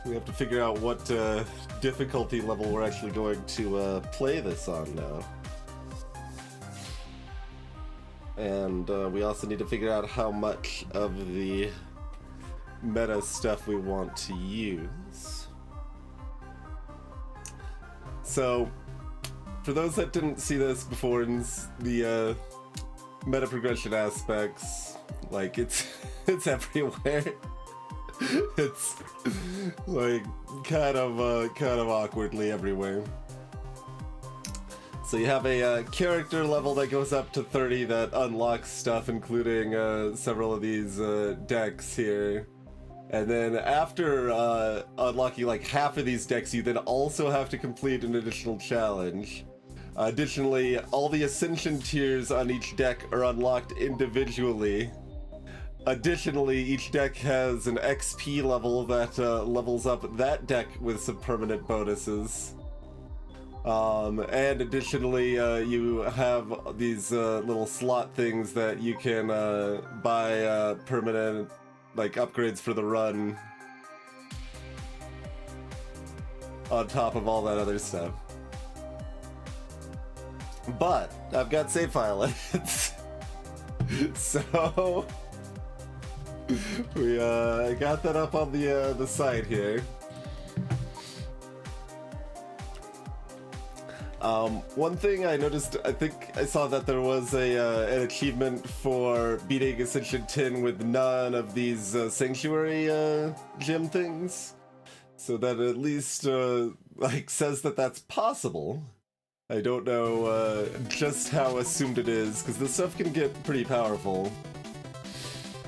We have to figure out what difficulty level we're actually going to play this on now. And we also need to figure out how much of the meta stuff we want to use. So, for those that didn't see this before in the meta progression aspects, like it's everywhere. It's like kind of awkwardly everywhere. So you have a character level that goes up to 30 that unlocks stuff, including several of these decks here. And then after unlocking like half of these decks, you then also have to complete an additional challenge. Additionally, all the Ascension tiers on each deck are unlocked individually. Additionally, each deck has an XP level that levels up that deck with some permanent bonuses. And additionally, you have these little slot things that you can buy permanent like upgrades for the run on top of all that other stuff. But I've got save file edits. So we got that up on the site here. One thing I noticed, I think I saw that there was an achievement for beating Ascension 10 with none of these Sanctuary gem things. So that at least like says that that's possible. I don't know just how assumed it is, because this stuff can get pretty powerful.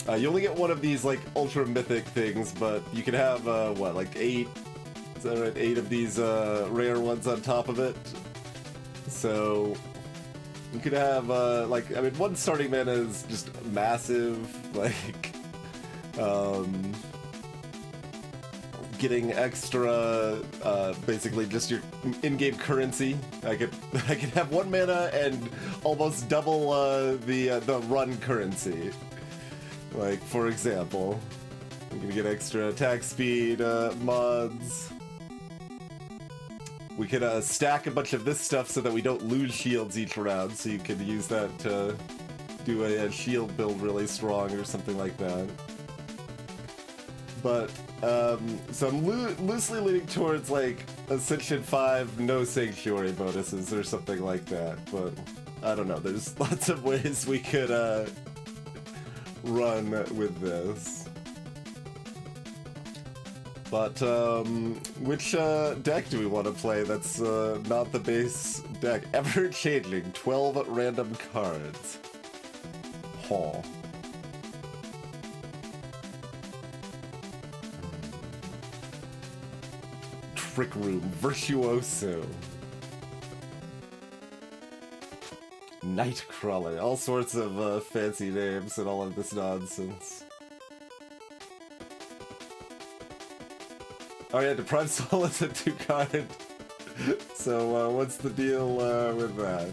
You only get one of these like ultra mythic things, but you can have what, like 8? Is that right? 8 of these rare ones on top of it. So you could have like, I mean, one starting mana is just massive, like getting extra basically just your in-game currency. I could have 1 mana and almost double the run currency. Like, for example, I'm gonna get extra attack speed mods. We could stack a bunch of this stuff so that we don't lose shields each round, so you could use that to do a shield build really strong or something like that. But, so I'm loosely leaning towards like Ascension 5 no Sanctuary bonuses or something like that, but I don't know, there's lots of ways we could run with this. But, which deck do we want to play that's not the base deck? Ever-changing, 12 random cards. Huh. Trick Room, Virtuoso. Nightcrawler, all sorts of fancy names and all of this nonsense. Oh yeah, Deprived Soul is a 2-card. So what's the deal with that?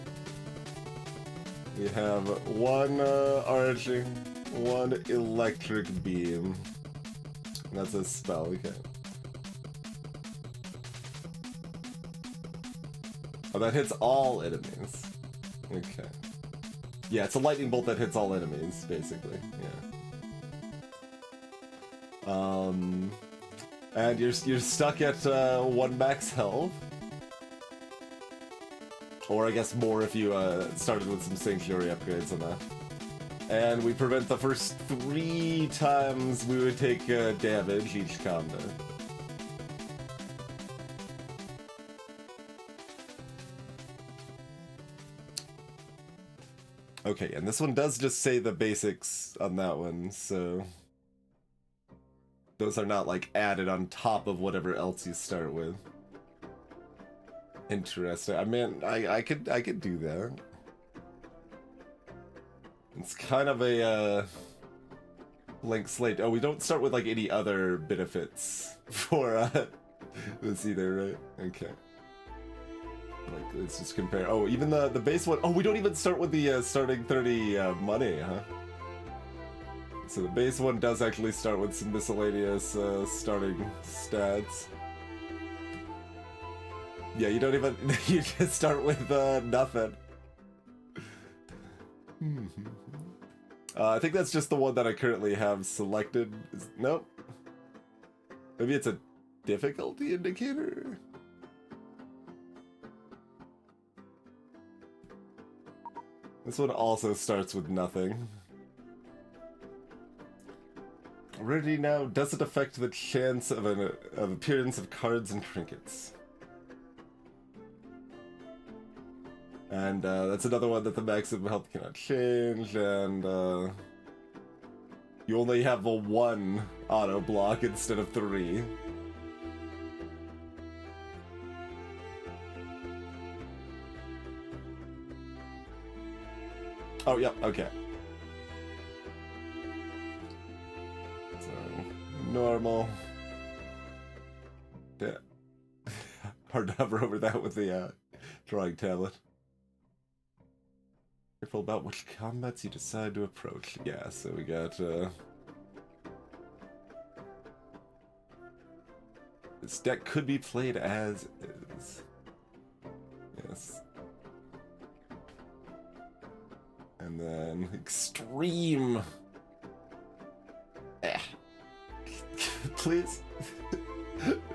We have 1 Arching, 1 Electric Beam. That's a spell, okay. Oh, that hits all enemies. Okay. Yeah, it's a lightning bolt that hits all enemies, basically, yeah. And you're stuck at 1 max health. Or I guess more if you started with some Sanctuary upgrades on that. And we prevent the first 3 times we would take damage each combat. Okay, and this one does just say the basics on that one, so those are not like added on top of whatever else you start with. Interesting. I mean, I could do that. It's kind of a blank slate. Oh, we don't start with like any other benefits for this either, right? Okay. Like, let's just compare. Oh, even the base one. Oh, we don't even start with the starting 30 money, huh? So the base one does actually start with some miscellaneous starting stats. Yeah, you don't even... you just start with nothing. I think that's just the one that I currently have selected. Nope. Maybe it's a difficulty indicator? This one also starts with nothing. Rarity now doesn't affect the chance of appearance of cards and trinkets. And that's another one that the maximum health cannot change, and you only have a 1 auto block instead of 3. Oh, yep, okay. So, normal. Yeah. Hard to hover over that with the drawing tablet. Careful about which combats you decide to approach. Yeah, so we got, this deck could be played as is. Yes. And then extreme. Please.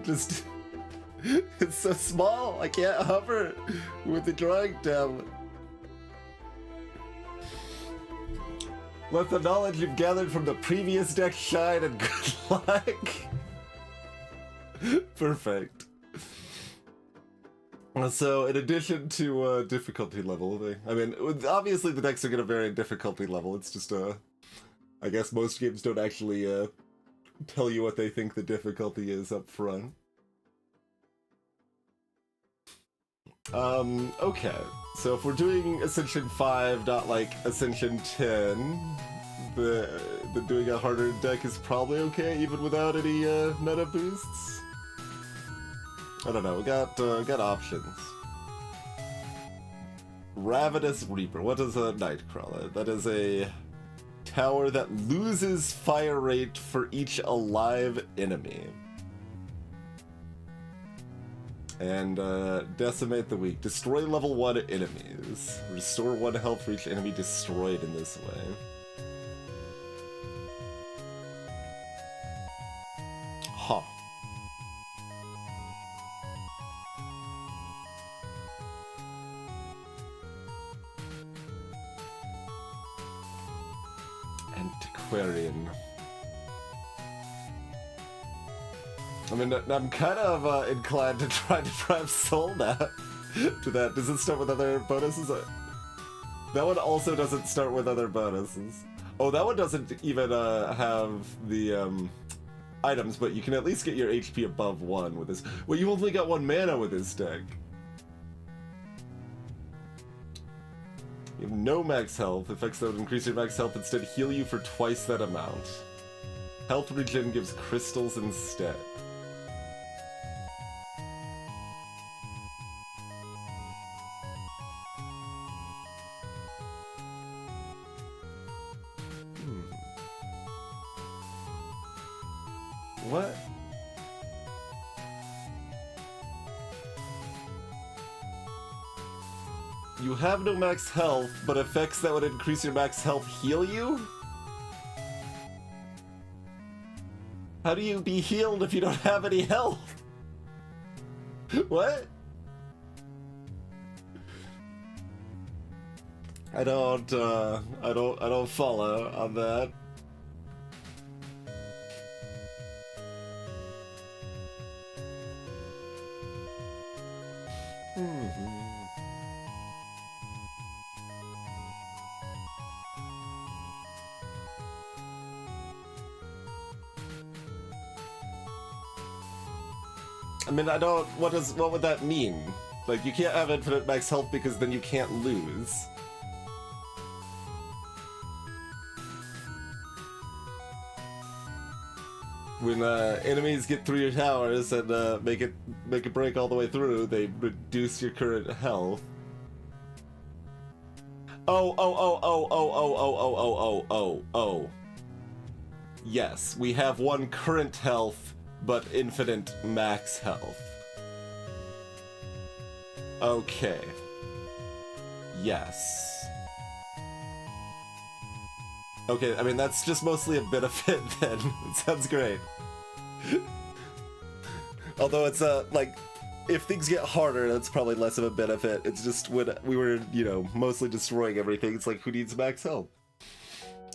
Just. It's so small. I can't hover with the drawing tablet. Let the knowledge you've gathered from the previous deck shine, and good luck. Perfect. So, in addition to difficulty level, I mean, obviously the decks are going to vary in difficulty level. It's just, I guess most games don't actually tell you what they think the difficulty is up front. Okay. So if we're doing Ascension 5, not like Ascension 10, the doing a harder deck is probably okay, even without any meta boosts. I don't know, we got options. Ravenous Reaper. What is a Nightcrawler? That is a tower that loses fire rate for each alive enemy. And decimate the weak. Destroy level 1 enemies. Restore 1 health for each enemy destroyed in this way. Huh. Antiquarian. I mean, I'm kind of inclined to try to drive Soul now to that. Does it start with other bonuses? That one also doesn't start with other bonuses. Oh, that one doesn't even have the items, but you can at least get your HP above 1 with this. Well, you only got 1 mana with this deck. You have no max health. Effects that would increase your max health instead heal you for twice that amount. Health regen gives crystals instead. What? You have no max health, but effects that would increase your max health heal you? How do you be healed if you don't have any health? What? I don't follow on that. I mean, what would that mean? Like, you can't have infinite max health because then you can't lose. When enemies get through your towers and make it break all the way through, they reduce your current health. Oh. Yes, we have 1 current health, but infinite max health. Okay. Yes. Okay, I mean, that's just mostly a benefit then. It sounds great. Although it's, like, if things get harder, that's probably less of a benefit. It's just when we were, you know, mostly destroying everything, it's like, who needs max health?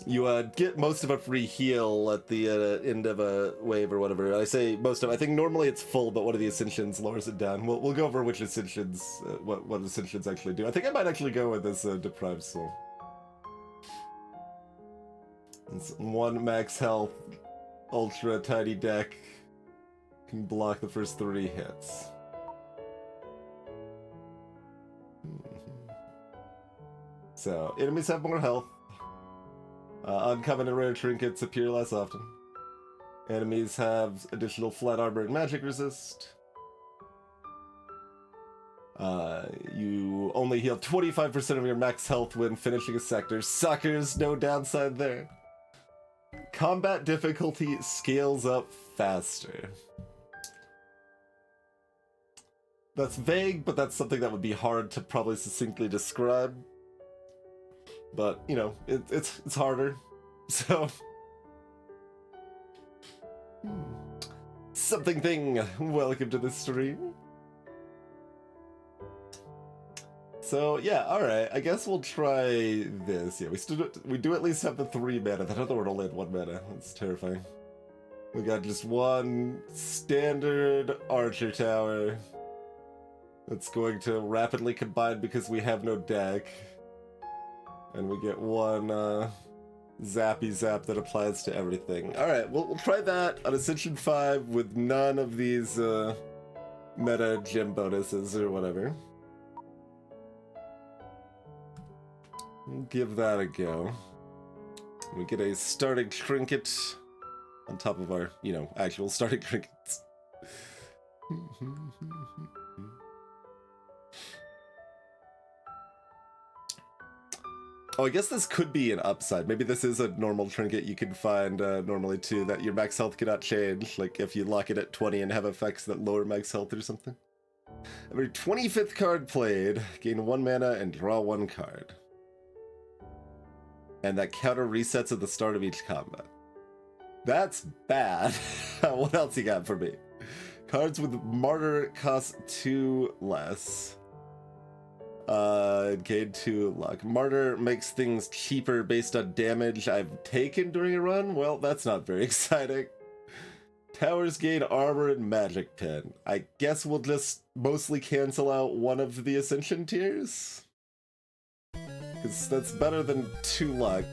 You get most of a free heal at the end of a wave or whatever. I say most of. I think normally it's full, but one of the ascensions lowers it down. We'll go over which ascensions, what ascensions actually do. I think I might actually go with this deprived soul. It's 1 max health, ultra tiny deck, can block the first 3 hits. So enemies have more health. Uncommon and rare trinkets appear less often. Enemies have additional flat armor and magic resist. You only heal 25% of your max health when finishing a sector. Suckers, no downside there. Combat difficulty scales up faster. That's vague, but that's something that would be hard to probably succinctly describe. But, you know, it's harder, so... Something thing, welcome to the stream. So, yeah, alright, I guess we'll try this. Yeah, we do at least have the 3 mana. That other one only had 1 mana. That's terrifying. We got just 1 standard archer tower that's going to rapidly combine because we have no deck. And we get 1 zappy zap that applies to everything. Alright, we'll try that on Ascension 5 with none of these meta gem bonuses or whatever. We'll give that a go. We get a starting trinket on top of our, you know, actual starting trinkets. Oh, I guess this could be an upside. Maybe this is a normal trinket you can find normally too, that your max health cannot change, like if you lock it at 20 and have effects that lower max health or something. Every 25th card played, gain 1 mana and draw 1 card. And that counter resets at the start of each combat. That's bad. What else you got for me? Cards with Martyr cost 2 less. Gain 2 luck. Martyr makes things cheaper based on damage I've taken during a run? Well, that's not very exciting. Towers gain armor and magic pen. I guess we'll just mostly cancel out one of the ascension tiers? Because that's better than 2 luck.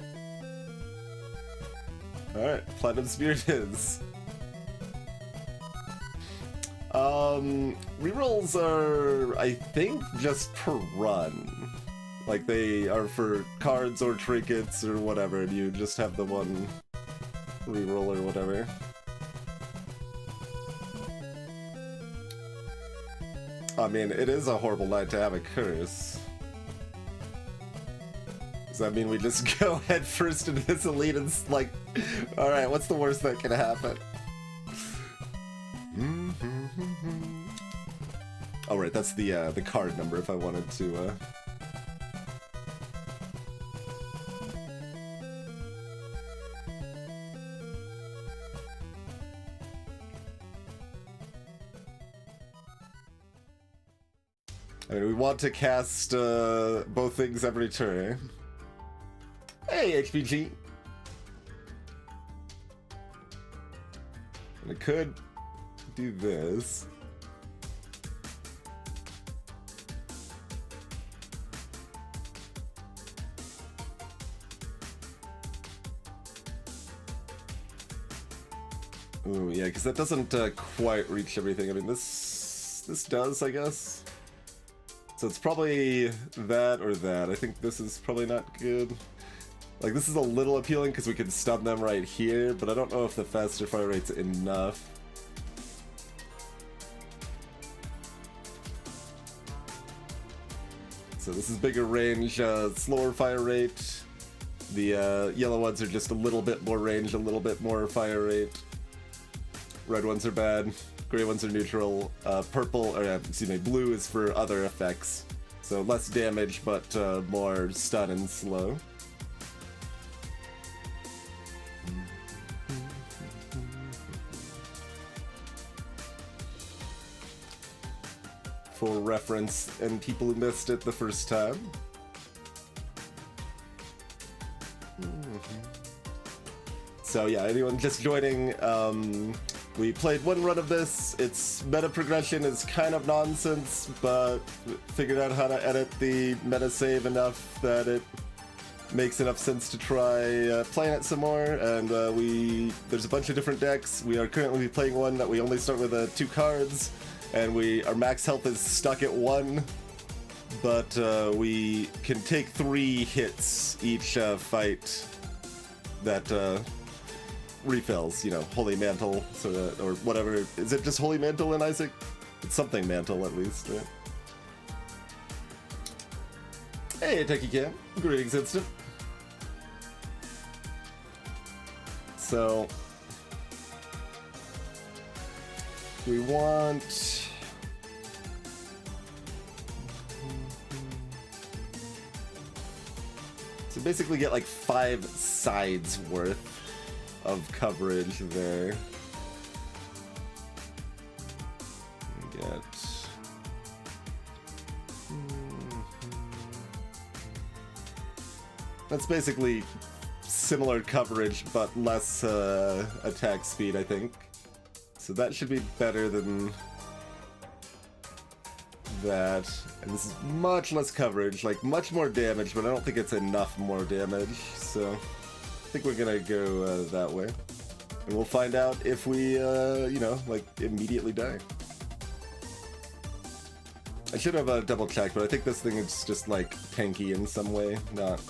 Alright, Platinum Spear it is. Rerolls are, I think, just per run. Like, they are for cards or trinkets or whatever, and you just have the 1 reroll or whatever. I mean, it is a horrible night to have a curse. Does that mean we just go head first into this elite and, like, alright, what's the worst that can happen? Oh right, that's the card number if I wanted to I mean, we want to cast both things every turn. Hey, HPG! And I could do this. Ooh, yeah, because that doesn't quite reach everything. I mean, this does, I guess. So it's probably that or that. I think this is probably not good. Like, this is a little appealing because we can stun them right here, but I don't know if the faster fire rate's enough. So this is bigger range, slower fire rate. The yellow ones are just a little bit more range, a little bit more fire rate. Red ones are bad. Gray ones are neutral. Blue is for other effects. So less damage, but more stun and slow. For reference, and people who missed it the first time. So yeah, anyone just joining, we played one run of this. Its meta progression is kind of nonsense, but figured out how to edit the meta save enough that it makes enough sense to try playing it some more. And there's a bunch of different decks. We are currently playing one that we only start with 2 cards. And our max health is stuck at 1, but we can take 3 hits each fight that refills, Holy Mantle, or whatever. Is it just Holy Mantle in Isaac? It's something Mantle at least, right? Hey, Techie Cam. Greetings, Instant. So we want... So basically get like 5 sides worth of coverage there. Get... That's basically similar coverage, but less attack speed, I think. So that should be better than that. And this is much less coverage, like much more damage, but I don't think it's enough more damage. So I think we're gonna go that way. And we'll find out if we, immediately die. I should have double checked, but I think this thing is just like tanky in some way, not...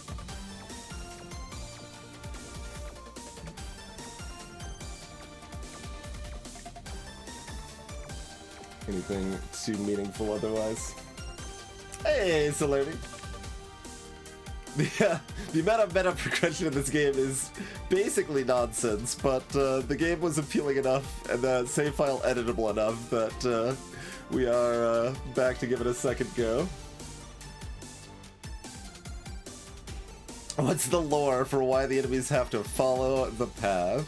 anything too meaningful otherwise. Hey, Celerity! The amount of meta progression in this game is basically nonsense, but the game was appealing enough and the save file editable enough that we are back to give it a second go. What's the lore for why the enemies have to follow the path?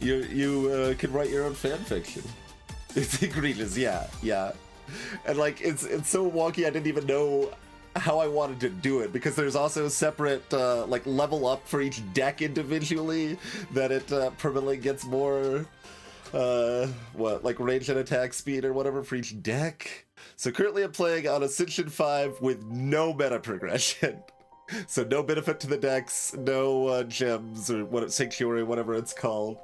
You could write your own fanfiction. It's egregious, yeah. And like, it's so wonky I didn't even know how I wanted to do it, because there's also separate like level up for each deck individually that it permanently gets more like range and attack speed or whatever for each deck. So currently I'm playing on Ascension 5 with no meta progression. So no benefit to the decks, no gems or Sanctuary, whatever it's called.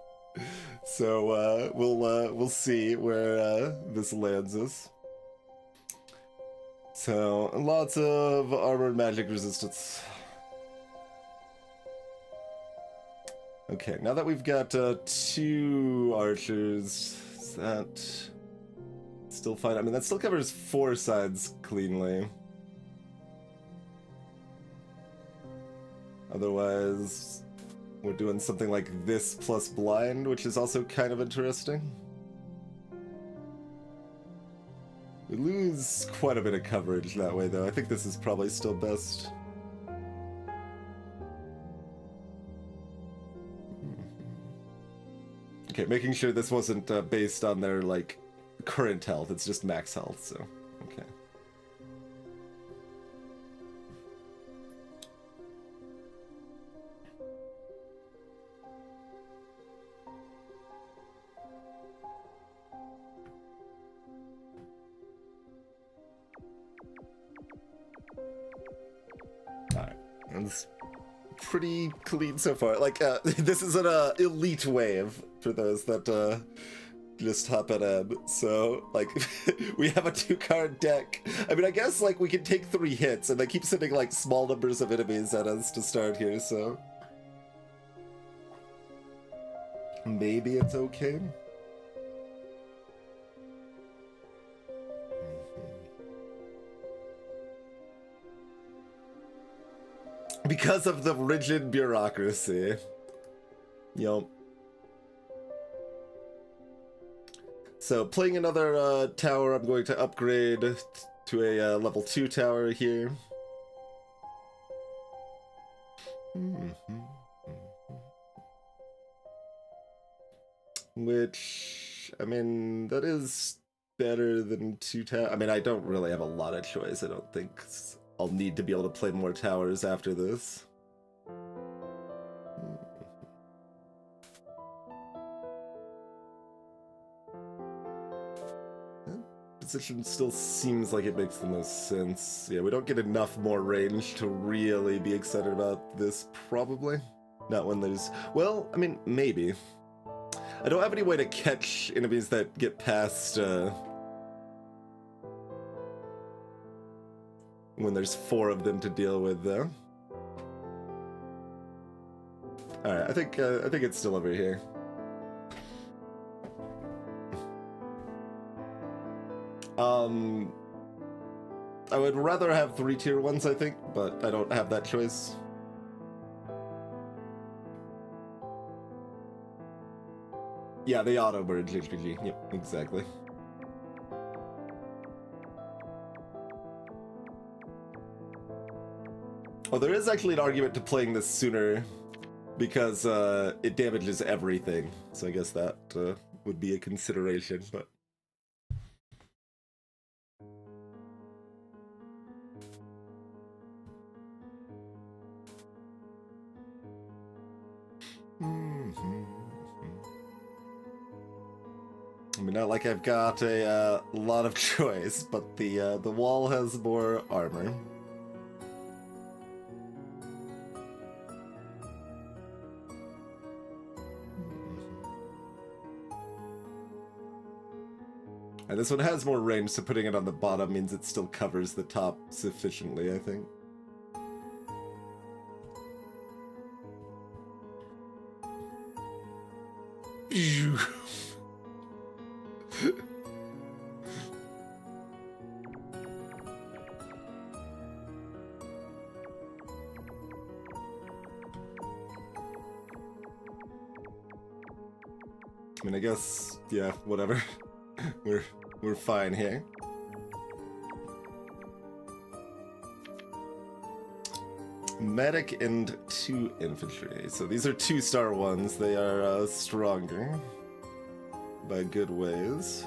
So we'll see where this lands us. So lots of armored magic resistance. Okay, now that we've got 2 archers, is that still fine? I mean, that still covers 4 sides cleanly. Otherwise, we're doing something like this plus blind, which is also kind of interesting. We lose quite a bit of coverage that way, though. I think this is probably still best. Okay, making sure this wasn't based on their, like, current health. It's just max health, so, okay. It's pretty clean so far. Like, this is an elite wave for those that just hop at ebb. So, like, we have a 2-card deck. I mean, I guess, like, we can take 3 hits, and they keep sending, like, small numbers of enemies at us to start here, so... maybe it's okay. Because of the rigid bureaucracy. Yup. So playing another tower, I'm going to upgrade to a level 2 tower here. Which, I mean, that is better than 2 towers. I mean, I don't really have a lot of choice. I don't think I'll need to be able to play more towers after this. Position still seems like it makes the most sense. Yeah, we don't get enough more range to really be excited about this, probably. Not when there's... Well, I mean, maybe. I don't have any way to catch enemies that get past, when there's 4 of them to deal with, though. Alright, I think it's still over here. I would rather have 3 tier 1s, I think, but I don't have that choice. Yeah, they auto-merge HPG. Yep, exactly. Oh, there is actually an argument to playing this sooner, because it damages everything. So I guess that would be a consideration, but... I mean, not like I've got a lot of choice, but the wall has more armor. And this one has more range, so putting it on the bottom means it still covers the top sufficiently, I think. I mean, I guess, yeah, whatever. We're fine here. Medic and 2 infantry. So these are 2-star ones. They are stronger by good ways.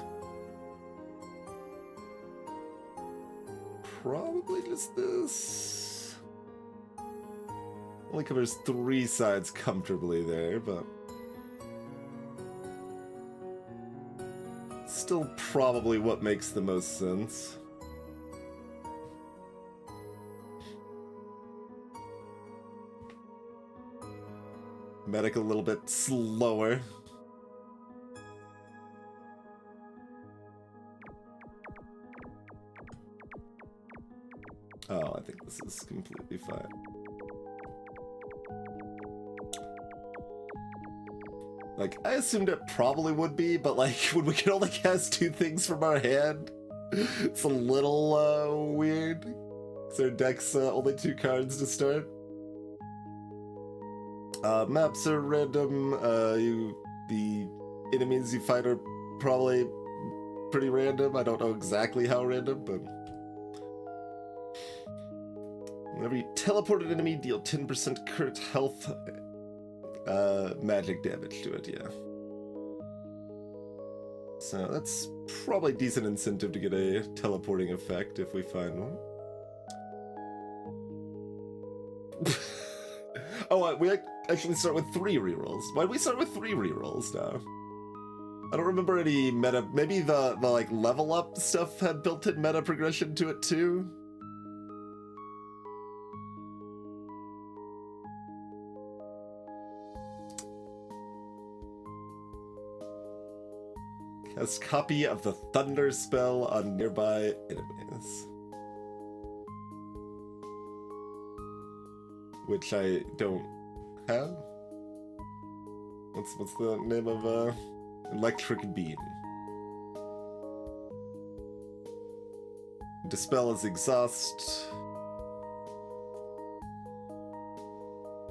Probably just this. Only covers 3 sides comfortably there, but still probably what makes the most sense. Medic a little bit slower. Oh, I think this is completely fine. Like, I assumed it probably would be, but like, when we can only cast 2 things from our hand, it's a little weird. Because our deck's only 2 cards to start. Maps are random. The enemies you fight are probably pretty random. I don't know exactly how random, but... Whenever you teleport an enemy, deal 10% current health magic damage to it, yeah. So that's probably decent incentive to get a teleporting effect if we find one. Oh, we actually start with 3 rerolls. Why did we start with 3 rerolls now? I don't remember any meta... Maybe the like level up stuff had built-in meta progression to it too? Cast copy of the Thunder spell on nearby enemies. Which I don't have. What's the name of Electric Beam? Dispel is exhaust.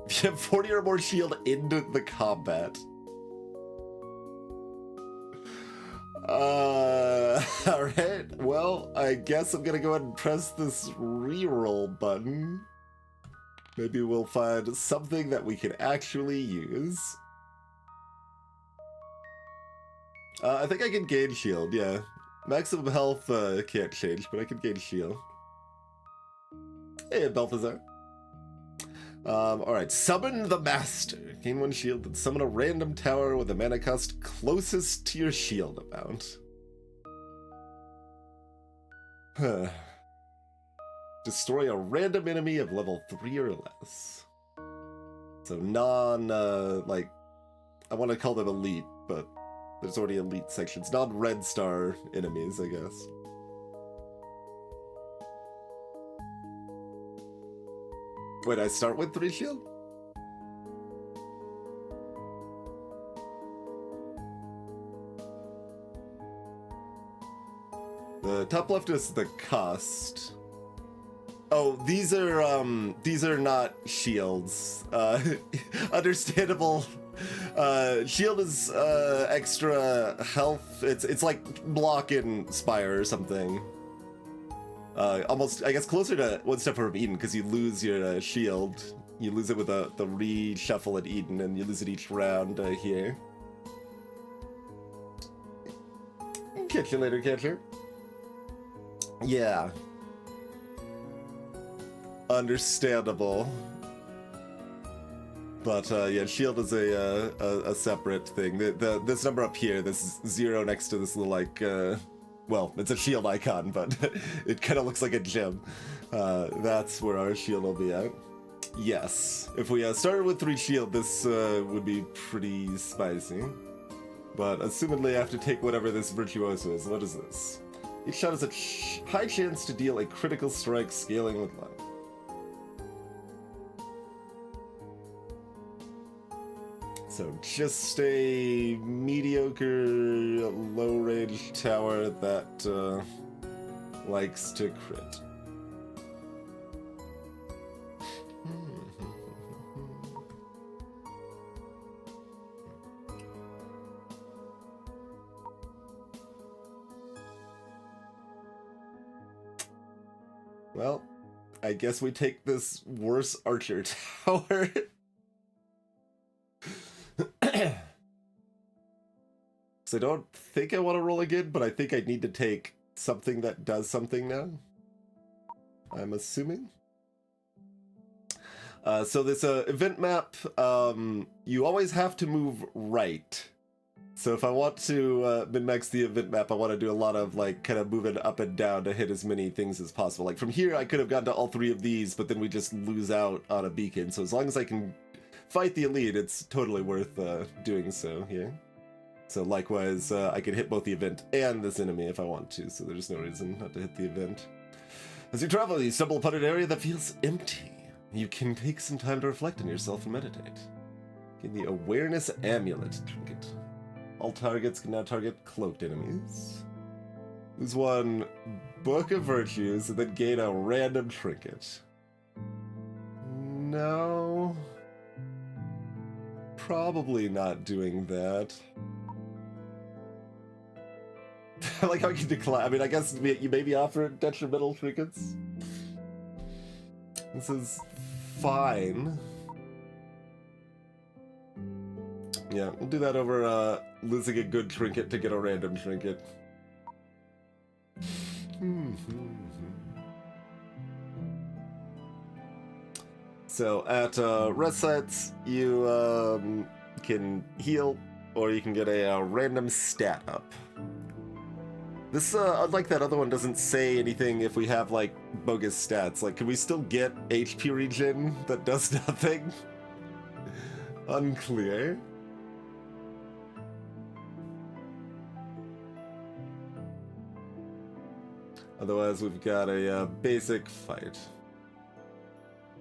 If you have 40 or more shield into the combat. Alright, well, I guess I'm gonna go ahead and press this reroll button. Maybe we'll find something that we can actually use. I think I can gain shield, yeah. Maximum health can't change, but I can gain shield. Hey, Balthazar. Alright, summon the Master. Gain 1 shield and summon a random tower with a mana cost closest to your shield amount. Huh. Destroy a random enemy of level 3 or less. So like, I want to call them elite, but there's already elite sections. Non-red star enemies, I guess. Wait, I start with 3 shield? The top left is the cost. Oh, these are not shields. Understandable. Shield is extra health. It's like block in Spire or something. Almost, I guess, closer to one step from Eden, because you lose your shield. You lose it with the reshuffle at Eden, and you lose it each round here. Catch you later, catcher. Yeah. Understandable. But yeah, shield is a separate thing. This number up here, this 0 next to this little like well, it's a shield icon, but it kind of looks like a gem. That's where our shield will be at. Yes, if we started with 3 shield, this would be pretty spicy. But assumedly, I have to take whatever this Virtuoso is. What is this? Each shot has a high chance to deal a critical strike scaling with life. So just a mediocre low-range tower that likes to crit. Well, I guess we take this worse archer tower. So I don't think I want to roll again, but I think I need to take something that does something now. I'm assuming. So this event map, you always have to move right. So if I want to min-max the event map, I want to do a lot of like kind of moving up and down to hit as many things as possible. Like from here, I could have gotten to all 3 of these, but then we just lose out on a beacon. So as long as I can fight the elite, it's totally worth doing so here. So likewise, I can hit both the event and this enemy if I want to, so there's no reason not to hit the event. As you travel, you stumble upon an area that feels empty. You can take some time to reflect on yourself and meditate. Get the Awareness Amulet trinket. All targets can now target cloaked enemies. Lose 1 Book of Virtues and then gain a random trinket. No. Probably not doing that. I like how you can decline. I mean, I guess you maybe offer detrimental trinkets. This is fine. Yeah, we'll do that over losing a good trinket to get a random trinket. So at rest sites, you can heal, or you can get a random stat up. This, unlike that other one, doesn't say anything if we have, like, bogus stats. Like, can we still get HP regen that does nothing? Unclear. Otherwise, we've got a basic fight.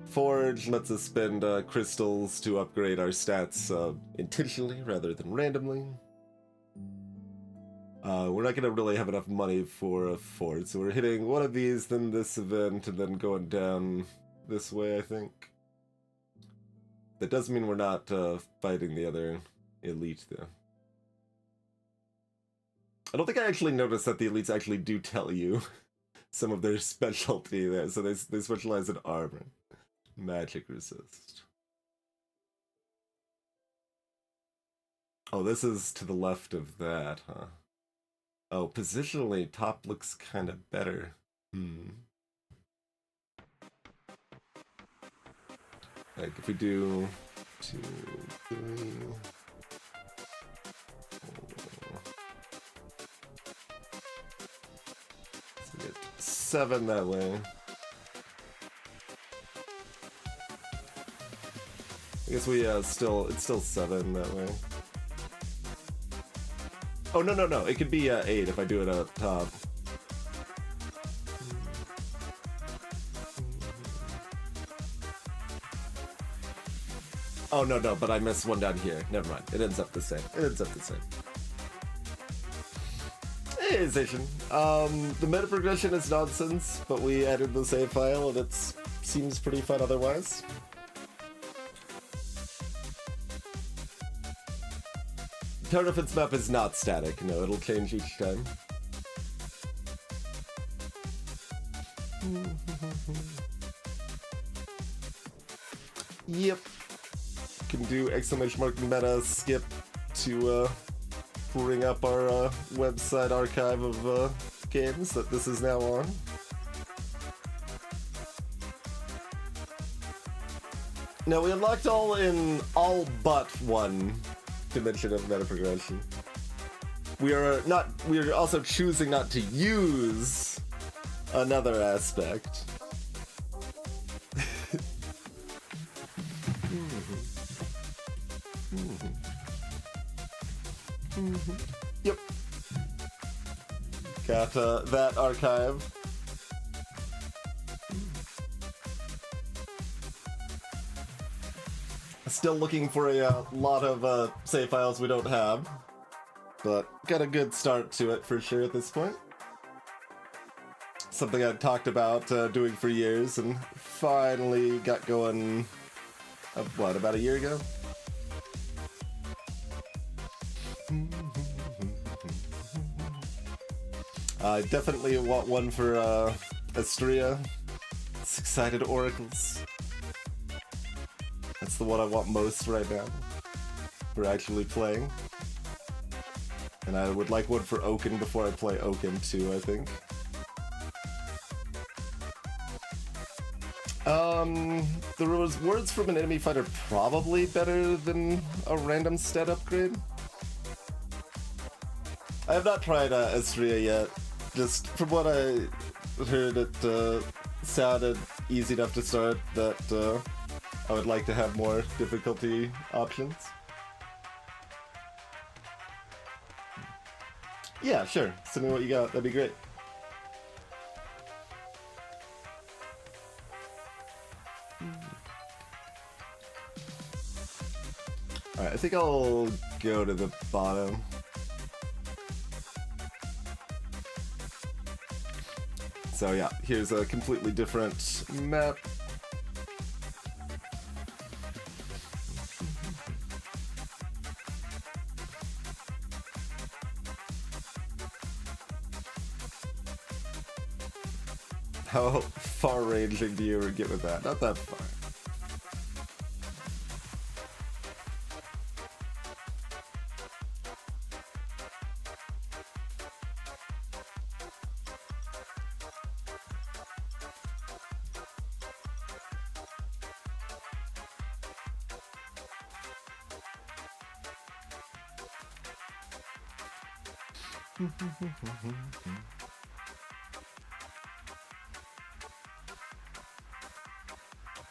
Forge lets us spend crystals to upgrade our stats intentionally rather than randomly. We're not going to really have enough money for a Forge, so we're hitting one of these, then this event, and then going down this way, I think. That doesn't mean we're not fighting the other elite, though. I don't think I actually noticed that the elites actually do tell you some of their specialty there. So they specialize in armor. Magic resist. Oh, this is to the left of that, huh? Oh, positionally, top looks kind of better. Like, if we do 2, 3... 7 that way. I guess we it's still 7 that way. Oh no! It could be 8 if I do it up top. Oh no! But I missed one down here. Never mind. It ends up the same. Hey, Zation. The meta progression is nonsense, but we added the save file, and it seems pretty fun otherwise. Tower defense map is not static. No, it'll change each time. Yep. Can do exclamation mark meta skip to bring up our website archive of games that this is now on. Now we unlocked all but one dimension of meta progression. We are also choosing not to use another aspect. Yep. Got that archive. Still looking for a lot of save files we don't have, but got a good start to it for sure at this point. Something I'd talked about doing for years and finally got going, about a year ago? I definitely want one for Astria. Six-sided oracles. That's the one I want most right now. For actually playing. And I would like one for Oaken before I play Oaken too, I think. There was words from an enemy fighter probably better than a random stat upgrade. I have not tried Astria yet. Just from what I heard, it sounded easy enough to start that I would like to have more difficulty options. Yeah, sure. Send me what you got. That'd be great. Alright, I think I'll go to the bottom. So yeah, here's a completely different map. How far ranging do you ever get with that? Not that far.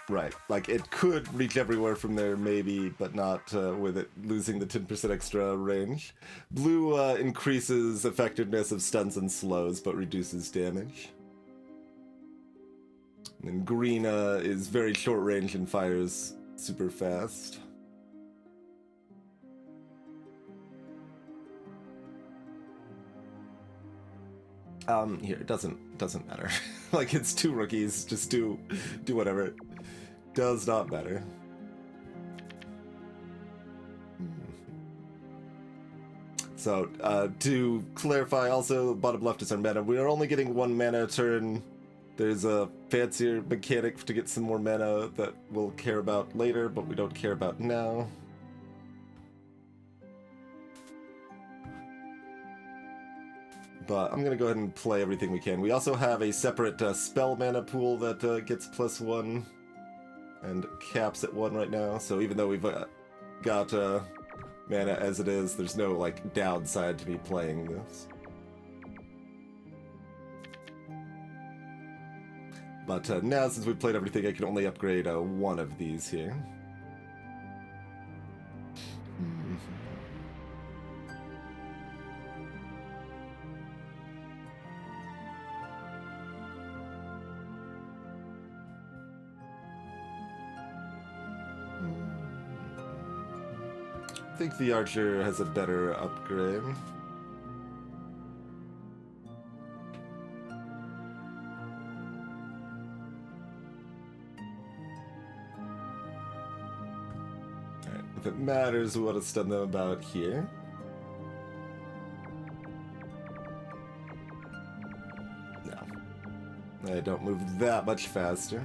Right, like it could reach everywhere from there maybe, but not with it losing the 10% extra range. Blue increases effectiveness of stuns and slows, but reduces damage. And then green is very short range and fires super fast. Here, it doesn't matter. Like, it's two rookies, just do whatever. Does not matter. So, to clarify, also, bottom left is our mana. We are only getting 1 mana a turn. There's a fancier mechanic to get some more mana that we'll care about later, but we don't care about now. But I'm gonna go ahead and play everything we can. We also have a separate spell mana pool that gets +1 and caps at 1 right now. So even though we've got mana as it is, there's no like downside to me playing this. But now, since we've played everything, I can only upgrade 1 of these here. I think the archer has a better upgrade. Alright, if it matters, we want to stun them about here. No. I don't move that much faster.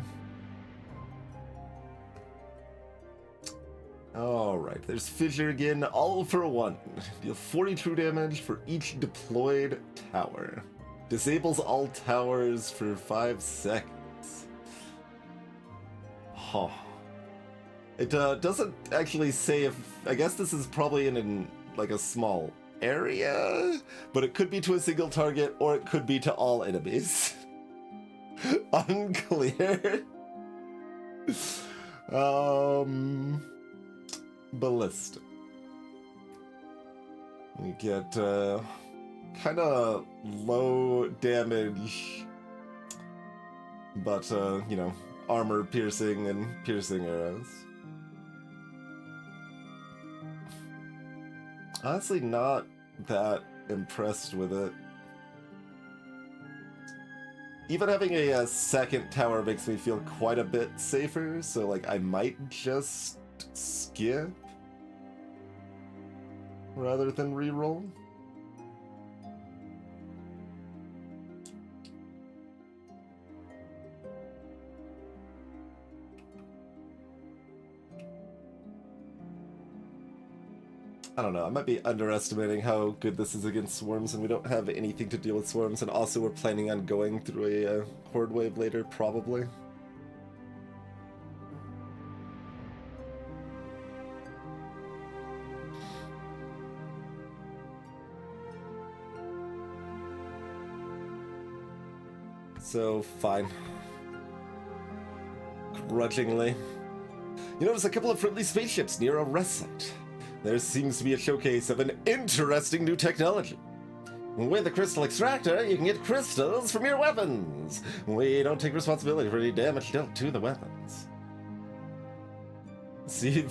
Alright, there's Fissure again, all for 1. Deal 40 true damage for each deployed tower. Disables all towers for 5 seconds. Huh. It doesn't actually say if... I guess this is probably in like a small area, but it could be to a single target, or it could be to all enemies. Unclear. Ballista. We get kind of low damage, but you know, armor piercing and piercing arrows. Honestly, not that impressed with it. Even having a second tower makes me feel quite a bit safer, so like I might just skip rather than reroll. I don't know, I might be underestimating how good this is against swarms, and we don't have anything to deal with swarms, and also we're planning on going through a horde wave later, probably. So, fine. Grudgingly. You notice a couple of friendly spaceships near a rest site. There seems to be a showcase of an interesting new technology. With the crystal extractor, you can get crystals from your weapons. We don't take responsibility for any damage dealt to the weapons. See,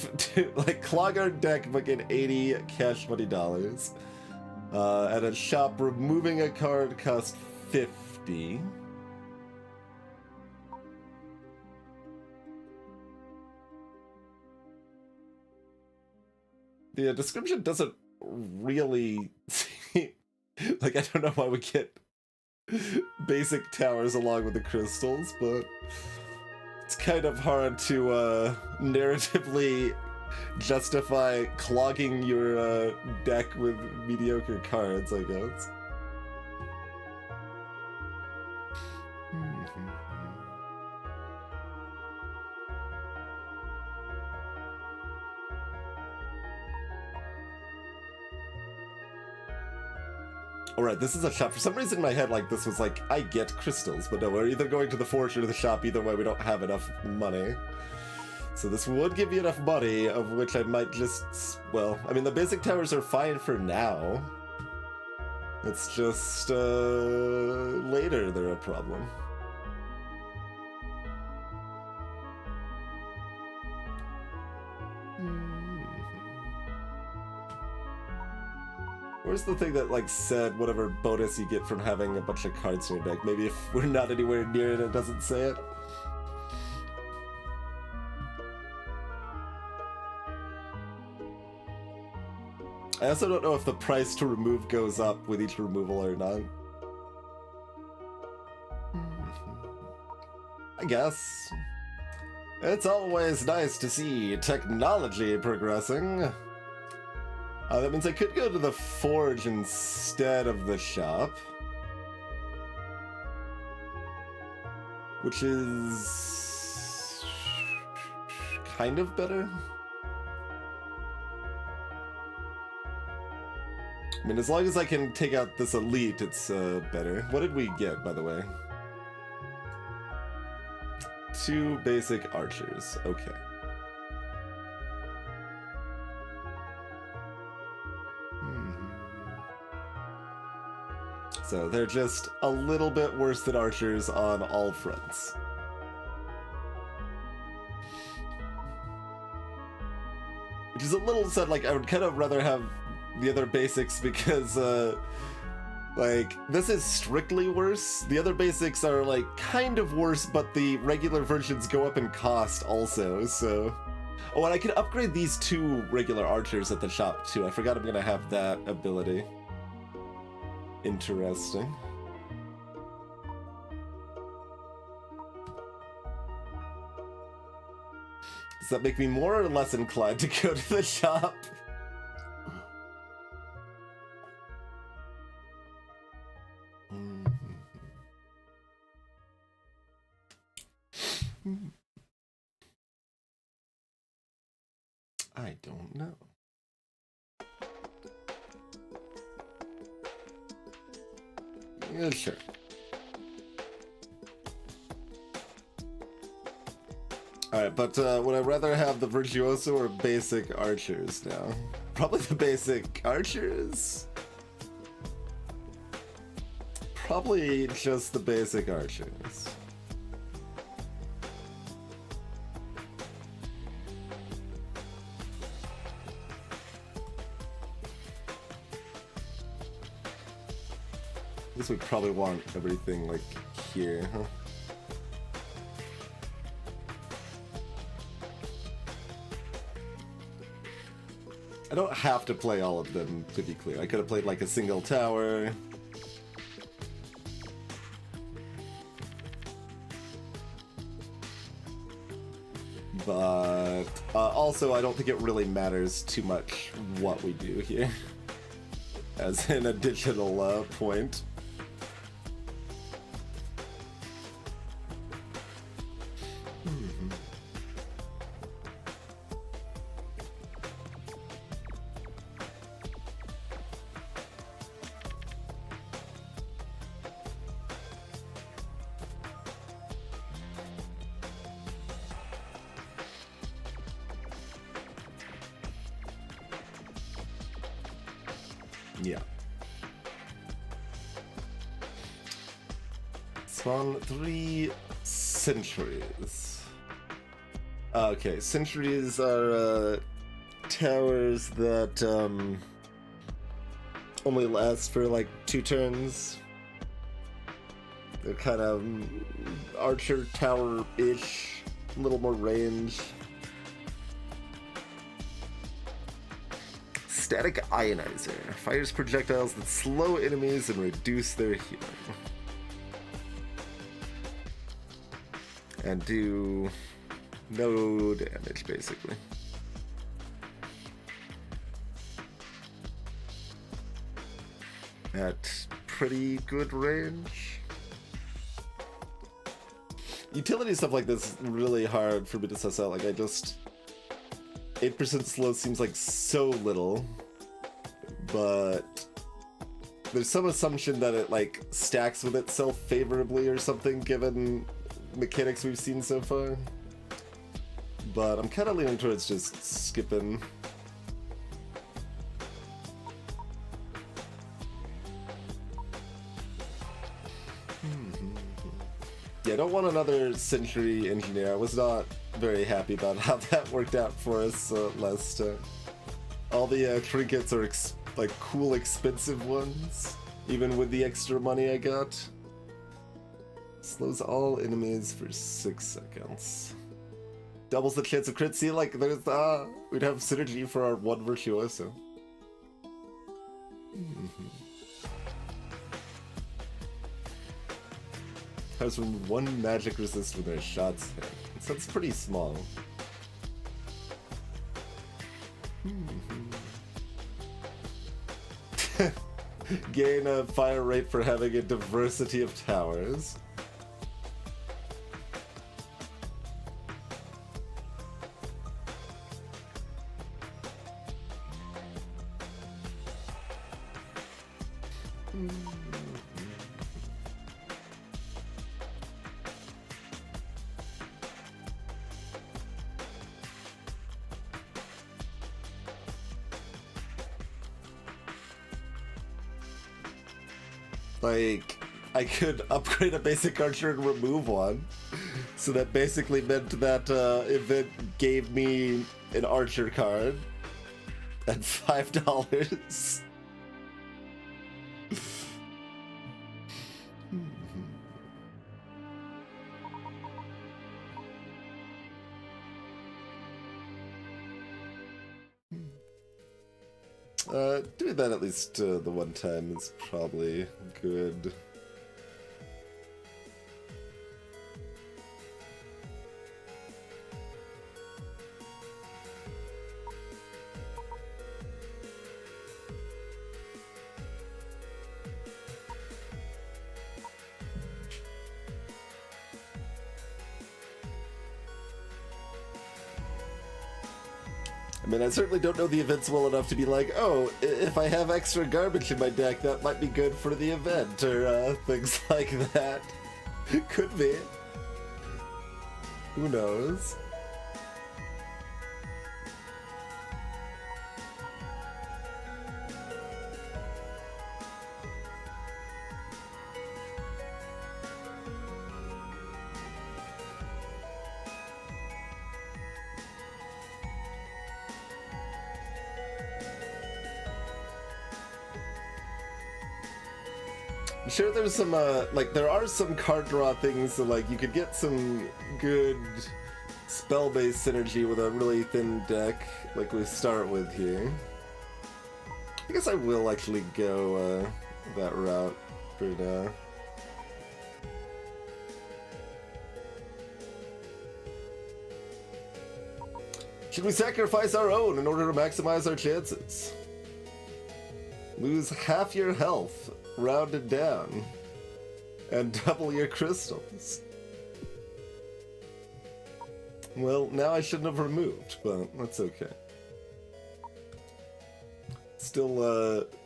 like, clog our deck, but get 80 cash money dollars. At a shop, removing a card costs 50. The description doesn't really... like, I don't know why we get basic towers along with the crystals, but it's kind of hard to narratively justify clogging your deck with mediocre cards, I guess. Alright, this is a shop. For some reason in my head, like, this was like, I get crystals, but no, we're either going to the forge or the shop. Either way, we don't have enough money. So this would give me enough money, of which I might just... Well, I mean, the basic towers are fine for now. It's just, later they're a problem. Where's the thing that, like, said whatever bonus you get from having a bunch of cards in your deck? Maybe if we're not anywhere near it, it doesn't say it. I also don't know if the price to remove goes up with each removal or not. I guess. It's always nice to see technology progressing. That means I could go to the forge instead of the shop. Which is kind of better. I mean, as long as I can take out this elite, it's better. What did we get, by the way? 2 basic archers. Okay. So they're just a little bit worse than archers on all fronts. Which is a little sad, like, I would kind of rather have the other basics because, like, this is strictly worse. The other basics are, like, kind of worse, but the regular versions go up in cost also, so... Oh, and I can upgrade these 2 regular archers at the shop, too. I forgot I'm gonna have that ability. Interesting. Does that make me more or less inclined to go to the shop? I don't know. Yeah, sure. Alright, but would I rather have the Virtuoso or basic archers now? Probably the basic archers? Probably just the basic archers. I guess we probably want everything, like, here, huh? I don't have to play all of them, to be clear. I could have played, like, a single tower. But also, I don't think it really matters too much what we do here. As an additional point. Yeah. Spawn 3 centuries. Okay, centuries are towers that only last for like 2 turns. They're kind of archer tower-ish, a little more range. Static Ionizer. Fires projectiles that slow enemies and reduce their healing. And do no damage, basically. At pretty good range. Utility stuff like this is really hard for me to suss out. Like, I just... 8% slow seems like so little, but there's some assumption that it like stacks with itself favorably or something given mechanics we've seen so far. But I'm kind of leaning towards just skipping. Yeah, I don't want another Century Engineer. I was not very happy about how that worked out for us last time. All the trinkets are like cool, expensive ones, even with the extra money I got. Slows all enemies for 6 seconds. Doubles the chance of crit. See, like, there's we'd have synergy for our 1 Virtuoso. Has one magic resist when their shots hit. So it's pretty small. Gain a fire rate for having a diversity of towers. Like, I could upgrade a basic archer and remove one. So that basically meant that if it gave me an archer card at $5. Doing that at least the one time is probably good. I mean, I certainly don't know the events well enough to be like, oh, if I have extra garbage in my deck, that might be good for the event, or things like that. Could be. Who knows? I'm sure there's some, like, there are some card draw things, so, like, you could get some good spell-based synergy with a really thin deck, like we start with here. I guess I will actually go, that route for now. Should we sacrifice our own in order to maximize our chances? Lose half your health, rounded down, and double your crystals. Well, now I shouldn't have removed, but that's okay. Still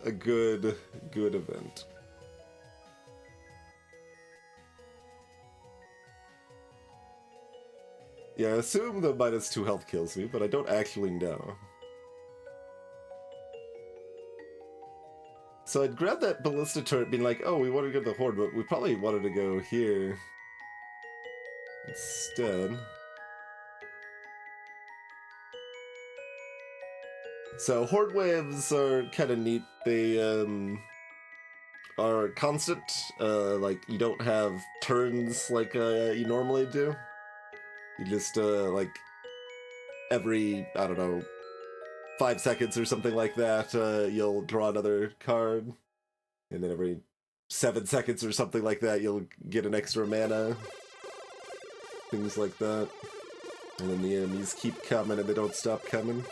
a good event. Yeah, I assume the -2 health kills me, but I don't actually know. So I'd grab that ballista turret being like, oh, we want to go to the Horde, but we probably wanted to go here instead. So Horde waves are kind of neat. They are constant. Like, you don't have turns like you normally do. You just, like, every, I don't know, 5 seconds or something like that, you'll draw another card. And then every 7 seconds or something like that, you'll get an extra mana. Things like that. And then the enemies keep coming and they don't stop coming.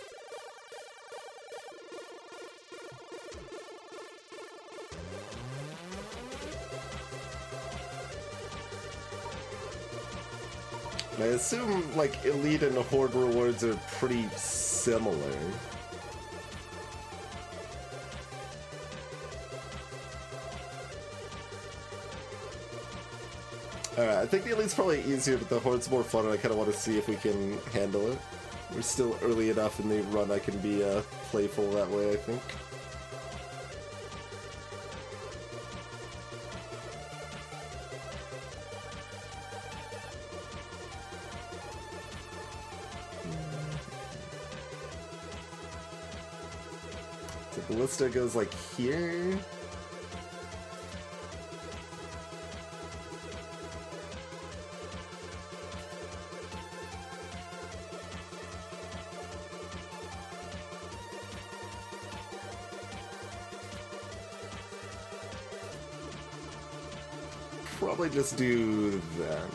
I assume, like, Elite and Horde rewards are pretty similar. Alright, I think the Elite's probably easier, but the Horde's more fun, and I kind of want to see if we can handle it. We're still early enough in the run I can be playful that way, I think. The ballista goes like here. probably just do that.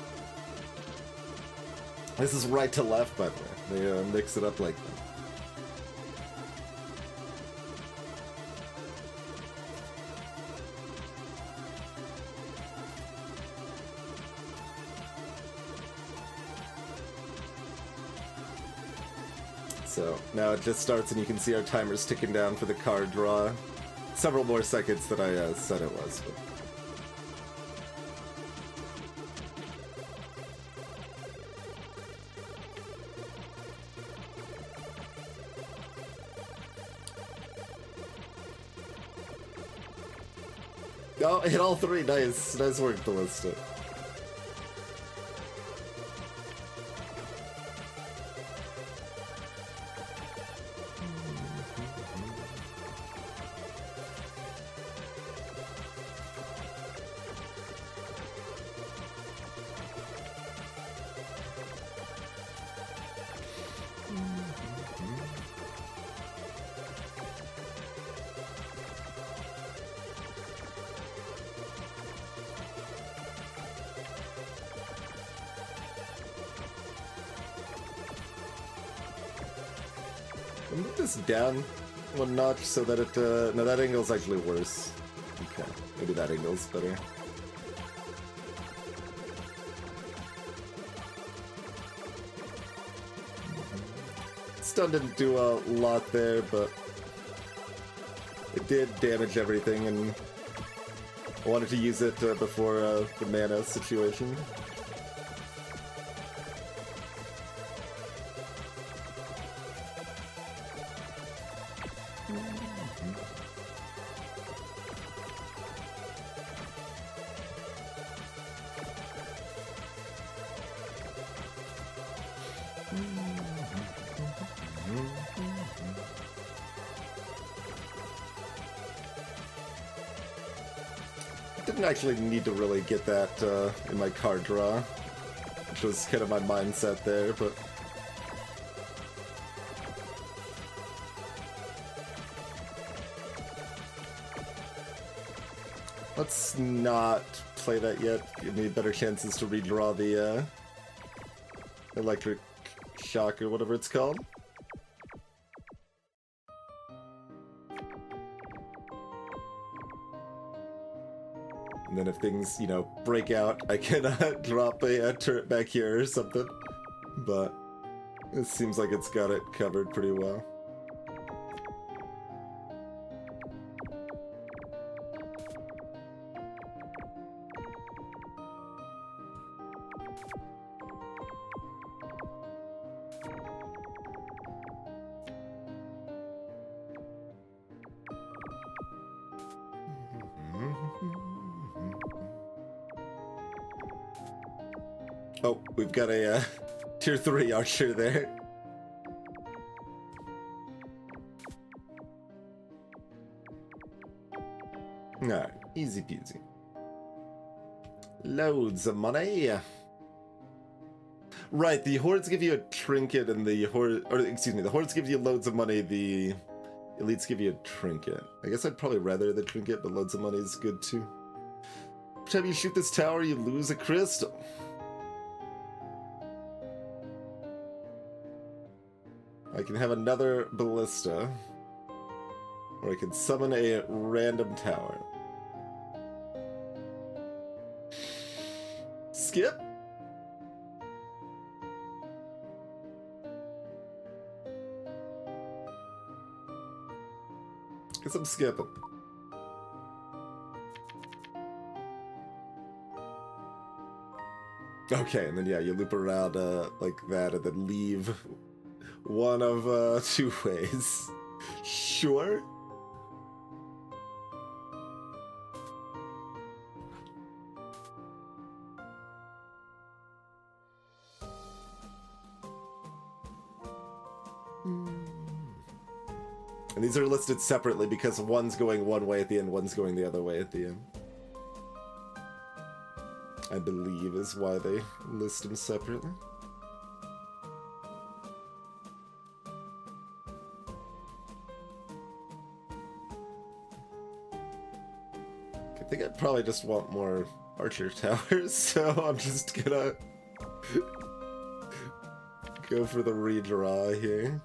This is right to left, by the way. They mix it up like that. So now it just starts and you can see our timer's ticking down for the card draw. Several more seconds than I said it was. But... Oh, hit all three. Nice. Nice work, Ballista. Move this down one notch so that it, no, that angle's actually worse. Okay, maybe that angle's better. Stun didn't do a lot there, but it did damage everything, and I wanted to use it before the mana situation. Didn't actually need to really get that in my card draw, which was kind of my mindset there, but... Let's not play that yet. Give me better chances to redraw the electric shock or whatever it's called. And then if things, you know, break out, I can drop a turret back here or something. But it seems like it's got it covered pretty well. Oh, we've got a tier 3 archer there. Alright, easy peasy. Loads of money. Right, the hordes give you a trinket and the the hordes give you loads of money, the elites give you a trinket. I guess I'd probably rather the trinket, but loads of money is good too. Every time you shoot this tower, you lose a crystal. I can have another ballista, or I can summon a random tower. Skip? Guess I'm skipping. Okay, and then yeah, you loop around like that and then leave one of two ways. Sure. And these are listed separately because one's going one way at the end, one's going the other way at the end. I believe is why they list them separately. I think I probably just want more archer towers, so I'm just gonna go for the redraw here.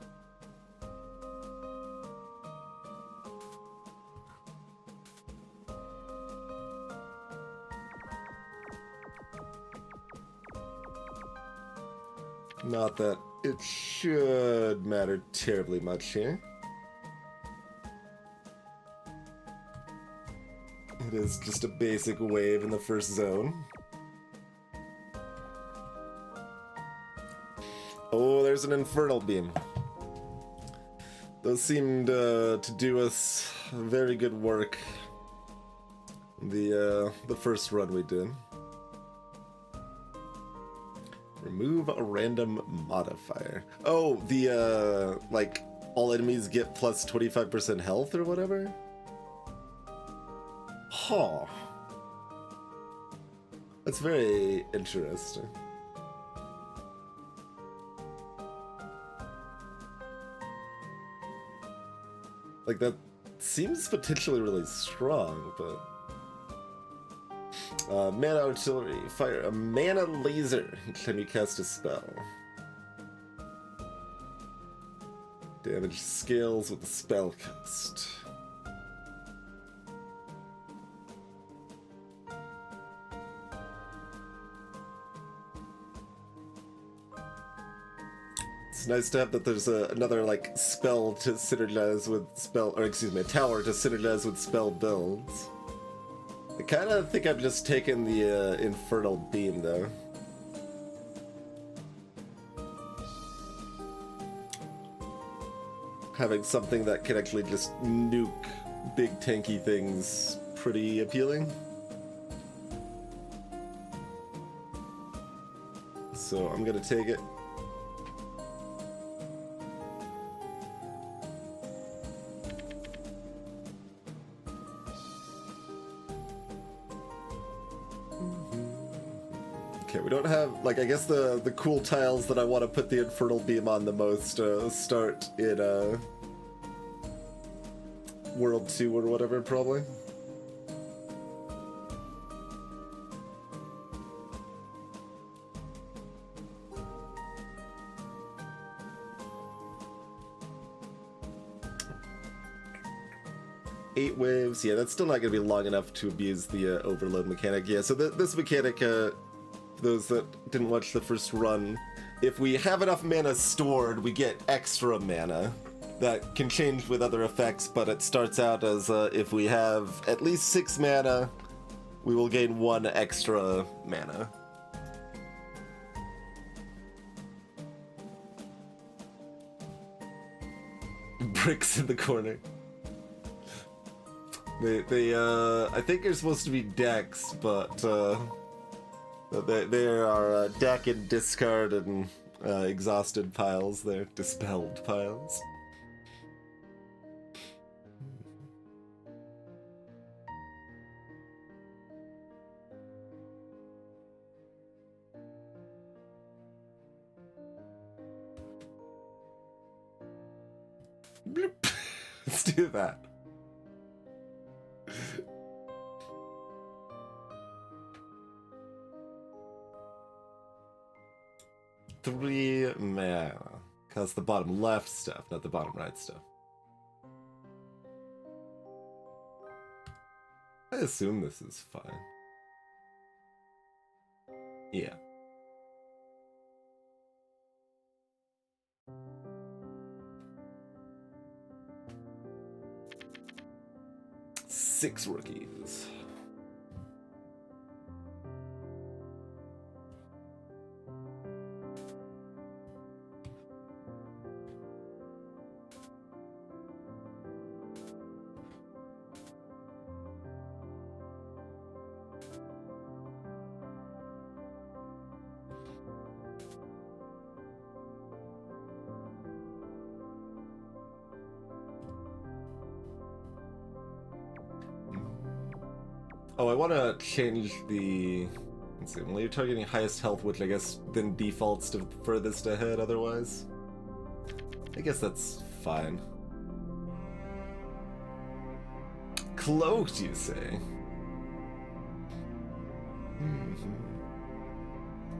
Not that it should matter terribly much here. It is just a basic wave in the first zone. Oh, there's an Infernal Beam. Those seemed to do us very good work the first run we did. Remove a random modifier. Oh, the, like, all enemies get plus 25% health or whatever? Huh. That's very interesting. Like, that seems potentially really strong, but... mana artillery, fire a mana laser. Can you cast a spell? Damage scales with the spell cast. It's nice to have that there's another like spell to synergize with spell, or excuse me, a tower to synergize with spell builds. I kind of think I'm just taking the Infernal Beam, though. Having something that can actually just nuke big tanky things pretty appealing. So I'm gonna take it. Okay, we don't have, like, I guess the cool tiles that I want to put the Infernal Beam on the most start in World 2 or whatever, probably. Eight waves, yeah, that's still not going to be long enough to abuse the overload mechanic. Yeah, so this mechanic, those that didn't watch the first run, if we have enough mana stored, we get extra mana that can change with other effects, but it starts out as if we have at least 6 mana, we will gain 1 extra mana. Bricks in the corner. They I think they're supposed to be decks, but they are deck and discard and exhausted piles. They're dispelled piles. Bloop. Let's do that. Three mana. Cause the bottom left stuff, not the bottom right stuff. I assume this is fine. Yeah. Six rookies. Oh, I want to change the... Let's see, well, you're targeting highest health, which I guess then defaults to furthest ahead otherwise. I guess that's fine. Cloaked, you say?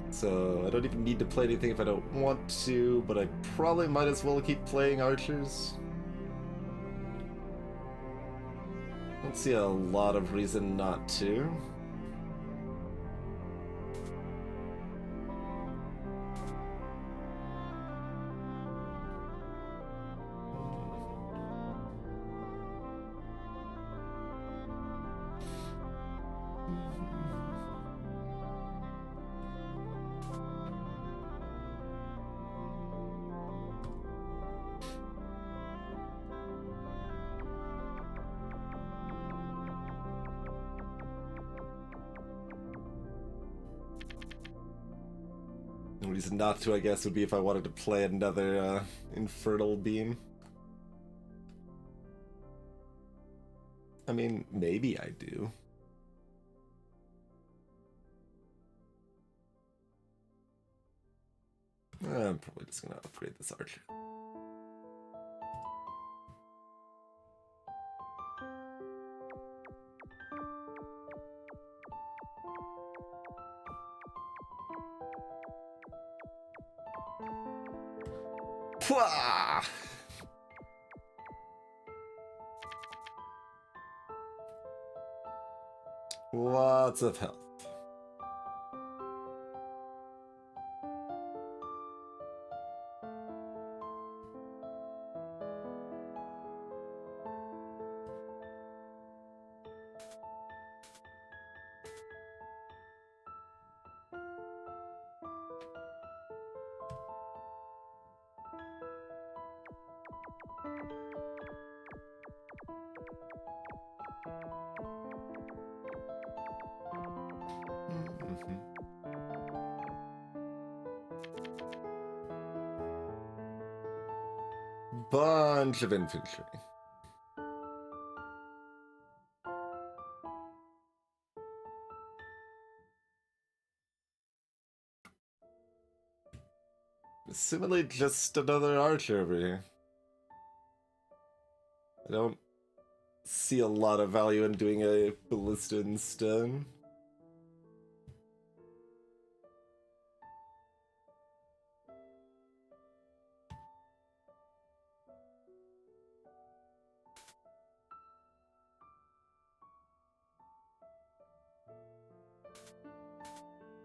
So I don't even need to play anything if I don't want to, but I probably might as well keep playing archers. I don't see a lot of reason not to. The reason not to, I guess, would be if I wanted to play another Infernal Beam. I mean, maybe I do. I'm probably just gonna upgrade this archer. Pwah! Lots of health. Bunch of infantry. Assumedly just another archer over here. I don't see a lot of value in doing a ballista instead.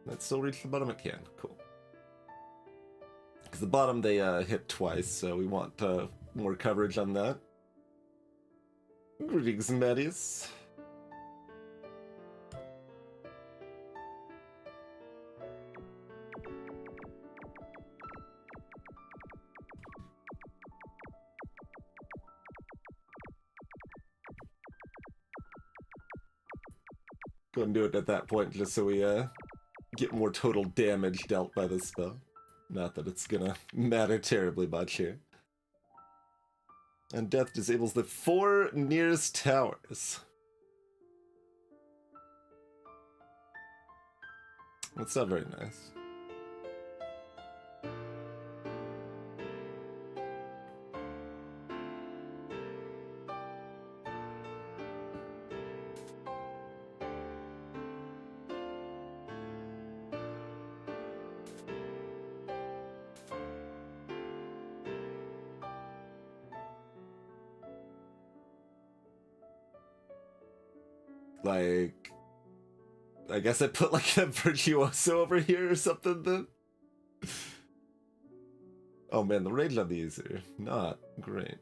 That still reach the bottom? It can. Cool. Because the bottom they hit twice, so we want more coverage on that. Greetings, Mattias. Go and do it at that point just so we get more total damage dealt by this spell. Not that it's gonna matter terribly much here. And death disables the 4 nearest towers. That's not very nice. Like, I guess I put like a Virtuoso over here or something then? Oh man, the range on these are not great.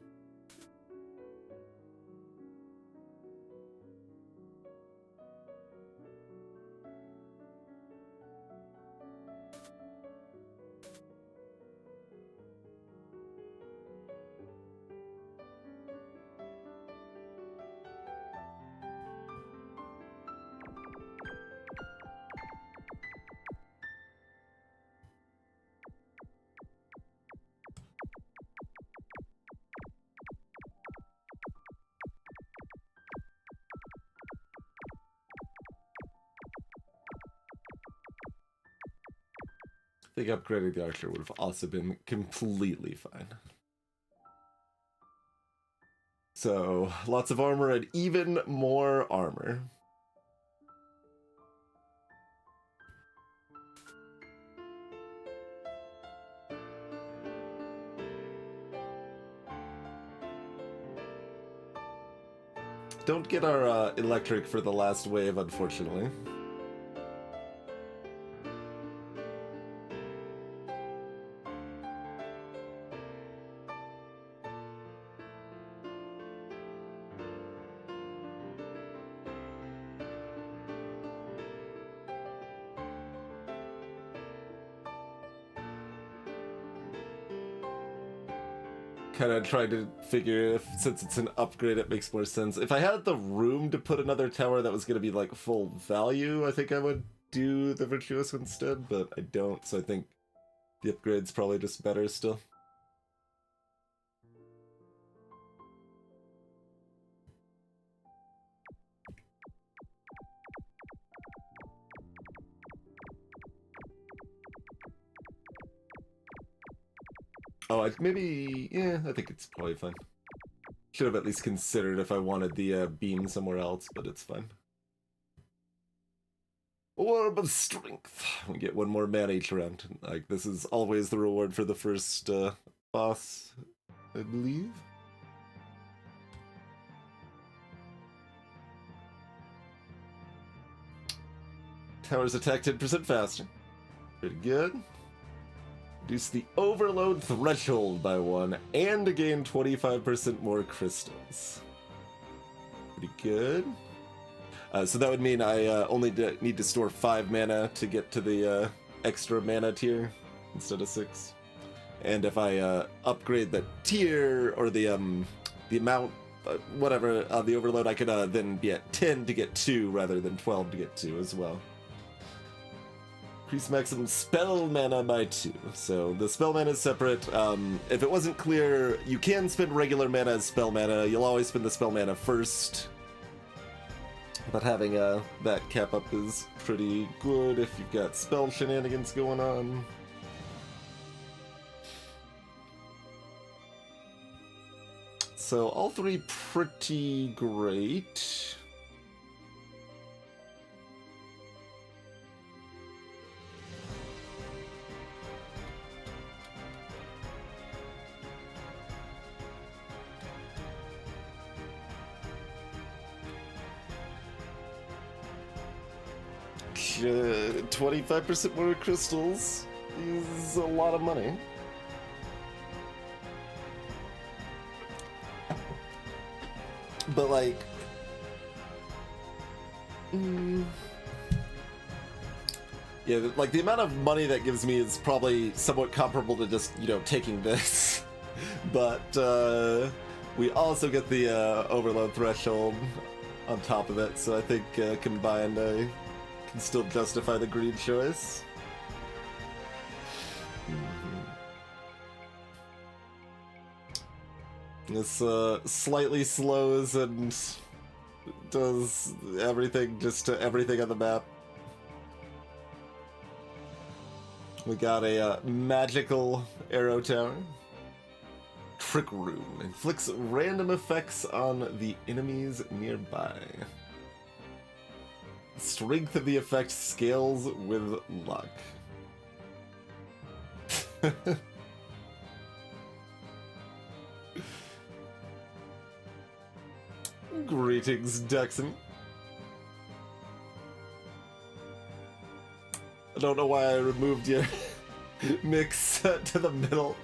I think upgrading the archer would have also been completely fine. So, lots of armor and even more armor. Don't get our electric for the last wave, unfortunately. Kind of tried to figure if, since it's an upgrade, it makes more sense. If I had the room to put another tower that was going to be like full value, I think I would do the Virtuoso instead, but I don't, so I think the upgrade's probably just better still. Oh, maybe, yeah, I think it's probably fine. Should have at least considered if I wanted the beam somewhere else, but it's fine. Orb of Strength. We get one more mana each round. Like, this is always the reward for the first boss, I believe. Towers attack 10% faster. Pretty good. Reduce the overload threshold by 1 and gain 25% more crystals. Pretty good. So that would mean I only need to store 5 mana to get to the extra mana tier instead of 6. And if I upgrade the tier or the amount, whatever, the overload, I could then be at 10 to get 2 rather than 12 to get 2 as well. Increase maximum spell mana by 2. So the spell mana is separate. If it wasn't clear, you can spend regular mana as spell mana. You'll always spend the spell mana first. But having that cap up is pretty good if you've got spell shenanigans going on. So all three pretty great. Uh, 25% more crystals is a lot of money. But like, yeah, like the amount of money that gives me is probably somewhat comparable to just, you know, taking this. But we also get the overload threshold on top of it, so I think combined I can still justify the greed choice. This slightly slows and does everything just to everything on the map. We got a magical arrow tower. Trick Room inflicts random effects on the enemies nearby. Strength of the effect scales with luck. Greetings, Dexon. I don't know why I removed your mix to the middle.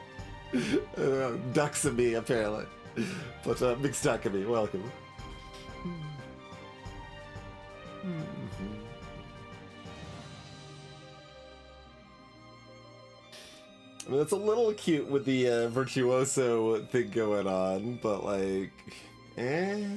Duxamy, apparently. But Mixed Duckamy, welcome. I mean, it's a little cute with the Virtuoso thing going on, but like, eh.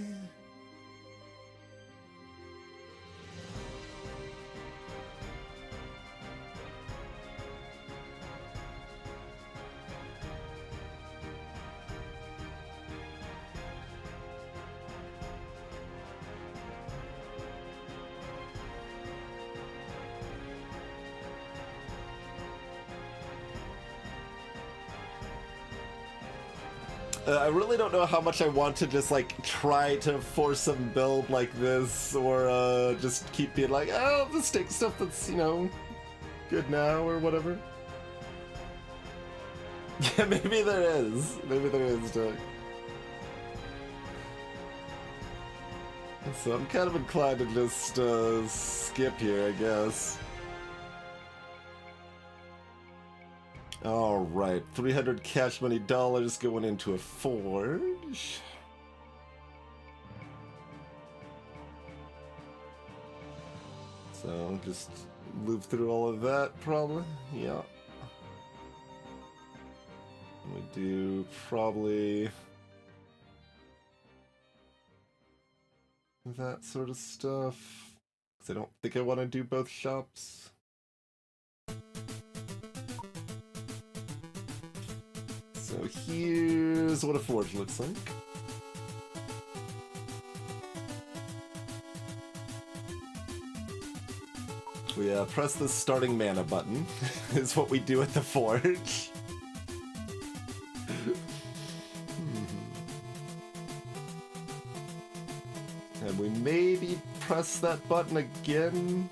I really don't know how much I want to just like try to force some build like this, or just keep being like, oh, just take stuff that's, you know, good now or whatever. Yeah, maybe there is. Maybe there is, Doug. So I'm kind of inclined to just skip here, I guess. Alright, 300 cash money dollars going into a forge. So just move through all of that, probably. Yeah. We do probably that sort of stuff. Because I don't think I want to do both shops. So here's what a forge looks like. We press the starting mana button, is what we do at the forge. And we maybe press that button again.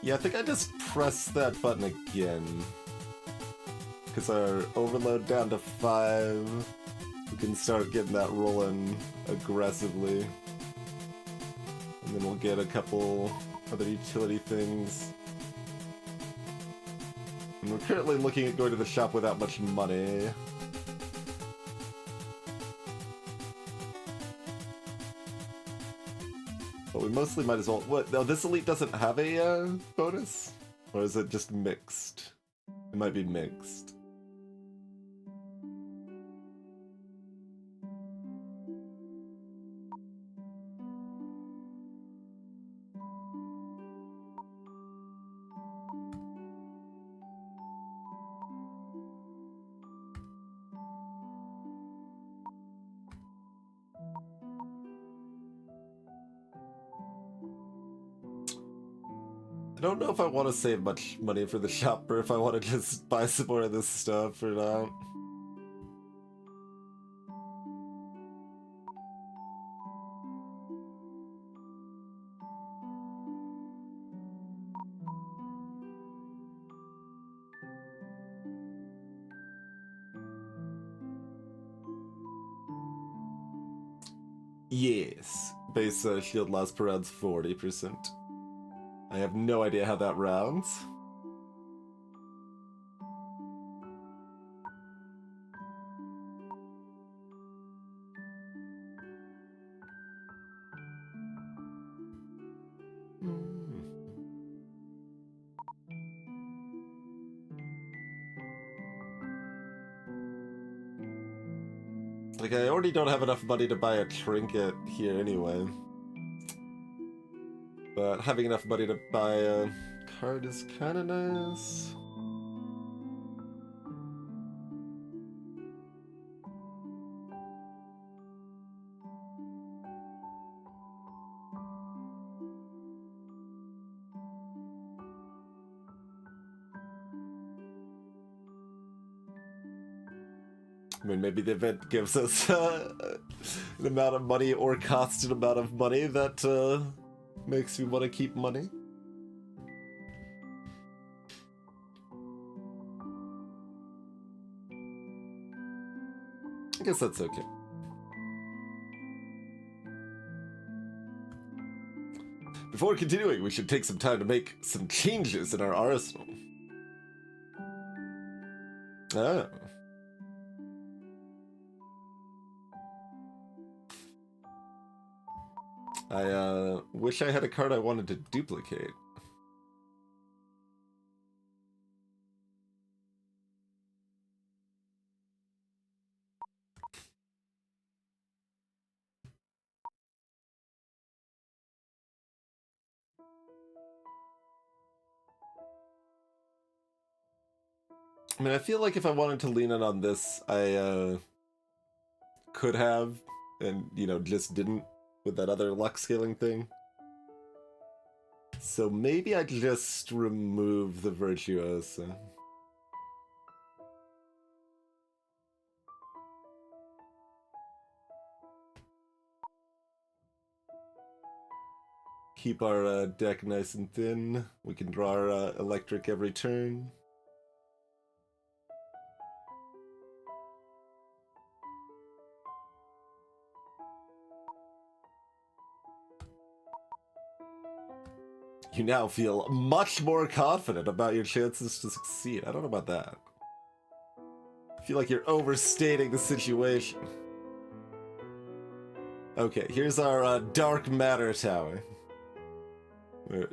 Yeah, I think I just press that button again. Because our overload down to 5, we can start getting that rolling aggressively. And then we'll get a couple other utility things. And we're currently looking at going to the shop without much money. But we mostly might as well... What? No, this elite doesn't have a bonus? Or is it just mixed? It might be mixed. I don't know if I want to save much money for the shop or if I want to just buy some more of this stuff or not. Yes, base shield loss per round's 40%. I have no idea how that rounds. Like, I already don't have enough money to buy a trinket here anyway. But having enough money to buy a card is kinda nice. I mean, maybe the event gives us an amount of money or constant amount of money that makes me want to keep money. I guess that's okay. Before continuing, we should take some time to make some changes in our arsenal. Oh. I wish I had a card I wanted to duplicate. I mean, I feel like if I wanted to lean in on this, I could have, and, you know, just didn't with that other luck scaling thing. So maybe I just remove the Virtuosa. Keep our deck nice and thin. We can draw our electric every turn. You now feel much more confident about your chances to succeed. I don't know about that. I feel like you're overstating the situation. Okay, here's our Dark Matter Tower. Where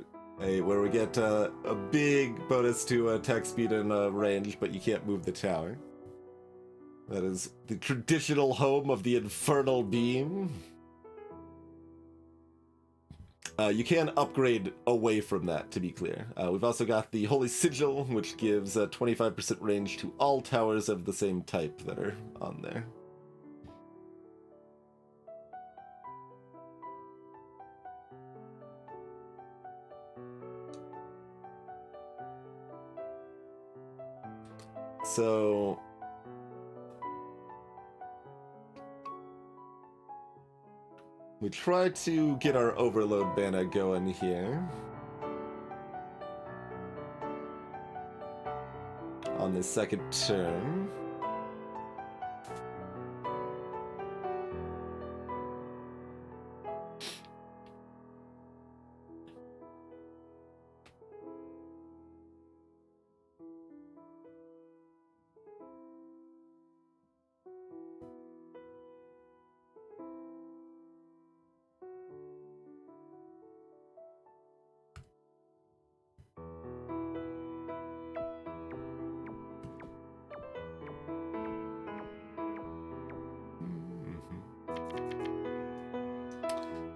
we get a big bonus to attack speed and range, but you can't move the tower. That is the traditional home of the Infernal Beam. You can upgrade away from that, to be clear. We've also got the Holy Sigil, which gives 25% range to all towers of the same type that are on there. So we try to get our Overload Banner going here. On the second turn.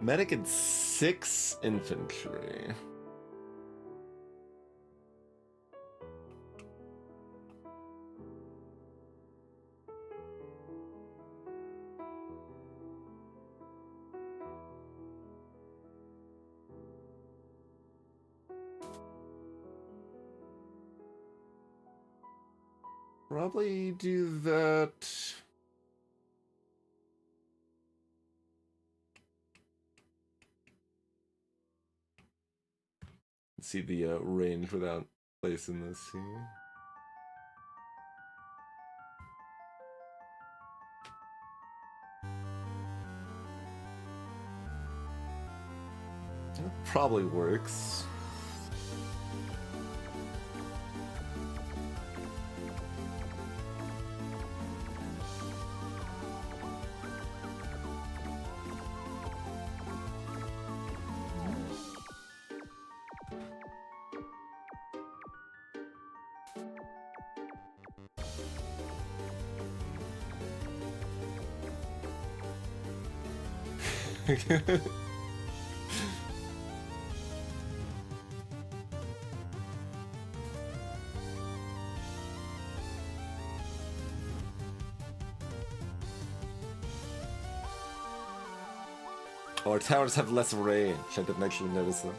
Medic and 6 infantry. Probably do that. See the range without placing this here. That probably works. Our towers have less range. I didn't actually notice that.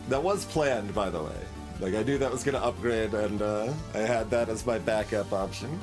That was planned, by the way. Like, I knew that was gonna upgrade, and I had that as my backup option.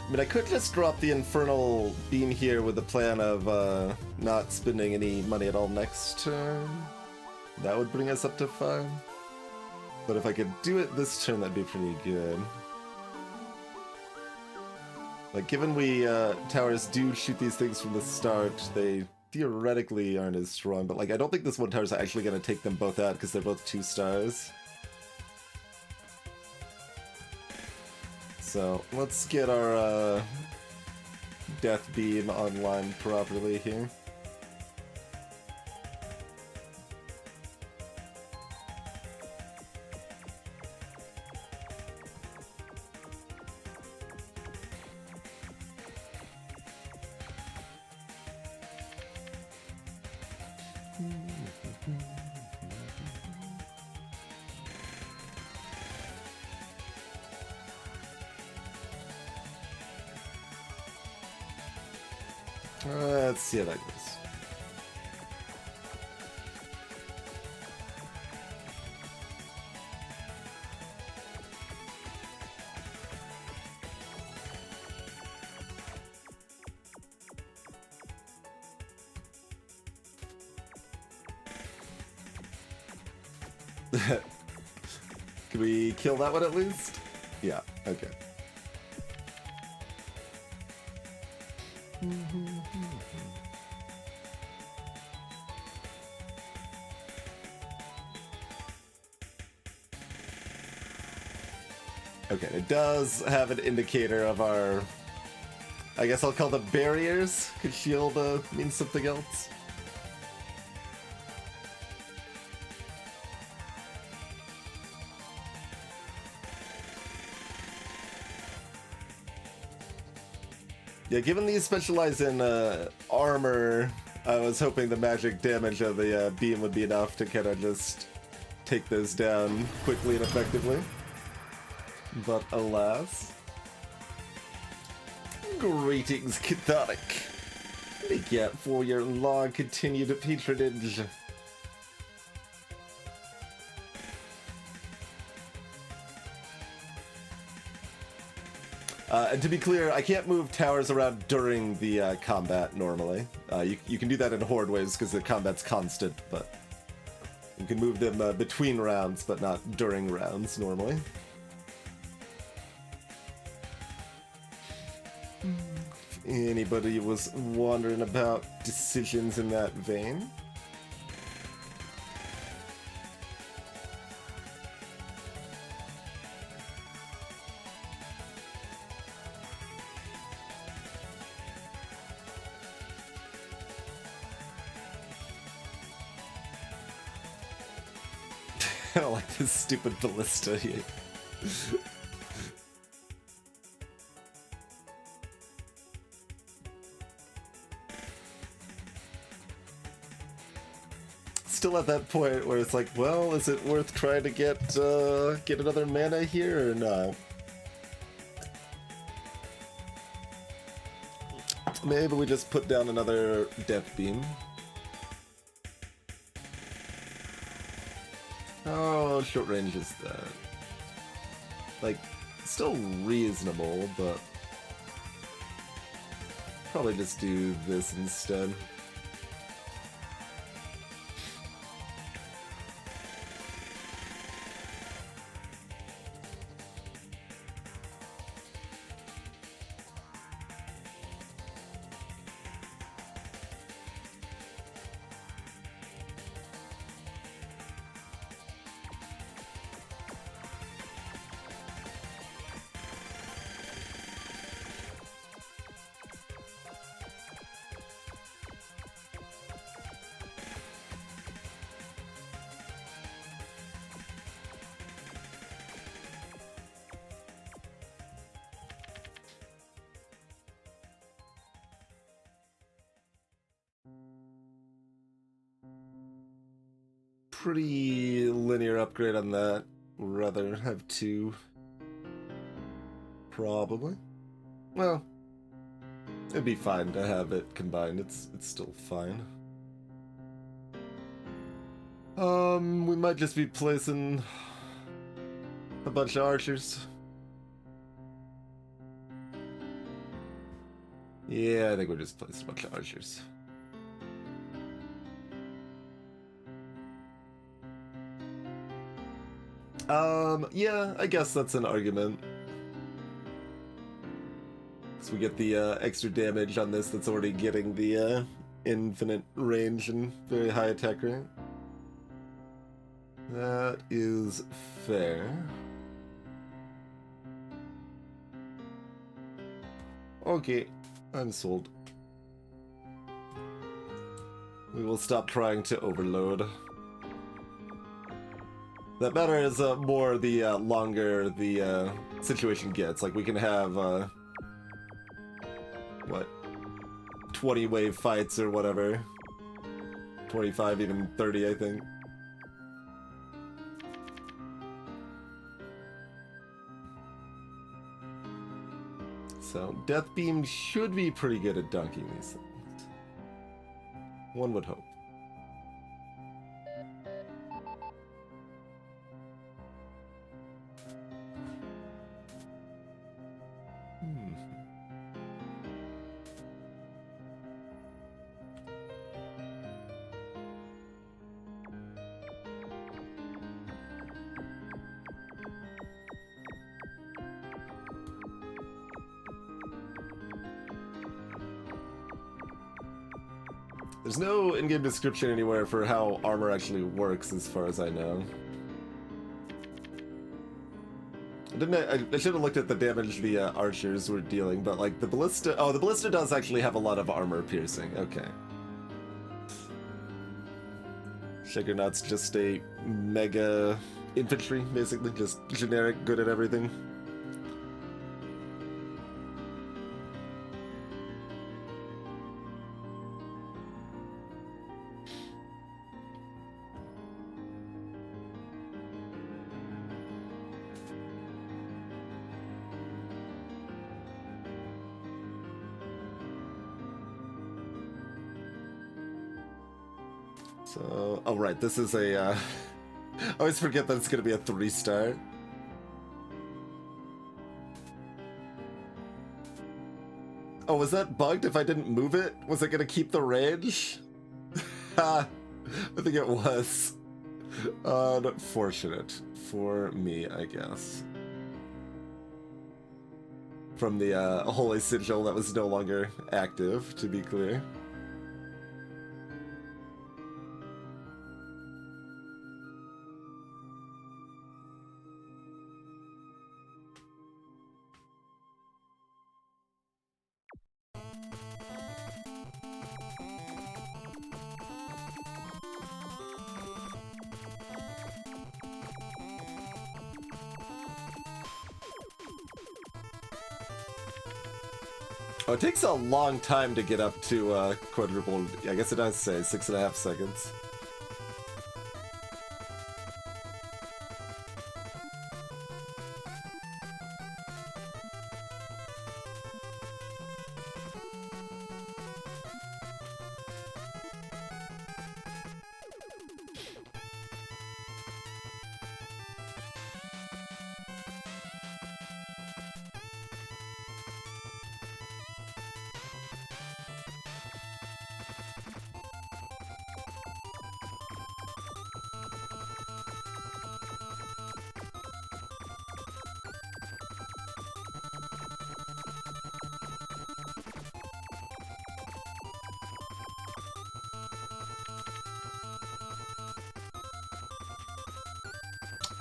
I mean, I could just drop the Infernal Beam here with the plan of not spending any money at all next turn. That would bring us up to 5. But if I could do it this turn, that'd be pretty good. Like, given we towers do shoot these things from the start, they theoretically aren't as strong. But, like, I don't think this one tower's actually going to take them both out because they're both 2 stars. So let's get our Death Beam online properly here. Let's see how that goes. Can we kill that one at least? Yeah, okay. Okay, it does have an indicator of our... I guess I'll call them barriers. Could shield mean something else? Yeah, given these specialize in armor, I was hoping the magic damage of the beam would be enough to kind of just take those down quickly and effectively. But alas. Greetings, Catholic. Thank you for your long continued patronage. And to be clear, I can't move towers around during the combat normally. You can do that in horde waves because the combat's constant, but you can move them between rounds, but not during rounds normally. If anybody was wondering about decisions in that vein. I don't like this stupid ballista here. Still at that point where it's like, well, is it worth trying to get another mana here or not? Maybe we just put down another Death Beam. How short range is that? Like, still reasonable, but probably just do this instead. Pretty linear upgrade on that. Rather have two. Probably. Well, it'd be fine to have it combined. It's still fine. We might just be placing a bunch of archers. Yeah, I think we're just placing a bunch of archers. Yeah, I guess that's an argument. So we get the extra damage on this that's already getting the infinite range and very high attack rate. That is fair. Okay, I'm sold. We will stop trying to overload. That matters more the longer the situation gets. Like, we can have, what, 20 wave fights or whatever. 25, even 30, I think. So, Death Beam should be pretty good at dunking these things. One would hope. There's no in-game description anywhere for how armor actually works, as far as I know. I should have looked at the damage the archers were dealing, but like the ballista... Oh, the ballista does actually have a lot of armor piercing. Okay. Shakernaut's just a mega infantry, basically. Just generic, good at everything. So, oh right, this is a, I always forget that it's gonna be a 3-star. Oh, was that bugged if I didn't move it? Was it gonna keep the range? I think it was. Unfortunate for me, I guess. From the Holy Sigil that was no longer active, to be clear. Oh, it takes a long time to get up to quadruple. I guess it does say 6.5 seconds.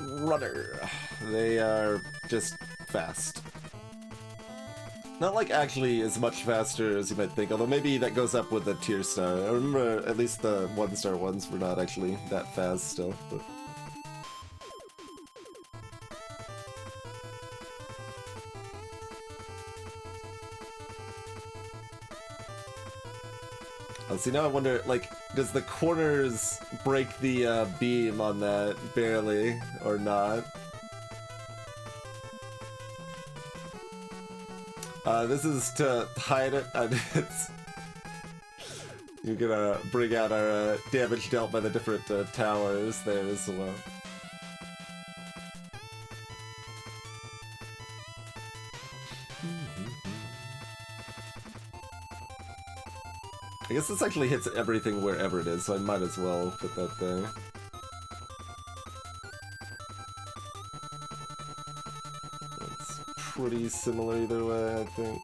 Runner. They are just fast. Not like actually as much faster as you might think, although maybe that goes up with the tier star. I remember at least the 1-star ones were not actually that fast still. But... oh, see, now I wonder, like, does the corners break the beam on that barely or not? This is to hide it, and it's... You're gonna bring out our damage dealt by the different towers there as well. I guess this actually hits everything wherever it is, so I might as well put that there. It's pretty similar either way, I think.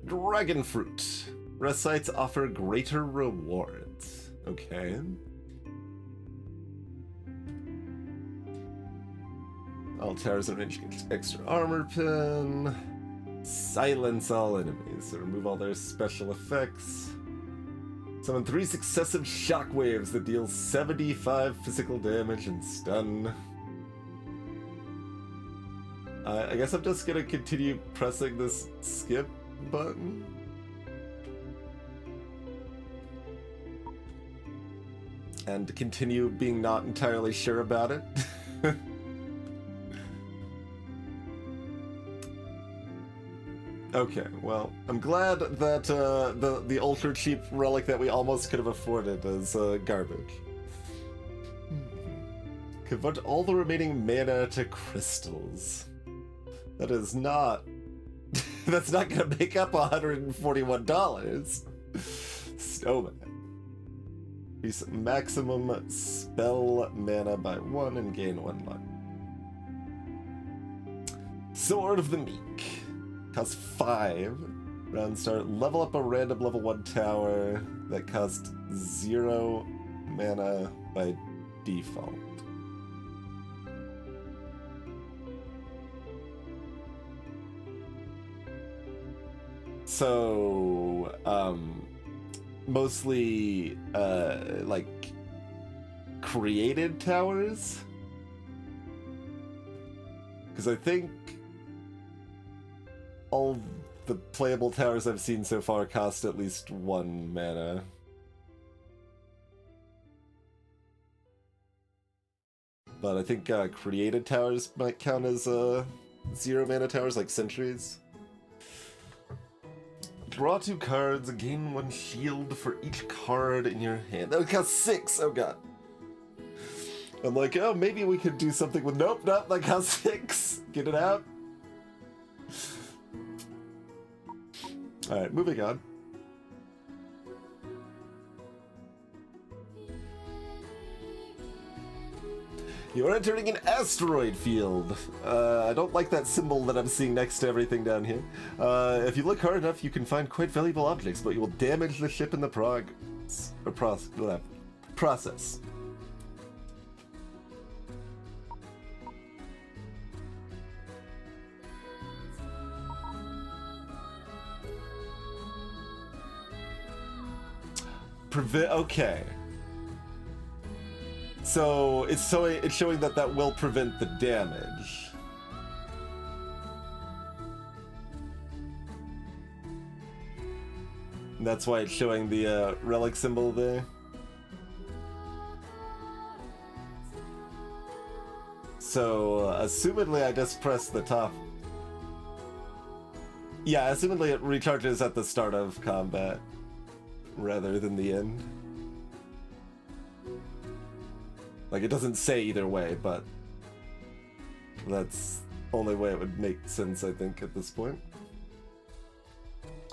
Dragon fruit. Rest sites offer greater rewards. Okay. All towers in range get extra armor pin. Silence all enemies. So remove all their special effects. Summon 3 successive shockwaves that deal 75 physical damage and stun. I guess I'm just gonna continue pressing this skip button. And continue being not entirely sure about it. Okay, well, I'm glad that the ultra cheap relic that we almost could have afforded is garbage. Convert all the remaining mana to crystals. That is not... That's not gonna make up $141. Snowman. Increase maximum spell mana by 1 and gain 1 luck. Sword of the Meek. Costs 5. Round start. Level up a random level 1 tower that costs 0 mana by default. So, mostly, like, created towers? Because I think all the playable towers I've seen so far cost at least 1 mana. But I think created towers might count as 0 mana towers, like sentries. Draw 2 cards, gain 1 shield for each card in your hand. That would cost 6! Oh god. I'm like, oh, maybe we could do something with... Nope, that costs 6! Get it out. Alright, moving on. You're entering an asteroid field. I don't like that symbol that I'm seeing next to everything down here. If you look hard enough, you can find quite valuable objects, but you will damage the ship in the process. Okay. So it's showing that will prevent the damage. And that's why it's showing the relic symbol there. So assumedly I just press the top. Yeah, assumedly it recharges at the start of combat rather than the end. Like, it doesn't say either way, but that's the only way it would make sense, I think, at this point.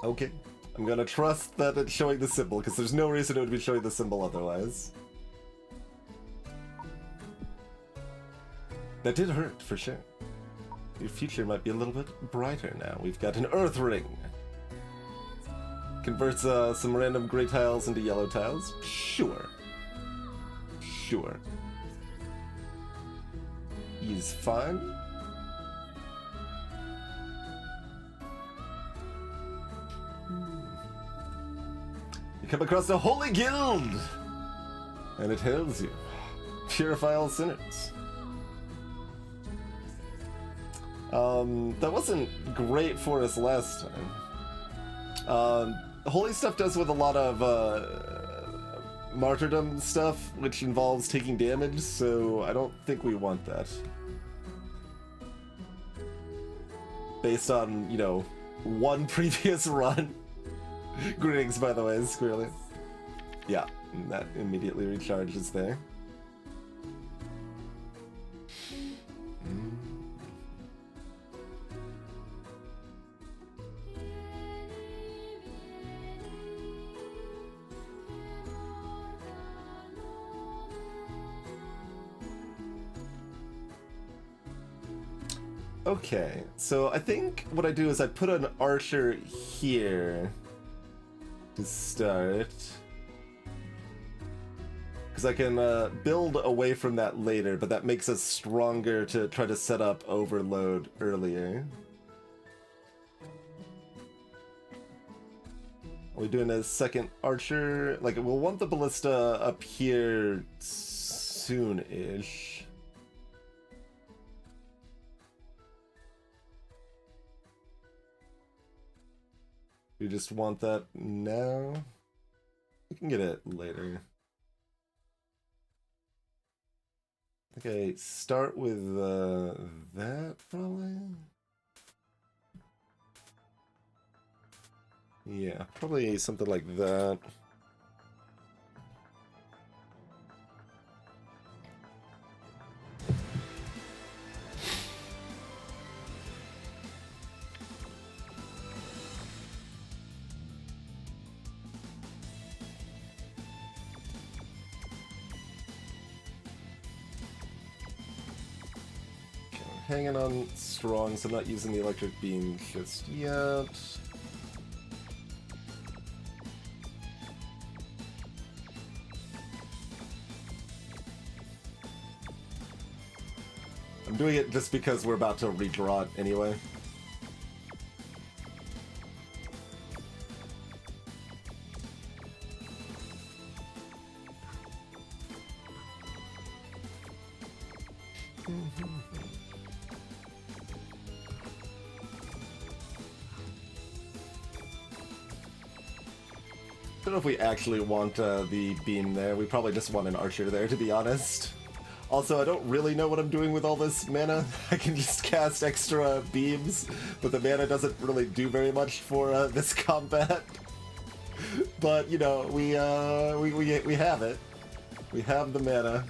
Okay. I'm gonna trust that it's showing the symbol, because there's no reason it would be showing the symbol otherwise. That did hurt, for sure. Your future might be a little bit brighter now. We've got an Earth Ring. Converts some random gray tiles into yellow tiles. Sure. Sure. He's fine. You come across a holy guild! And it hails you. Purify all sinners. That wasn't great for us last time. Holy stuff does with a lot of martyrdom stuff, which involves taking damage, so I don't think we want that. Based on, you know, one previous run. Greetings, by the way, Squirrely. Yeah, that immediately recharges there. Okay, so I think what I do is I put an archer here to start. Because I can build away from that later, but that makes us stronger to try to set up overload earlier. Are we doing a second archer? Like, we'll want the ballista up here soon-ish. We just want that now? We can get it later. Okay, start with that, probably? Yeah, probably something like that. Hanging on strong, so I'm not using the electric beam just yet. I'm doing it just because we're about to redraw it anyway. I don't know if we actually want the beam there. We probably just want an archer there, to be honest. Also, I don't really know what I'm doing with all this mana. I can just cast extra beams, but the mana doesn't really do very much for this combat. But you know, we have it. We have the mana.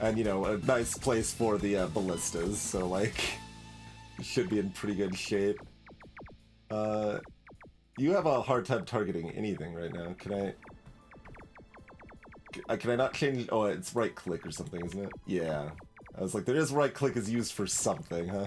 And, you know, a nice place for the ballistas, so, like, you should be in pretty good shape. You have a hard time targeting anything right now. Can I not change? Oh, it's right click or something, isn't it? Yeah. I was like, there is right click is used for something, huh?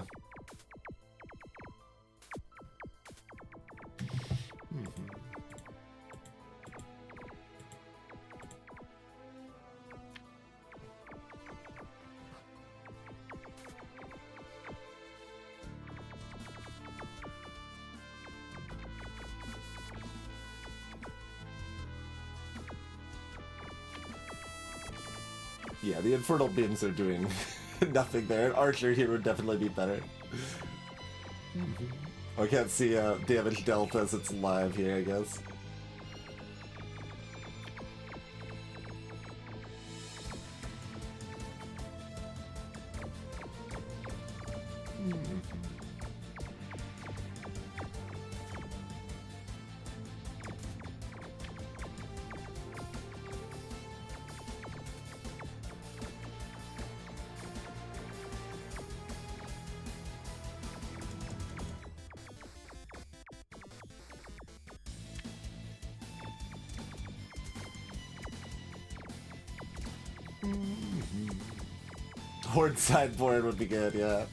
Yeah, the Infernal Beams are doing nothing there. An Archer here would definitely be better. I can't see damage delta as it's live here, I guess. Horde sideboard would be good, yeah.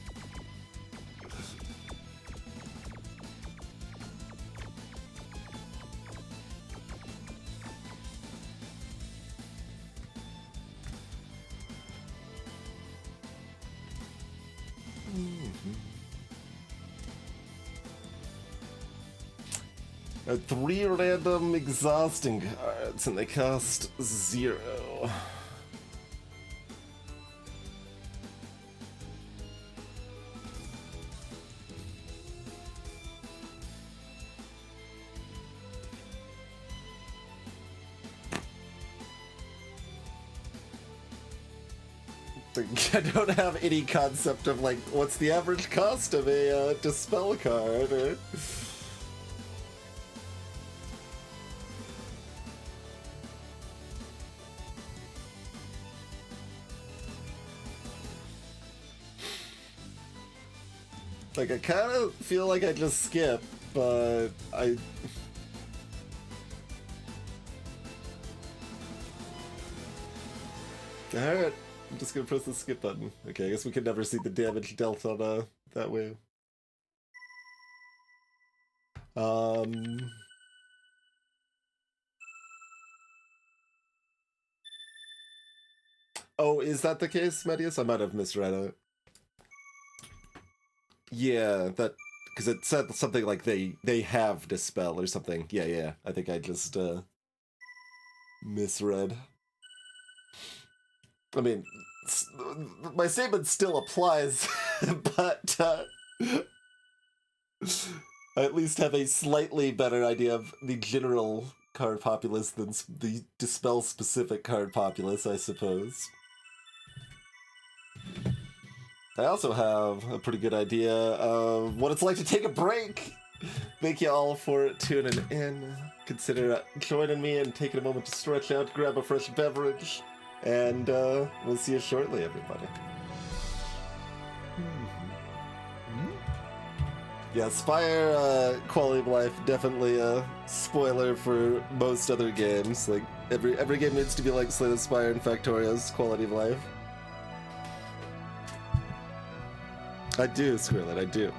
A 3 random exhausting cards and they cost 0. I don't have any concept of, like, what's the average cost of a Dispel card, or... Like, I kind of feel like I just skip, but I... Alright, I'm just gonna press the skip button. Okay, I guess we could never see the damage dealt on that way. Oh, is that the case, Medius? I might have misread it. Yeah, that... Because it said something like they have Dispel or something. Yeah, I think I just, misread. I mean, my statement still applies, but I at least have a slightly better idea of the general card populace than the Dispel specific card populace, I suppose. I also have a pretty good idea of what it's like to take a break. Thank you all for tuning in. Consider joining me and taking a moment to stretch out, grab a fresh beverage, and we'll see you shortly, everybody. Yeah, Spire quality of life definitely a spoiler for most other games. Like every game needs to be like Slay the Spire and Factoria's quality of life. I do, Squirrel, I do.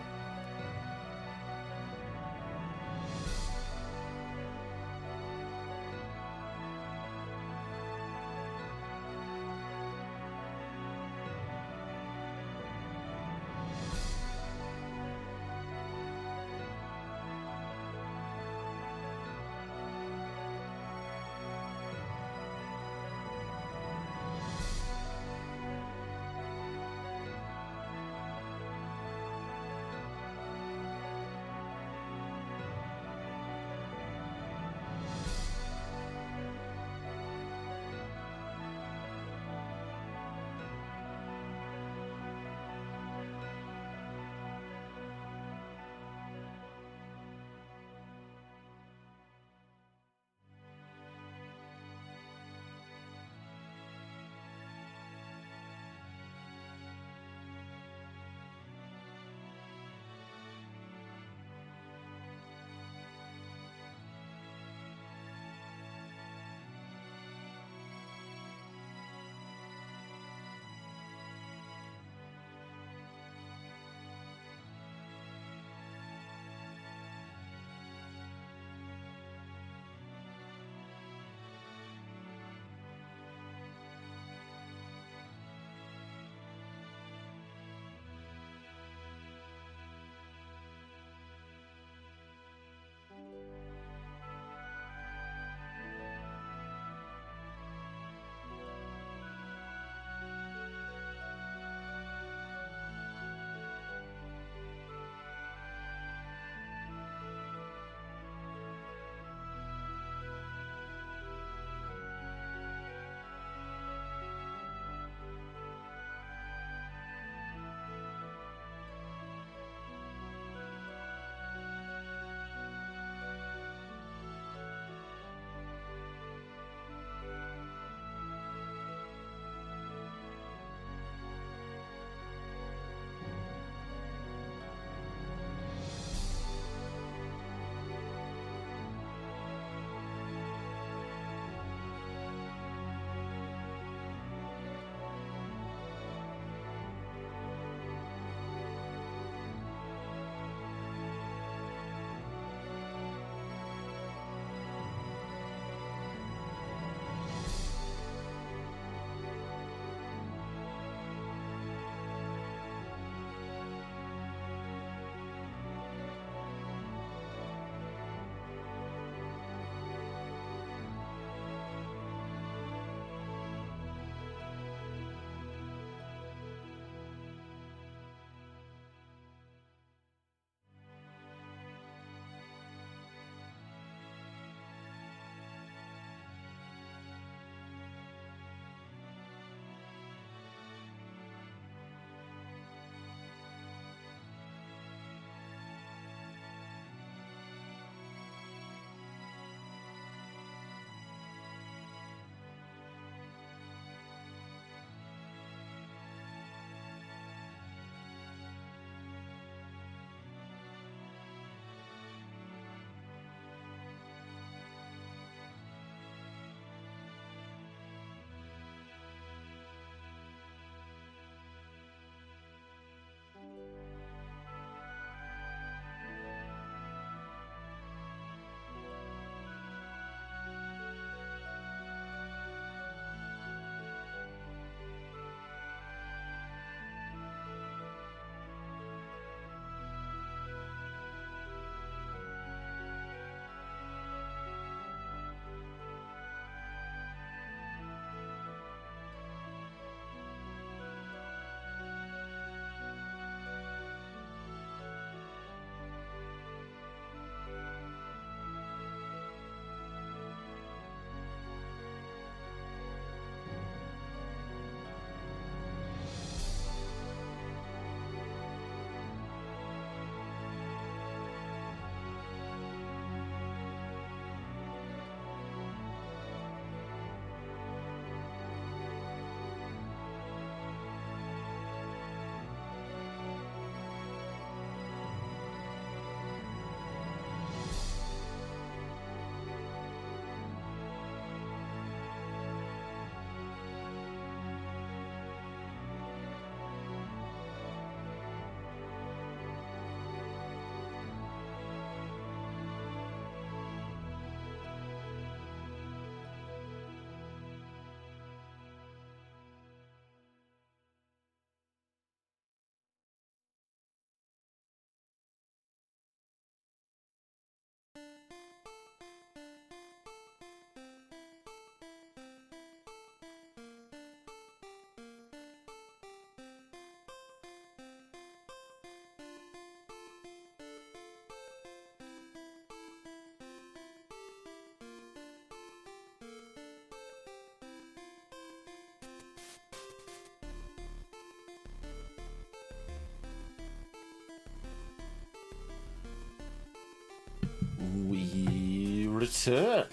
we return.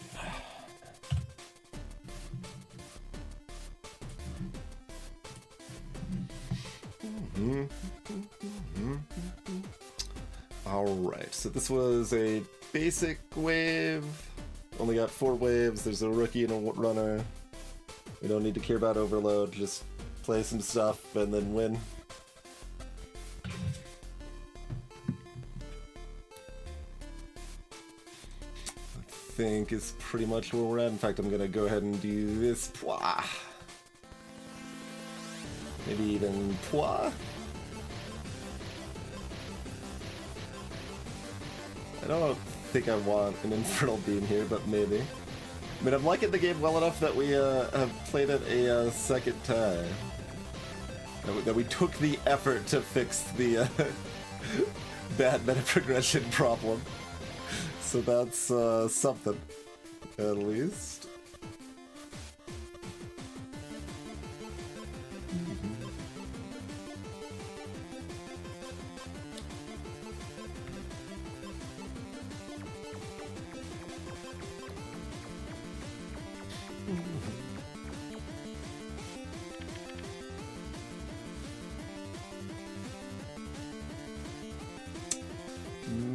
Alright, so this was a basic wave. Only got 4 waves. There's a rookie and a runner. We don't need to care about overload. Just play some stuff and then win. I think is pretty much where we're at. In fact, I'm gonna go ahead and do this. Pwah. Maybe even pwah. I don't think I want an Infernal Beam here, but maybe. I mean, I'm liking the game well enough that we have played it a second time. That we took the effort to fix the bad meta progression problem. So that's something, at least.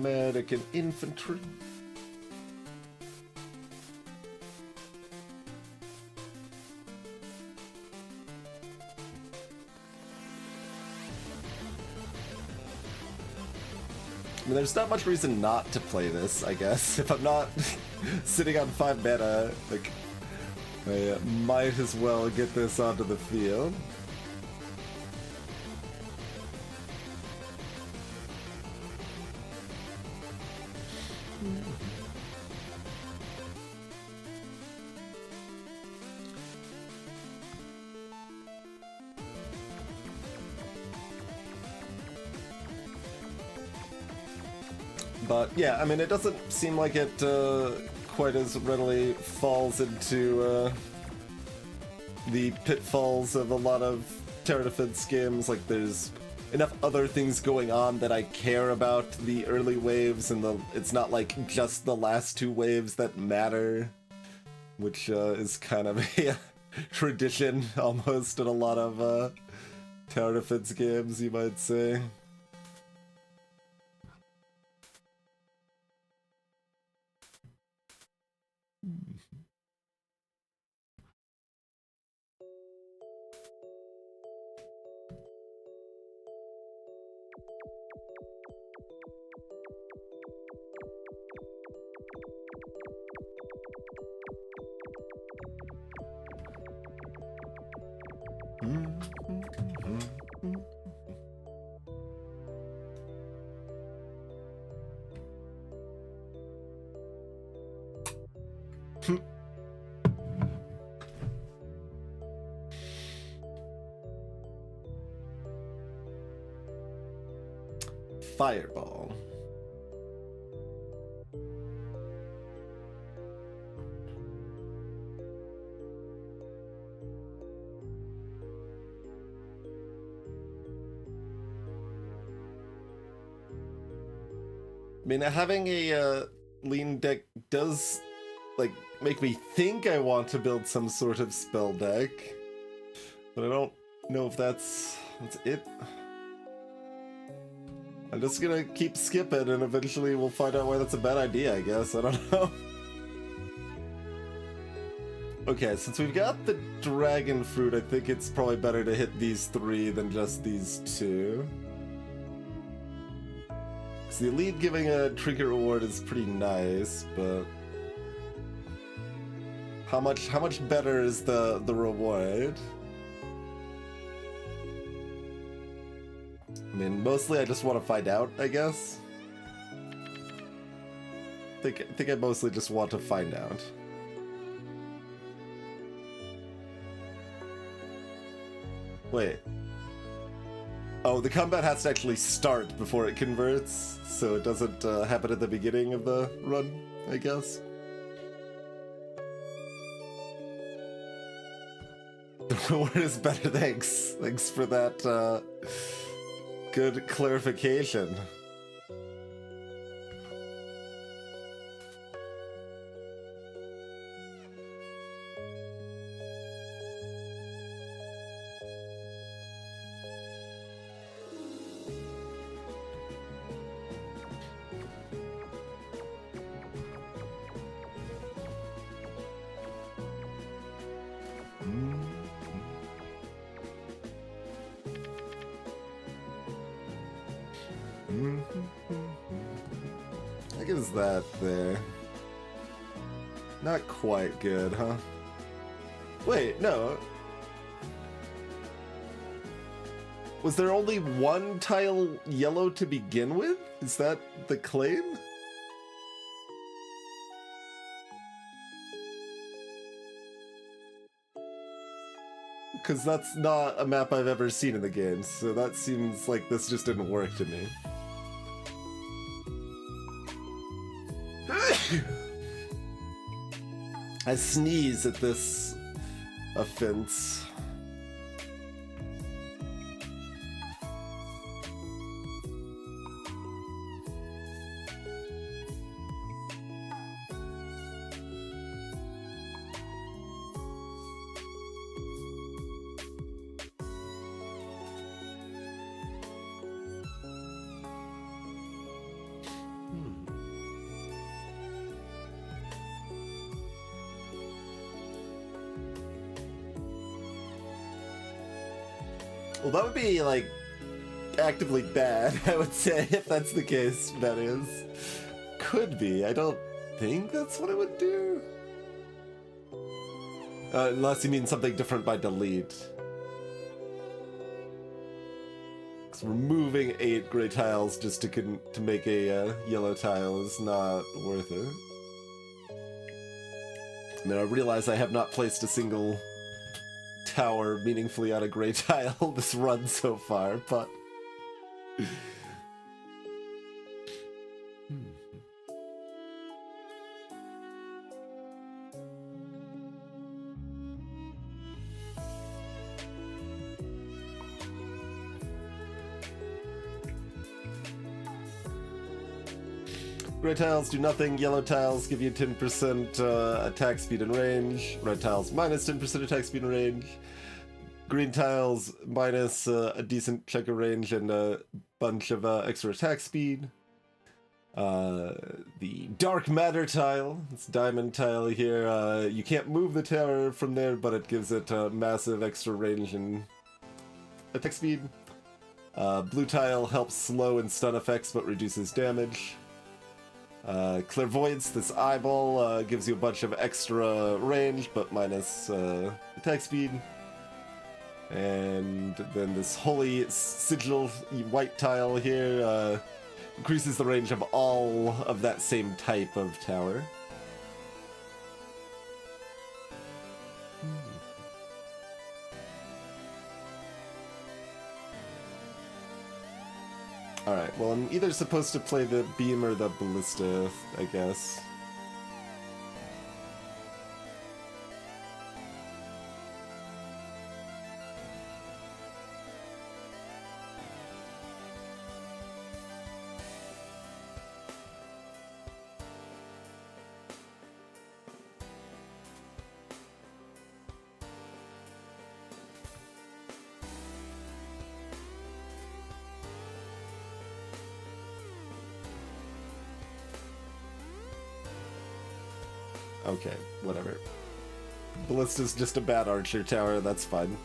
Medic and infantry. I mean, there's not much reason not to play this, I guess. If I'm not sitting on 5 mana, like, I might as well get this onto the field. But yeah, I mean, it doesn't seem like it quite as readily falls into the pitfalls of a lot of Terra Defense games. Like, there's enough other things going on that I care about the early waves, and it's not like just the last 2 waves that matter, which is kind of a tradition almost in a lot of Terra Defense games, you might say. Fireball. I mean, having a lean deck does, like, make me think I want to build some sort of spell deck, but I don't know if that's it. I'm just gonna keep skipping, and eventually we'll find out why that's a bad idea, I guess. I don't know. Okay, since we've got the dragon fruit, I think it's probably better to hit these 3 than just these 2. Because the elite giving a trinket reward is pretty nice, but how much better is the reward? I mean, mostly I just want to find out, I guess. I think I mostly just want to find out. Wait. Oh, the combat has to actually start before it converts, so it doesn't happen at the beginning of the run, I guess. The reward is better, thanks. Thanks for that, good clarification. is that there? Not quite good, huh? Wait, no. Was there only one tile yellow to begin with? Is that the claim? Because that's not a map I've ever seen in the game, so that seems like this just didn't work to me. I sneeze at this offense. Well, that would be, like, actively bad, I would say, if that's the case, that is. Could be. I don't think that's what it would do. Unless you mean something different by delete. Because removing 8 gray tiles just to make a yellow tile is not worth it. I mean, I realize I have not placed a single tower meaningfully on a gray tile this run so far, but gray tiles do nothing, yellow tiles give you 10% attack speed and range, red tiles minus 10% attack speed and range, green tiles minus a decent chunk of range and a bunch of extra attack speed. The dark matter tile, it's diamond tile here, you can't move the tower from there, but it gives it massive extra range and attack speed. Blue tile helps slow and stun effects but reduces damage. Clairvoyance, this eyeball, gives you a bunch of extra range, but minus attack speed. And then this Holy Sigil white tile here increases the range of all of that same type of tower. Alright, well, I'm either supposed to play the beam or the ballista, I guess. Okay, whatever. Ballista's just a bad archer tower, that's fine.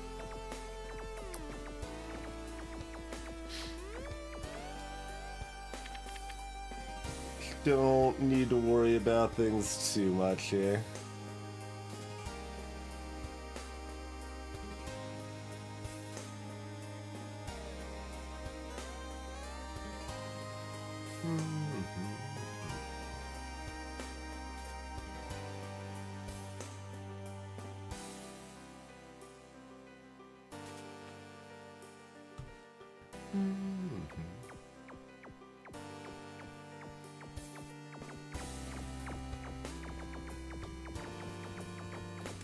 Don't need to worry about things too much here.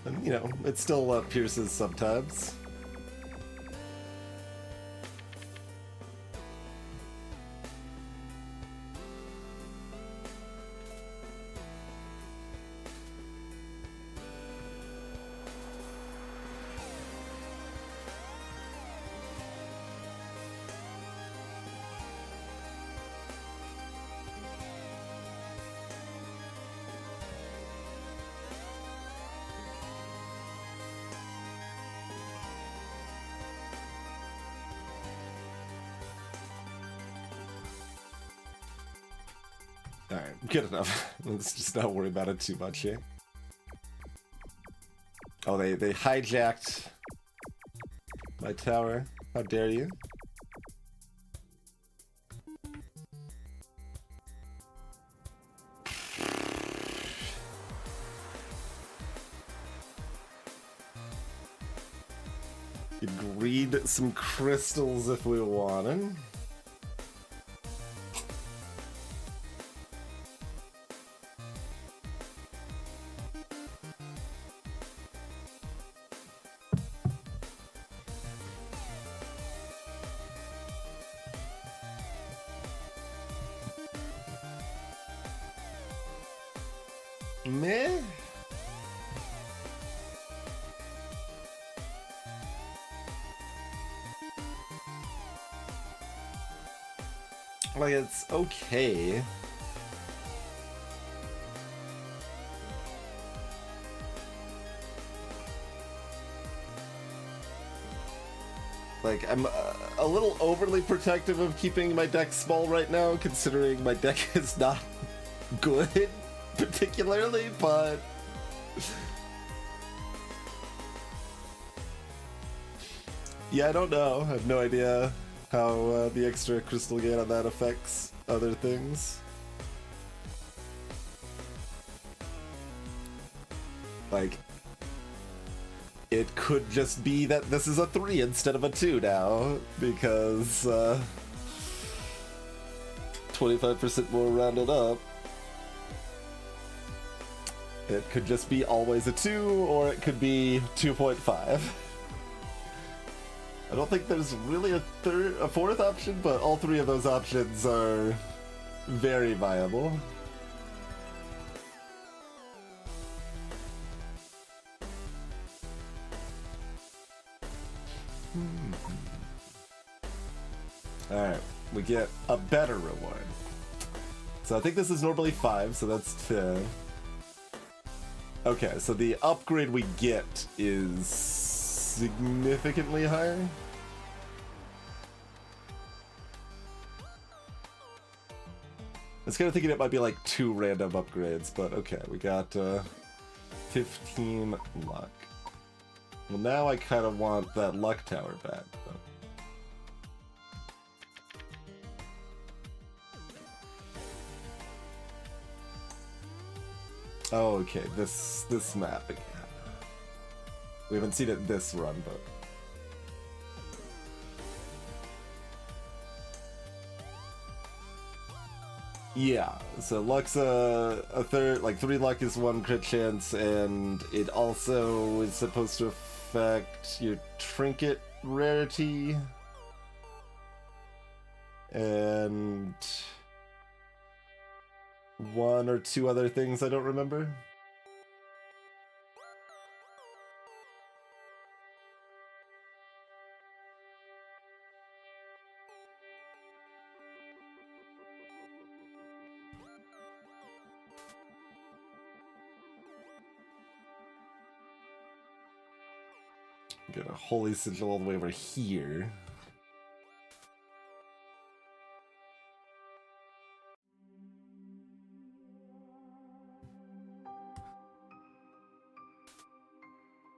And, you know, it still pierces sometimes. Alright, good enough. Let's just not worry about it too much here. Oh, they hijacked my tower. How dare you? Could greed some crystals if we wanted. Meh. Like, it's okay. Like, I'm a little overly protective of keeping my deck small right now, considering my deck is not good, particularly, but... yeah, I don't know. I have no idea how the extra crystal gain on that affects other things. Like, it could just be that this is a 3 instead of a 2 now, because 25% more rounded up. It could just be always a 2, or it could be 2.5. I don't think there's really a fourth option, but all 3 of those options are very viable. Alright, we get a better reward. So I think this is normally 5, so that's 10. Okay, so the upgrade we get is significantly higher. I was kind of thinking it might be like 2 random upgrades, but okay, we got 15 luck. Well, now I kind of want that luck tower back, though. Oh, okay, this map again. We haven't seen it this run, but... yeah, so luck's a third, like 3 luck is 1 crit chance, and it also is supposed to affect your trinket rarity. And 1 or 2 other things I don't remember. Get a holy sigil all the way over here.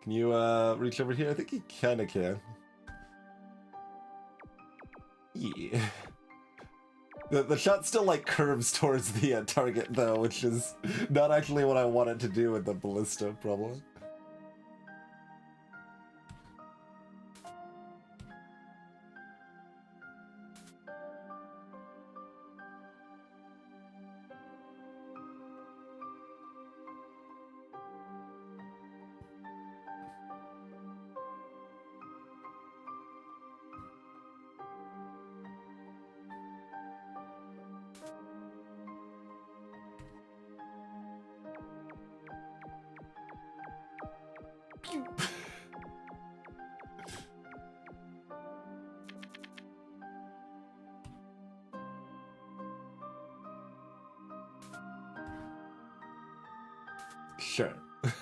Can you reach over here? I think you kinda can. Yeah. The shot still like curves towards the target though, which is not actually what I wanted to do with the ballista problem. Sure.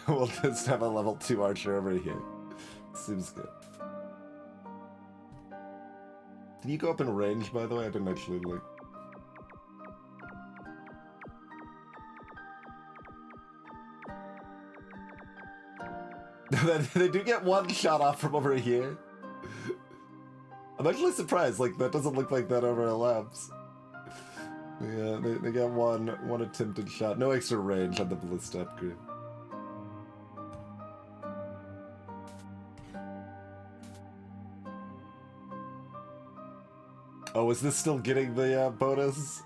We'll just have a level 2 archer over here. Seems good. Can you go up in range, by the way? I didn't actually look. They do get one shot off from over here. I'm actually surprised, like, that doesn't look like that overlaps. Yeah, they got one attempted shot. No extra range on the ballista upgrade. Oh, is this still getting the bonus?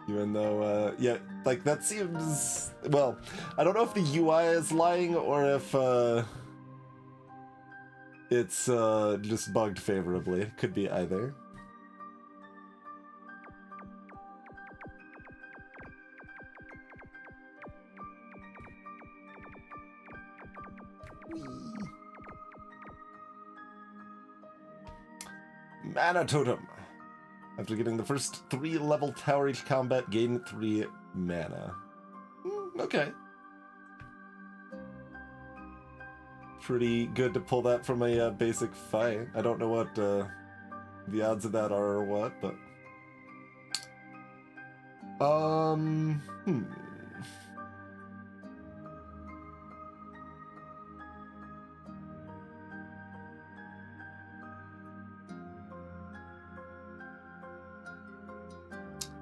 Even though, yeah, like, that seems... Well, I don't know if the UI is lying or if, it's, just bugged favorably. It could be either. Mana Totem. After getting the first 3 level tower each combat, gain 3 mana. Okay. Pretty good to pull that from a basic fight. I don't know what the odds of that are or what, but...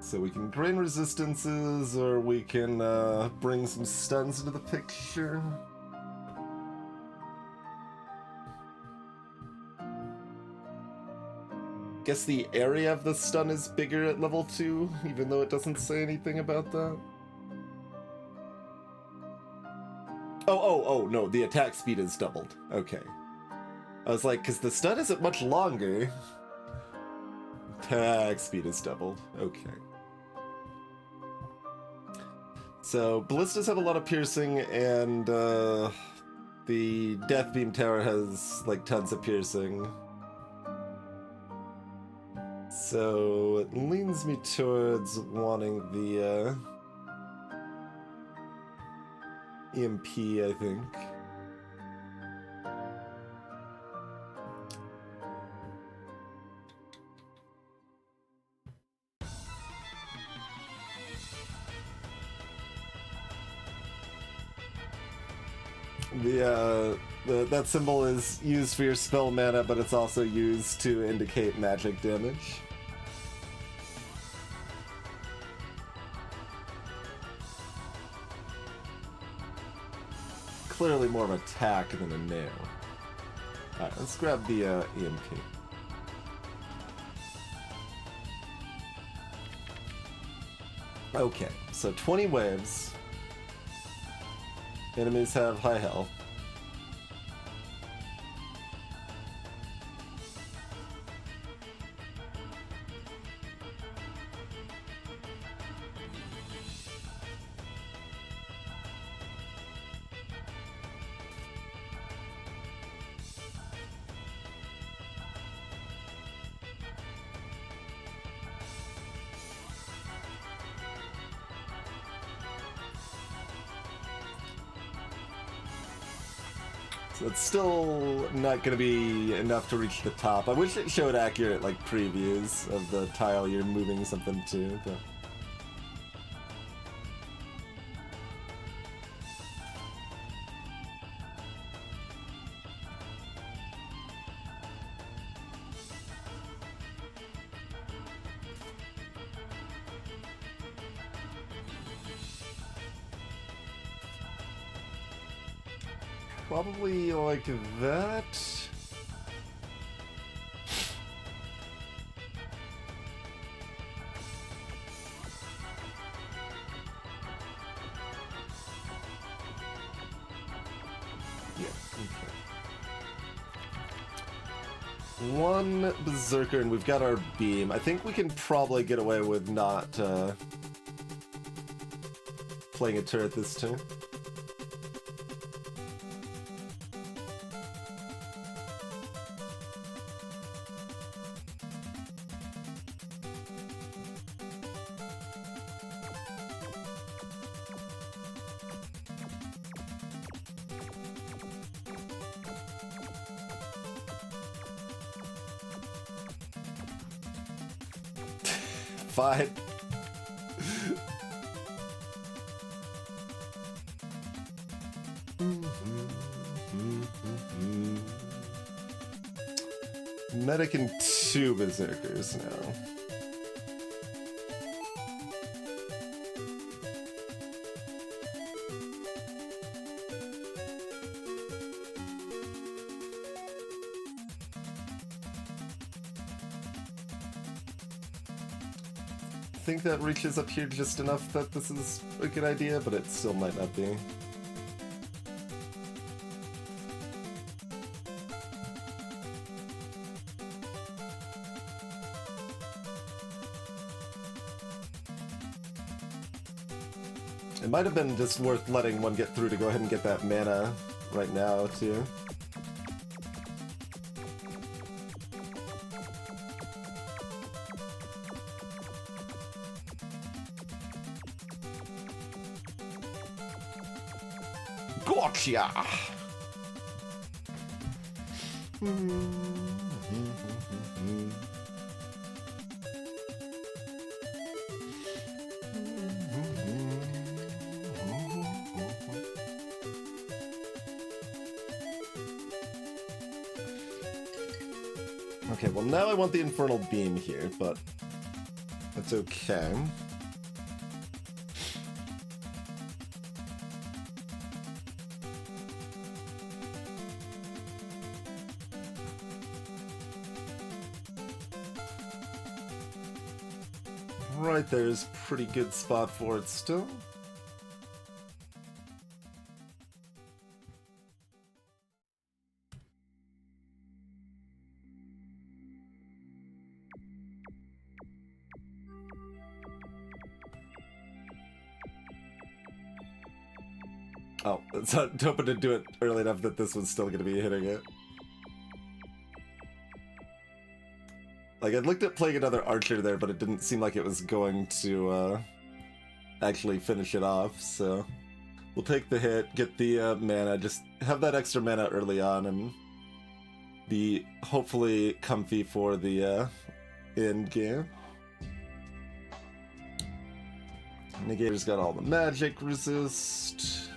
So we can drain resistances, or we can bring some stuns into the picture. Guess the area of the stun is bigger at level 2, even though it doesn't say anything about that. Oh, no, the attack speed is doubled. Okay. I was like, because the stun isn't much longer. Attack speed is doubled. Okay. So, ballistas have a lot of piercing, and the Death Beam Tower has, like, tons of piercing. So, it leans me towards wanting the EMP, I think. That symbol is used for your spell mana, but it's also used to indicate magic damage. Clearly more of an attack than a nail. Alright, let's grab the EMP. Okay, so 20 waves. Enemies have high health. So it's still not going to be enough to reach the top. I wish it showed accurate, like, previews of the tile you're moving something to, but... Probably like that. Yeah, okay. One Berserker and we've got our beam. I think we can probably get away with not playing a turret this turn. Fine. Medic and 2 Berserkers now. I think that reaches up here just enough that this is a good idea, but it still might not be. It might have been just worth letting one get through to go ahead and get that mana right now, too. Gotcha! Okay, well now I want the Infernal Beam here, but that's okay. Right there's a pretty good spot for it still. Oh, it's hoping to do it early enough that this one's still going to be hitting it. Like, I looked at playing another archer there, but it didn't seem like it was going to actually finish it off, so... We'll take the hit, get the mana, just have that extra mana early on, and be hopefully comfy for the end game. Negator's got all the magic resist.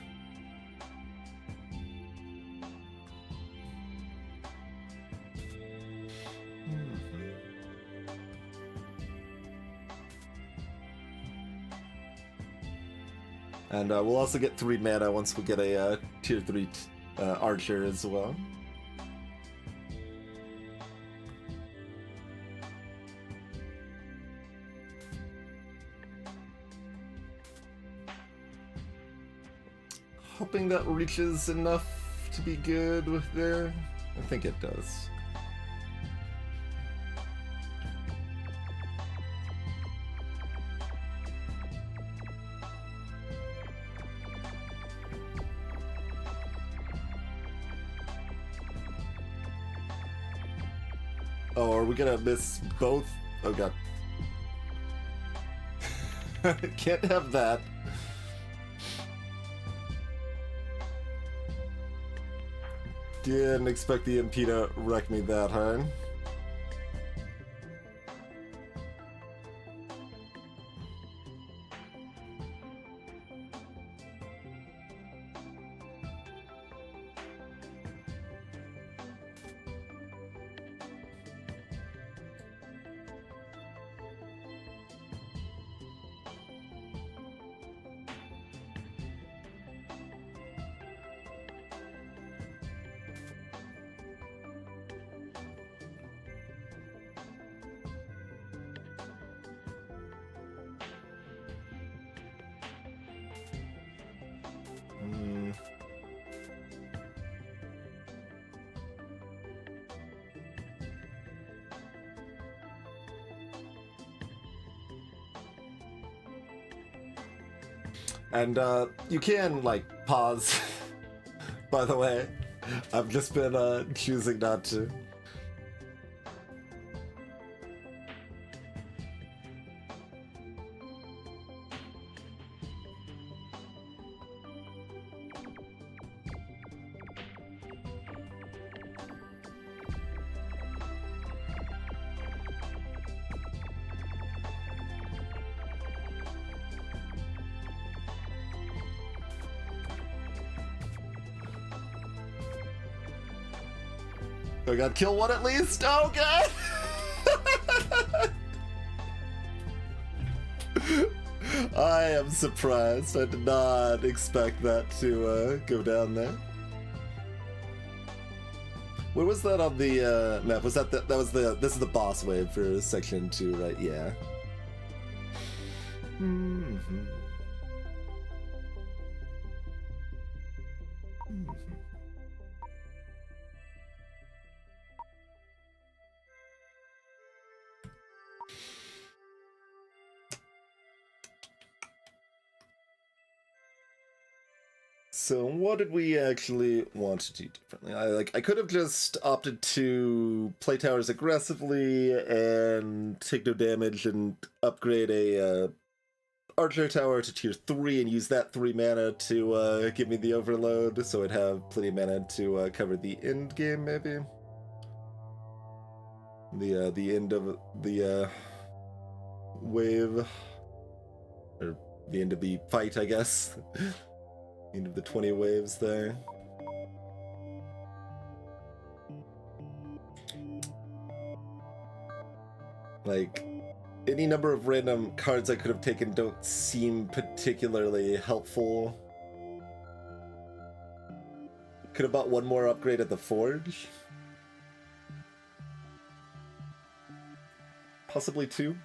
And we'll also get 3 mana once we get a tier 3 archer as well. Hoping that reaches enough to be good with there. I think it does. Oh, are we gonna miss both? Oh god. Can't have that. Didn't expect the MP to wreck me that hard. And you can, like, pause, by the way. I've just been choosing not to. Oh god, kill one at least! Oh god! I am surprised. I did not expect that to go down there. Where was that on the map? Was that that was the this is the boss wave for section 2, right? Yeah. So what did we actually want to do differently? I could have just opted to play towers aggressively and take no damage and upgrade a archer tower to tier 3 and use that 3 mana to give me the overload, so I'd have plenty of mana to cover the end game, maybe. The end of the wave, or the end of the fight, I guess. End of the 20 waves there. Like, any number of random cards I could have taken don't seem particularly helpful. Could have bought one more upgrade at the Forge. Possibly 2.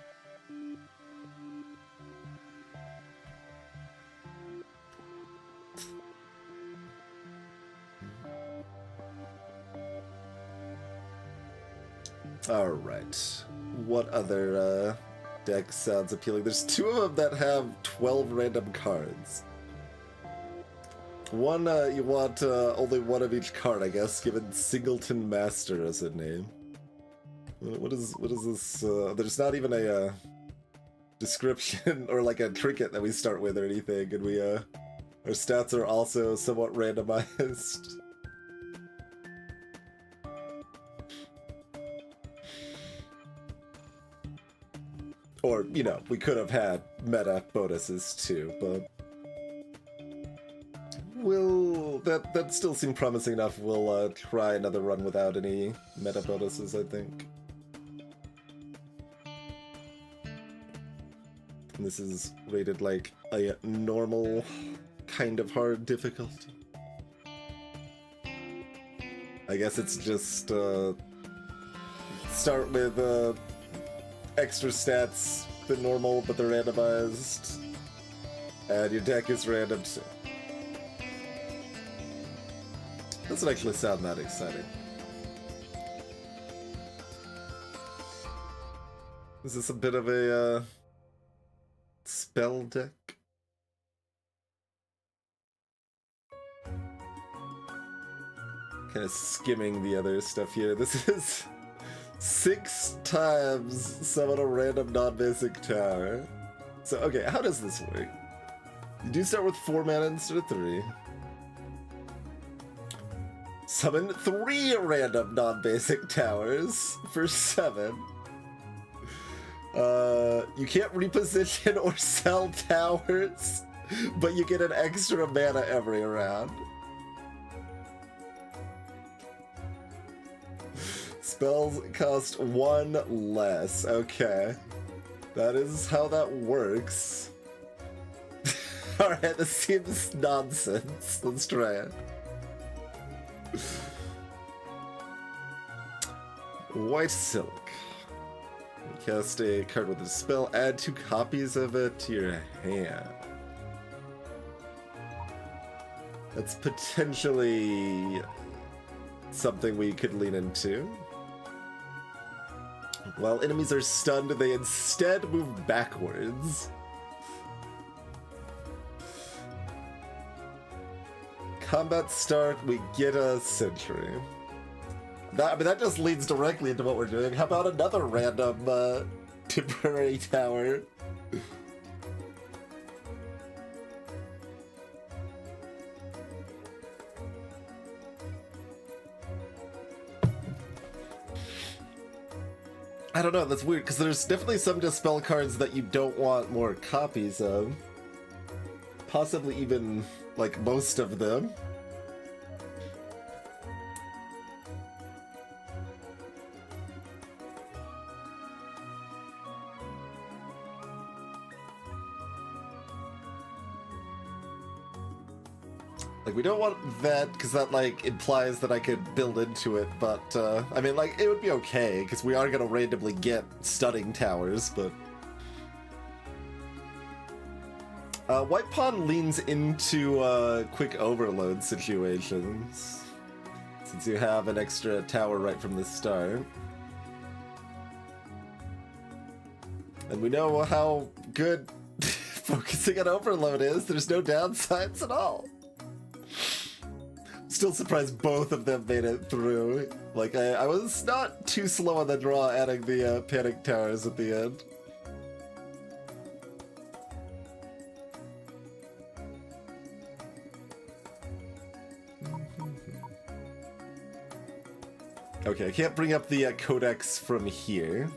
Alright. What other deck sounds appealing? There's 2 of them that have 12 random cards. One, you want only one of each card, I guess, given Singleton Master as a name. What is this? There's not even a description or like a trinket that we start with or anything, and we our stats are also somewhat randomized. Or, you know, we could have had meta bonuses too, but that still seemed promising enough. We'll try another run without any meta bonuses, I think. And this is rated like a normal kind of hard difficulty. I guess it's just start with extra stats than normal, but they're randomized, and your deck is random too. Doesn't actually sound that exciting. Is this a bit of a spell deck? Kind of skimming the other stuff here. This is 6 times summon a random non-basic tower. So, okay, how does this work? You do start with 4 mana instead of 3. Summon 3 random non-basic towers for 7. You can't reposition or sell towers, but you get an extra mana every round. Spells cost 1 less. Okay. That is how that works. Alright, this seems nonsense. Let's try it. White Silk. Cast a card with a spell, add 2 copies of it to your hand. That's potentially something we could lean into. While enemies are stunned, they instead move backwards. Combat start, we get a sentry. That just leads directly into what we're doing. How about another random temporary tower? I don't know, that's weird, because there's definitely some dispel cards that you don't want more copies of. Possibly even, like, most of them. Like, we don't want that, because that, like, implies that I could build into it, but, I mean, like, it would be okay, because we are gonna randomly get stunning towers, but... White Pawn leans into, quick overload situations, since you have an extra tower right from the start. And we know how good focusing on overload is. There's no downsides at all. Still surprised both of them made it through. Like, I was not too slow on the draw adding the panic towers at the end. Okay, I can't bring up the codex from here.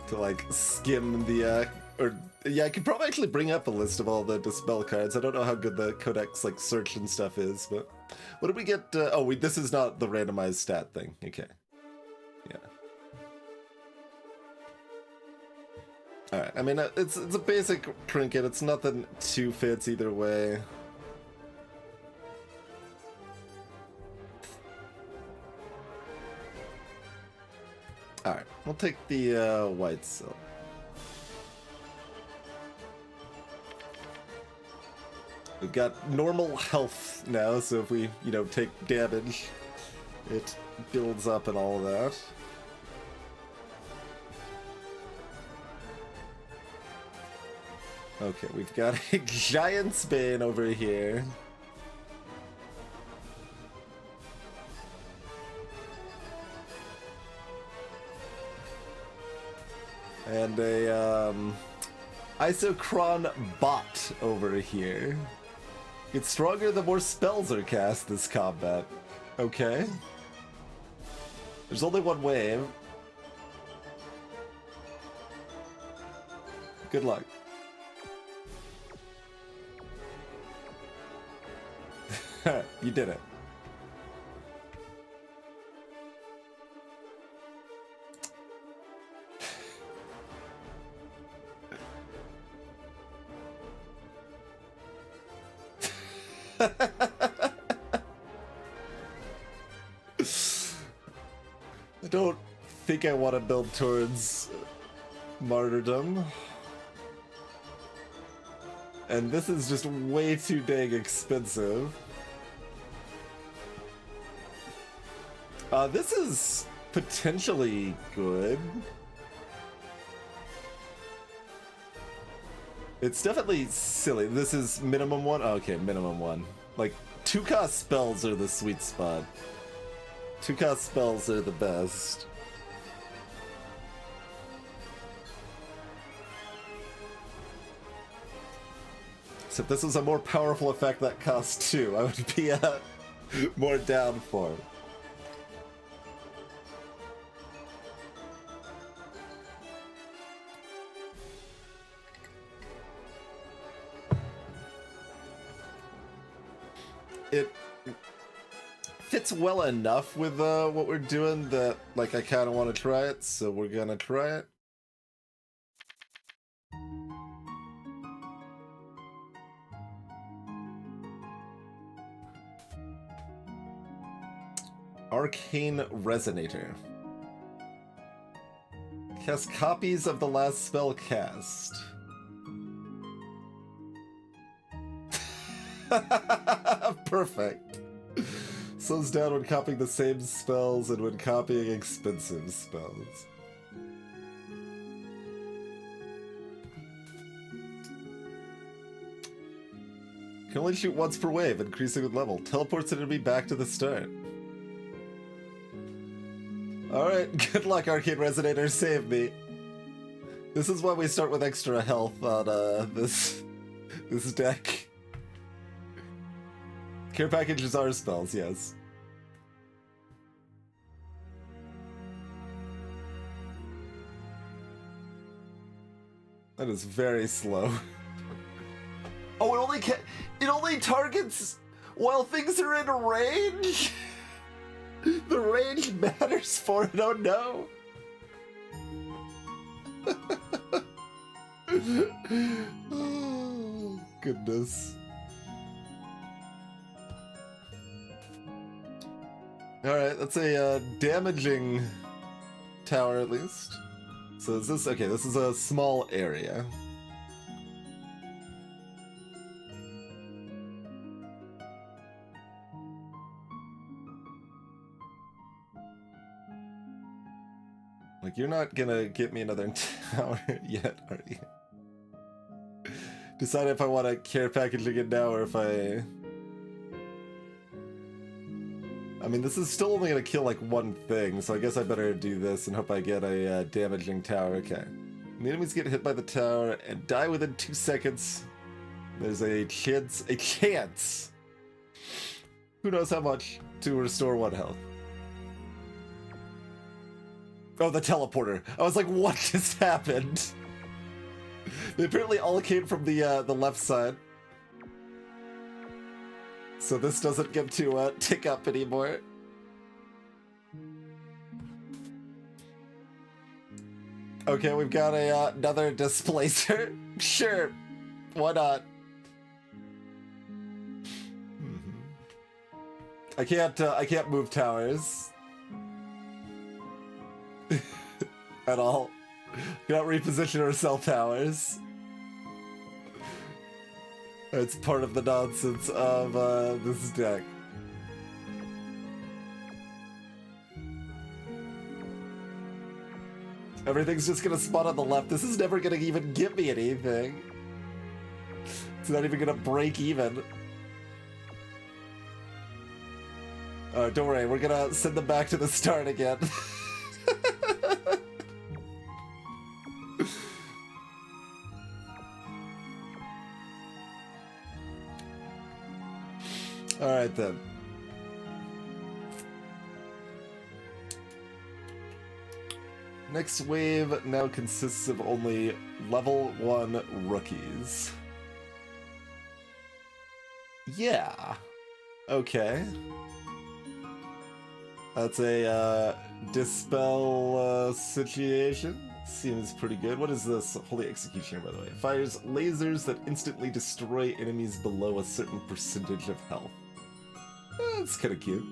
To like skim the or yeah, I could probably actually bring up a list of all the dispel cards. I don't know how good the codex like search and stuff is, but what did we get? This is not the randomized stat thing. Okay, yeah. All right. I mean, it's a basic trinket. It's nothing too fancy either way. Alright, we'll take the white silk. We've got normal health now, so if we, take damage, it builds up and all of that. Okay, we've got a Giant's Bane over here. And a Isochron bot over here. It's stronger the more spells are cast this combat. Okay. There's only one wave. Good luck. You did it. I don't think I want to build towards martyrdom. And this is just way too dang expensive. This is potentially good. It's definitely silly. This is minimum one? Okay, minimum one. Like, 2-cost spells are the sweet spot. 2-cost spells are the best. So if this was a more powerful effect that costs 2, I would be more down for it. It fits well enough with what we're doing that, like, I kind of want to try it, so we're gonna try it. Arcane Resonator. Cast copies of the last spell cast. Perfect. Slows down when copying the same spells and when copying expensive spells. Can only shoot once per wave, increasing with level. Teleports an enemy back to the start. Alright, good luck, Arcane Resonator, save me. This is why we start with extra health on this deck. Care packages are spells, yes. That is very slow. Oh, it only targets while things are in range? The range matters for it, oh no! Oh, goodness. Alright, that's a damaging tower at least. So is this, okay, this is a small area. Like, you're not gonna get me another tower yet, are you? Decide if I want to care packaging it now or if I mean, this is still only gonna kill like one thing, so I guess I better do this and hope I get a damaging tower. Okay. The enemies get hit by the tower and die within 2 seconds. There's a chance, who knows how much, to restore 1 health. Oh, the teleporter. I was like, what just happened? They apparently all came from the left side. So this doesn't get to tick up anymore. Okay, we've got another displacer. Sure, why not? I can't move towers at all. Cannot reposition or sell towers. It's part of the nonsense of this deck. Everything's just gonna spawn on the left. This is never gonna even give me anything. It's not even gonna break even. Don't worry, we're gonna send them back to the start again. Alright then. Next wave now consists of only level 1 rookies. Yeah. Okay. That's a dispel situation. Seems pretty good. What is this Holy Executioner, by the way? It fires lasers that instantly destroy enemies below a certain percentage of health. That's kind of cute.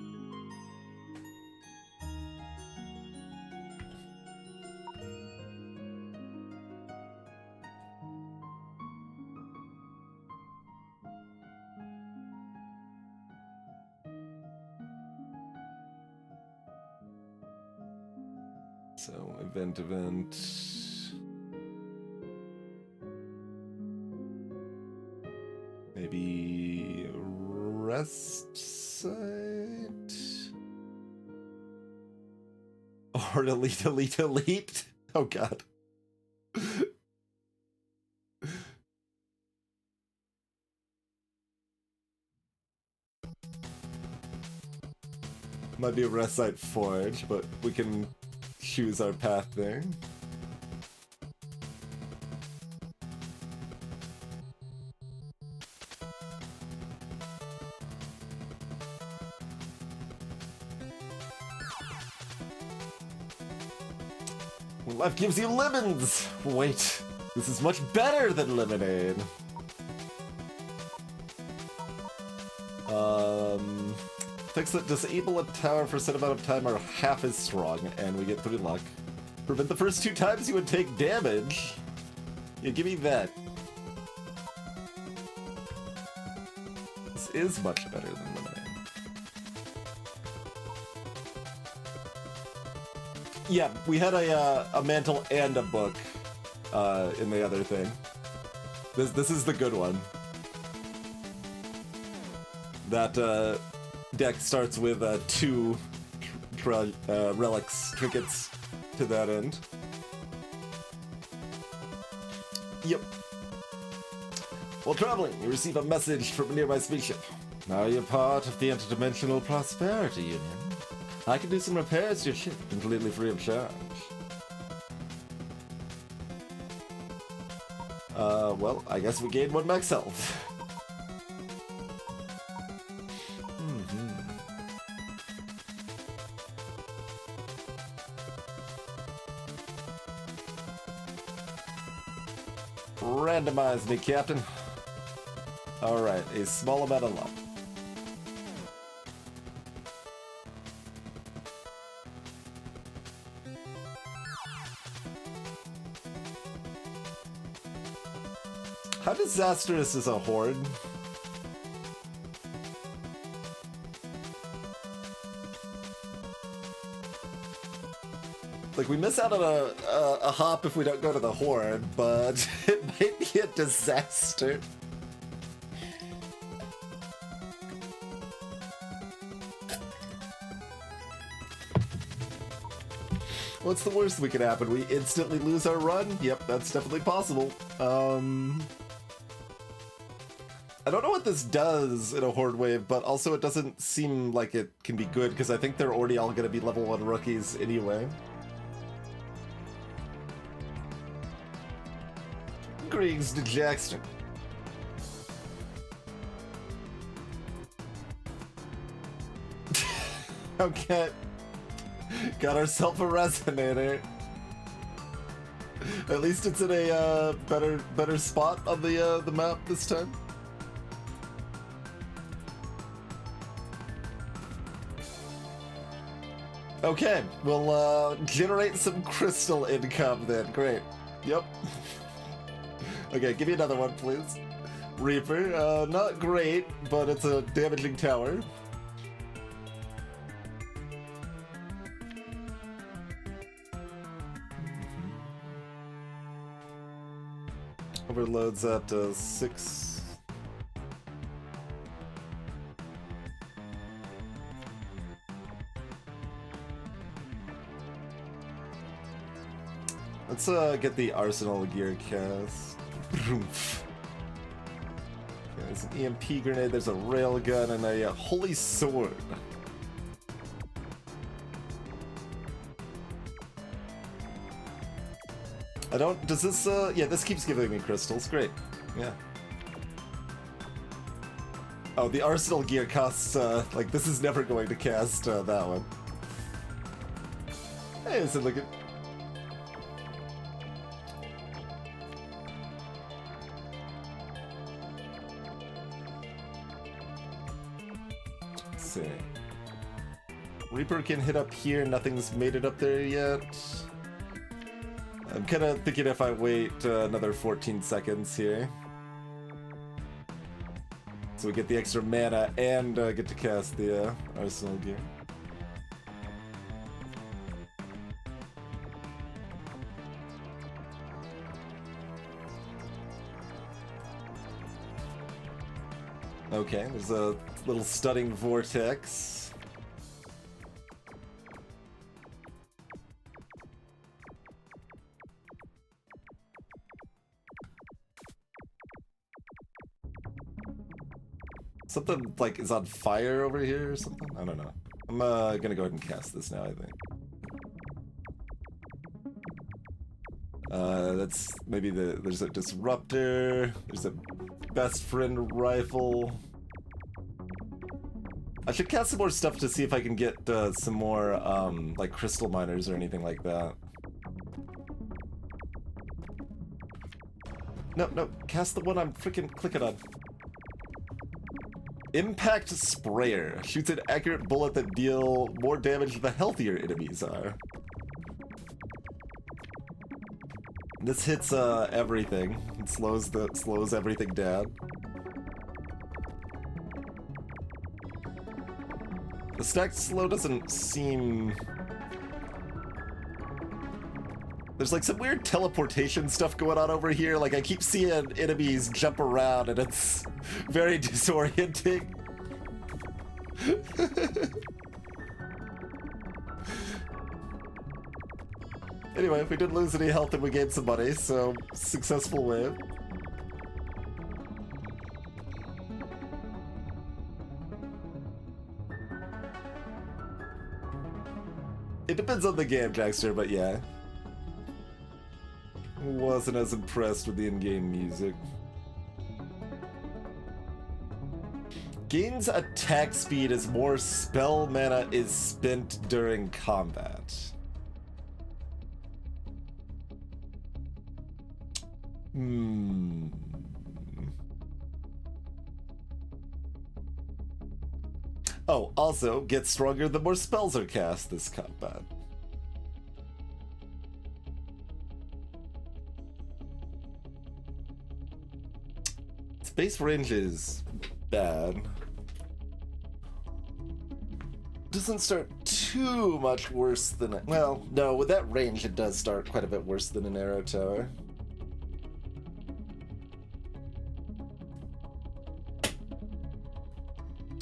So, event. Maybe rest site? Or elite. Oh god. Might be a rest site forge, but we can choose our path there. Life gives you lemons! Wait, this is much better than lemonade. Things that disable a tower for a set amount of time are half as strong, and we get 3 luck. Prevent the first 2 times you would take damage. Yeah, give me that. This is much better than lemonade. Yeah, we had a mantle and a book in the other thing. This is the good one. That deck starts with 2 relics, trinkets to that end. Yep. While traveling, you receive a message from a nearby spaceship. Now you're part of the Interdimensional Prosperity Union. I can do some repairs to your ship completely free of charge. Well, I guess we gained 1 max health. Randomize me, Captain. Alright, a small amount of luck. How disastrous is a horde? Like, we miss out on a hop if we don't go to the horde, but it might be a disaster. What's the worst that could happen? We instantly lose our run? Yep, that's definitely possible. I don't know what this does in a horde wave, but also it doesn't seem like it can be good, because I think they're already all going to be level 1 rookies anyway. Greetings to Jackson. Okay. Got ourselves a resonator. At least it's in a better spot on the map this time. Okay, we'll generate some crystal income then. Great. Yep. Okay, give me another one, please. Reaper, not great, but it's a damaging tower. Overloads at 6. Let's get the arsenal gear cast. Okay, there's an EMP grenade, there's a railgun, and a holy sword. Does this, yeah, this keeps giving me crystals, great, yeah. Oh, the arsenal gear costs, like, this is never going to cast, that one. Hey, is it looking... Let's see. Reaper can hit up here, nothing's made it up there yet. I'm kind of thinking if I wait another 14 seconds here. So we get the extra mana and get to cast the arsenal gear. Okay, there's a little stunning vortex. Something like is on fire over here or something? I don't know. I'm gonna go ahead and cast this now, I think. That's maybe there's a disruptor, there's a best friend rifle. I should cast some more stuff to see if I can get some more like crystal miners or anything like that. No, cast the one I'm freaking clicking on. Impact Sprayer. Shoots an accurate bullet that deal more damage the healthier enemies are. This hits everything. It slows everything down. The stacked slow doesn't seem... There's like some weird teleportation stuff going on over here. Like I keep seeing enemies jump around and it's very disorienting. Anyway, we didn't lose any health and we gained some money, so successful wave. It depends on the game, Jackster, but yeah. Wasn't as impressed with the in-game music. Gains attack speed as more spell mana is spent during combat. Hmm. Oh, also, get stronger the more spells are cast this combat. Its base range is bad. Doesn't start too much worse than... Well, no, with that range it does start quite a bit worse than an arrow tower.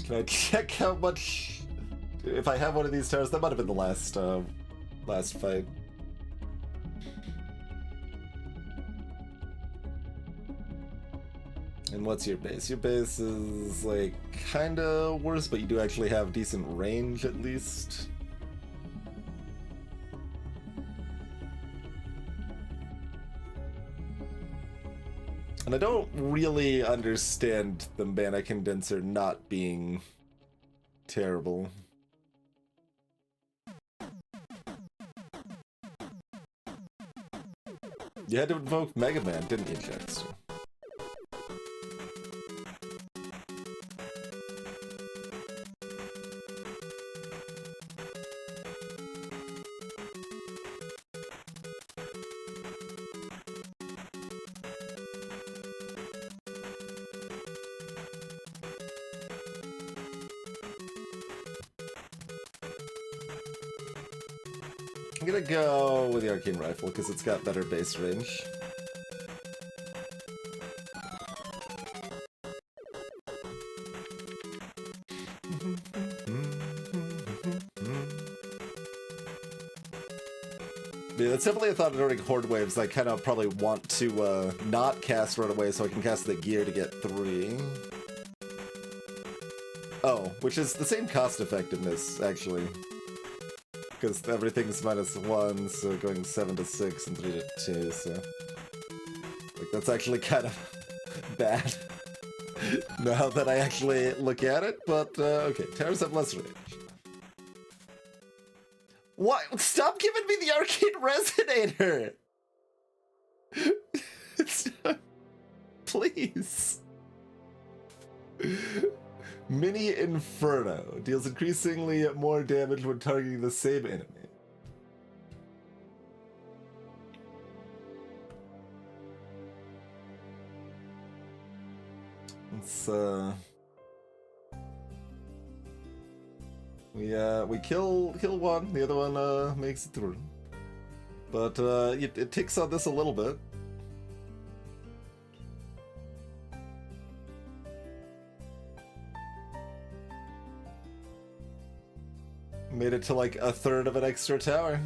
Can I check how much... If I have one of these towers, that might have been the last fight. And what's your base? Your base is, like, kinda worse, but you do actually have decent range, at least. And I don't really understand the mana condenser not being terrible. You had to invoke Mega Man, didn't you, Jax? I'm gonna go with the Arcane Rifle because it's got better base range. Yeah, that's definitely a thought during Horde Waves. I kind of probably want to not cast right away so I can cast the gear to get 3. Oh, which is the same cost effectiveness, actually. Because everything's -1, so going 7 to 6 and 3 to 2, so... Like, that's actually kind of bad. Now that I actually look at it, but, okay, towers have less range. What? Stop giving me the Arcane Resonator! Please. Mini Inferno deals increasingly more damage when targeting the same enemy. It's we kill one, the other one makes it through. But it ticks on this a little bit. Made it to like a third of an extra tower.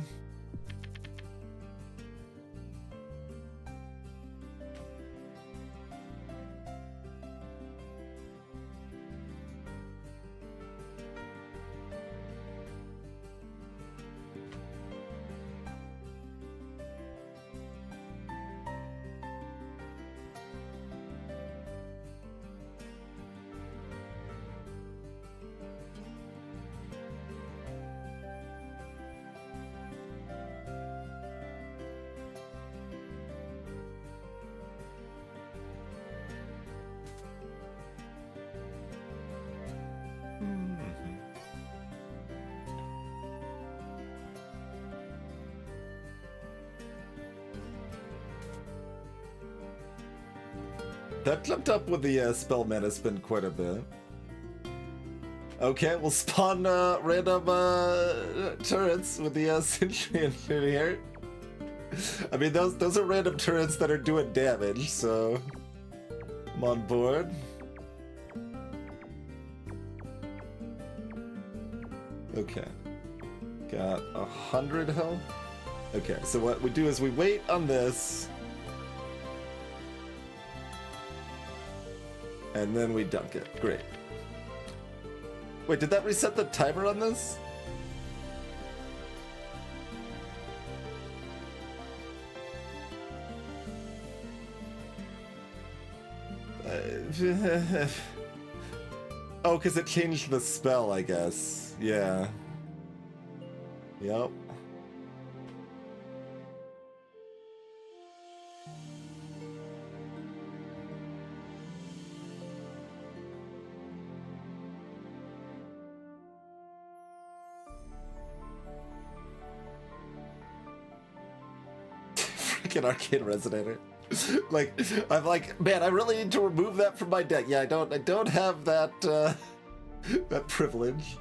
That jumped up with the spell mana spend quite a bit. Okay, we'll spawn random turrets with the Sentry Engineer here. I mean, those are random turrets that are doing damage, so I'm on board. Okay, got 100 health. Okay, so what we do is we wait on this. And then we dunk it. Great. Wait, did that reset the timer on this? Oh, because it changed the spell, I guess. Yeah. Yep. fucking Arcane Resonator. Like, I'm like, man, I really need to remove that from my deck. Yeah, I don't have that, that privilege.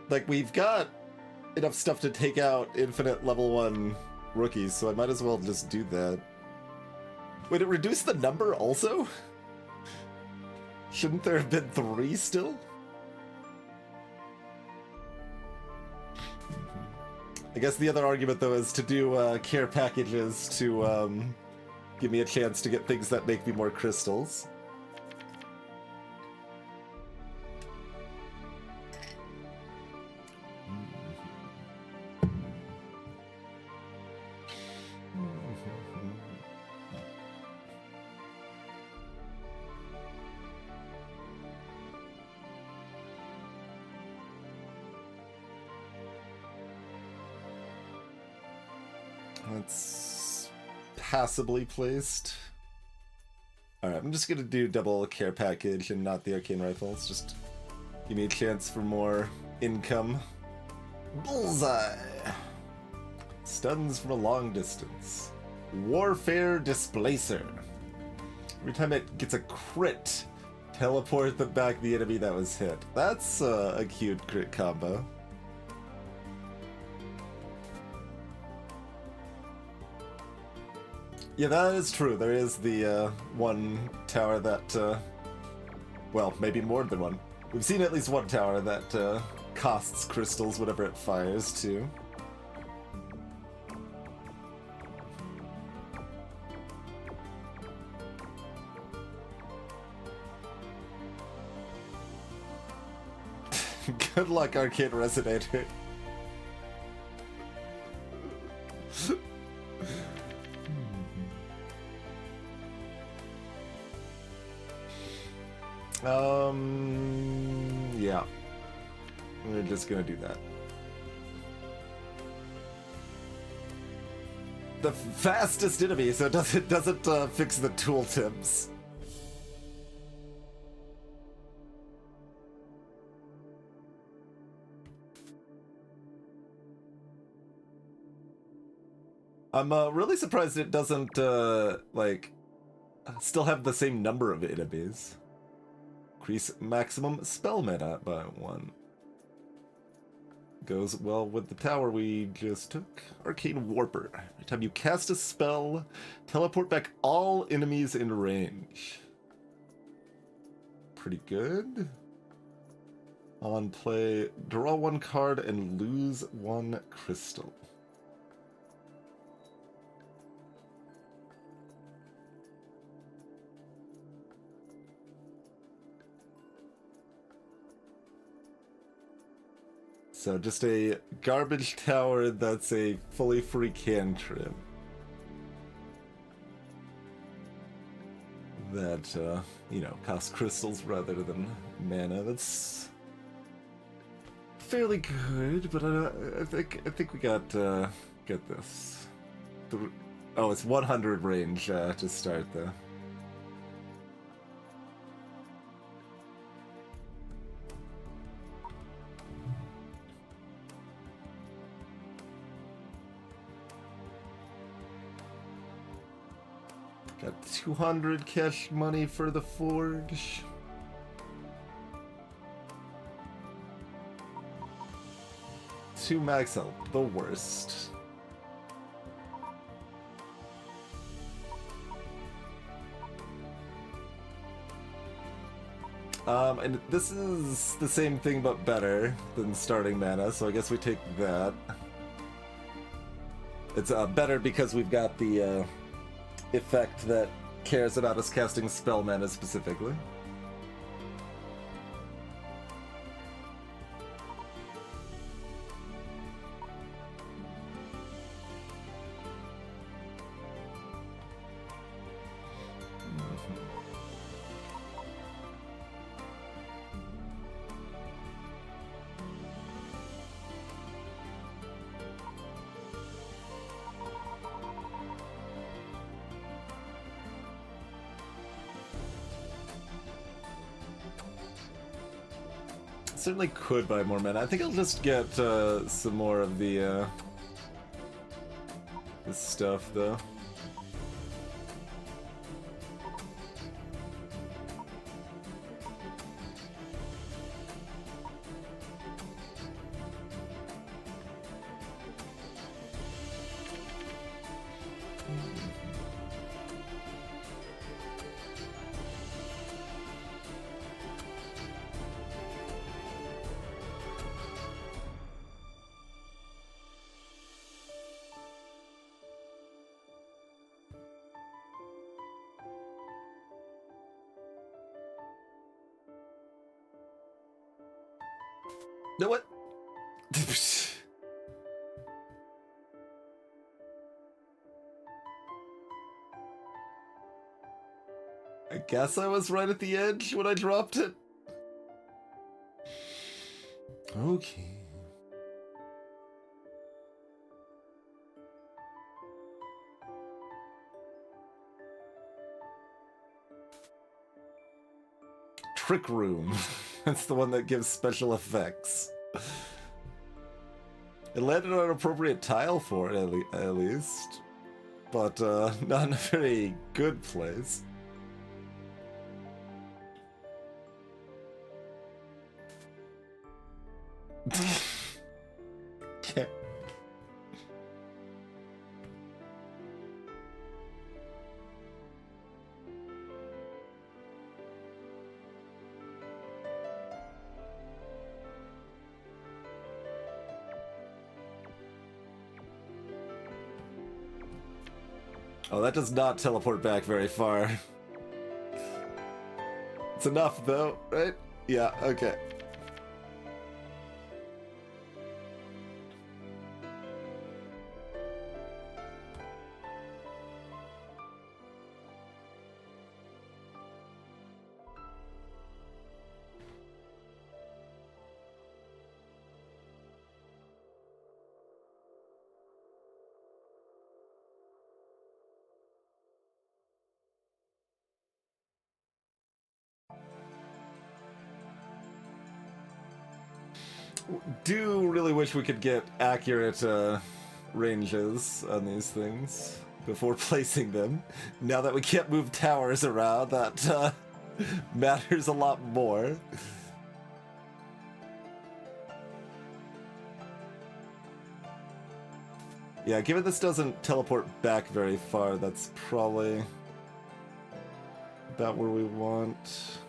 Like, we've got enough stuff to take out infinite level 1 rookies, so I might as well just do that. Would it reduce the number also? Shouldn't there have been 3 still? I guess the other argument, though, is to do care packages to give me a chance to get things that make me more crystals. That's passably placed. Alright, I'm just gonna do double care package and not the arcane rifles. Just give me a chance for more income. Bullseye! Stuns from a long distance. Warfare Displacer. Every time it gets a crit, teleport them back the enemy that was hit. That's a cute crit combo. Yeah, that is true. There is the one tower that, well, maybe more than one. We've seen at least one tower that costs crystals whenever it fires, too. Good luck, Arcane Resonator. Yeah. We're just gonna do that. The fastest enemy, so it doesn't fix the tooltips. I'm really surprised it doesn't like still have the same number of enemies. Increase maximum spell mana by 1. Goes well with the tower we just took. Arcane Warper. Every time you cast a spell, teleport back all enemies in range. Pretty good. On play, draw 1 card and lose 1 crystal. So just a garbage tower that's a fully free cantrip. That, you know, costs crystals rather than mana. That's fairly good, but I think we got this. Oh, it's 100 range to start though. Got 200 cash money for the forge. Two max health, the worst. And this is the same thing but better than starting mana, so I guess we take that. It's better because we've got the effect that cares about us casting spell mana specifically. certainly could buy more mana. I think I'll just get some more of the this stuff, though. No, what? I guess I was right at the edge when I dropped it. Okay. Trick Room. That's the one that gives special effects. It landed on an appropriate tile for it, at least. But not in a very good place. Okay. Oh, that does not teleport back very far. It's enough, though, right? Yeah, okay. Do really wish we could get accurate ranges on these things before placing them. Now that we can't move towers around, that matters a lot more. Yeah, given this doesn't teleport back very far, that's probably about where we want.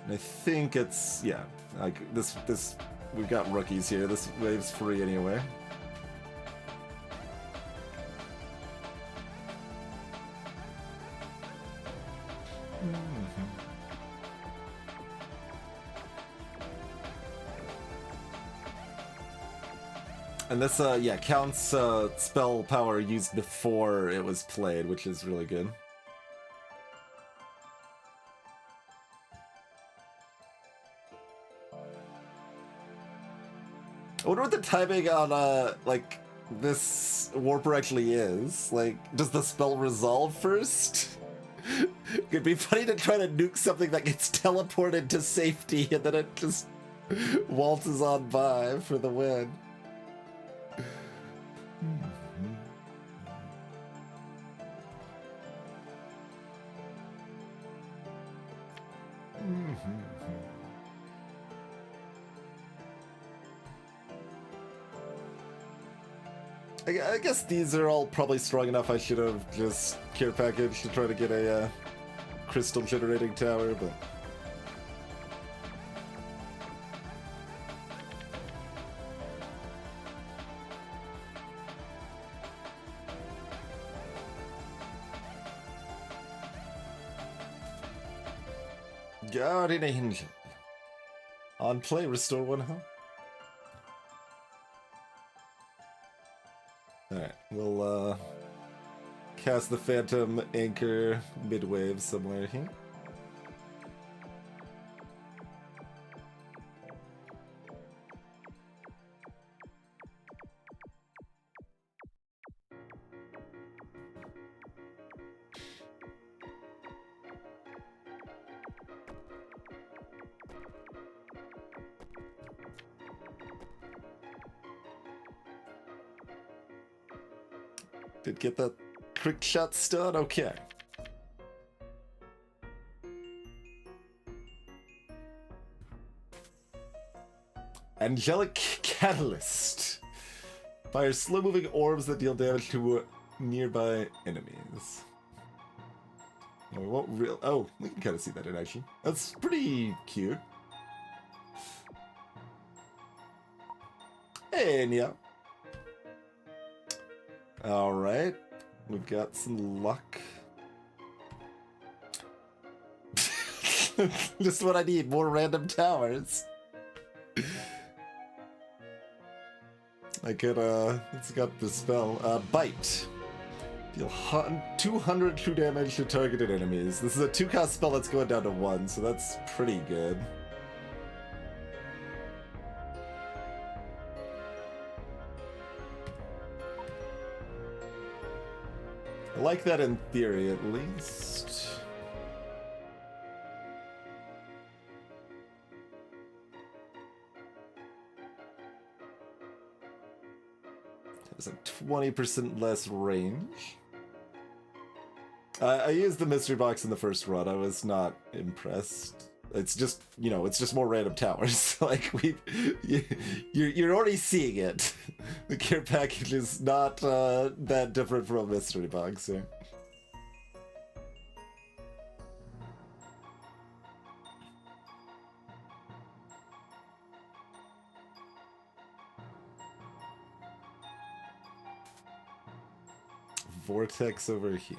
And I think it's, yeah, like this, we've got rookies here. This wave's free anyway. And this, yeah, counts spell power used before it was played, which is really good. I wonder what the timing on, like, this warper actually is. Like, does the spell resolve first? It'd be funny to try to nuke something that gets teleported to safety and then it just waltzes on by for the win. I guess these are all probably strong enough. I should have just care package to try to get a crystal generating tower, but Guardian Angel. On play, restore 1 health. Alright, we'll cast the Phantom Anchor mid-wave somewhere here. Did get that quick shot stun? Okay. Angelic Catalyst. Fires slow-moving orbs that deal damage to nearby enemies. We won't real. Oh, we can kind of see that in action. That's pretty cute. Hey, Nia. All right, we've got some luck. Just what I need. More random towers. I could, it's got the spell. Bite. Deal 200 true damage to targeted enemies. This is a 2-cost spell that's going down to 1, so that's pretty good. I like that in theory, at least. There's a 20% less range. I used the mystery box in the first run. I was not impressed. It's just, you know, it's just more random towers. Like, you're already seeing it. The care package is not that different from a mystery box here. Vortex over here.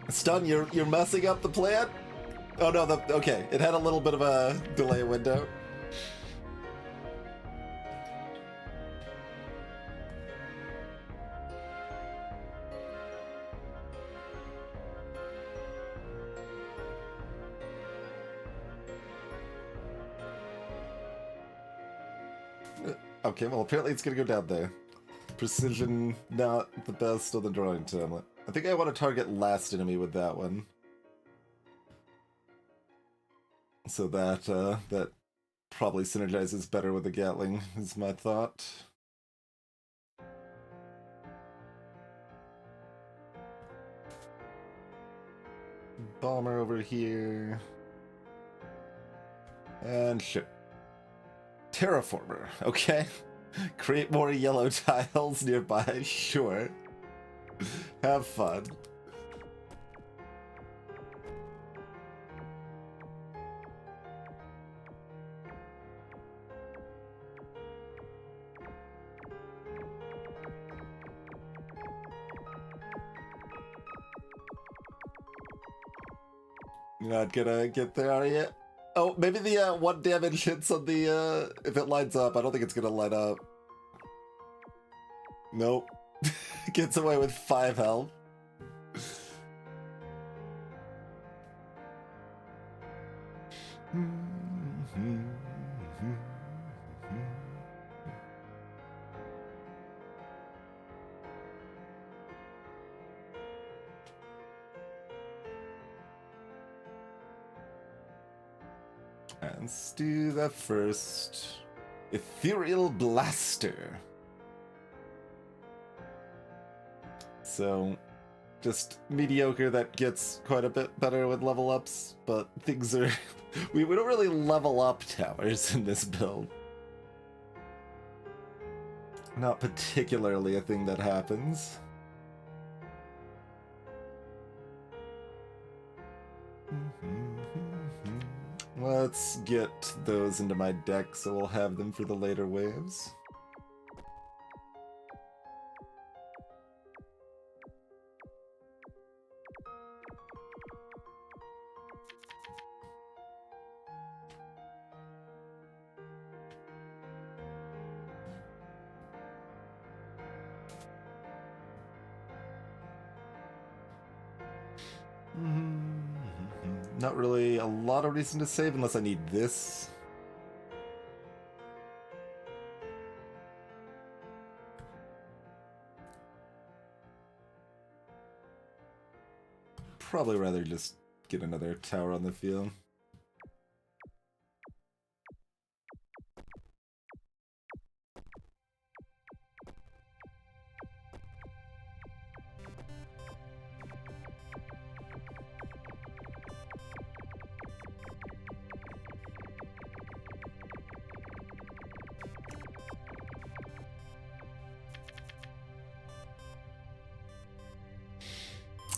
Stun, you're messing up the plan? Oh no, okay, it had a little bit of a delay window. Okay, well apparently it's gonna go down there. Precision not the best on the drawing tablet. I think I want to target last enemy with that one. So that, that probably synergizes better with the Gatling, is my thought. Bomber over here. And ship. Terraformer, okay. Create more yellow tiles nearby, sure. Have fun. You're not gonna get there yet? Oh, maybe the 1 damage hits on the, if it lines up. I don't think it's gonna line up. Nope. Gets away with 5 health. Let's do that first. Ethereal Blaster. So, just mediocre that gets quite a bit better with level ups, but things are... we don't really level up towers in this build. Not particularly a thing that happens. Let's get those into my deck so we'll have them for the later waves. Not really a lot of reason to save unless I need this. probably rather just get another tower on the field.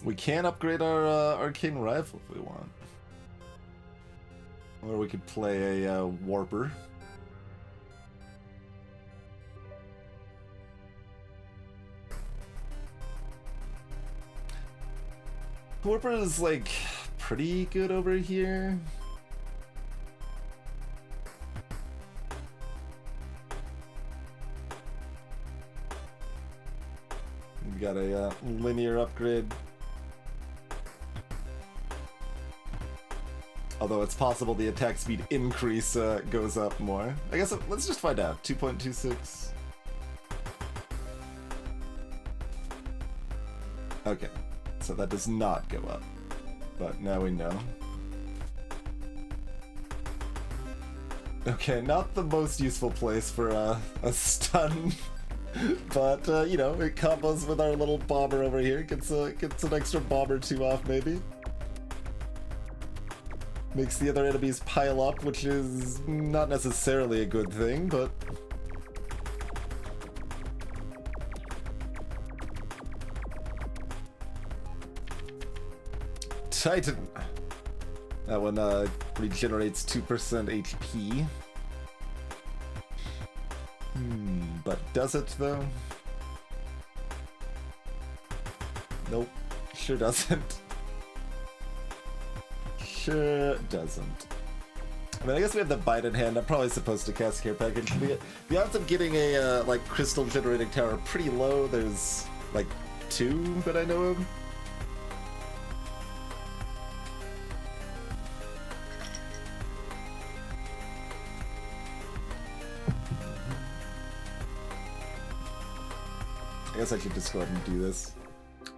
We can upgrade our arcane rifle if we want. Or we could play a warper. Warper is like pretty good over here. We got a linear upgrade. Although it's possible the attack speed increase goes up more. I guess let's just find out. 2.26. Okay, so that does not go up. But now we know. Okay, not the most useful place for a stun. But, you know, it combos with our little bomber over here. Gets an extra bomb or two off, maybe. Makes the other enemies pile up, which is not necessarily a good thing, but... Titan! That one regenerates 2% HP. But does it, though? Nope. Sure doesn't. Sure doesn't. I mean, I guess we have the bite in hand. I'm probably supposed to cast Care Package. The odds of getting a, like, crystal generating tower are pretty low. There's, like, 2 that I know of. I guess I should just go ahead and do this.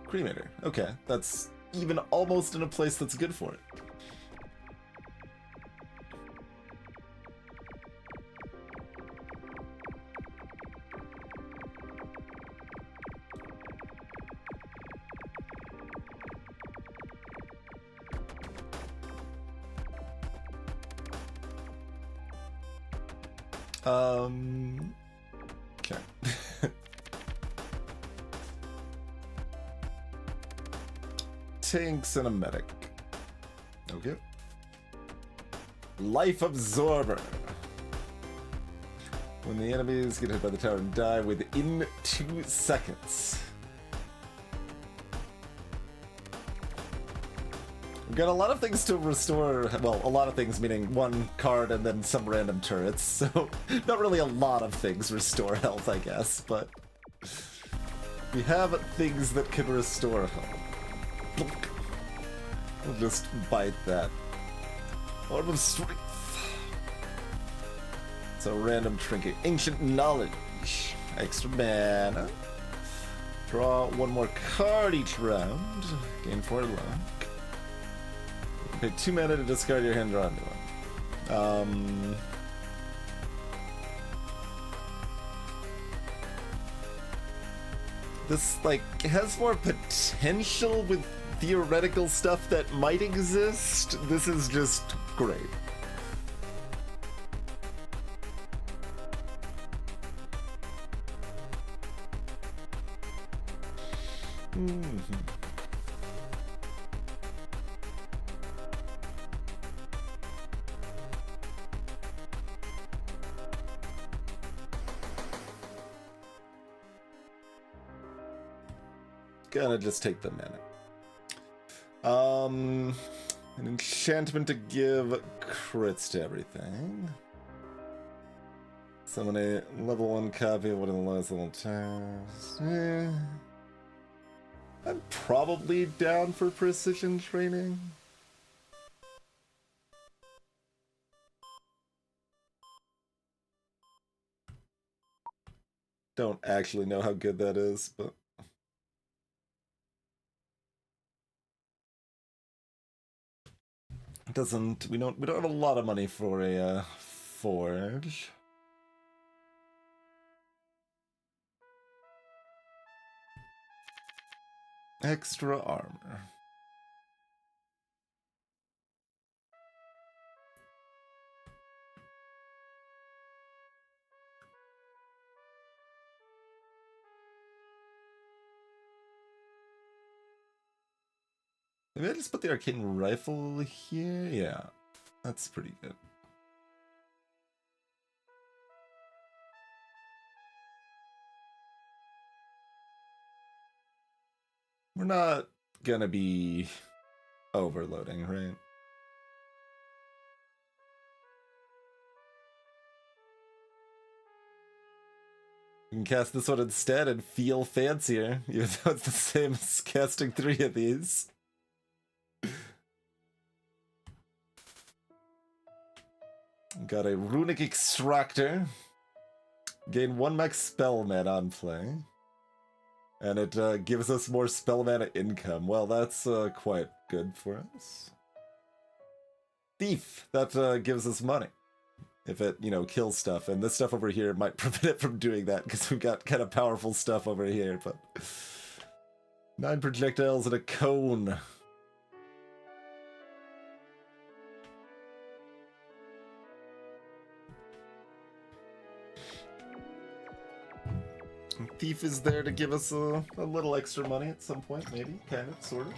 Cremator. Okay, that's even almost in a place that's good for it. Okay. Tanks and a medic. Okay. Life Absorber. When the enemies get hit by the tower and die within 2 seconds. We've got a lot of things to restore, well, a lot of things meaning one card and then some random turrets, so not really a lot of things restore health, I guess, but we have things that can restore health. We'll just bite that. Orb of Strength. So random trinket. Ancient Knowledge. Extra mana. Draw 1 more card each round. Gain 4 luck. Pay 2 mana to discard your hand, draw a new one. This, like, has more potential with theoretical stuff that might exist. This is just great. Gonna just take the mana. An enchantment to give crits to everything. Summon a level 1 copy of one of the lowest level tests. I'm probably down for precision training. Don't actually know how good that is, but doesn't. We don't have a lot of money for a forge. Extra armor. Maybe I just put the arcane rifle here? Yeah, that's pretty good. We're not gonna be overloading, right? You can cast this one instead and feel fancier, even though it's the same as casting 3 of these. Got a Runic Extractor. Gain 1 max spell mana on play. And it gives us more spell mana income. Well, that's quite good for us. Thief! That gives us money. If it, you know, kills stuff. And this stuff over here might prevent it from doing that, because we've got kind of powerful stuff over here, but... 9 projectiles and a cone. Thief is there to give us a little extra money at some point, maybe, kind of, sort of.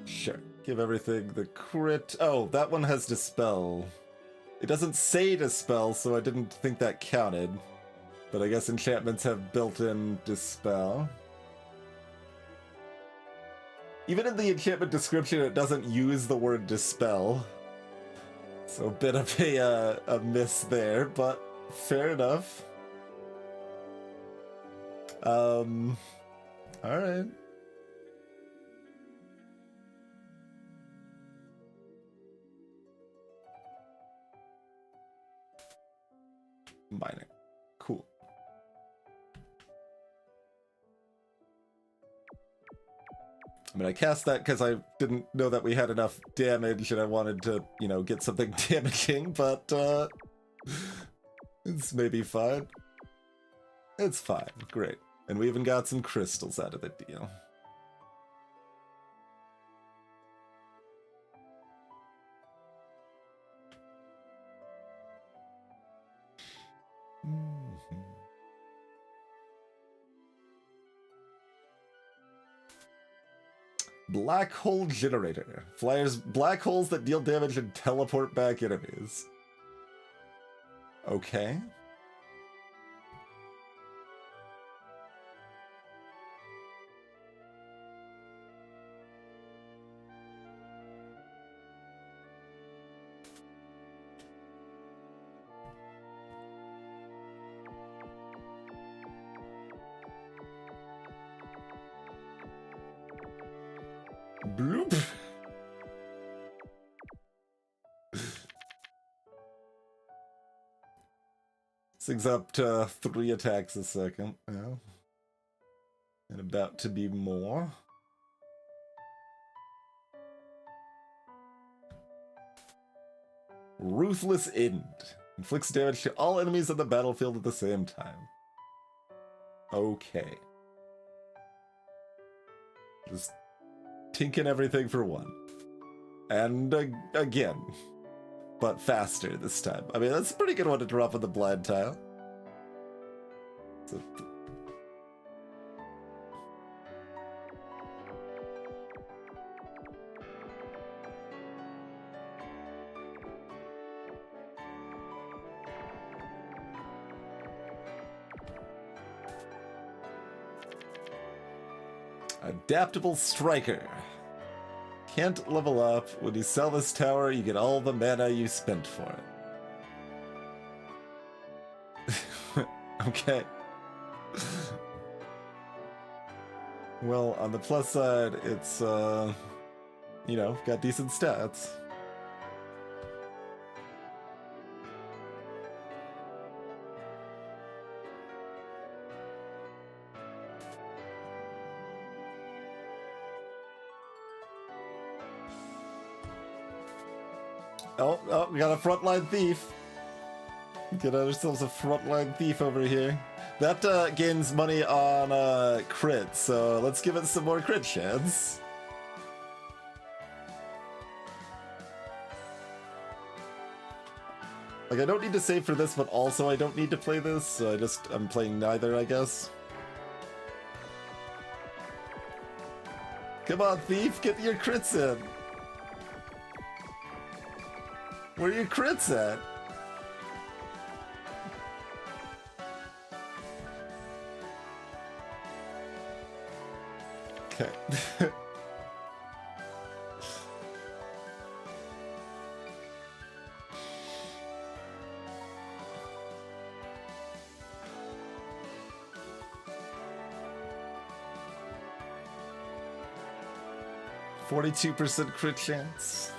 Sure. Give everything the crit. Oh, that one has Dispel. It doesn't say Dispel, so I didn't think that counted. But I guess enchantments have built-in Dispel. Even in the enchantment description, it doesn't use the word Dispel. So a bit of a miss there, but fair enough. Alright. Mining. Cool. I mean, I cast that because I didn't know that we had enough damage and I wanted to, you know, get something damaging, but, it's maybe fine. It's fine. Great. And we even got some crystals out of the deal. Black hole generator. Flyers black holes that deal damage and teleport back enemies. Okay. Bloop. This thing's up to 3 attacks a second. Yeah. And about to be more. Ruthless End. Inflicts damage to all enemies on the battlefield at the same time. Okay. Just tinking everything for 1. And again. But faster this time. I mean, that's a pretty good one to drop on the blind tile. Adaptable Striker. Can't level up. When you sell this tower, you get all the mana you spent for it. Okay. Well, on the plus side, it's, you know, got decent stats. Oh, we got a frontline thief. Get ourselves a frontline thief over here. That gains money on crit, so let's give it some more crit chance. Like, I don't need to save for this, but also I don't need to play this, so I'm playing neither, I guess. Come on, thief, get your crits in. Where are your crits at? Okay. 42% crit chance.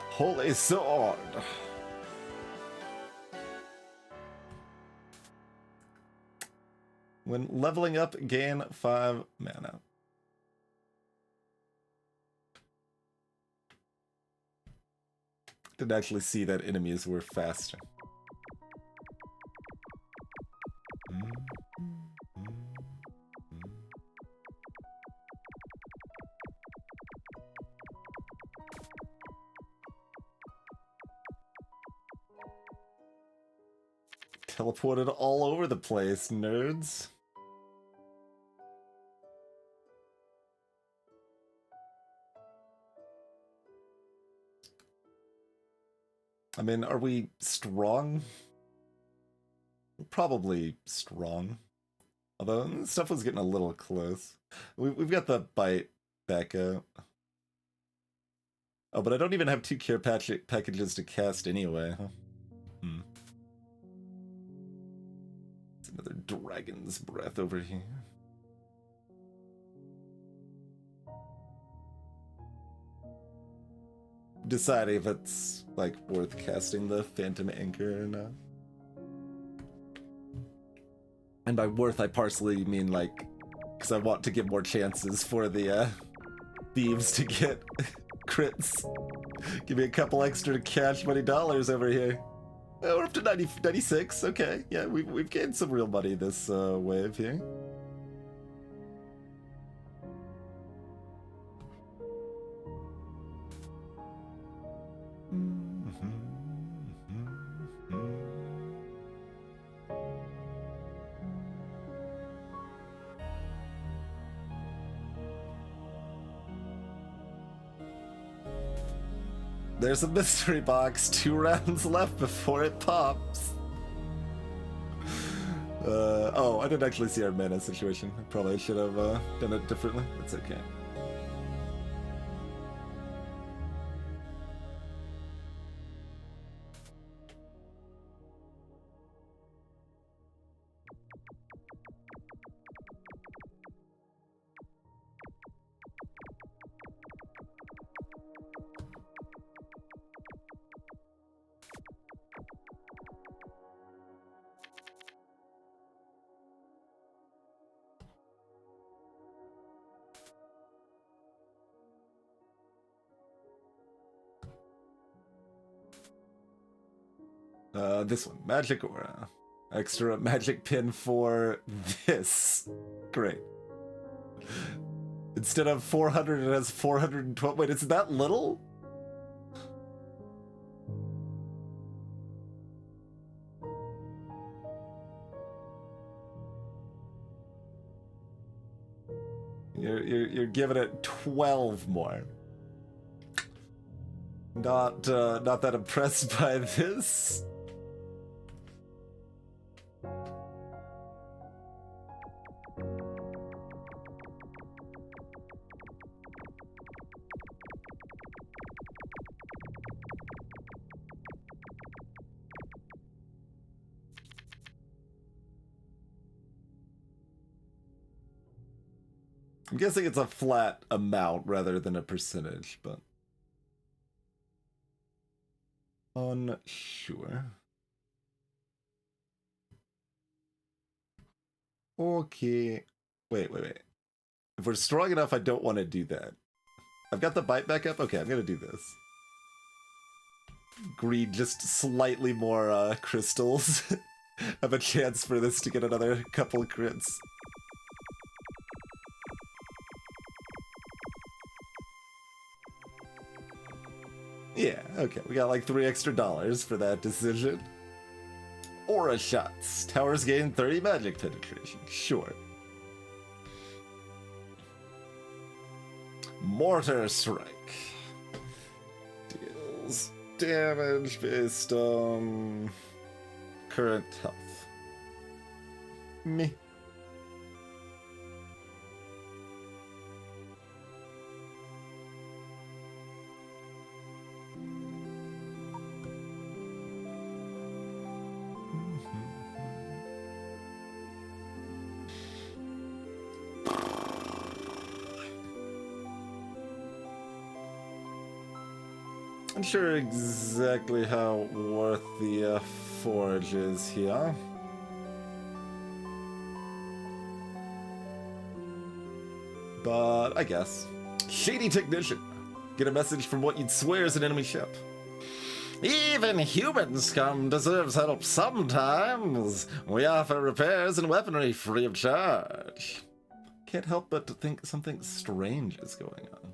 Holy sword. When leveling up, gain 5 mana. Didn't actually see that enemies were faster. Teleported all over the place, nerds. I mean, are we strong? We're probably strong. Although, stuff was getting a little close. We've got the bite back up. Oh, but I don't even have 2 care packages to cast anyway. Huh? It's another dragon's breath over here. Deciding if it's, like, worth casting the Phantom Anchor or not. And by worth, I partially mean, like, because I want to give more chances for the thieves to get crits. Give me a couple extra cash money dollars over here. We're up to 96. Okay, yeah, we've gained some real money this wave here. There's a mystery box. 2 rounds left before it pops. Oh, I didn't actually see our mana situation. I probably should have done it differently. That's okay. This one, Magic Aura. Extra magic pin for this. Great. Instead of 400, it has 412. Wait, it's that little? You're giving it 12 more. Not that impressed by this. I'm guessing it's a flat amount rather than a percentage, but unsure. Okay. Wait. If we're strong enough, I don't want to do that. I've got the bite back up. Okay, I'm gonna do this. Greed just slightly more crystals. Have a chance for this to get another couple crits. Yeah, okay, we got like $3 extra for that decision. Aura shots. Towers gain 30 magic penetration. Sure. Mortar strike. Deals damage based on current health. Me. Not sure exactly how worth the forge is here. But I guess. Shady Technician. Get a message from what you'd swear is an enemy ship. Even human scum deserves help sometimes. We offer repairs and weaponry free of charge. Can't help but to think something strange is going on.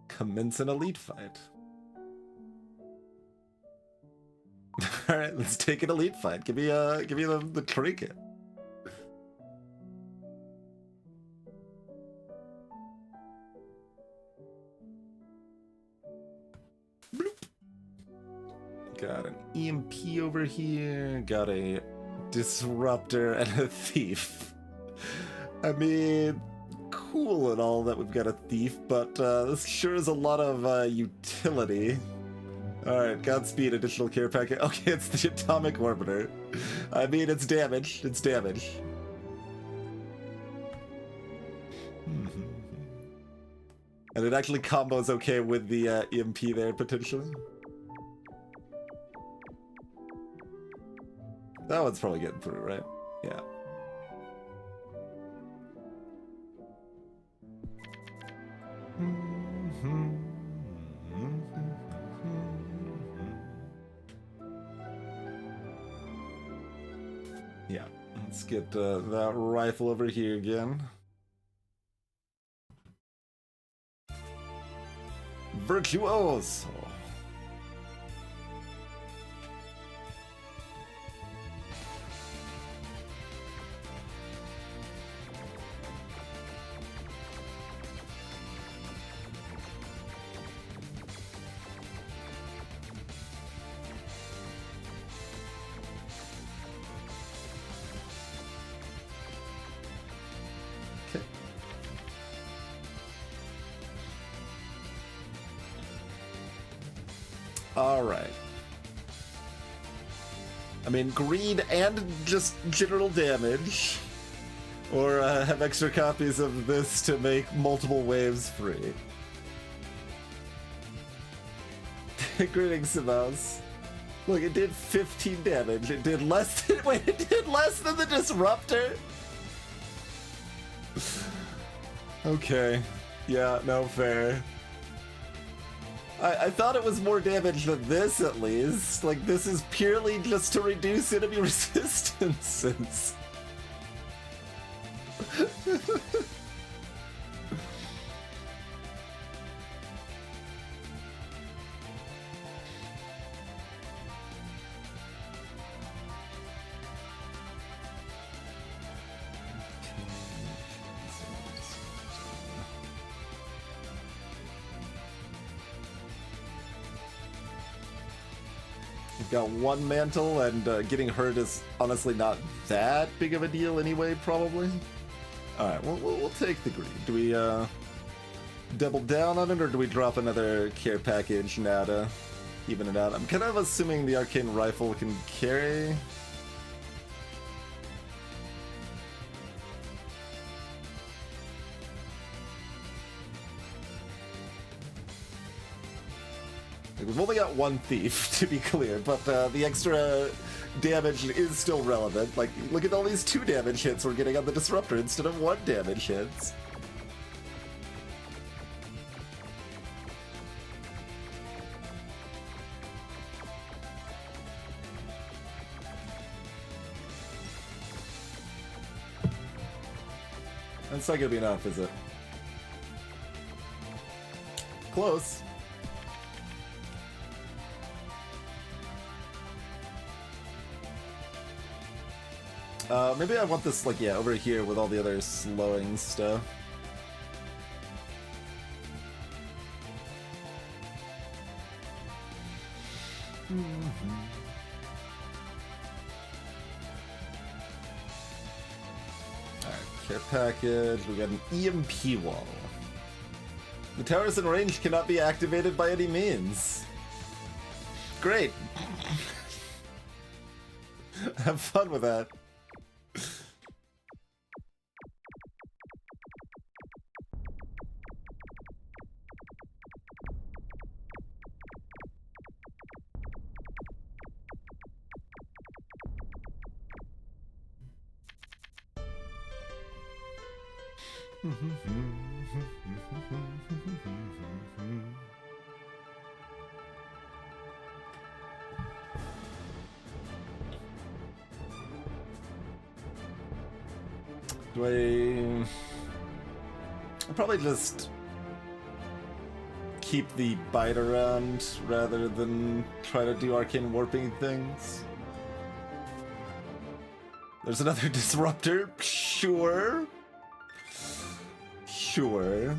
Commence an elite fight. All right, let's take an elite fight. Give me the trinket. Bloop. Got an EMP over here. Got a disruptor and a thief. I mean, cool and all that we've got a thief, but this sure is a lot of utility. Alright, Godspeed, additional care packet. Okay, it's the atomic orbiter. I mean, it's damage. It's damage. And it actually combos okay with the EMP there, potentially. That one's probably getting through, right? Yeah. Yeah, let's get that rifle over here again. Virtuoso. Alright. I mean, greed and just general damage. Or have extra copies of this to make multiple waves free. Greetings, Samus. Look, it did 15 damage. It did less than... Wait, it did less than the Disruptor? Okay. Yeah, no, fair. I thought it was more damage than this, at least. Like, this is purely just to reduce enemy resistances. We've got one mantle, and getting hurt is honestly not that big of a deal anyway, probably. Alright, we'll take the green. Do we double down on it, or do we drop another care package now to even it out? I'm kind of assuming the arcane rifle can carry. We've only got one thief, to be clear, but the extra damage is still relevant. Like, look at all these 2 damage hits we're getting on the Disruptor instead of 1 damage hits. That's not gonna be enough, is it? Close. Maybe I want this, like, yeah, over here with all the other slowing stuff. Alright, care package. We got an EMP wall. The towers in range cannot be activated by any means. Great. Have fun with that. Do I'll probably just keep the bite around rather than try to do arcane warping things. There's another disruptor? Sure. Sure.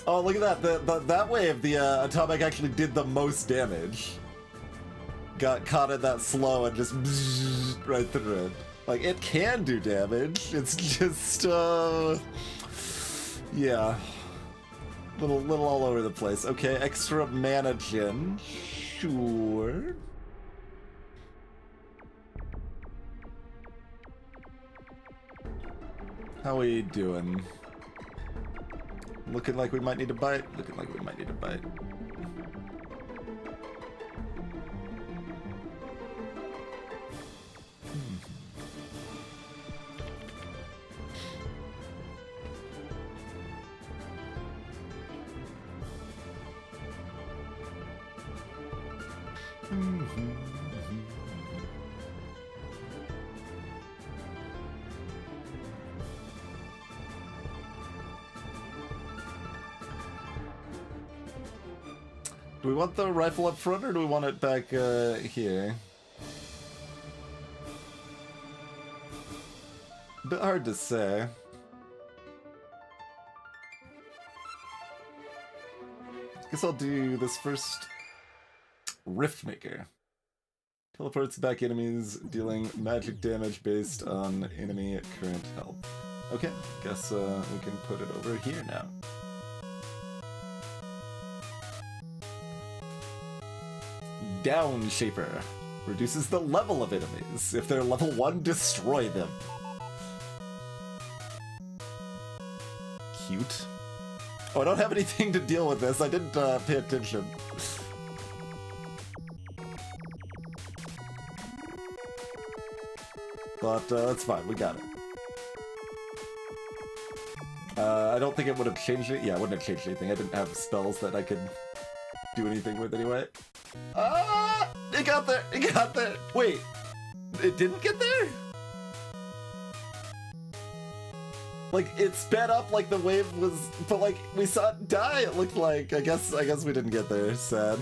Oh, look at that. That wave, the atomic actually did the most damage. Got caught in that slow and just right through it. Like, it can do damage. It's just, yeah. Little all over the place. Okay, extra mana gen. Sure. How we doing? Looking like we might need a bite? Looking like we might need a bite. Do we want the rifle up front or do we want it back here? A bit hard to say. Guess I'll do this first. Riftmaker. Teleports back enemies, dealing magic damage based on enemy current health. Okay, guess we can put it over here now. Downshaper. Reduces the level of enemies. If they're level 1, destroy them. Cute. Oh, I don't have anything to deal with this. I didn't pay attention. But that's fine. We got it. I don't think it would have changed it. Yeah, it wouldn't have changed anything. I didn't have spells that I could do anything with anyway. Ah! It got there! It got there! Wait, it didn't get there? Like, it sped up like the wave was, but like, we saw it die, it looked like. I guess we didn't get there. Sad.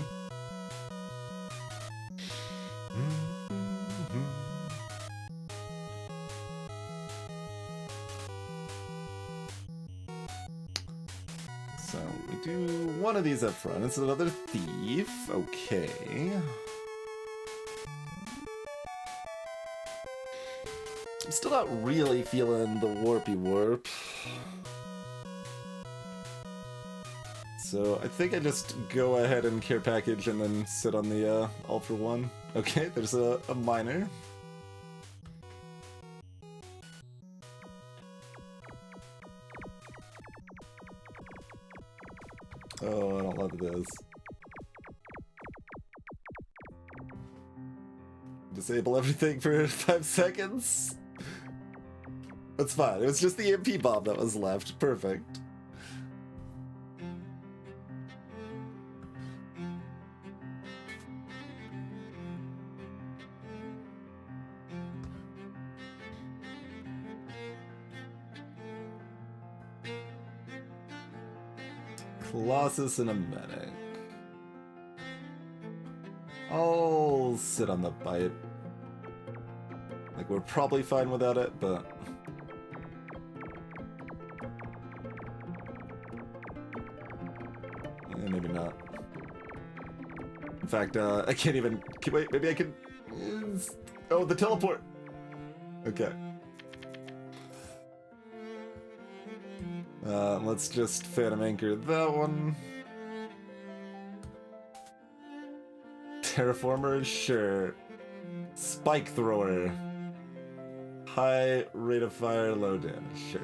So, we do one of these up front. It's another thief. Okay. I'm still not really feeling the warpy warp. So I think I just go ahead and care package and then sit on the all for one. Okay, there's a miner. Oh, I don't love this. disable everything for 5 seconds. That's fine. It was just the EMP bomb that was left. Perfect. Colossus and a medic. I'll sit on the bite. Like, we're probably fine without it, but... maybe not. In fact, I can't even... Wait, maybe I can... Oh, the teleport! Okay. Let's just Phantom Anchor that one. Terraformer, sure. Spike Thrower. High rate of fire, low damage, sure.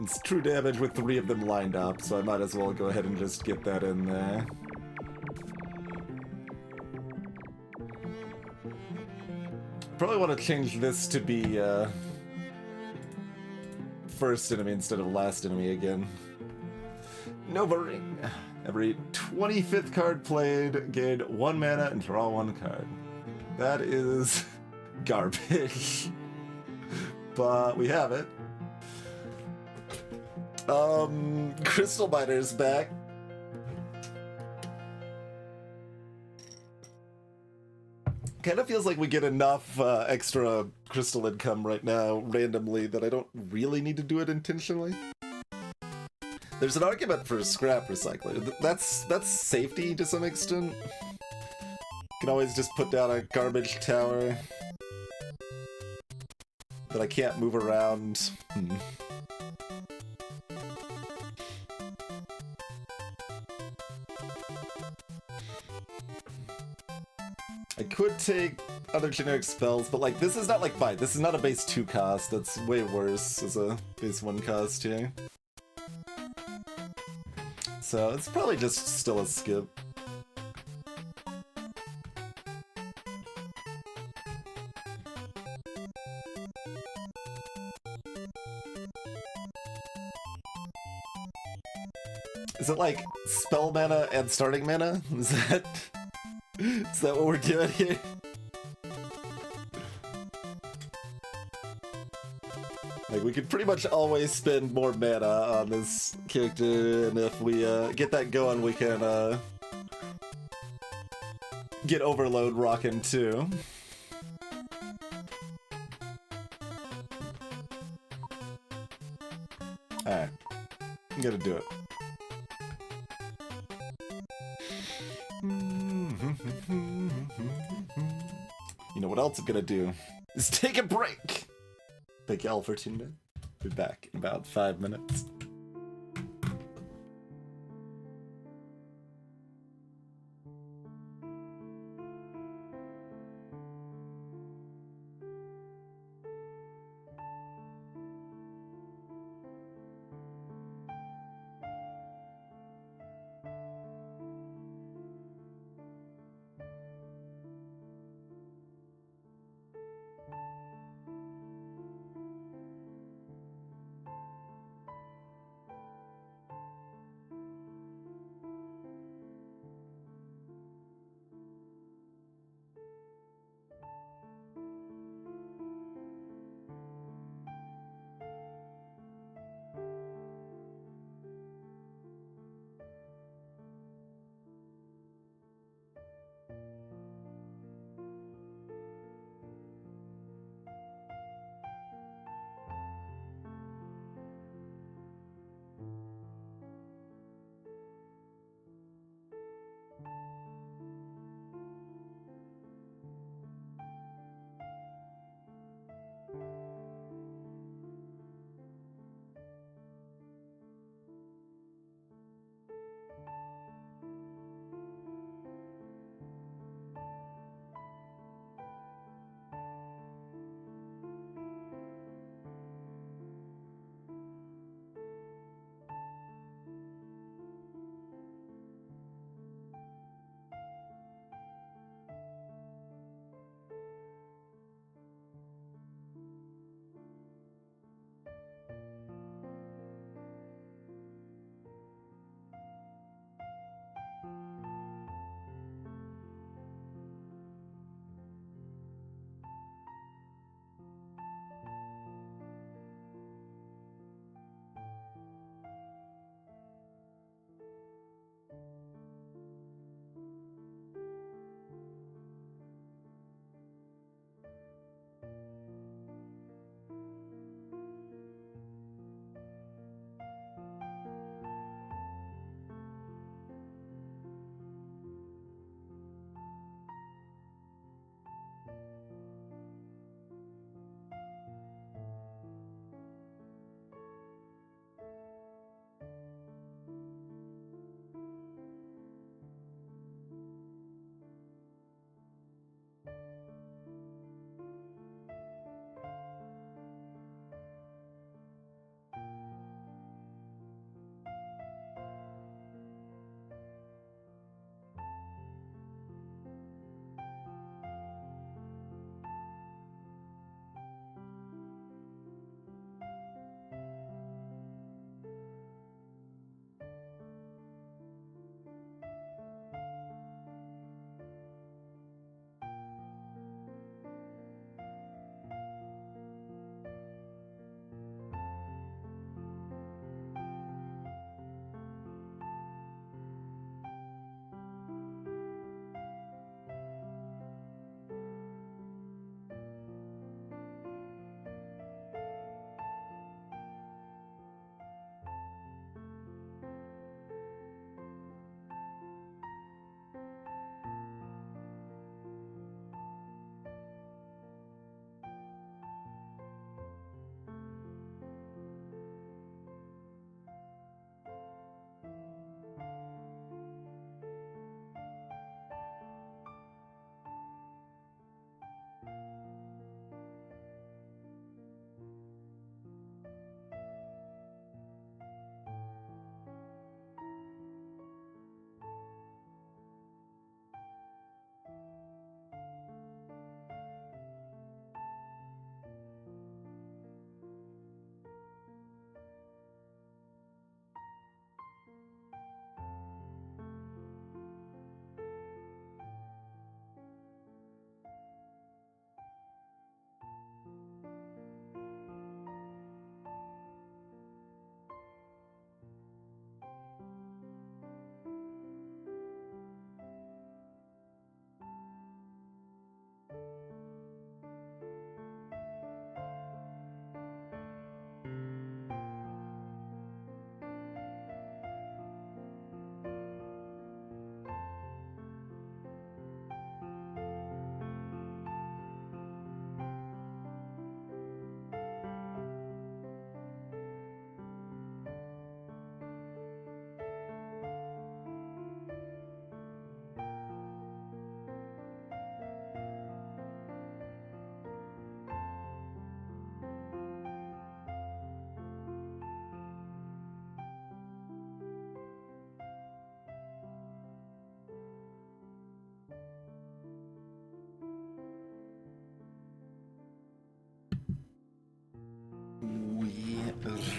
It's true damage with 3 of them lined up, so I might as well go ahead and just get that in there. Probably want to change this to be first enemy instead of last enemy again. Nova Ring. Every 25th card played, gain 1 mana and draw 1 card. That is garbage. But we have it. Crystal Miner's back. Kind of feels like we get enough extra crystal income right now, randomly, that I don't really need to do it intentionally. There's an argument for scrap recycling. That's safety to some extent. You can always just put down a garbage tower that I can't move around. I could take other generic spells, but like this is not like Bite. This is not a base 2 cost. That's way worse as a base 1 cost here. So it's probably just still a skip. Is it like spell mana and starting mana? Is that what we're doing here? Like, we could pretty much always spend more mana on this character, and if we get that going, we can get Overload rocking too. Alright, I'm gonna do it. You know what else I'm gonna do? Is take a break! Thank y'all for tuning in. Be back in about 5 minutes.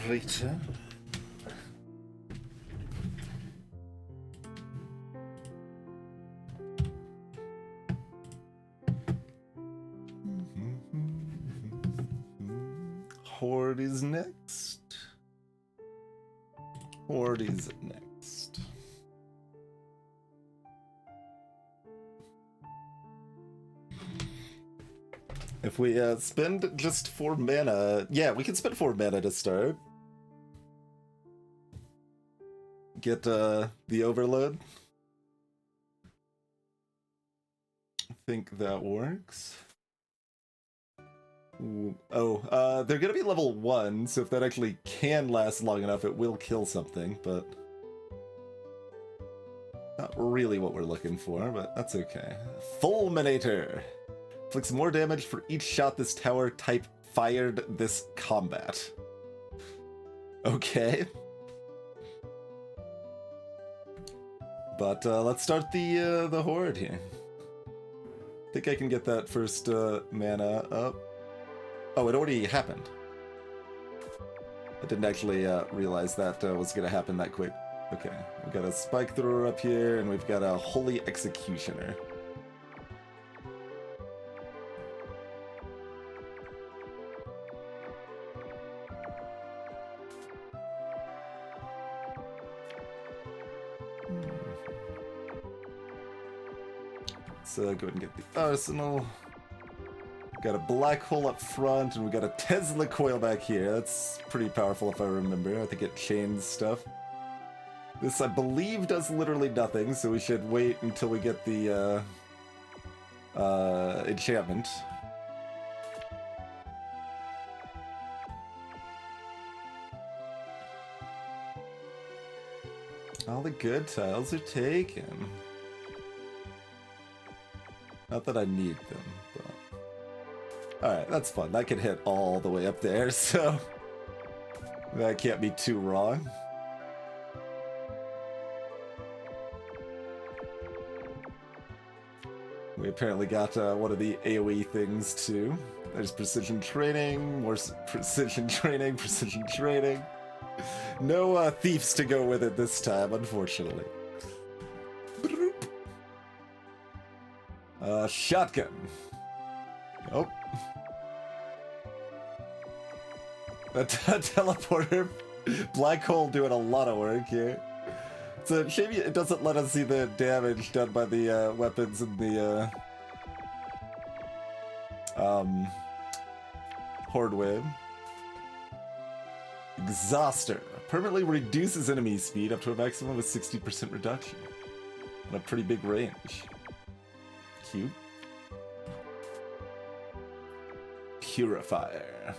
Righto. Horde is next. Horde is next. If we spend just 4 mana, yeah, we can spend 4 mana to start. Get the overload. I think that works. Ooh. Oh, they're gonna be level 1, so if that actually can last long enough, it will kill something, but not really what we're looking for, but that's okay. Fulminator! Inflicts more damage for each shot this tower type fired this combat. Okay. But let's start the horde here. I think I can get that first mana up. Oh, it already happened. I didn't actually realize that was going to happen that quick. Okay, we've got a Spike Thrower up here, and we've got a Holy Executioner. Let's go ahead and get the arsenal. Got a black hole up front, and we got a Tesla coil back here. That's pretty powerful if I remember. I think it chains stuff. This, I believe, does literally nothing, so we should wait until we get the enchantment. All the good tiles are taken. Not that I need them, but... Alright, that's fun. That could hit all the way up there, so... that can't be too wrong. We apparently got one of the AoE things, too. There's precision training, more precision training, precision training. No thieves to go with it this time, unfortunately. Shotgun. Oh. That teleporter. Black hole doing a lot of work here. It's a shame it doesn't let us see the damage done by the weapons in the Horde Wave. Exhauster. Permanently reduces enemy speed up to a maximum of 60% reduction. On a pretty big range. Cute. Purifier.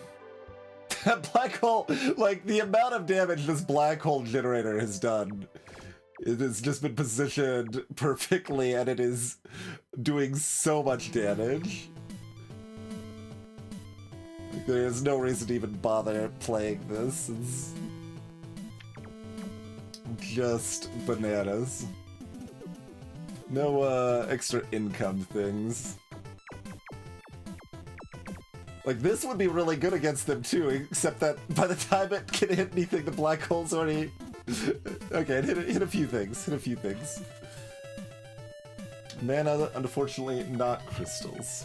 That black hole, like the amount of damage this black hole generator has done, it has just been positioned perfectly and it is doing so much damage. Like, there is no reason to even bother playing this. It's just bananas. No extra income things. Like, this would be really good against them too, except that by the time it can hit anything, the black hole's already... okay, it hit a few things, Mana, unfortunately, not crystals.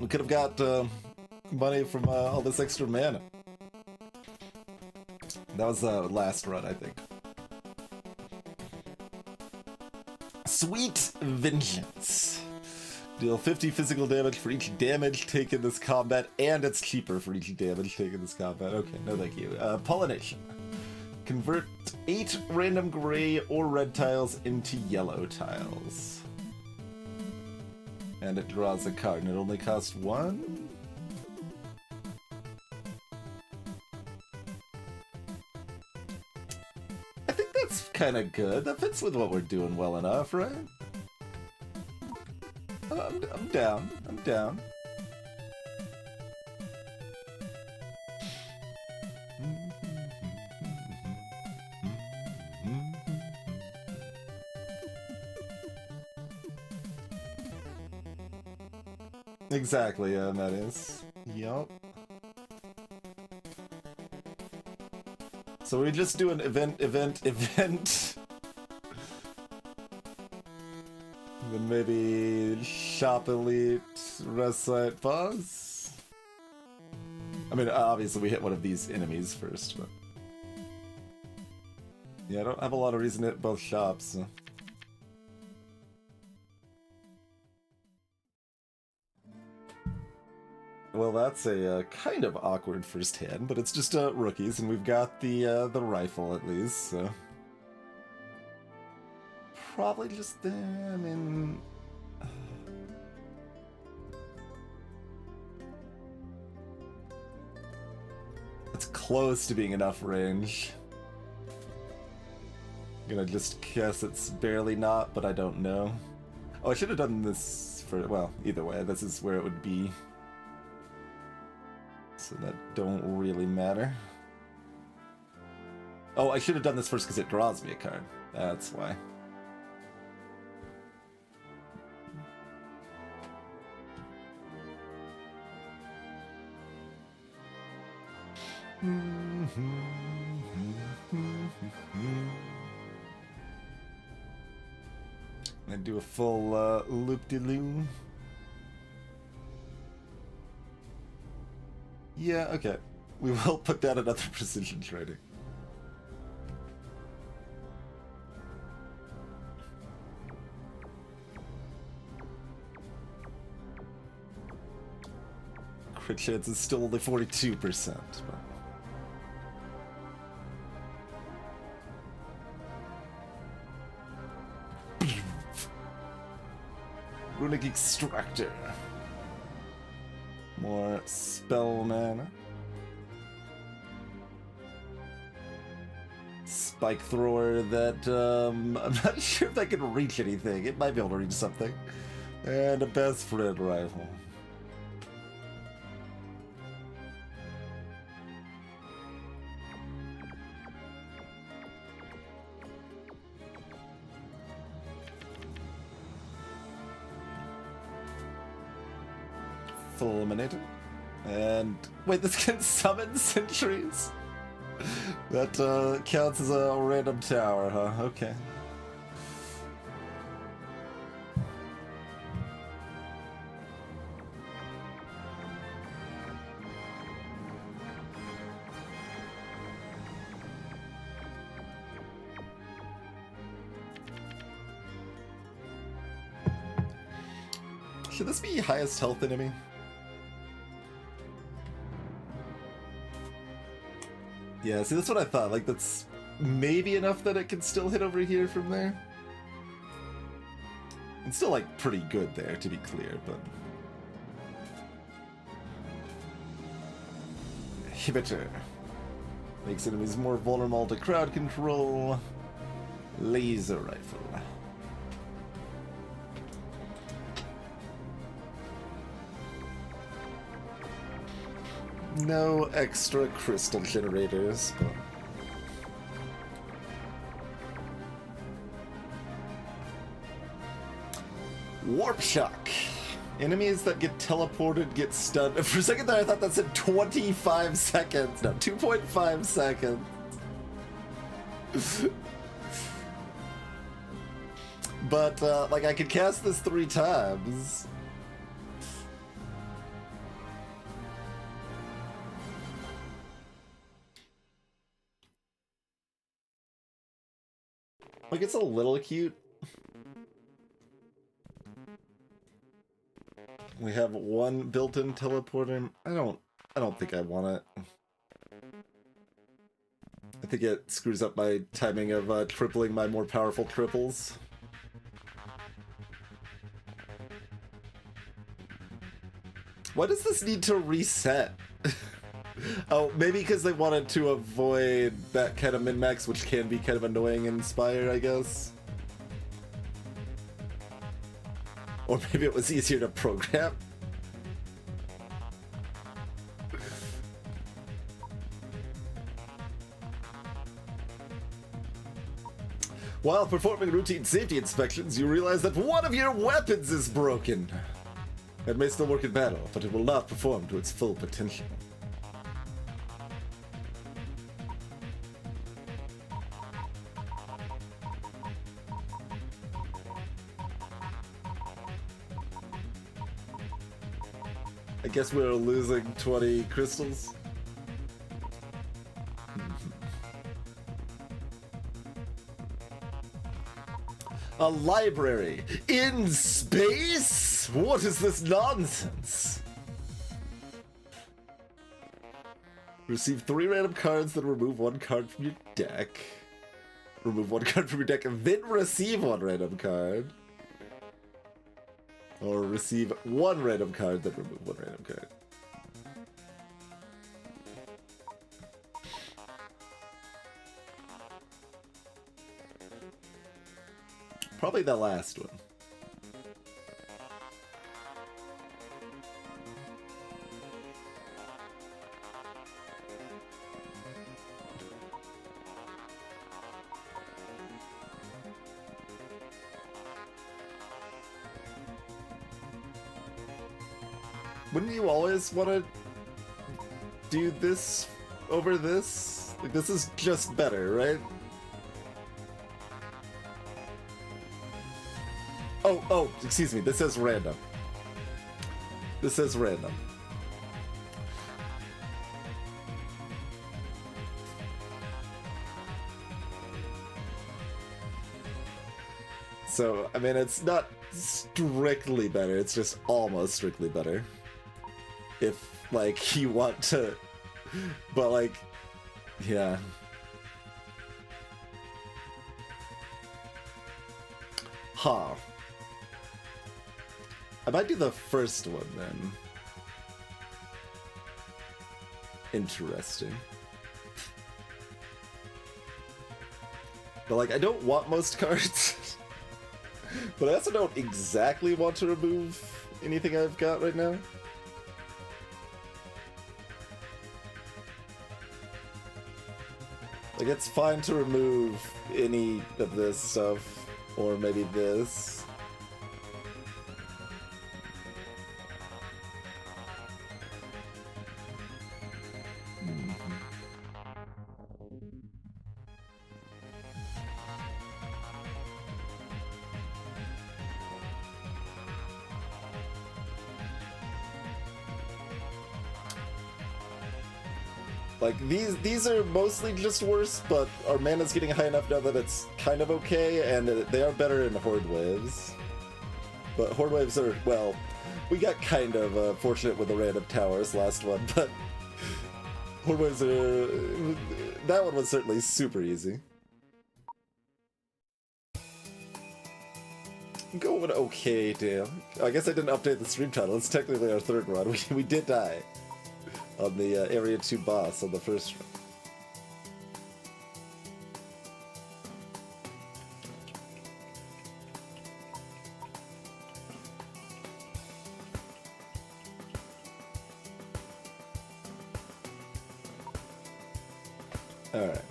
We could have got money from all this extra mana. That was the last run, I think. Sweet Vengeance. Deal 50 physical damage for each damage taken this combat, and it's cheaper for each damage taken this combat. Okay, no thank you. Pollination. Convert 8 random gray or red tiles into yellow tiles. And it draws a card, and it only costs 1? I think that's kind of good. That fits with what we're doing well enough, right? I'm down. I'm down. Exactly, that is. Yup. So we just do an event. Then maybe shop elite, rest site, pause. I mean, obviously we hit one of these enemies first, but yeah, I don't have a lot of reason to hit both shops. So. Well, that's a kind of awkward first hand, but it's just rookies, and we've got the rifle at least, so probably just there. I mean, it's close to being enough range. I'm gonna just guess it's barely not, but I don't know. Oh, I should have done this for, well, either way, this is where it would be. So that don't really matter. Oh, I should have done this first because it draws me a card. That's why. I do a full loop-de-loo. Yeah, okay. We will put down another precision trading. Crit chance is still only 42%. But... Runic Extractor. More spell mana. Spike thrower that I'm not sure if that can reach anything. It might be able to reach something. And a best friend rifle. Fulminator. And wait, this can summon sentries? That counts as a random tower, huh? Okay. Should this be highest health enemy? Yeah, see, that's what I thought. Like, that's maybe enough that it can still hit over here from there. It's still, like, pretty good there, to be clear, but... Inhibitor. Makes enemies more vulnerable to crowd control. Laser rifle. No extra crystal generators, but... Warp Shock. Enemies that get teleported get stunned. For a second there I thought that said 25 seconds. No, 2.5 seconds. But, like, I could cast this 3 times. Like, it's a little cute. We have one built-in teleporter. I don't think I want it. I think it screws up my timing of tripling my more powerful triples. Why does this need to reset? Oh, maybe because they wanted to avoid that kind of min-max, which can be kind of annoying in Spire, I guess. Or maybe it was easier to program. While performing routine safety inspections, you realize that one of your weapons is broken. It may still work in battle, but it will not perform to its full potential. I guess we're losing 20 crystals. A library in space? What is this nonsense? Receive 3 random cards, then remove 1 card from your deck. Remove 1 card from your deck, and then receive 1 random card. Or receive 1 random card, then remove 1 random card. Probably the last one. Wouldn't you always want to do this over this? Like, this is just better, right? Oh, excuse me, this says random. This says random. So, I mean, it's not strictly better, it's just almost strictly better. If, like, you want to... But, like, yeah. Huh. I might do the first one, then. Interesting. But, like, I don't want most cards. But I also don't exactly want to remove anything I've got right now. Like, it's fine to remove any of this stuff, or maybe this. Like, these are mostly just worse, but our mana's getting high enough now that it's kind of okay, and they are better in Horde Waves. But Horde Waves are, well, we got kind of fortunate with the random towers last one, but Horde Waves are... that one was certainly super easy. I'm going okay, damn. I guess I didn't update the stream title. It's technically our 3rd run. We did die on the Area 2 boss on the first run. Alright,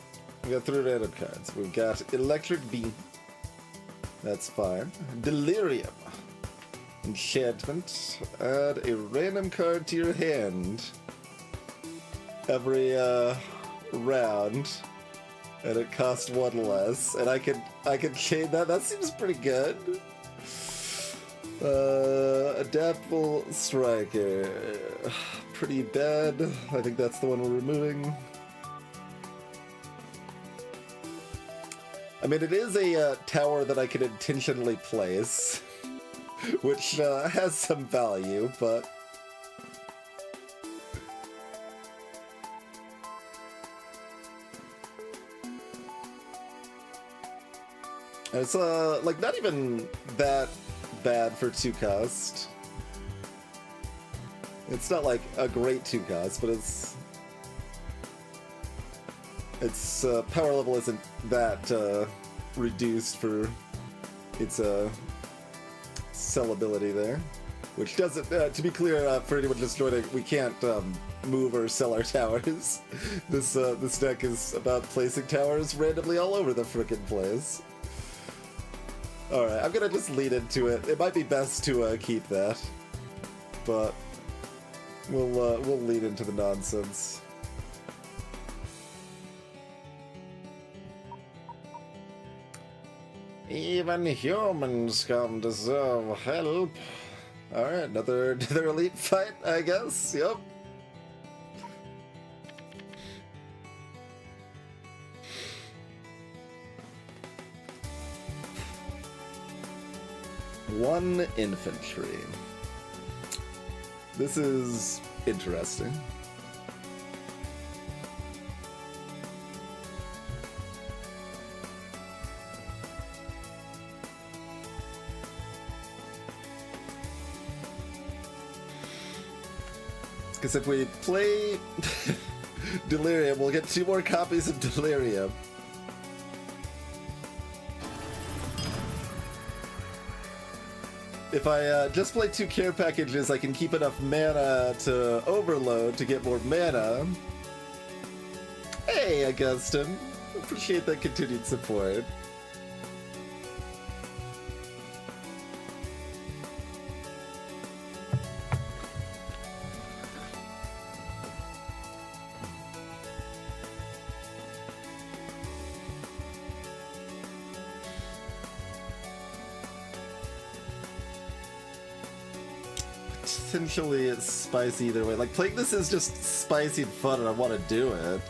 we got 3 random cards. We've got Electric Beam. That's fine. Delirium. Enchantment. Add a random card to your hand every round, and it costs 1 less, and I can chain that. That seems pretty good. Adaptable Striker, pretty bad. I think that's the one we're removing. I mean, it is a tower that I can intentionally place, which has some value, but it's, like, not even that bad for 2 cost. It's not, like, a great 2 cost, but its power level isn't that, reduced for its, sellability there. Which doesn't, to be clear, for anyone just joining, we can't, move or sell our towers. This deck is about placing towers randomly all over the frickin' place. Alright, I'm gonna just lead into it. It might be best to keep that. but we'll lead into the nonsense. Even humans scum deserve help. Alright, another elite fight, I guess. Yep. One infantry. This is interesting. Because if we play Delirium, we'll get 2 more copies of Delirium. If I just play 2 care packages, I can keep enough mana to overload to get more mana. Hey, Augustin. Appreciate that continued support. Potentially it's spicy either way. Like, playing this is just spicy and fun and I want to do it.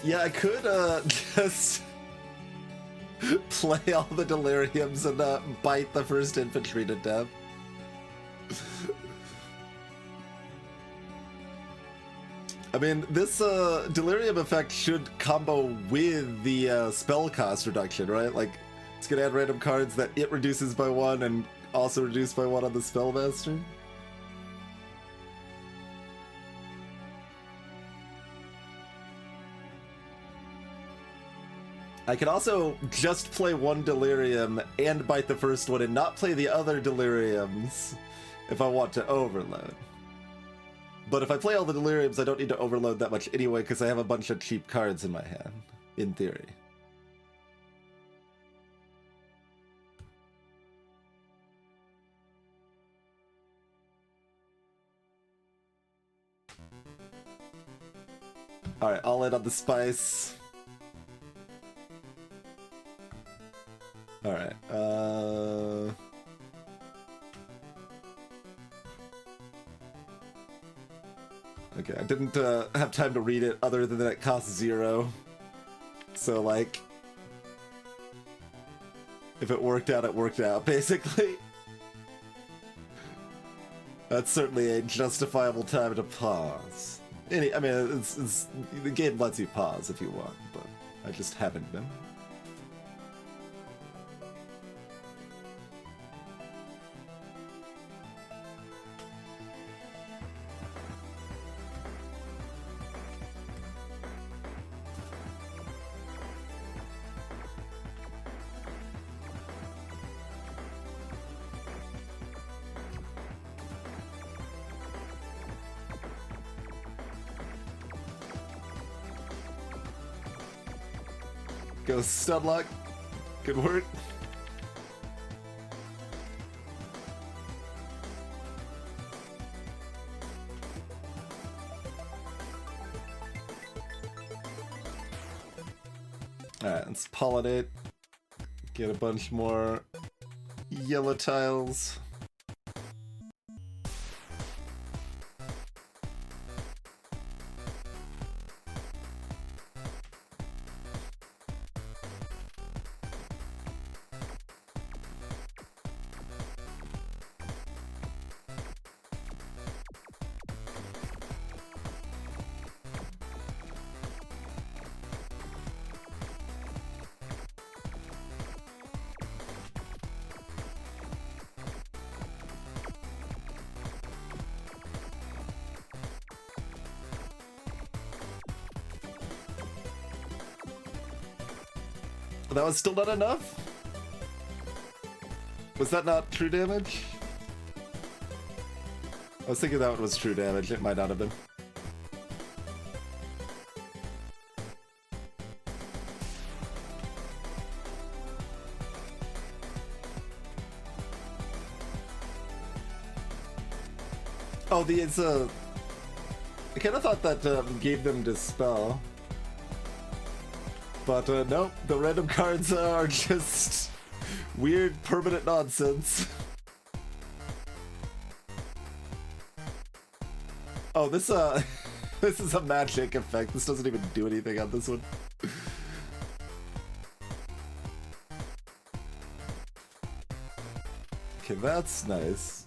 Yeah, I could just play all the Deliriums and bite the first infantry to death. I mean, this Delirium effect should combo with the spell cost reduction, right? Like, it's gonna add random cards that it reduces by 1 and also reduce by 1 on the Spellmaster. I can also just play 1 Delirium and bite the first one and not play the other Deliriums if I want to overload. But if I play all the Deliriums, I don't need to overload that much anyway because I have a bunch of cheap cards in my hand, in theory. Alright, I'll in on the spice. Alright, okay, I didn't have time to read it other than that it costs 0. So, like, if it worked out, basically. That's certainly a justifiable time to pause. I mean, the game lets you pause if you want, but I just haven't been. Go Studlock. Good work. Alright, let's pollinate. Get a bunch more yellow tiles. That was still not enough? Was that not true damage? I was thinking that one was true damage. It might not have been. Oh, these, I kind of thought that gave them Dispel. But nope, the random cards are just weird permanent nonsense. Oh, this this is a magic effect. This doesn't even do anything on this one. Okay, that's nice.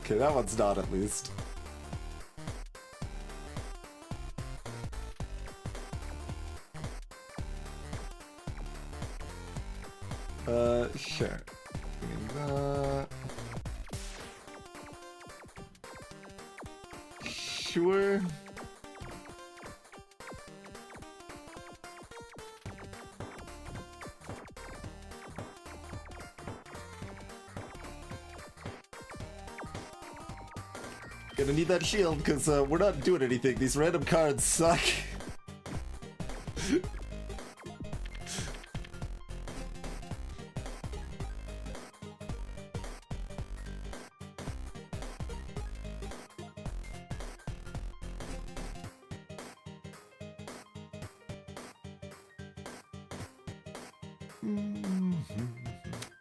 Okay, that one's not at least. Sure. Sure. Gonna need that shield, because we're not doing anything. These random cards suck.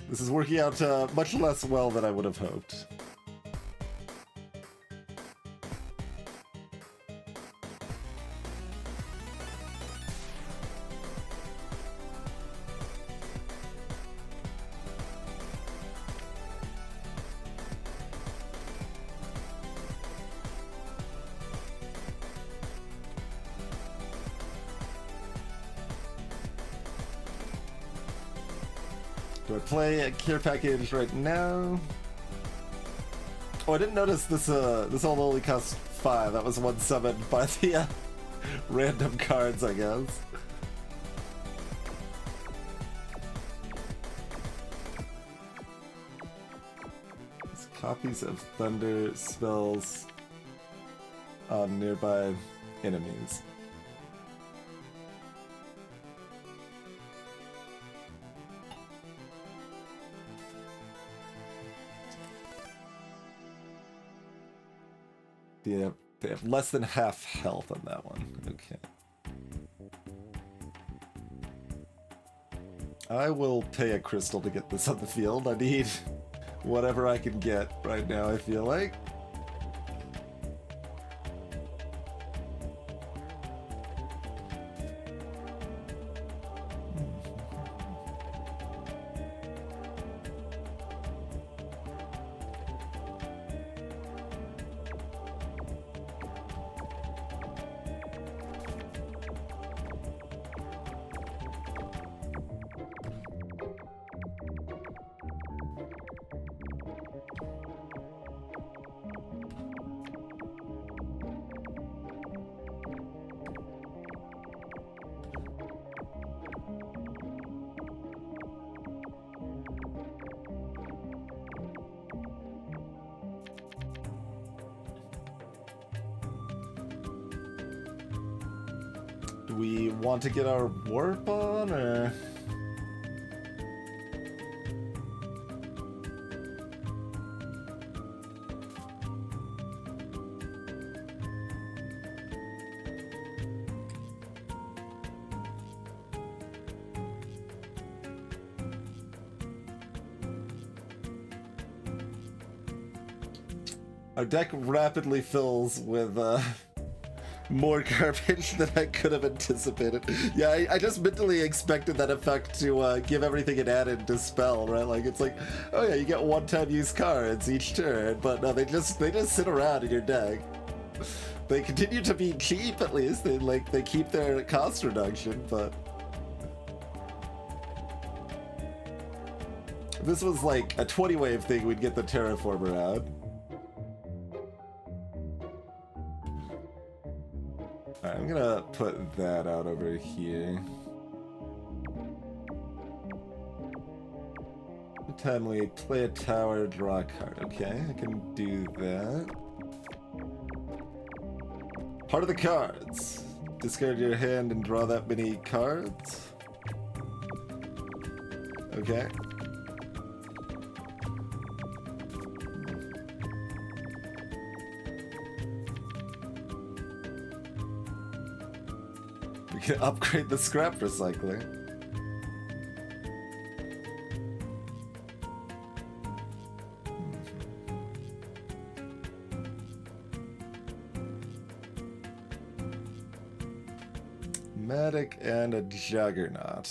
This is working out much less well than I would have hoped. Do I play a care package right now? Oh, I didn't notice this this all only costs 5. That was one summoned by the random cards, I guess. These copies of thunder spells on nearby enemies. They have less than half health on that one. Okay. I will pay a crystal to get this on the field. I need whatever I can get right now, I feel like. Do we want to get our warp on, or...? Our deck rapidly fills with, more garbage than I could have anticipated. Yeah, I just mentally expected that effect to give everything an added Dispel, right? Like, it's like, oh yeah, you get one-time use cards each turn, but no, they just sit around in your deck. They continue to be cheap, at least. They keep their cost reduction, but... If this was like a 20-wave thing, we'd get the Terraformer out. Alright, I'm gonna put that out over here. Anytime we play a tower, draw a card. Okay, I can do that. Part of the cards. Discard your hand and draw that many cards. Okay. can upgrade the scrap recycling. Medic and a Juggernaut.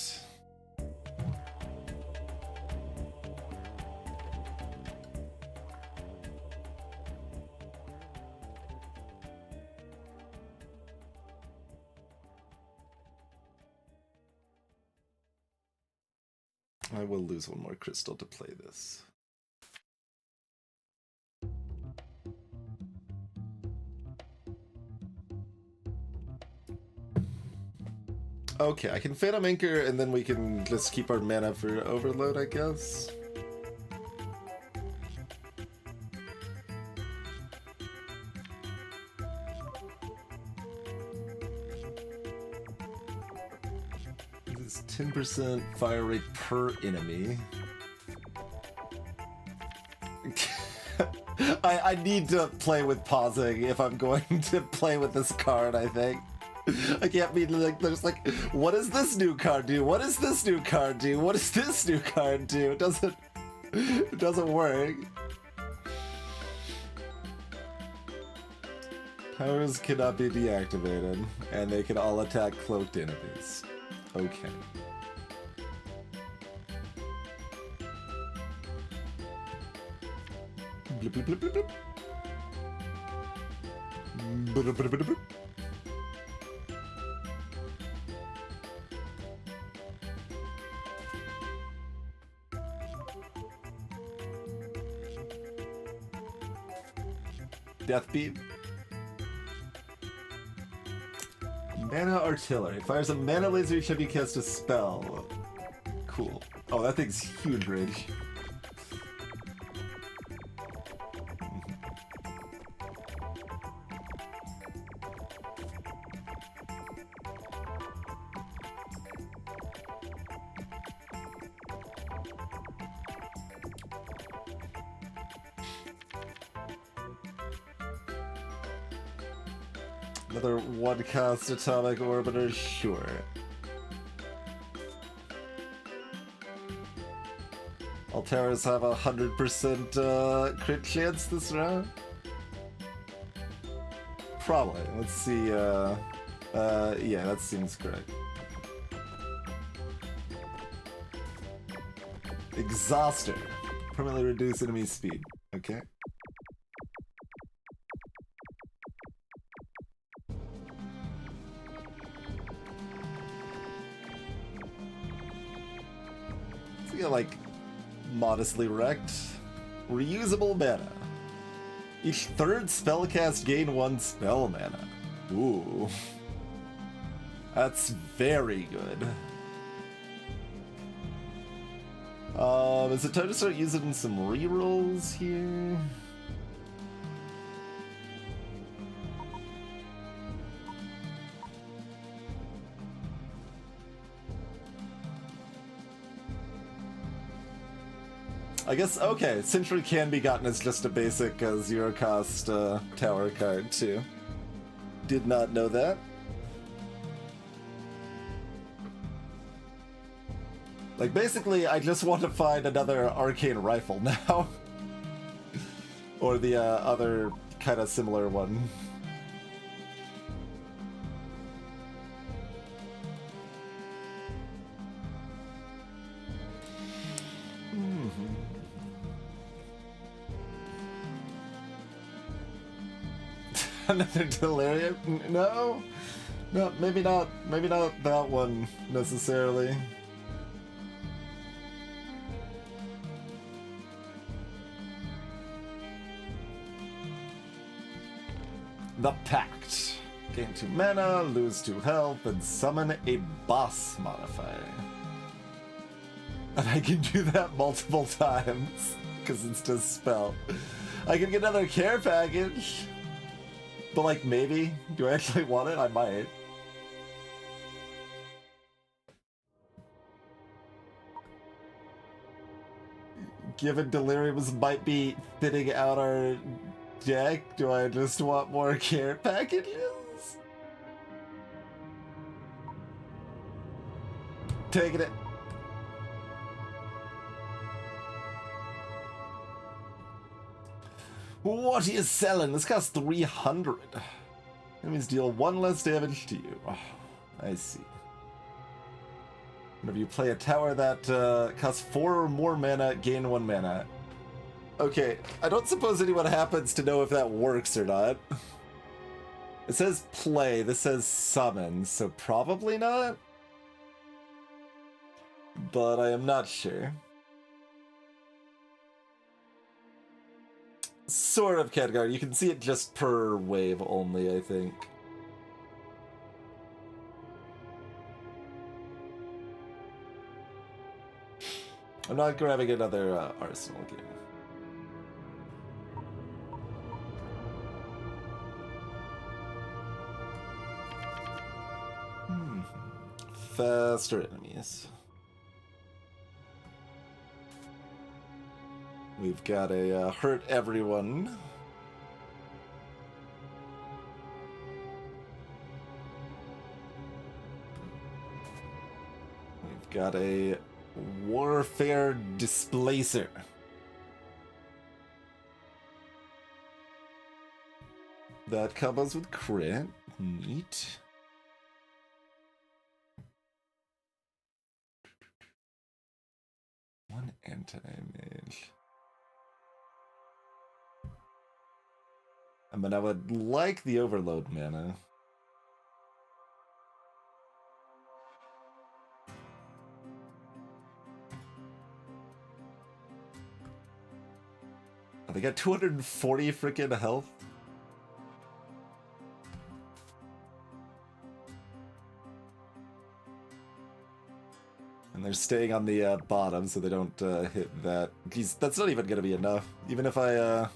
I will lose one more crystal to play this. Okay, I can Phantom Anchor and then we can just keep our mana for Overload, I guess. This is 10% fire rate per enemy. I need to play with pausing if I'm going to play with this card, I think. I can't be like, there's like, what does this new card do? What does this new card do? What does this new card do? It doesn't work. Powers cannot be deactivated, and they can all attack cloaked enemies. Okay. Blip, blip, blip, blip, blip. Blip, blip, blip, blip. Death Beat. Mana Artillery. Fires a mana laser each time you cast a spell. Cool. Oh, that thing's huge range. Another one-cast Atomic Orbiter, sure. Alteras have 100% crit chance this round? Probably. Let's see, yeah, that seems correct. Exhauster. Permanently reduce enemy speed. Okay. Like modestly wrecked. Reusable mana. Each third spellcast gain 1 spell mana. Ooh. That's very good. Is it time to start using some rerolls here? I guess, okay, Sentry can be gotten as just a basic zero-cost tower card, too. Did not know that. Like, basically, I just want to find another Arcane Rifle now. Or the other kind of similar one. Another Delirium? No? No, maybe not that one, necessarily. The Pact. Gain 2 mana, lose 2 health, and summon a boss modifier. And I can do that multiple times, because it's just spell. I can get another care package. But, like, maybe? Do I actually want it? I might. Given Deliriums might be thinning out our deck, do I just want more care packages? Taking it. What are you selling? This costs 300. Enemies deal 1 less damage to you. Oh, I see. Whenever you play a tower that costs 4 or more mana, gain 1 mana. Okay, I don't suppose anyone happens to know if that works or not. It says play, this says summon, so probably not. But I am not sure. Sort of, Khadgar. You can see it just per wave only, I think. I'm not grabbing another Arsenal game. Faster enemies. We've got a hurt everyone. We've got a warfare displacer. That combos with crit. Neat. One anti-mage. I mean, I would like the overload mana. Oh, they got 240 freaking health. And they're staying on the bottom so they don't hit that. That's not even going to be enough. Even if I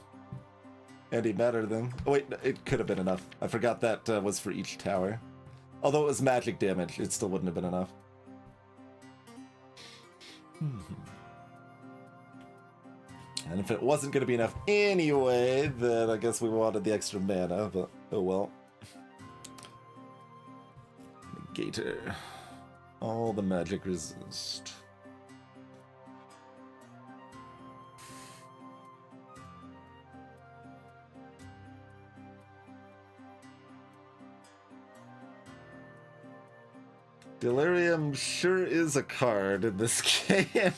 anti-matter them. Oh wait, it could have been enough. I forgot that was for each tower. Although it was magic damage, it still wouldn't have been enough. And if it wasn't going to be enough anyway, then I guess we wanted the extra mana, but oh well. Negator. All the magic resist. Delirium sure is a card in this game.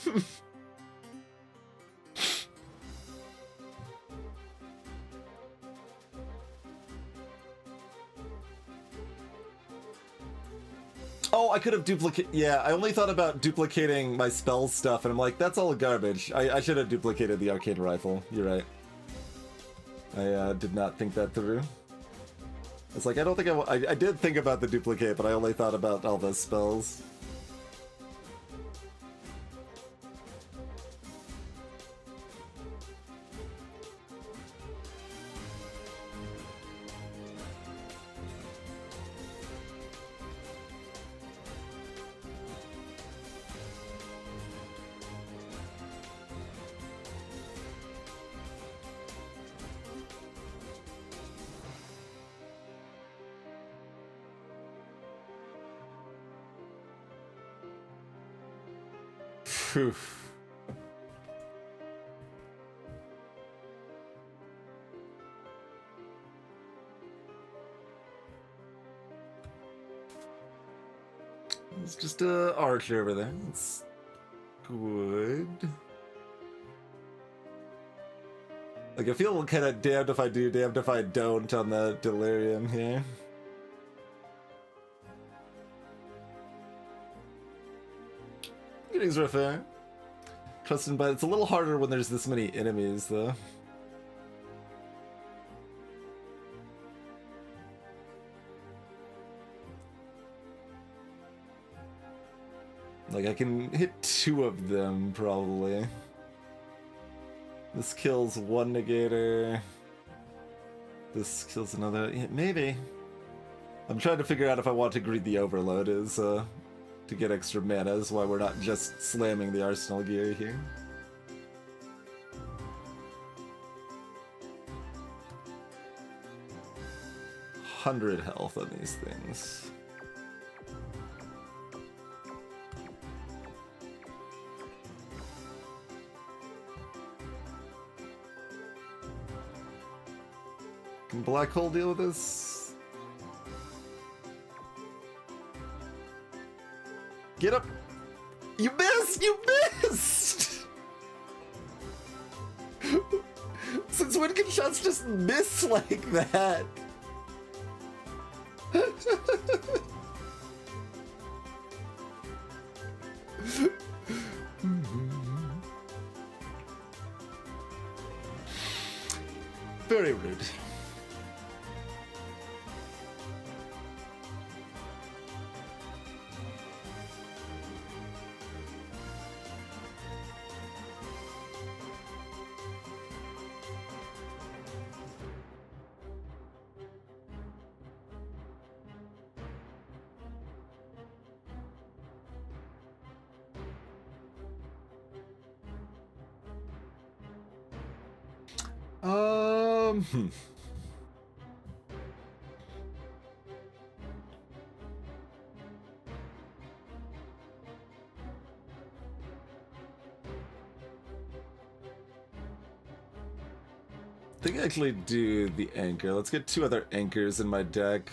Oh, I could have duplicated. Yeah, I only thought about duplicating my spell stuff, and I'm like, that's all garbage. I should have duplicated the arcane rifle. You're right. I did not think that through. It's like, I don't think I did think about the duplicate, but I only thought about all the spells. Phew. It's just a archer over there. It's good. Like, I feel kind of damned if I do, damned if I don't on the delirium here. Getting's rough there. Trusting, but it's a little harder when there's this many enemies, though. Like, I can hit 2 of them, probably. This kills 1 negator. This kills another. Yeah, maybe. I'm trying to figure out if I want to greed the overload is, to get extra mana, is why we're not just slamming the arsenal gear here. $100 health on these things. Can Black Hole deal with this? Get up! You missed! You missed! Since when can shots just miss like that? Very rude. Hmm. I think I actually do the anchor. Let's get 2 other anchors in my deck.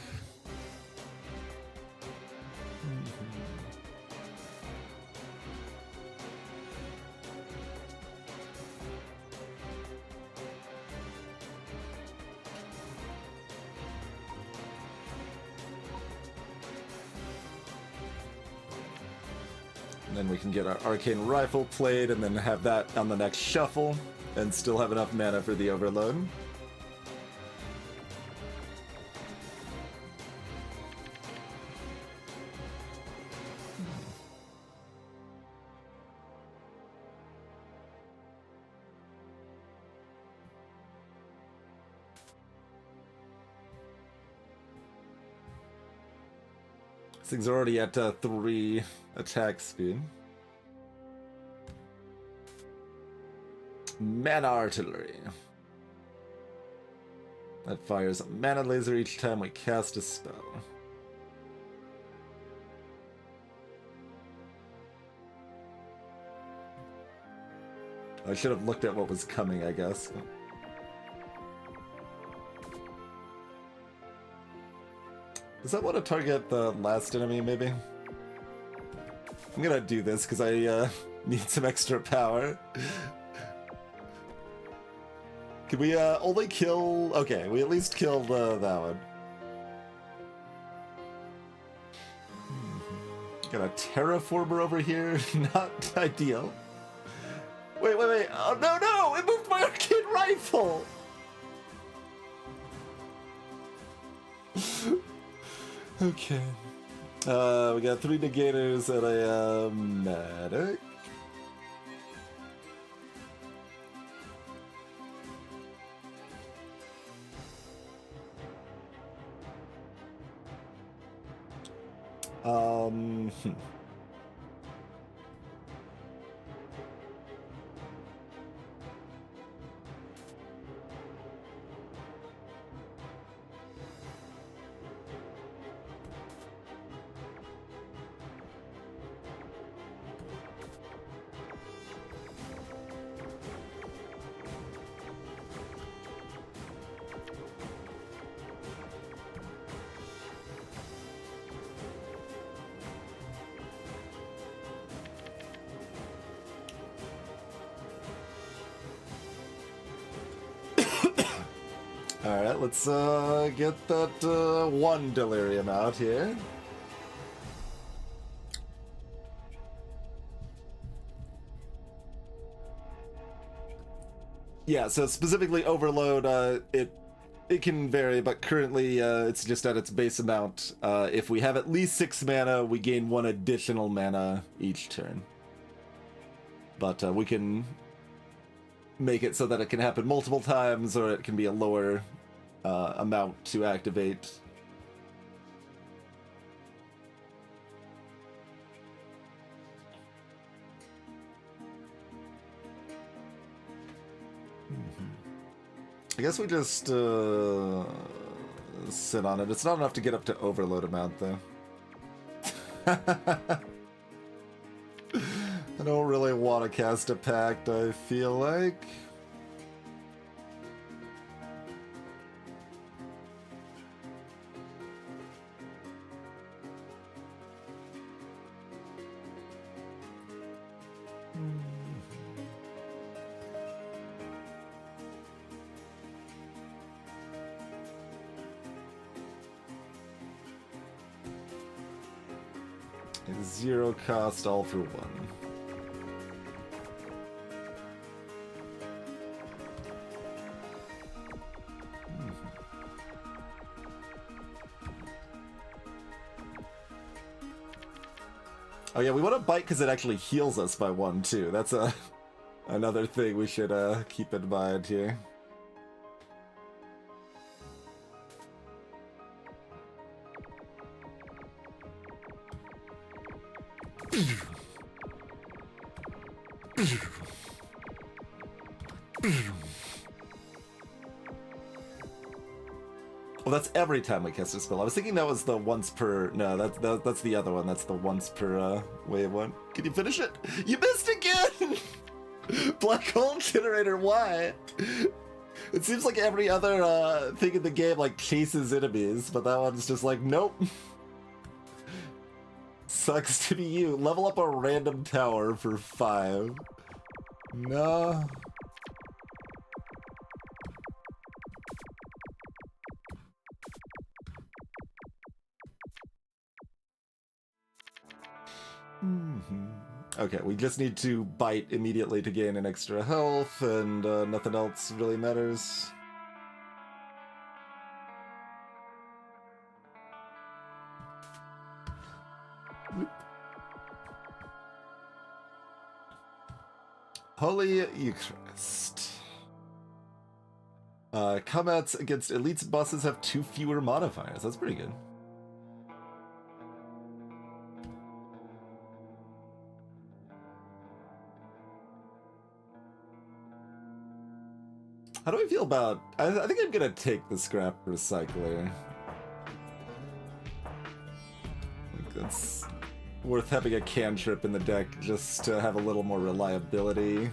And then we can get our Arcane Rifle played and then have that on the next shuffle and still have enough mana for the Overload. These things are already at 3 attack speed. Mana Artillery. That fires a mana laser each time we cast a spell. I should have looked at what was coming, I guess. Does that want to target the last enemy, maybe? I'm gonna do this because I need some extra power. Can we only kill... Okay, we at least killed that one. Got a Terraformer over here. Not ideal. Wait. Oh, no! It moved my Arcane Rifle! Okay. We got 3 negators and a medic. Alright, let's get that 1 Delirium out here. Yeah, so specifically Overload, it can vary, but currently it's just at its base amount. If we have at least 6 mana, we gain 1 additional mana each turn. But we can make it so that it can happen multiple times, or it can be a lower amount to activate. I guess we just sit on it. It's not enough to get up to Overload amount, though. I don't really want to cast a Pact, I feel like. 0 cost, all for 1. Oh yeah, we want to bite because it actually heals us by 1 too. That's another thing we should keep in mind here. Well, that's every time we cast a spell. I was thinking that was the once per... No, that's the other one. That's the once per wave one. Can you finish it? You missed again! Black hole generator, why? It seems like every other thing in the game like chases enemies, but that one's just like, nope. Sucks to be you. Level up a random tower for 5. No. Okay, we just need to bite immediately to gain an extra health, and nothing else really matters. Holy Eucharist. Combats against elites bosses have 2 fewer modifiers. That's pretty good. How do I feel about... I think I'm gonna take the scrap recycler. I think that's worth having a cantrip in the deck just to have a little more reliability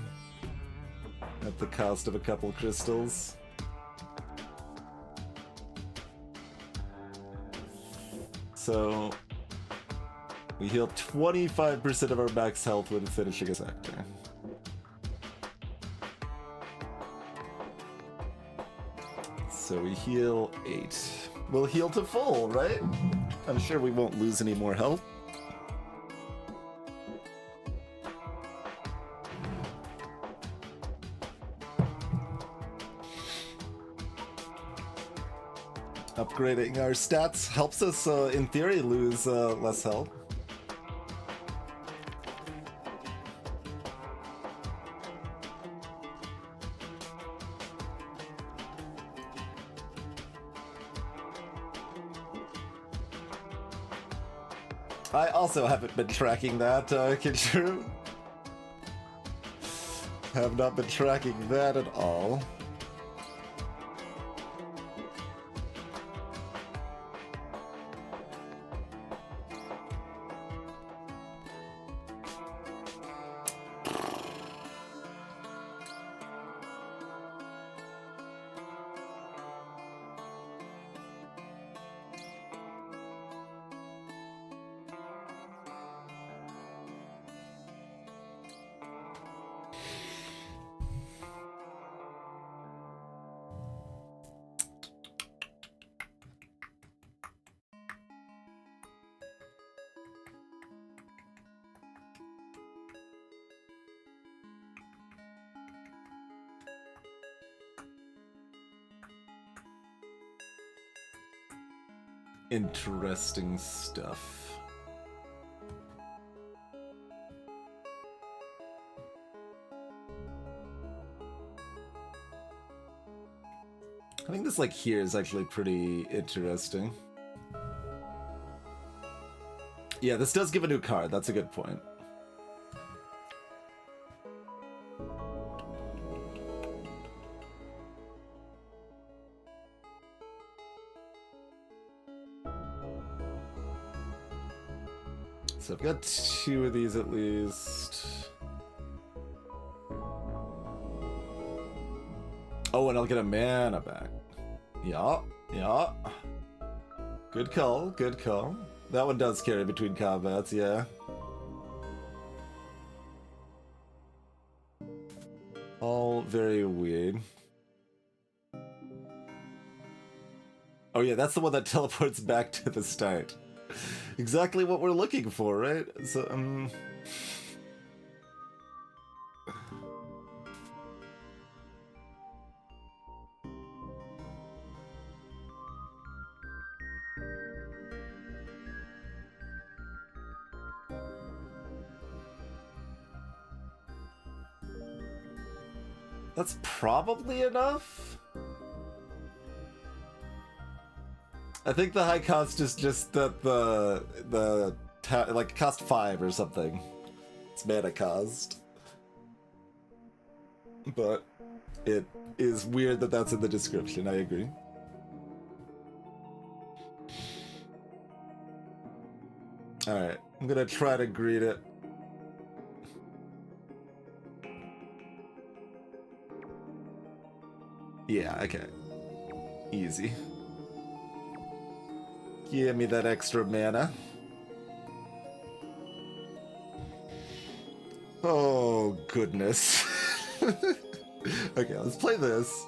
at the cost of a couple crystals. So we heal 25% of our max health when finishing a sector. So we heal 8. We'll heal to full, right? I'm sure we won't lose any more health. Upgrading our stats helps us, in theory, lose less health. I also haven't been tracking that, Kinshuru. Have not been tracking that at all. Interesting stuff. I think this like here is actually pretty interesting. Yeah, this does give a new card. That's a good point. So I've got 2 of these at least. Oh, and I'll get a mana back. Yeah, yeah. Good call, good call. That one does carry between combats, yeah. All very weird. Oh yeah, that's the one that teleports back to the start. exactly what we're looking for, right? So, that's probably enough. I think the high cost is just that like cost 5 or something. It's mana cost. But it is weird that that's in the description, I agree. Alright, I'm gonna try to greet it. Yeah, okay. Easy. Give me that extra mana. Oh, goodness. Okay, let's play this.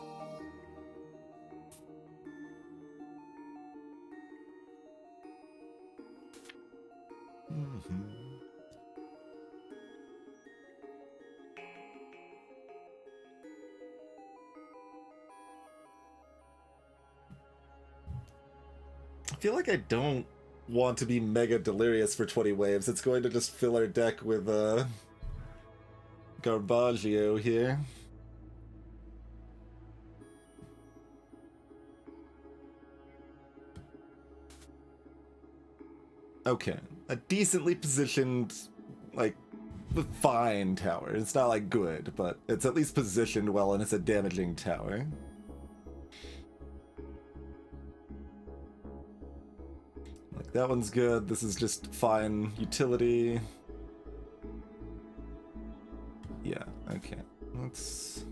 I feel like I don't want to be mega delirious for 20 waves. It's going to just fill our deck with Garbaggio here. Okay, a decently positioned, like, fine tower. It's not like good, but it's at least positioned well, and it's a damaging tower. Like, that one's good. This is just fine utility. Yeah, okay. Let's...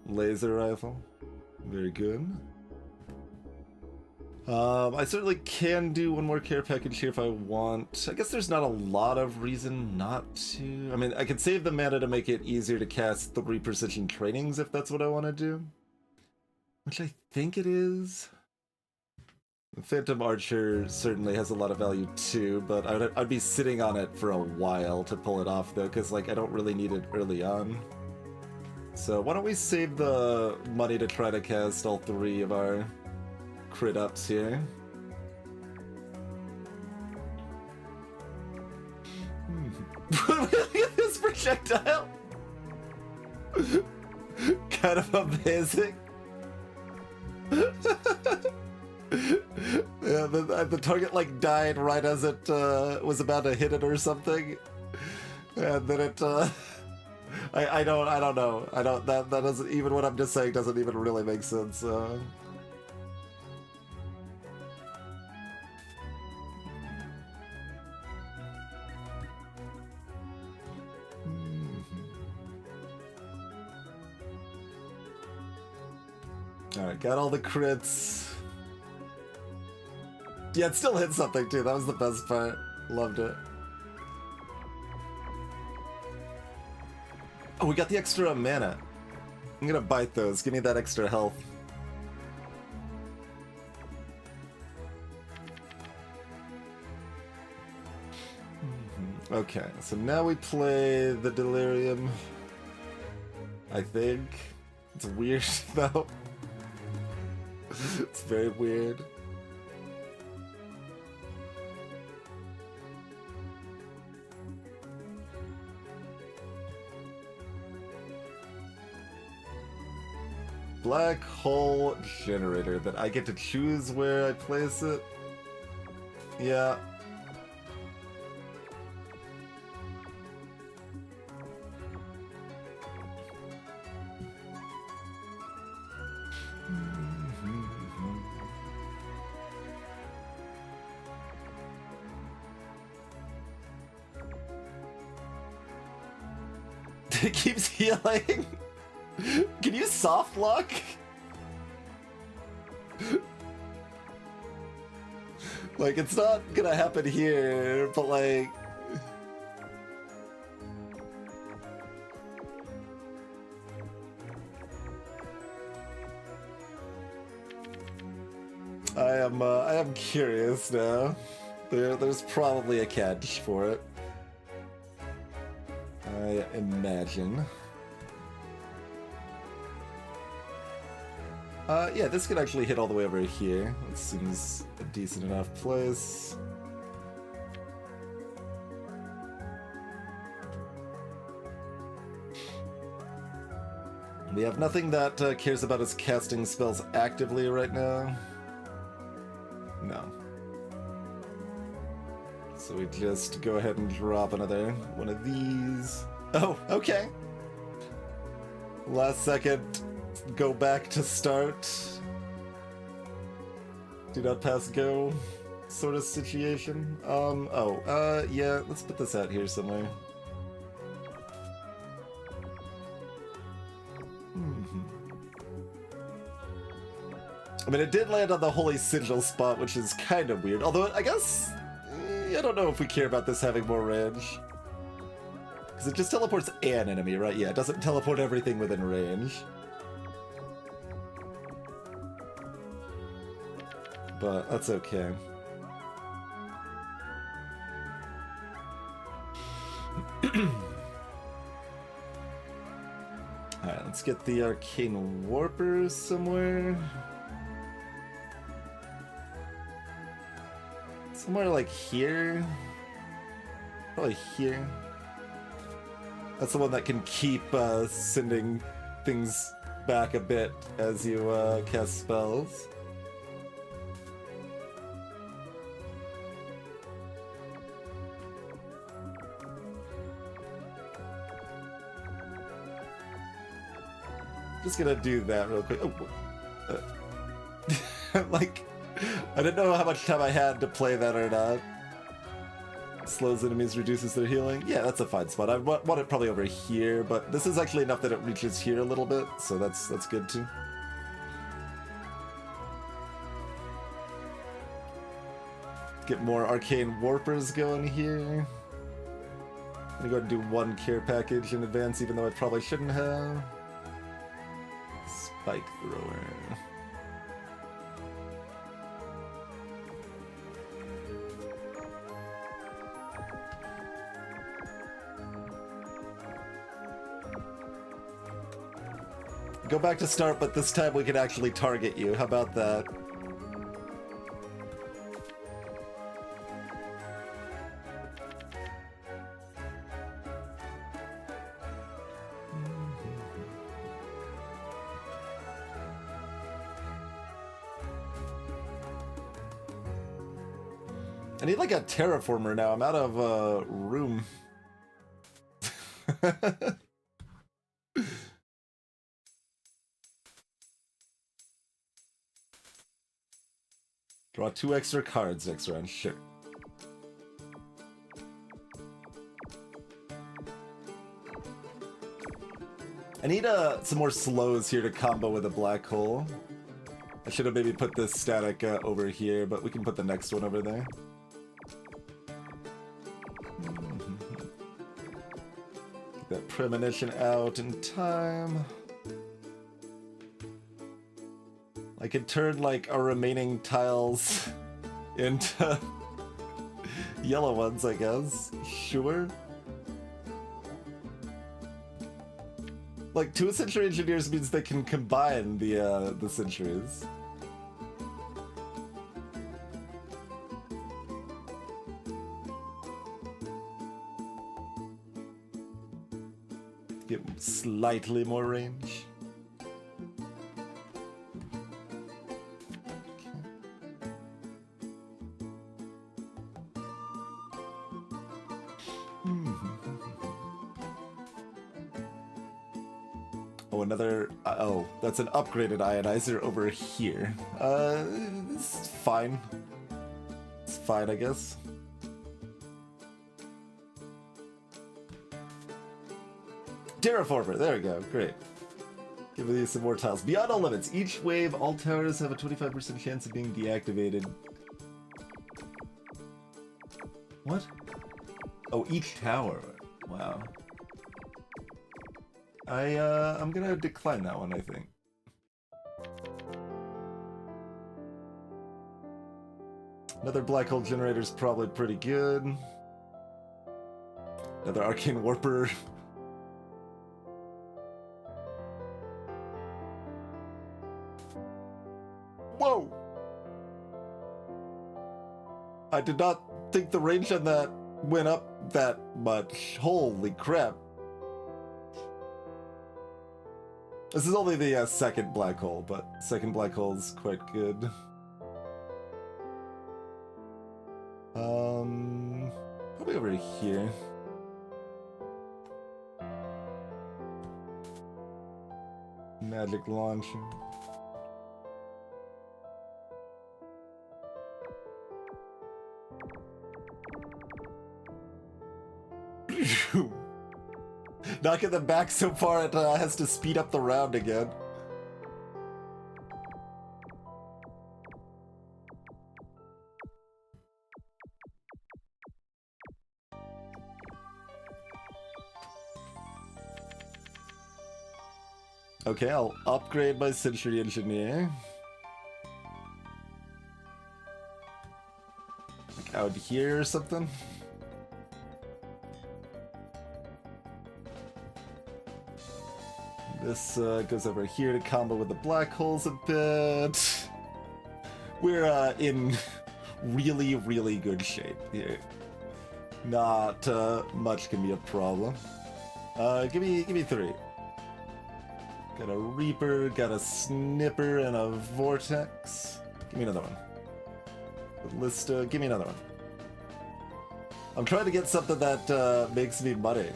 Laser rifle. Very good. I certainly can do one more care package here if I want. I guess there's not a lot of reason not to. I mean, I could save the mana to make it easier to cast 3 precision trainings if that's what I want to do. Which I think it is. Phantom Archer certainly has a lot of value too, but I'd be sitting on it for a while to pull it off though, because like I don't really need it early on. So why don't we save the money to try to cast all 3 of our crit ups here. Look at this projectile! Kind of amazing. Yeah, the target like died right as it was about to hit it or something, and then it. I don't know. That doesn't, even what I'm just saying doesn't even really make sense. Alright, got all the crits. Yeah, it still hit something too. That was the best part. Loved it. Oh, we got the extra mana. I'm gonna bite those. Give me that extra health. Okay, so now we play the Delirium. I think. It's weird though. It's very weird. Black hole generator that I get to choose where I place it. Yeah. It keeps healing. Can you soft lock? Like, it's not gonna happen here, but like... I am curious now. There's probably a catch for it. I imagine. Yeah, this could actually hit all the way over here. It seems a decent enough place. We have nothing that cares about us casting spells actively right now. No. So we just go ahead and drop another one of these. Oh, okay. Last second, go back to start. Do not pass go sort of situation. Yeah, let's put this out here somewhere. I mean, it did land on the Holy Sigil spot, which is kind of weird. Although, I guess, I don't know if we care about this having more range. Because it just teleports an enemy, right? Yeah, it doesn't teleport everything within range. But that's okay. Alright, let's get the Arcane Warper somewhere. Somewhere like here. Probably here. That's the one that can keep sending things back a bit as you cast spells. Just gonna do that real quick. Oh, like, I didn't know how much time I had to play that or not. Slows enemies, reduces their healing. Yeah, that's a fine spot. I want it probably over here, but this is actually enough that it reaches here a little bit, so that's good too. Get more Arcane Warpers going here. I'm gonna go ahead and do one care package in advance, even though I probably shouldn't have. Spike Thrower. Go back to start, but this time we can actually target you. How about that? I need like a terraformer now. I'm out of room. Draw 2 extra cards next round, sure. I need some more slows here to combo with a black hole. I should have maybe put this static over here, but we can put the next one over there. Get that premonition out in time. I could turn like our remaining tiles into yellow ones, I guess. Sure. Like 2 Century Engineers means they can combine the centuries. Get slightly more range. Oh, another... oh, that's an upgraded ionizer over here. It's fine. It's fine, I guess. Terraformer, there we go, great. Give you some more tiles. Beyond all limits, each wave, all towers have a 25% chance of being deactivated. What? Oh, each tower. Wow. I'm gonna decline that one, I think. Another black hole generator is probably pretty good. Another arcane warper. Whoa! I did not think the range on that went up that much. Holy crap. This is only the second black hole, but second black hole is quite good. Probably over here. Magic launcher. Knocking them back so far it has to speed up the round again. Okay, I'll upgrade my Century Engineer. Like out here or something. This goes over here to combo with the black holes a bit. We're in really, really good shape here. Not much can be a problem. Give me 3. Got a Reaper, got a Snipper, and a Vortex. Give me another one. Ballista, give me another one. I'm trying to get something that makes me money.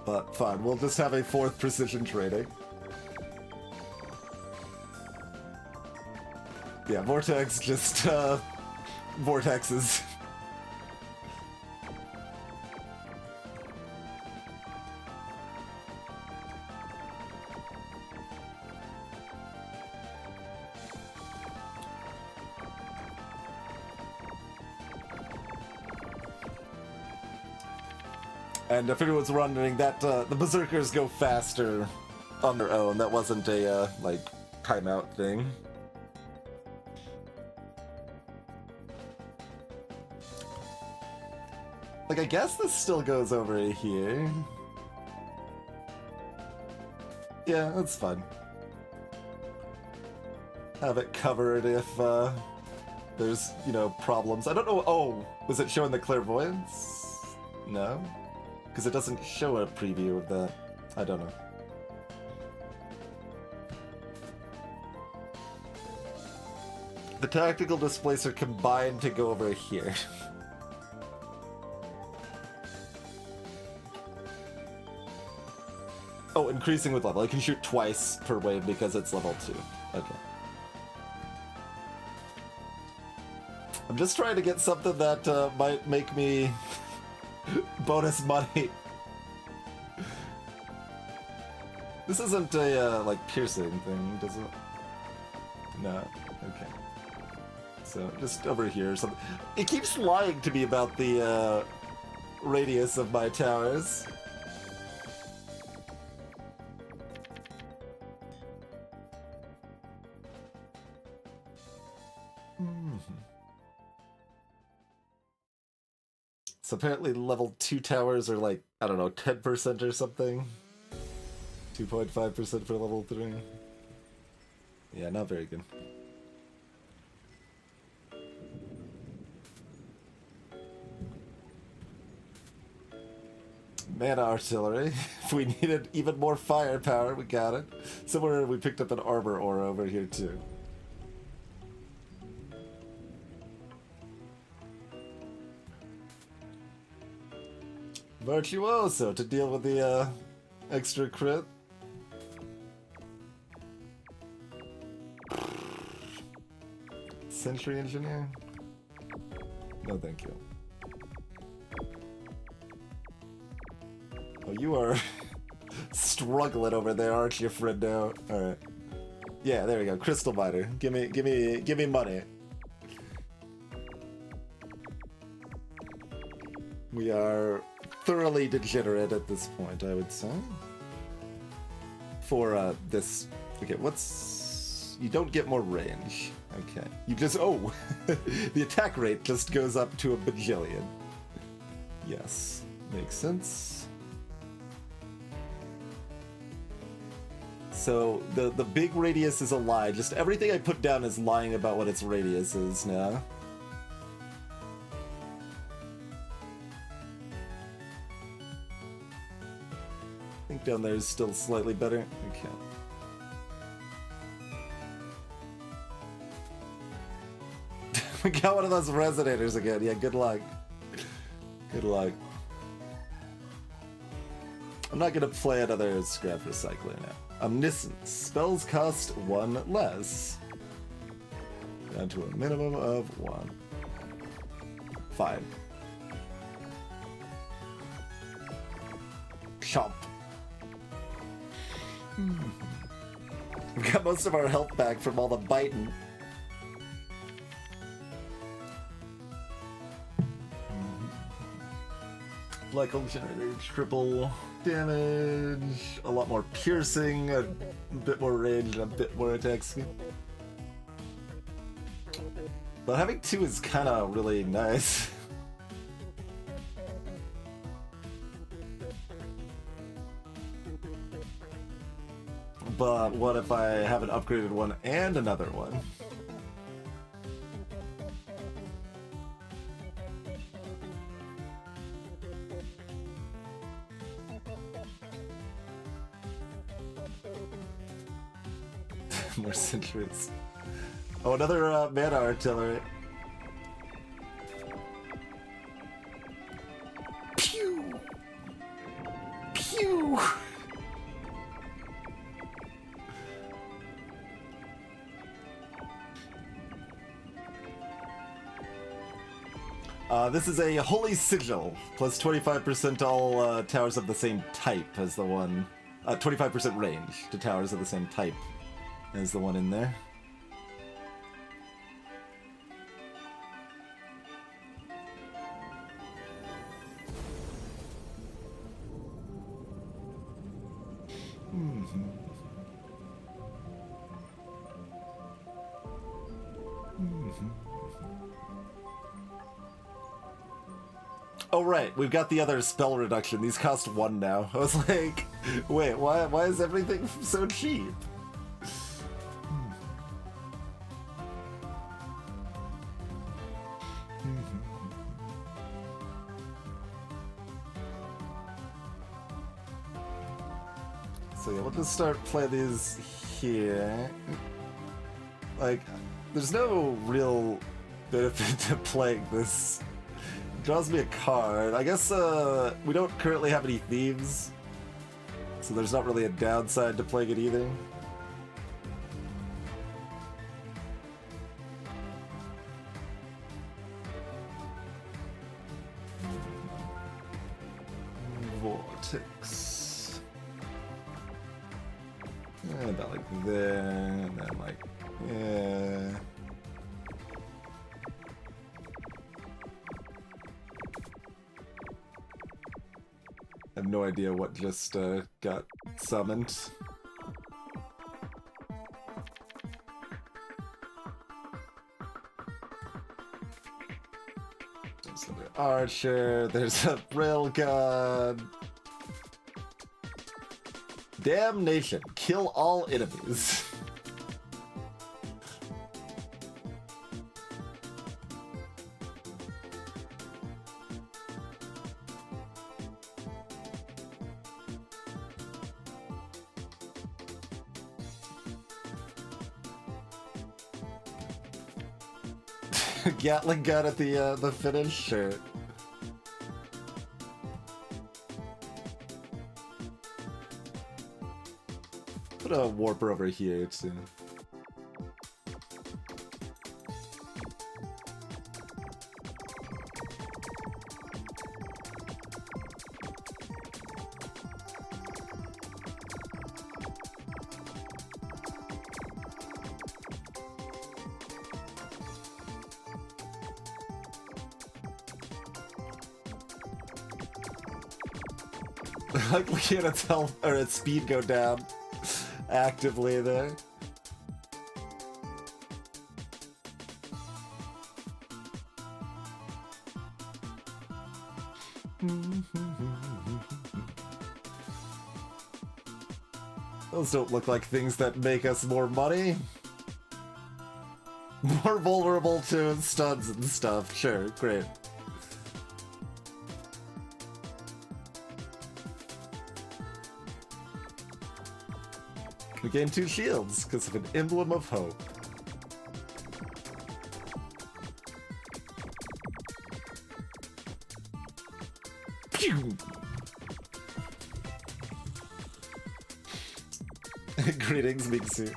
But fine, we'll just have a 4th precision trading. Yeah, Vortex just vortexes. And if anyone's wondering, that the Berserkers go faster on their own. That wasn't a, like, timeout thing. Like, I guess this still goes over here. Yeah, that's fine. Have it covered if, there's, you know, problems. I don't know. Oh, was it showing the clairvoyance? No? Because it doesn't show a preview of that. I don't know. The tactical displacer combined to go over here. Oh, increasing with level. I can shoot twice per wave because it's level 2. Okay. I'm just trying to get something that might make me bonus money. This isn't a, like, piercing thing, does it? No. Okay. So, just over here or something. It keeps lying to me about the, radius of my towers. So apparently level 2 towers are like, I don't know, 10% or something. 2.5% for level 3. Yeah, not very good. Mana artillery. If we needed even more firepower, we got it. Somewhere we picked up an armor ore over here too. Virtuoso to deal with the extra crit. Century Engineer? No, thank you. Oh, you are struggling over there, aren't you, friendo? Alright. Yeah, there we go. Crystal Miner. Give me money. We are thoroughly degenerate at this point, I would say. For this, okay, what's You don't get more range. Okay. You just... Oh! The attack rate just goes up to a bajillion. Yes. Makes sense. So, the big radius is a lie. Just everything I put down is lying about what its radius is now. I think down there is still slightly better. Okay. We got one of those resonators again. Yeah, good luck. Good luck. I'm not gonna play another scrap recycler now. Omniscience. Spells cost 1 less. Down to a minimum of 1. Fine. Chomp. We got most of our health back from all the biting. Black hole generator, triple damage, a lot more piercing, a bit more range, and a bit more attack speed. But having 2 is kind of really nice. But what if I have an upgraded one and another one? More centuries. Oh, another mana artillery. Pew! Pew! This is a Holy Sigil, plus 25% all towers of the same type as the one... 25% range to towers of the same type as the one in there. Oh right, we've got the other spell reduction. These cost 1 now. I was like, wait, why is everything so cheap? So yeah, we'll just start playing these here. Like, there's no real benefit to playing this. It draws me a card. I guess we don't currently have any thieves, so there's not really a downside to playing it either. Vortex. Yeah, about like there, and then like, yeah. I have no idea what just got summoned. There's an archer, there's a railgun. Damnation, kill all enemies. Gatling gun at the finish? Sure. Put a warper over here too. Like looking at its health or its speed go down actively there. Those don't look like things that make us more money. More vulnerable to stuns and stuff. Sure, great. We gain 2 shields because of an emblem of hope. Pew! Greetings, Mingsu.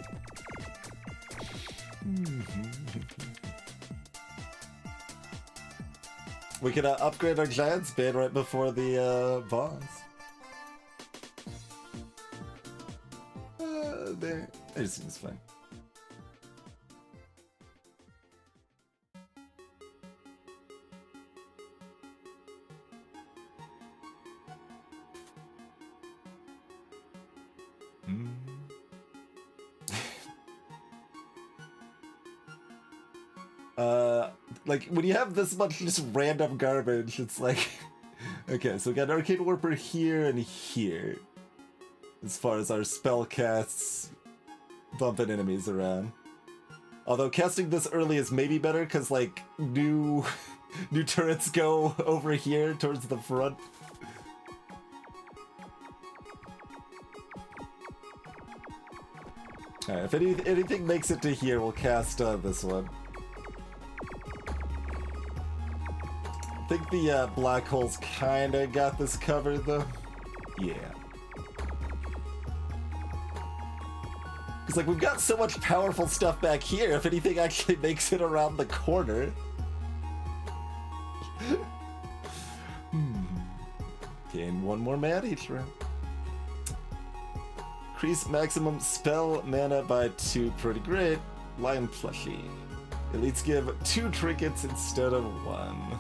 We can upgrade our Giant Spade right before the boss. There. It seems fine. Like, when you have this much just random garbage, it's like... Okay, so we got an Arcane Warper here and here. As far as our spell casts bumping enemies around. Although casting this early is maybe better, because, like, new turrets go over here towards the front. Alright, if anything makes it to here, we'll cast this one. I think the black holes kinda got this covered, though. Yeah. Because, like, we've got so much powerful stuff back here, if anything actually makes it around the corner. Gain 1 more mana each round. Increase maximum spell mana by 2, pretty great. Lion plushie. Elites give 2 trinkets instead of 1.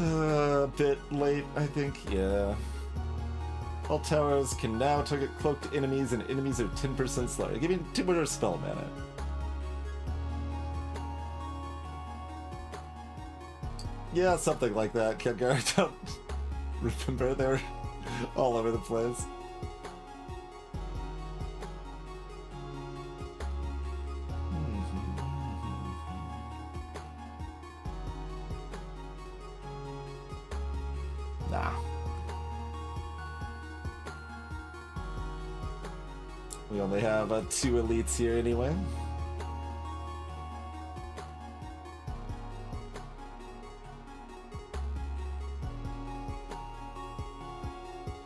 A bit late, I think, yeah. All towers can now target cloaked enemies, and enemies are 10% slower, giving 2 more spell mana. Yeah, something like that, Kedgar. I don't remember, they were all over the place. Nah. We only have 2 elites here anyway.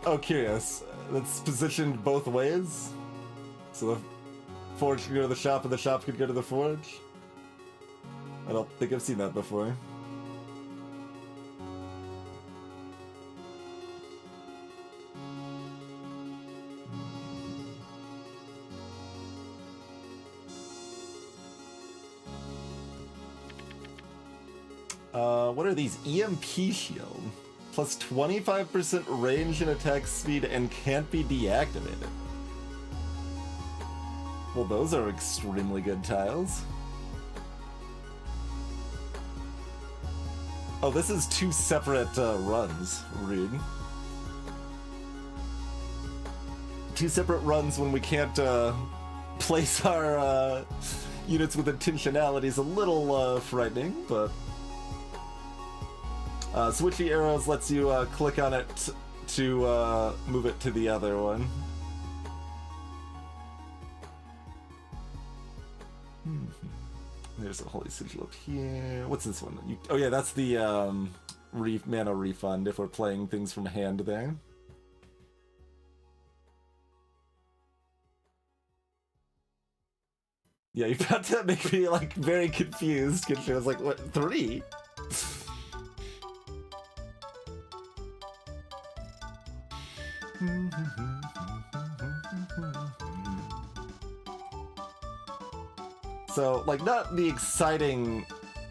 Oh, curious. That's positioned both ways? So the forge could go to the shop and the shop could go to the forge? I don't think I've seen that before. What are these? EMP shield. Plus 25% range and attack speed and can't be deactivated. Well, those are extremely good tiles. Oh, this is 2 separate runs. Rude. 2 separate runs when we can't place our units with intentionality is a little frightening, but... switchy arrows lets you click on it to move it to the other one. There's a holy sigil up here. What's this one? Oh yeah, that's the mana refund if we're playing things from hand there. Yeah, you about to make me like very confused because I was like, what, 3? So, like, not the exciting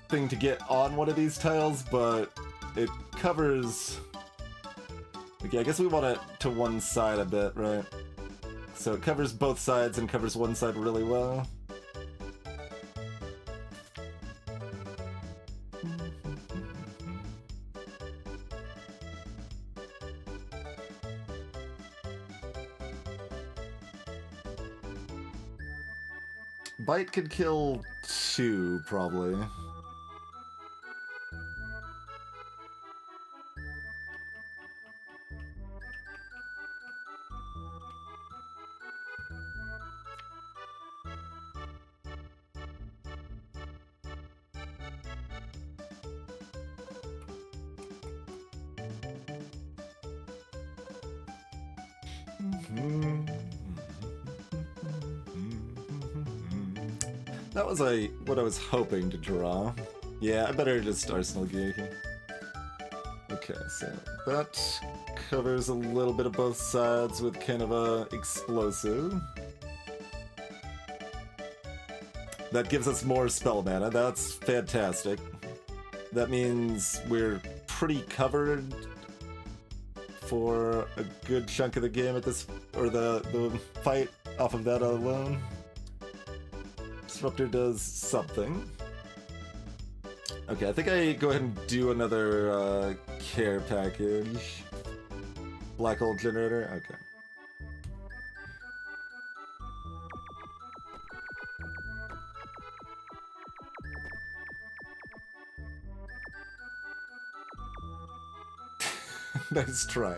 thing to get on one of these tiles, but it covers... Okay, I guess we want it to one side a bit, right? So it covers both sides and covers one side really well. Bite could kill 2, probably. That was what I was hoping to draw. Yeah, I better just Arsenal gear here. Okay, so that covers a little bit of both sides with kind of a explosive. That gives us more spell mana. That's fantastic. That means we're pretty covered for a good chunk of the game at this, or the fight off of that alone. Disruptor does something. Okay, I think I go ahead and do another care package. Black hole generator. Okay. Nice try.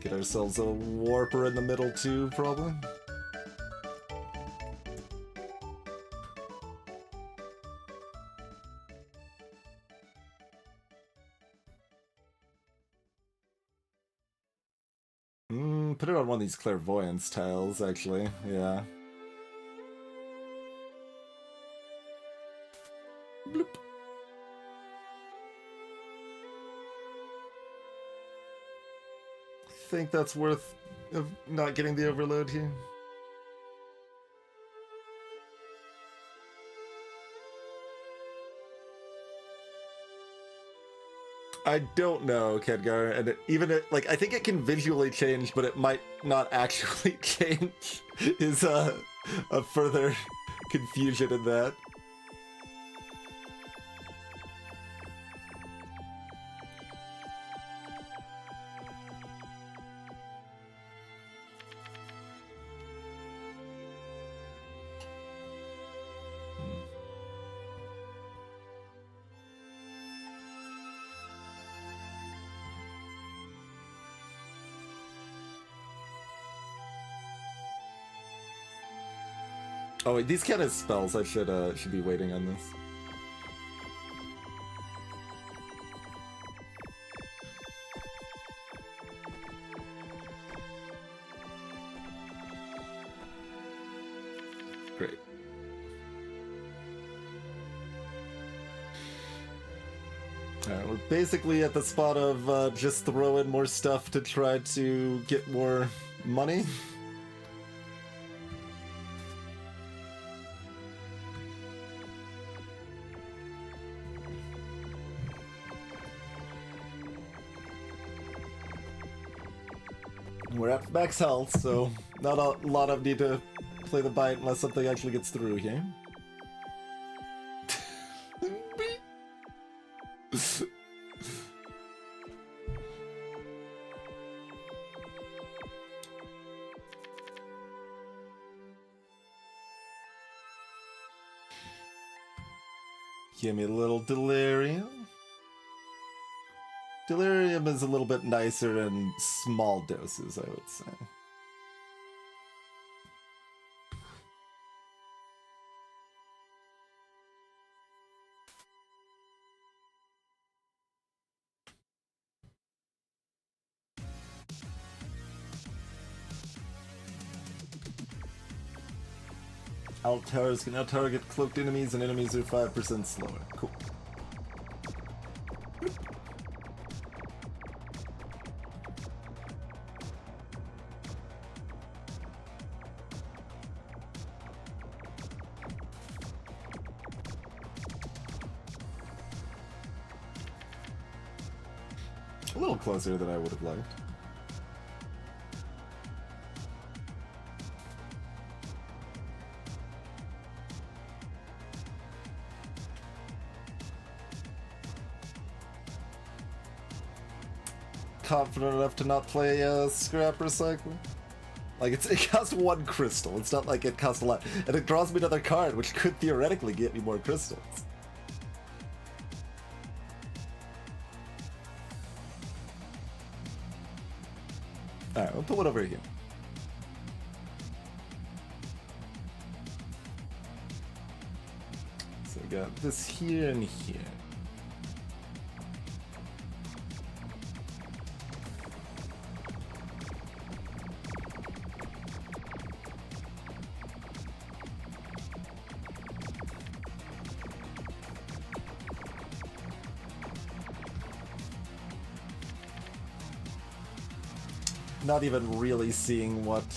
Get ourselves a warper in the middle too, probably. Put it on one of these clairvoyance tiles, actually. Yeah. Bloop. Think that's worth not getting the overload here. I don't know, Khadgar, and I think it can visually change, but it might not actually change. Is a further confusion in that. Oh wait, these count as spells. I should be waiting on this. Great. Alright, we're basically at the spot of just throw in more stuff to try to get more money. We're at max health, so not a lot of need to play the bite unless something actually gets through here. Give me a little delirium. Delirium is a little bit nicer in small doses, I would say. Alt towers can now target cloaked enemies, and enemies are 5% slower. Cool. A little closer than I would have liked. confident enough to not play Scrap Recycle. Like, it costs 1 crystal. It's not like it costs a lot. And it draws me another card, which could theoretically get me more crystals. Alright, we'll put one over here. So we got this here and here. Not even really seeing what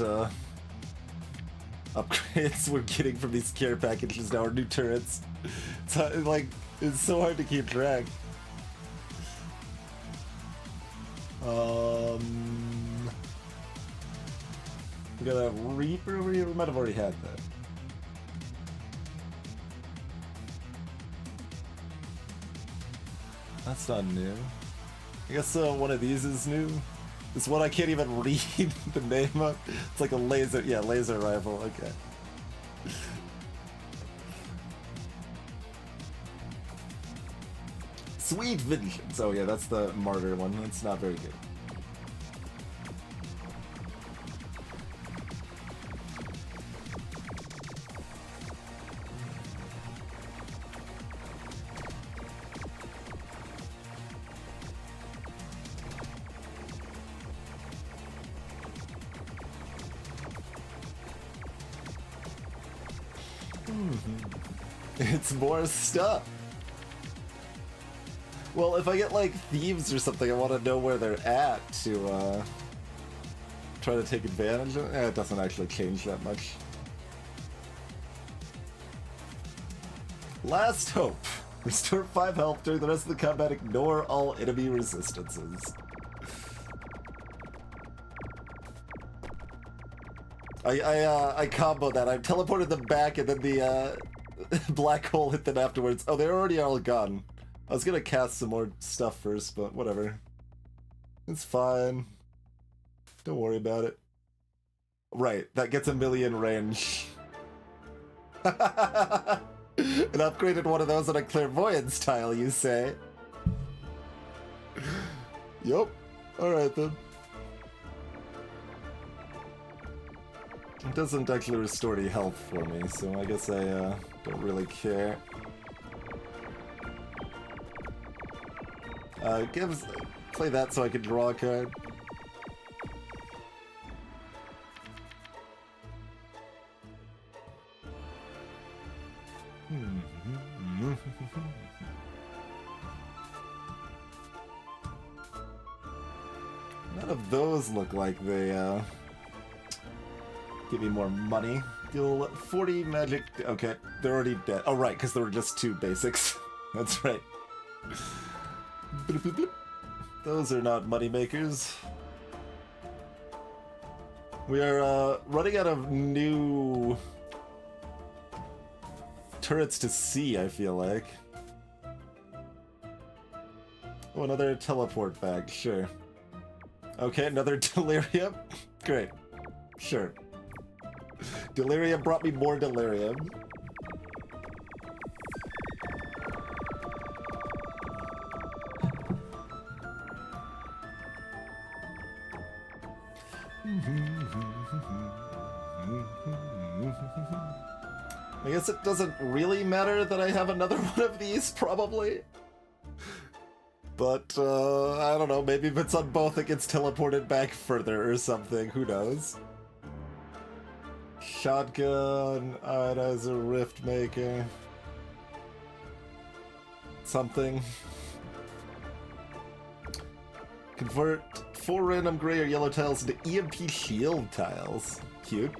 upgrades we're getting from these care packages now, or new turrets. It's so hard to keep track. We got a Reaper over here. We might have already had that. That's not new. I guess one of these is new. This one I can't even read the name of. It's like a laser, yeah, laser rifle, okay. Sweet Vengeance. Oh yeah, that's the Martyr one. That's not very good. It's more stuff. Well, if I get like thieves or something, I want to know where they're at to try to take advantage of it. It doesn't actually change that much. Last Hope. Restore 5 health during the rest of the combat. Ignore all enemy resistances. I comboed that. I teleported them back and then the black hole hit them afterwards. Oh, they're already all gone. I was gonna cast some more stuff first, but whatever. It's fine. Don't worry about it. Right, that gets a million range. An upgraded one of those on a clairvoyance tile, you say? Yup. Alright then. It doesn't actually restore any health for me, so I guess I don't really care. Play that so I can draw a card. None of those look like they give me more money. Deal 40 magic. Okay, they're already dead. Oh, right, because there were just 2 basics. That's right. Those are not money makers. We are running out of new turrets to see, I feel like. Oh, another teleport bag, sure. Okay, another delirium. Great. Sure. Delirium brought me more delirium. I guess it doesn't really matter that I have another one of these, probably. But, I don't know, maybe if it's on both it gets teleported back further or something, who knows? Shotgun, Ionizer, Rift Maker. Something. Convert 4 random gray or yellow tiles into EMP shield tiles. Cute.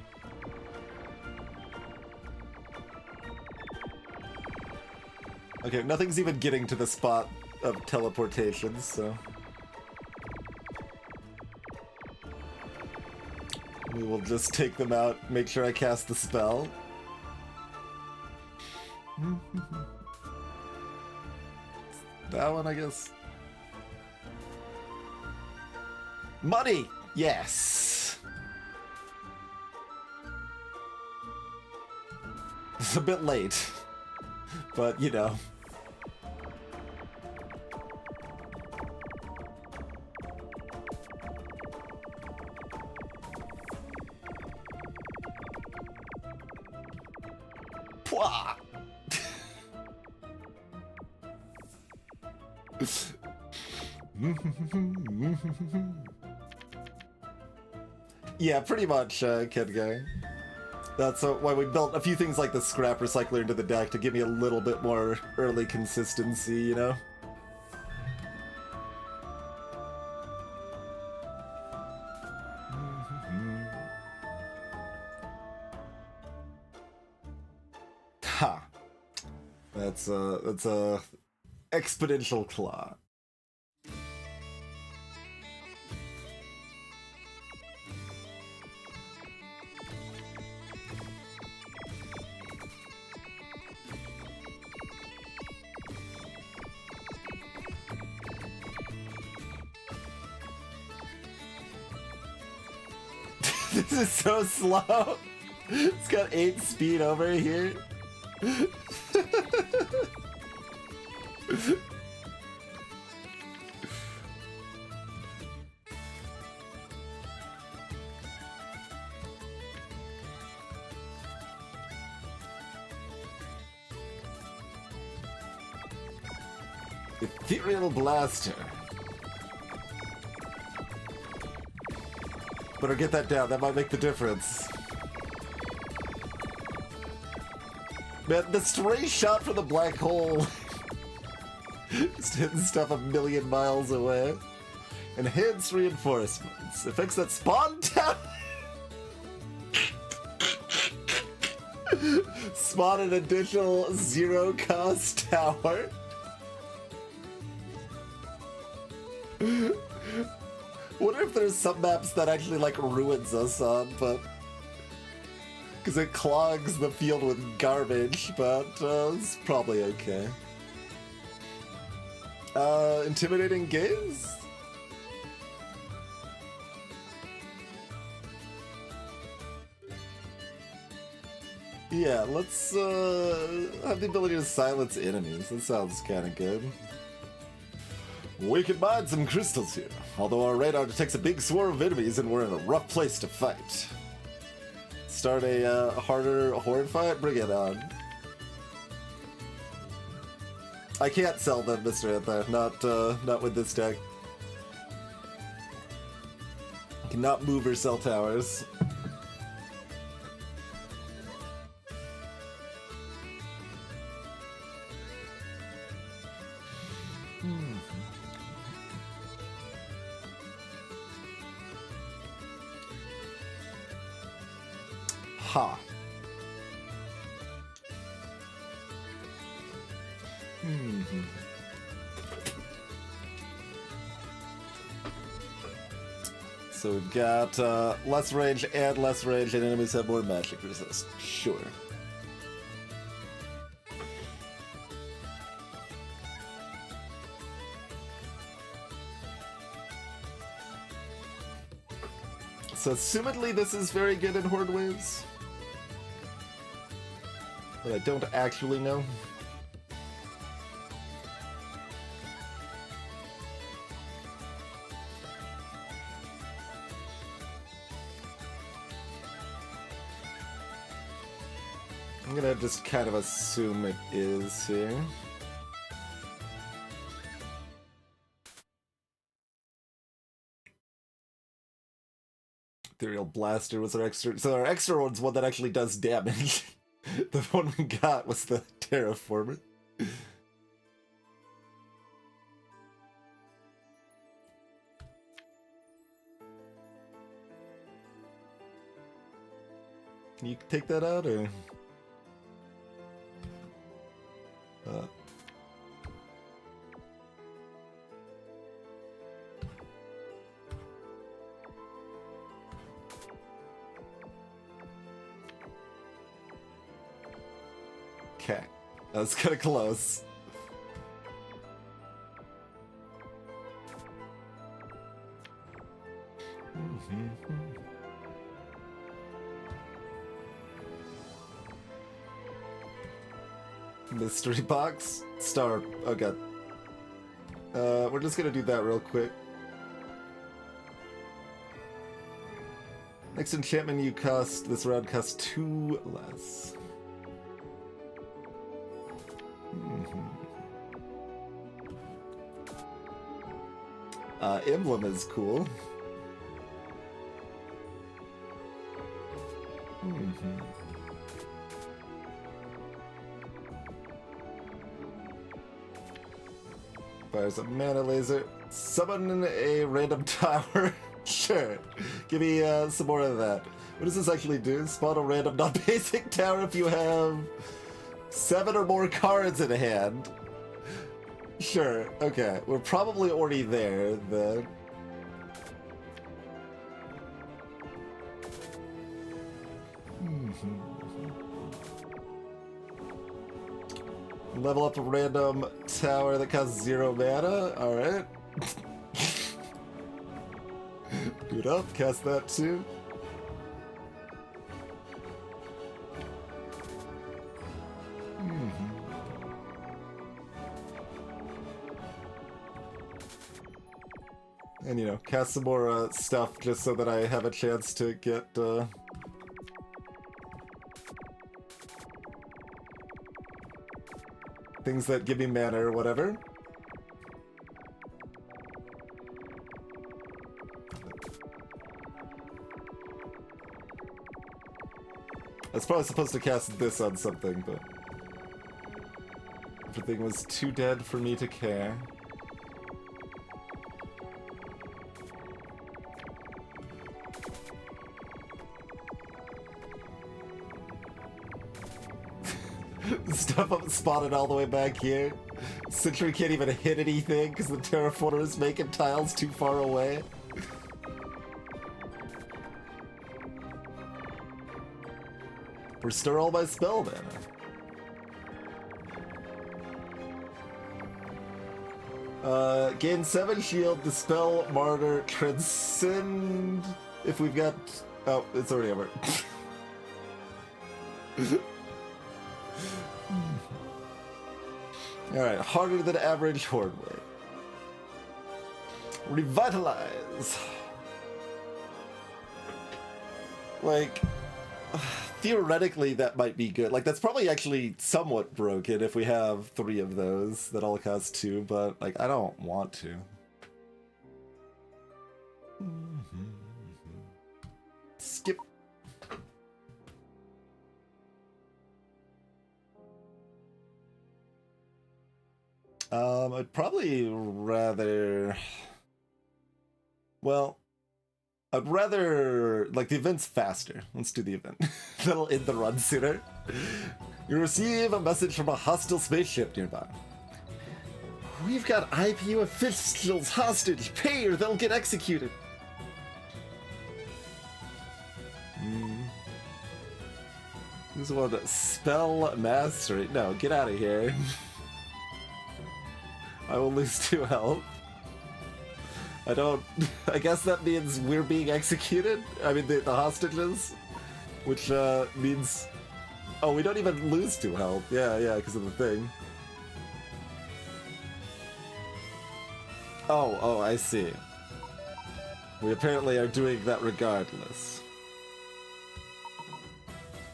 Okay, nothing's even getting to the spot of teleportation, so... we will just take them out, make sure I cast the spell. That one, I guess. Money! Yes! It's a bit late, but you know. Pwah! Yeah, pretty much, Kid Guy. That's why we built a few things like the scrap recycler into the deck to give me a little bit more early consistency, you know? Ha! That's a exponential claw. This is so slow. It's got 8 speed over here. Ethereal Blaster. Better get that down, that might make the difference. Man, the stray shot from the black hole. Just hitting stuff a million miles away. Enhanced reinforcements. Affects that spawn town. Spawn an additional 0-cost tower. Wonder if there's some maps that actually like ruins us on, but because it clogs the field with garbage, but it's probably okay. Intimidating gaze? Yeah, let's have the ability to silence enemies. That sounds kind of good. We can mine some crystals here, although our radar detects a big swarm of enemies and we're in a rough place to fight. Start a harder horde fight? Bring it on. I can't sell them, Mr. Anther. Not with this deck. Cannot move or sell towers. Ha. So we've got less range and less range, and enemies have more magic resist. Sure. So assumedly this is very good in Horde Waves. But I don't actually know. I'm gonna just kind of assume it is here. Ethereal Blaster was our extra. So our extra one's one that actually does damage. The one we got was the Terraformer. Can you take that out, or? Okay, that was kind of close. Mystery box? Star. Okay. We're just gonna do that real quick. Next enchantment you cast this round costs 2 less. Emblem is cool. Fires a mana laser. Summon a random tower. Sure. Give me some more of that. What does this actually do? Spawn a random non-basic tower if you have 7 or more cards in hand. Sure. Okay. We're probably already there then. Level up a random tower that costs 0 mana. Alright. Good up. Cast that too. And, you know, cast some more stuff just so that I have a chance to get things that give me mana or whatever. I was probably supposed to cast this on something, but everything was too dead for me to care. Stuff up spotted all the way back here. Sentry can't even hit anything because the terraformer is making tiles too far away. Restore all my spell mana. Gain 7 shield, dispel, martyr, transcend. If we've got. Oh, it's already over. Alright, harder than average horde weight. Revitalize! Like, theoretically that might be good. Like, that's probably actually somewhat broken if we have 3 of those that all cost 2, but, like, I don't want to. Skip. I'd probably rather... Well, I'd rather... Like, the event's faster. Let's do the event. That'll end the run sooner. You receive a message from a hostile spaceship nearby. We've got IPU officials hostage. Pay or they'll get executed. Who's one? Spell mastery. No, get out of here. I will lose 2 health. I guess that means we're being executed? I mean, the hostages? Which, means... Oh, we don't even lose 2 health. Yeah, because of the thing. Oh, I see. We apparently are doing that regardless.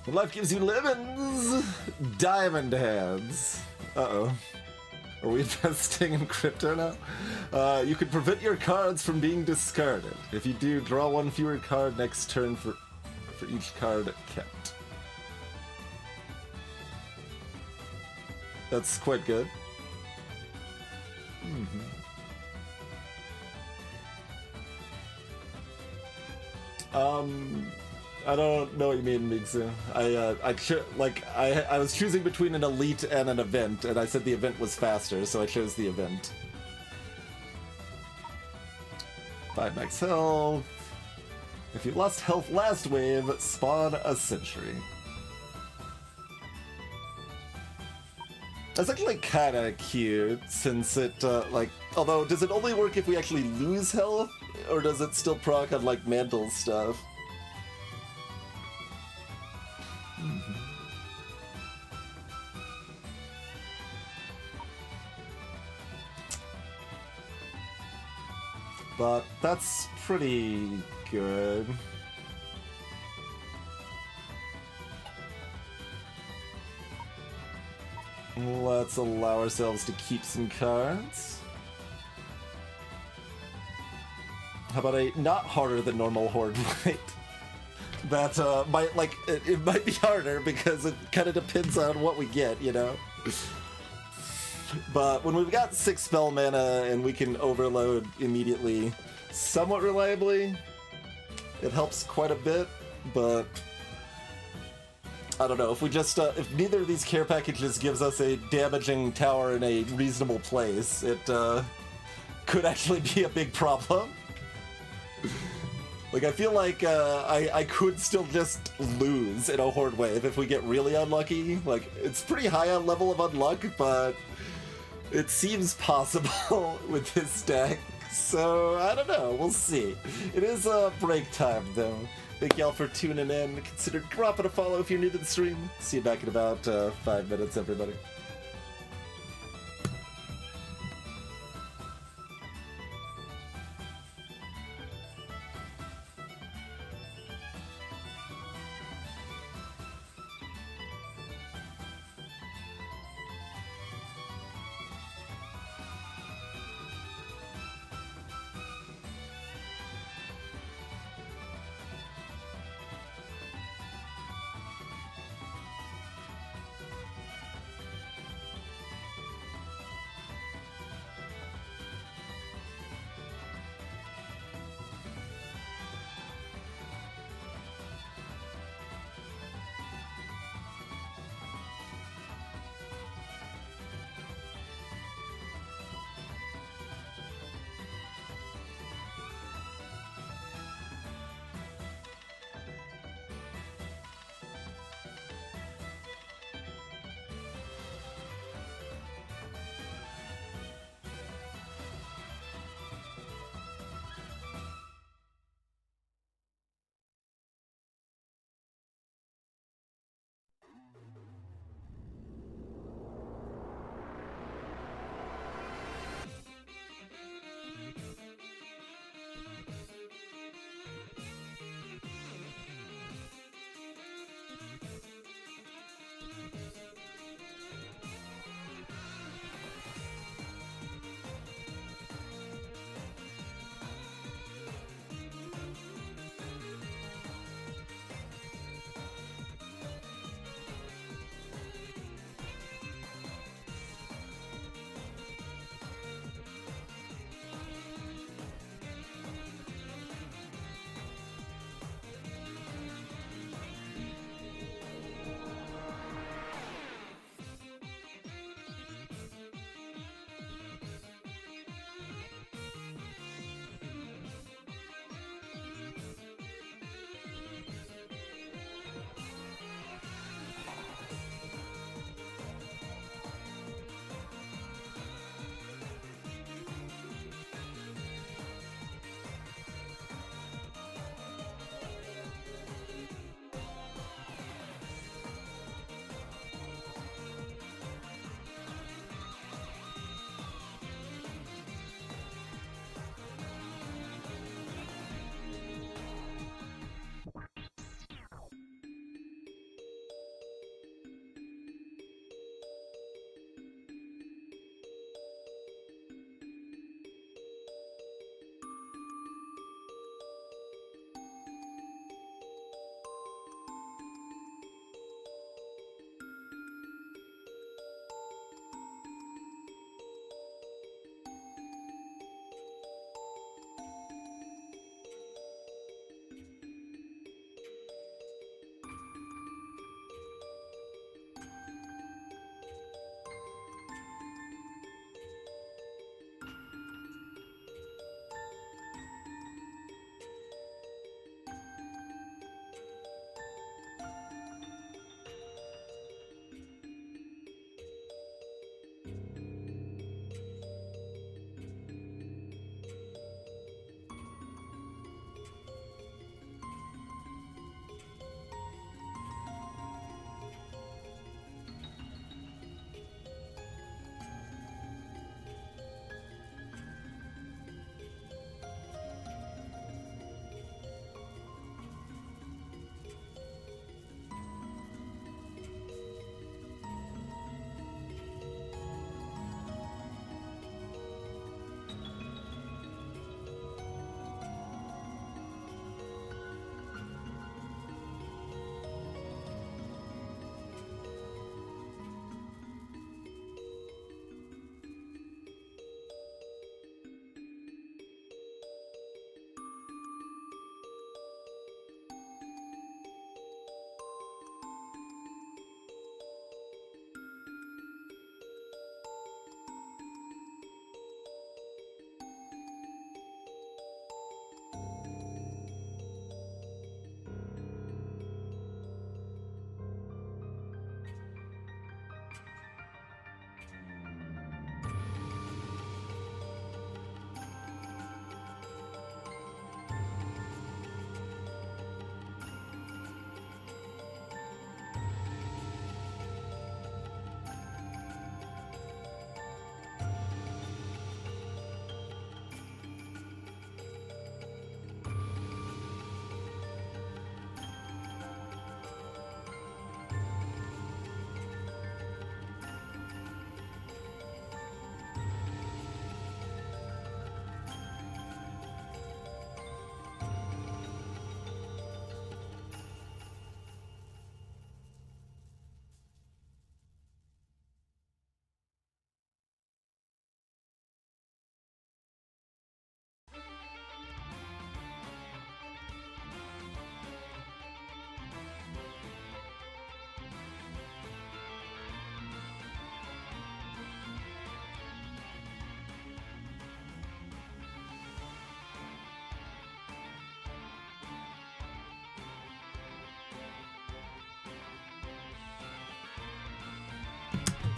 When life gives you lemons! Diamond hands. Uh-oh. Are we investing in crypto now? You can prevent your cards from being discarded. If you do, draw 1 fewer card next turn for each card kept. That's quite good. I don't know what you mean, Migzu. I was choosing between an elite and an event, and I said the event was faster, so I chose the event. 5 max health. If you lost health last wave, spawn a sentry. That's actually kinda cute, since it, although, does it only work if we actually lose health? or does it still proc on like mantle stuff? But that's pretty good. Let's allow ourselves to keep some cards. How about a not harder than normal horde fight? That might, like, it might be harder because it kind of depends on what we get, you know? But when we've got 6 spell mana and we can overload immediately somewhat reliably, it helps quite a bit, but I don't know, if we just, if neither of these care packages gives us a damaging tower in a reasonable place, it could actually be a big problem. Like, I feel like I could still just lose in a horde wave if we get really unlucky. Like, it's pretty high on level of unluck, but it seems possible with this deck. So, I don't know, we'll see. It is break time, though. Thank y'all for tuning in. Consider dropping a follow if you're new to the stream. See you back in about 5 minutes, everybody.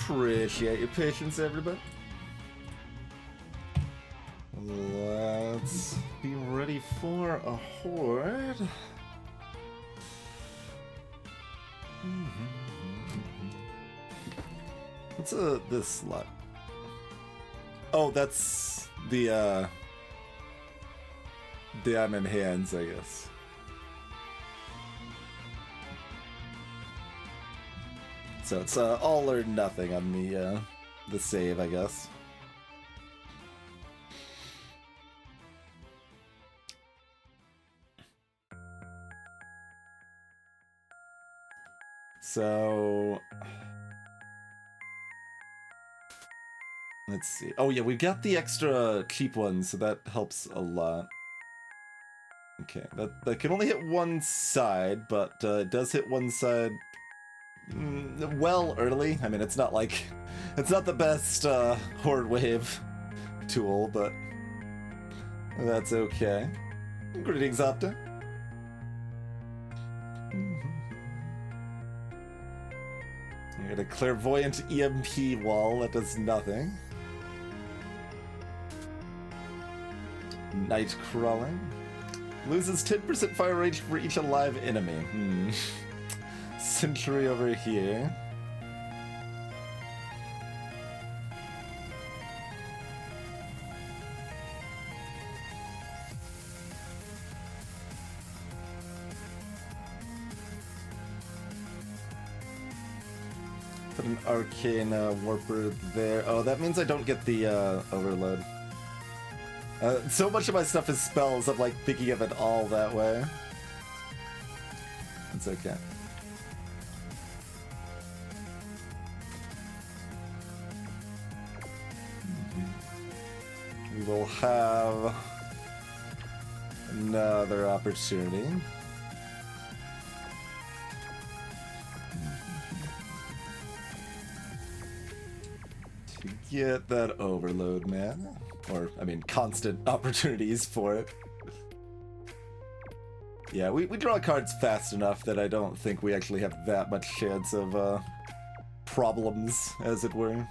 appreciate your patience, everybody. Let's be ready for a horde. What's this slot? Oh, that's the diamond hands, I guess. So it's all or nothing on the save, I guess. So let's see. Oh yeah, we've got the extra cheap ones, so that helps a lot. Okay, that can only hit one side, but it does hit one side well early. I mean, it's not like it's not the best horde wave tool, but that's okay. Greetings, Opta. We got a clairvoyant EMP wall that does nothing. Night crawling. Loses 10% fire rate for each alive enemy. Sentry over here. Put an arcane warper there. Oh, that means I don't get the overload. So much of my stuff is spells, I'm like thinking of it all that way. It's okay. We will have another opportunity. To get that overload, man. Or, I mean, constant opportunities for it. Yeah, we draw cards fast enough that I don't think we actually have that much chance of problems, as it were.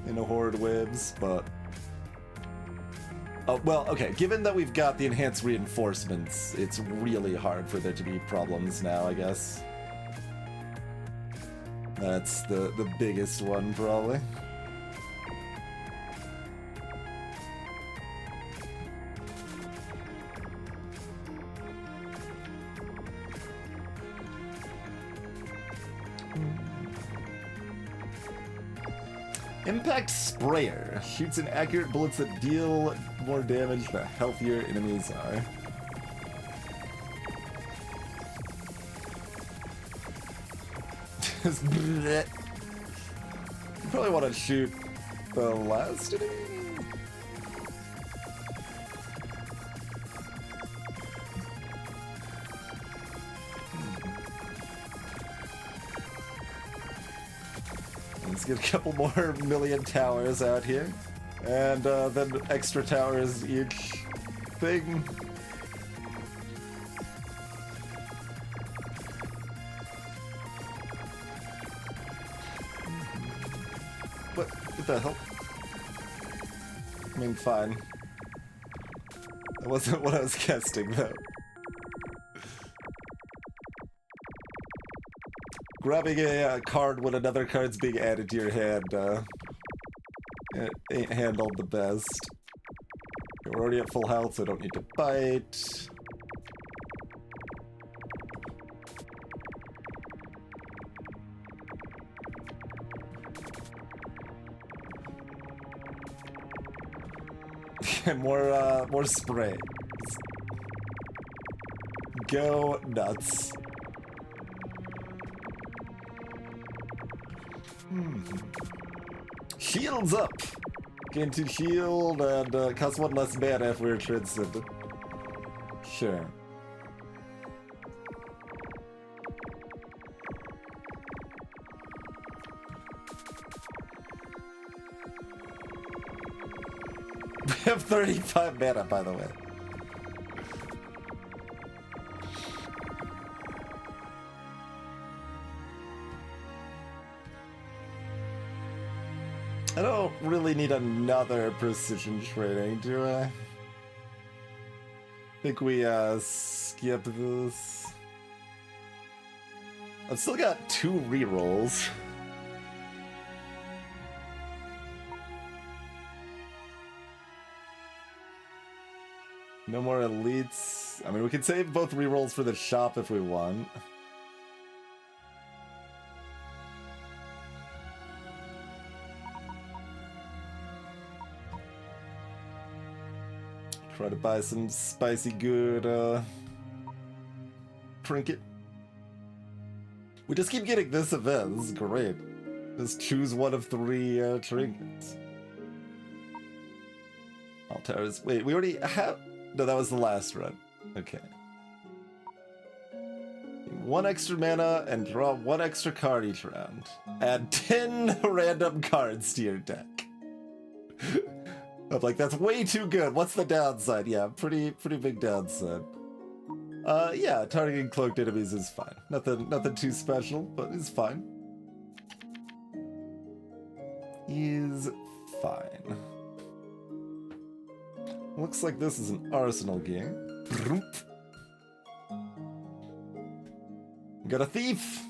In a horde waves, but... Oh, well, okay, given that we've got the enhanced reinforcements, it's really hard for there to be problems now, I guess. That's the biggest one, probably. Impact Sprayer shoots in accurate bullets that deal more damage the healthier enemies are. You probably want to shoot the last enemy. Let's get a couple more million towers out here. And then extra towers each thing. What the hell? I mean, fine. That wasn't what I was casting, though. Grabbing a card when another card's being added to your hand, it ain't handled the best. We're already at full health, so I don't need to bite. more spray. Go nuts. Shields up! Gain 2 shield and cost 1 less mana if we're transcended. Sure. We have 35 mana, by the way. I don't really need another precision training, do I? Think we skip this. I've still got 2 rerolls. No more elites. I mean, we could save both rerolls for the shop if we want. Try to buy some spicy good trinket. We just keep getting this event. This is great. Just choose one of 3 trinkets. Altair's. Wait, we already have. No, that was the last run. Okay. 1 extra mana and draw 1 extra card each round. Add 10 random cards to your deck. I'm like, that's way too good. What's the downside? Yeah, pretty big downside. Yeah, targeting cloaked enemies is fine. Nothing too special, but it's fine. Is fine. Looks like this is an Arsenal game. Got a thief!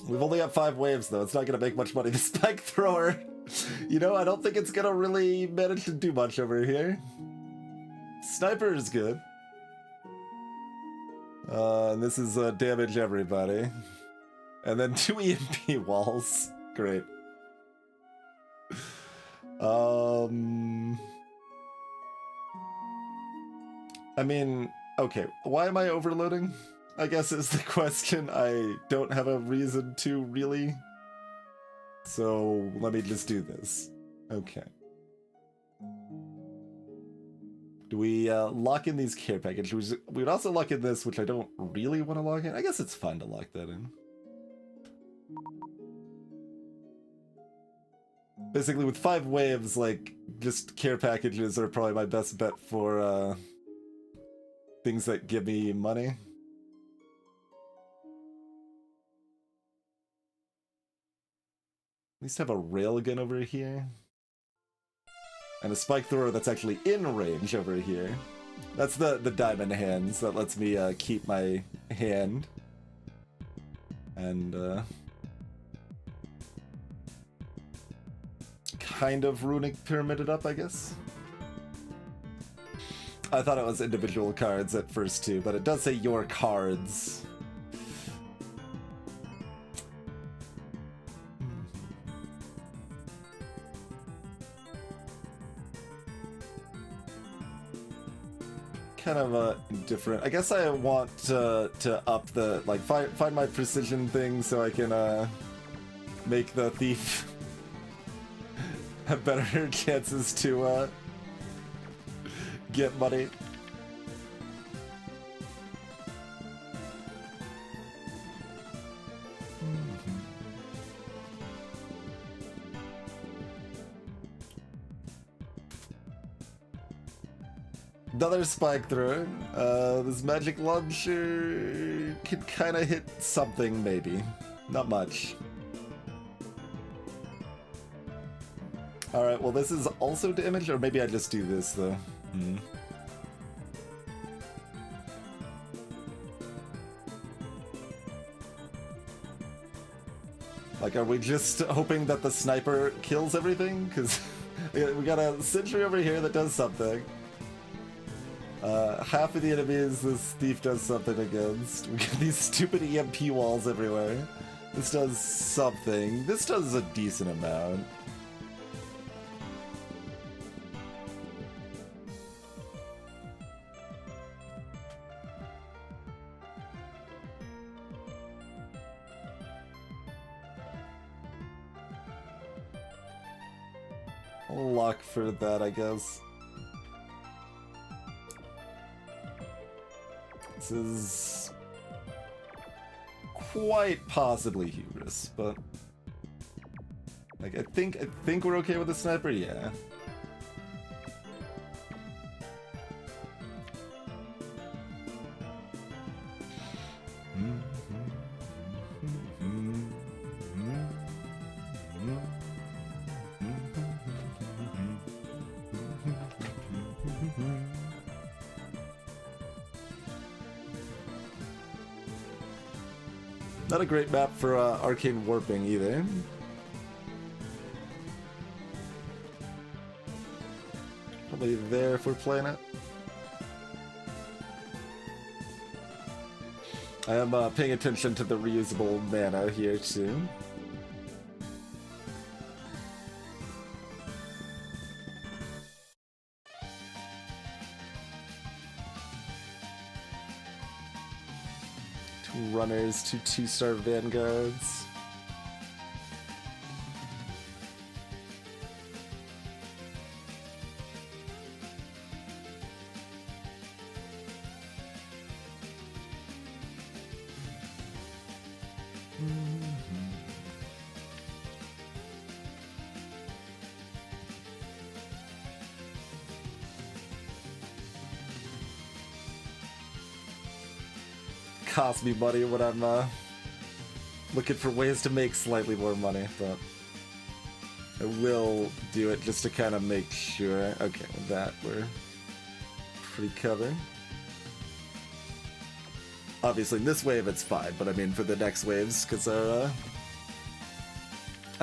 We've only got 5 waves though, it's not gonna make much money. The spike thrower, you know, I don't think it's gonna really manage to do much over here. Sniper is good. And this is damage everybody. And then 2 EMP walls. Great. I mean, okay, why am I overloading? I guess is the question. I don't have a reason to, really. So, let me just do this. Okay. Do we lock in these care packages? We would also lock in this, which I don't really want to lock in. I guess it's fine to lock that in. Basically, with 5 waves, like, just care packages are probably my best bet for things that give me money. At least have a railgun over here. And a spike thrower that's actually in range over here. That's the diamond hands that lets me keep my hand. And kind of runic pyramided up, I guess. I thought it was individual cards at first too, but it does say your cards. Kind of different. I guess I want to up the, like, find my precision thing so I can make the thief have better chances to get money. Another spike thrower. This magic launcher could kind of hit something, maybe. Not much. Alright, well this is also damage, or maybe I just do this, though. Like, are we just hoping that the sniper kills everything? Because we got a sentry over here that does something. Half of the enemies this thief does something against. We got these stupid EMP walls everywhere. This does something. This does a decent amount. I'll lock for that, I guess. This is quite possibly hubris, but like I think we're okay with the sniper, yeah. Not a great map for arcane warping either. Probably there if we're playing it. I am paying attention to the reusable mana here too. Two runners, two 2-star vanguards. Cost me money when I'm looking for ways to make slightly more money, but I will do it just to kind of make sure. Okay, with that we're pretty covered. Obviously, in this wave it's fine, but I mean for the next waves, because I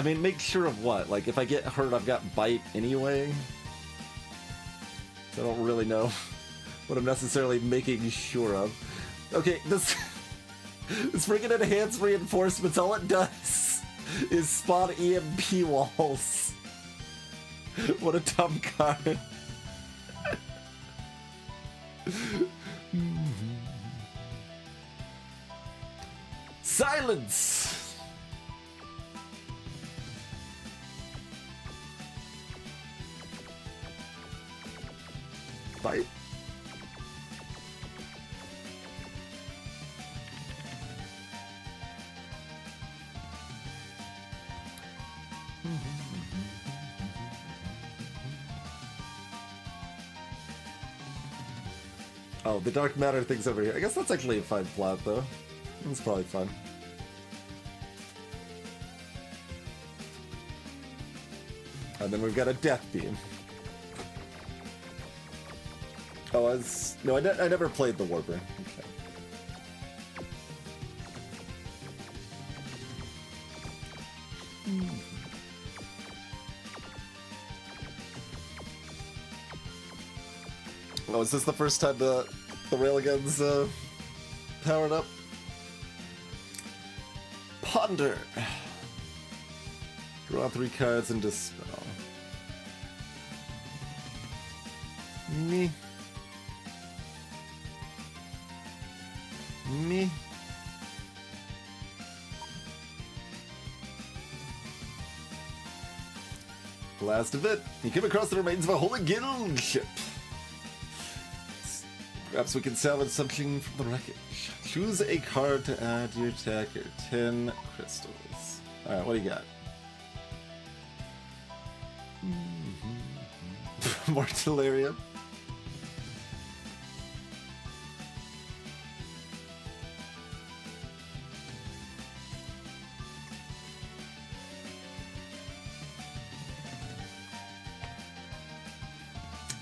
mean, make sure of what? Like, if I get hurt, I've got bite anyway. So I don't really know what I'm necessarily making sure of. Okay, this freaking enhanced reinforcements, all it does is spawn EMP walls. What a dumb card. Silence! Bite. Oh, the dark matter thing's over here. I guess that's actually a fine plot, though. It's probably fun. And then we've got a death beam. Oh, no, I never played the Warper. Okay. Oh, is this the first time the railgun's powered up? Ponder. Draw 3 cards and dispel. Me. Me. Last of it, you came across the remains of a holy guild ship. Perhaps we can salvage something from the wreckage. Choose a card to add to your attack or 10 crystals. Alright, what do you got? More Delirium.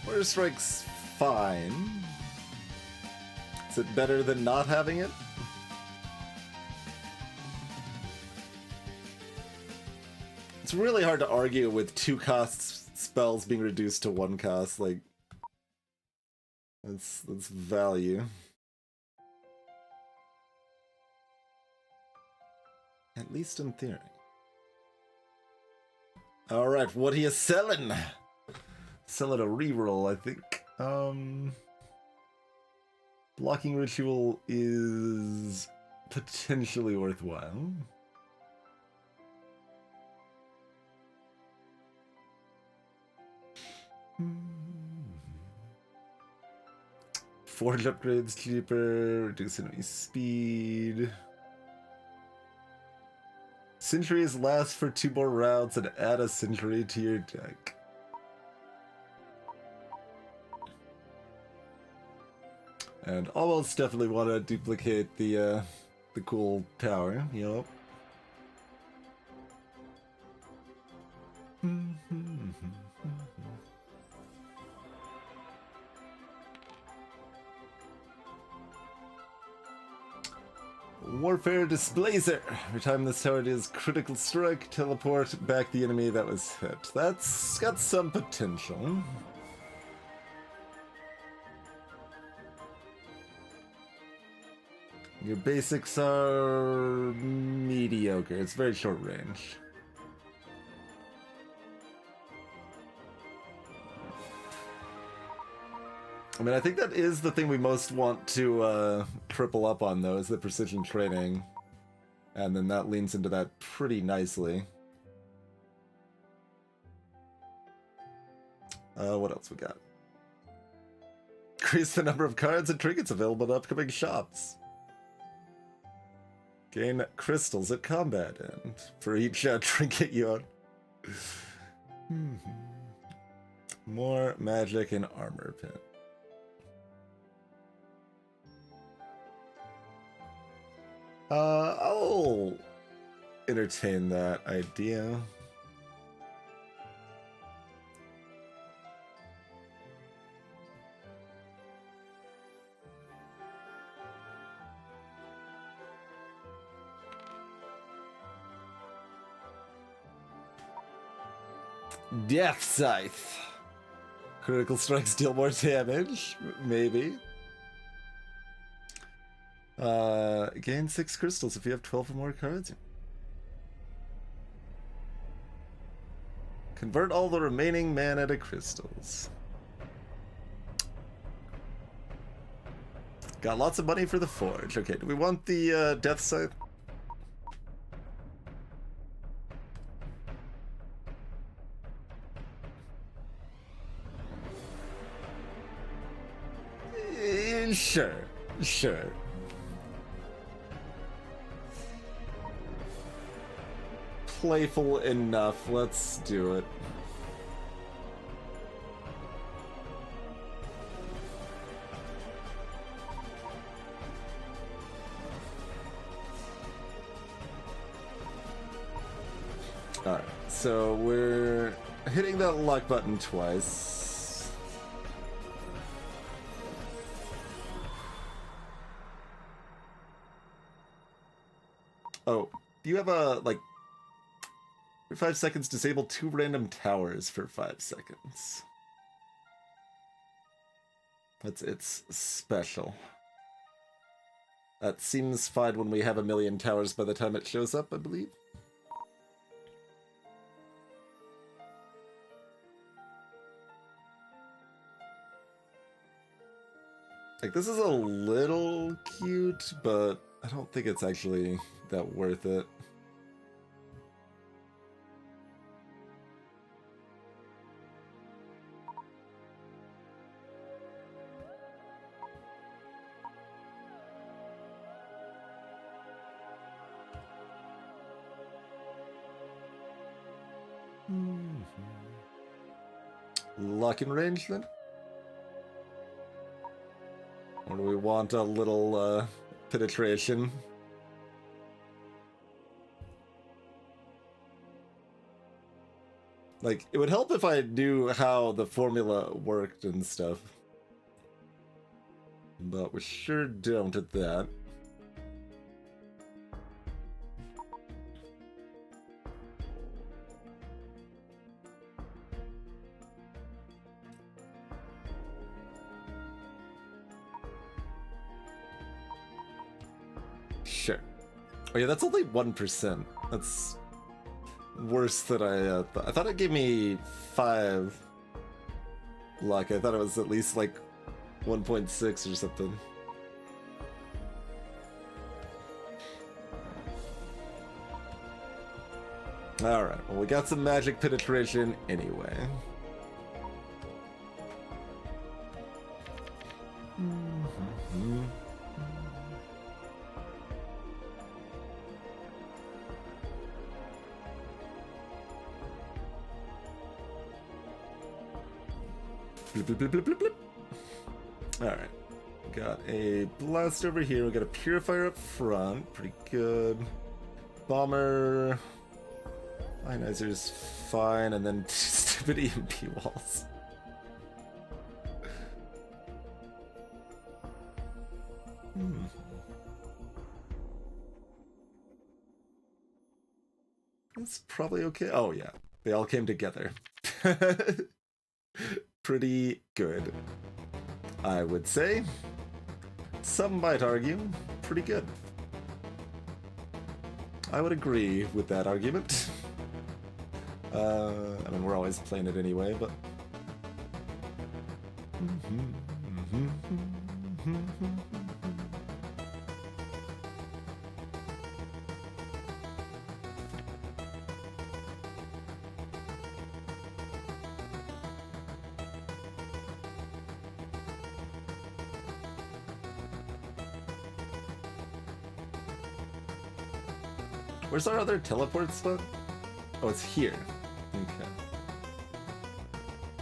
Order Strike's fine. Is it better than not having it? It's really hard to argue with 2 costs spells being reduced to 1 cost. Like, that's value. At least in theory. All right, what are you selling? Selling a reroll, I think. Blocking Ritual is potentially worthwhile. Forge upgrades cheaper, reduce enemy speed. Centuries last for 2 more rounds and add a century to your deck. And almost definitely want to duplicate the cool power, yup. Warfare Displacer. Every time this tower does critical strike, teleport back the enemy that was hit. That's got some potential. Your basics are mediocre. It's very short range. I mean, I think that is the thing we most want to triple up on, though, is the precision training. And then that leans into that pretty nicely. What else we got? Increase the number of cards and trinkets available in upcoming shops. Gain crystals at combat end for each trinket you own. More magic and armor pin. I'll entertain that idea. Death Scythe. Critical strikes deal more damage, maybe. Gain 6 crystals if you have 12 or more cards. Convert all the remaining mana to crystals. Got lots of money for the forge. Okay, do we want the Death Scythe? Sure. Playful enough, let's do it. Alright, so we're hitting that luck button twice. Oh, do you have a, like, for 5 seconds, disable 2 random towers for 5 seconds. It's special. That seems fine when we have 1,000,000 towers by the time it shows up, I believe. Like, this is a little cute, but I don't think it's actually that worth it. Lock in range then? Or do we want a little penetration? Like, it would help if I knew how the formula worked and stuff. But we sure don't at that. Sure. Oh yeah, that's only 1%. That's worse than I thought. I thought it gave me 5 luck. I thought it was at least like 1.6 or something. Alright, well we got some magic penetration anyway. Blip, blip, blip, blip, blip. Alright. Got a blast over here. We got a purifier up front. Pretty good. Bomber. Ionizer's fine. And then stupid EMP walls. That's probably okay. Oh yeah, they all came together. Pretty good, I would say. Some might argue, pretty good. I would agree with that argument. I mean, we're always playing it anyway, but... Where's our other teleport spot? Oh, it's here. Okay.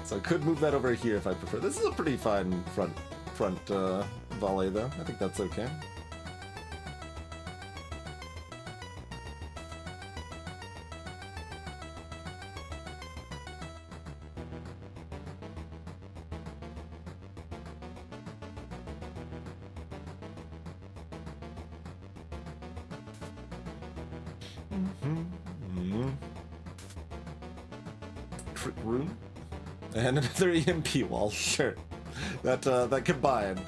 So I could move that over here if I prefer. This is a pretty fine front volley, though. I think that's okay. Trick room and another EMP wall. Sure, that combined.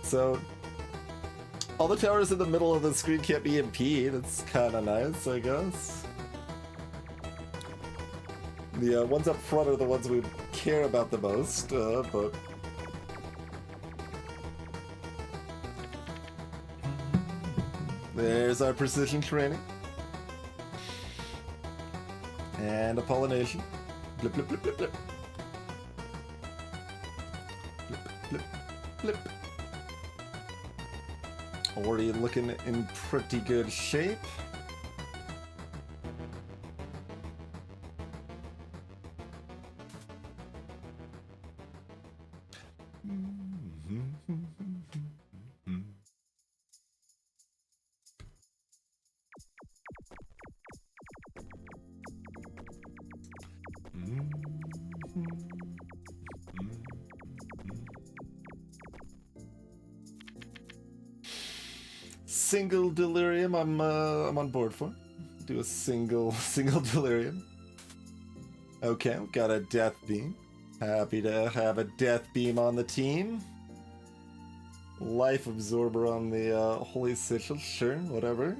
So all the towers in the middle of the screen can't be EMP. That's kind of nice, I guess. The ones up front are the ones we care about the most, but. There's our precision training. And a pollination. Blip, blip, blip, blip, blip. Blip, blip, blip. Already looking in pretty good shape. Single delirium, I'm on board for. Do a single delirium. Okay, we got a death beam. Happy to have a death beam on the team. Life absorber on the holy sigil, sure, whatever.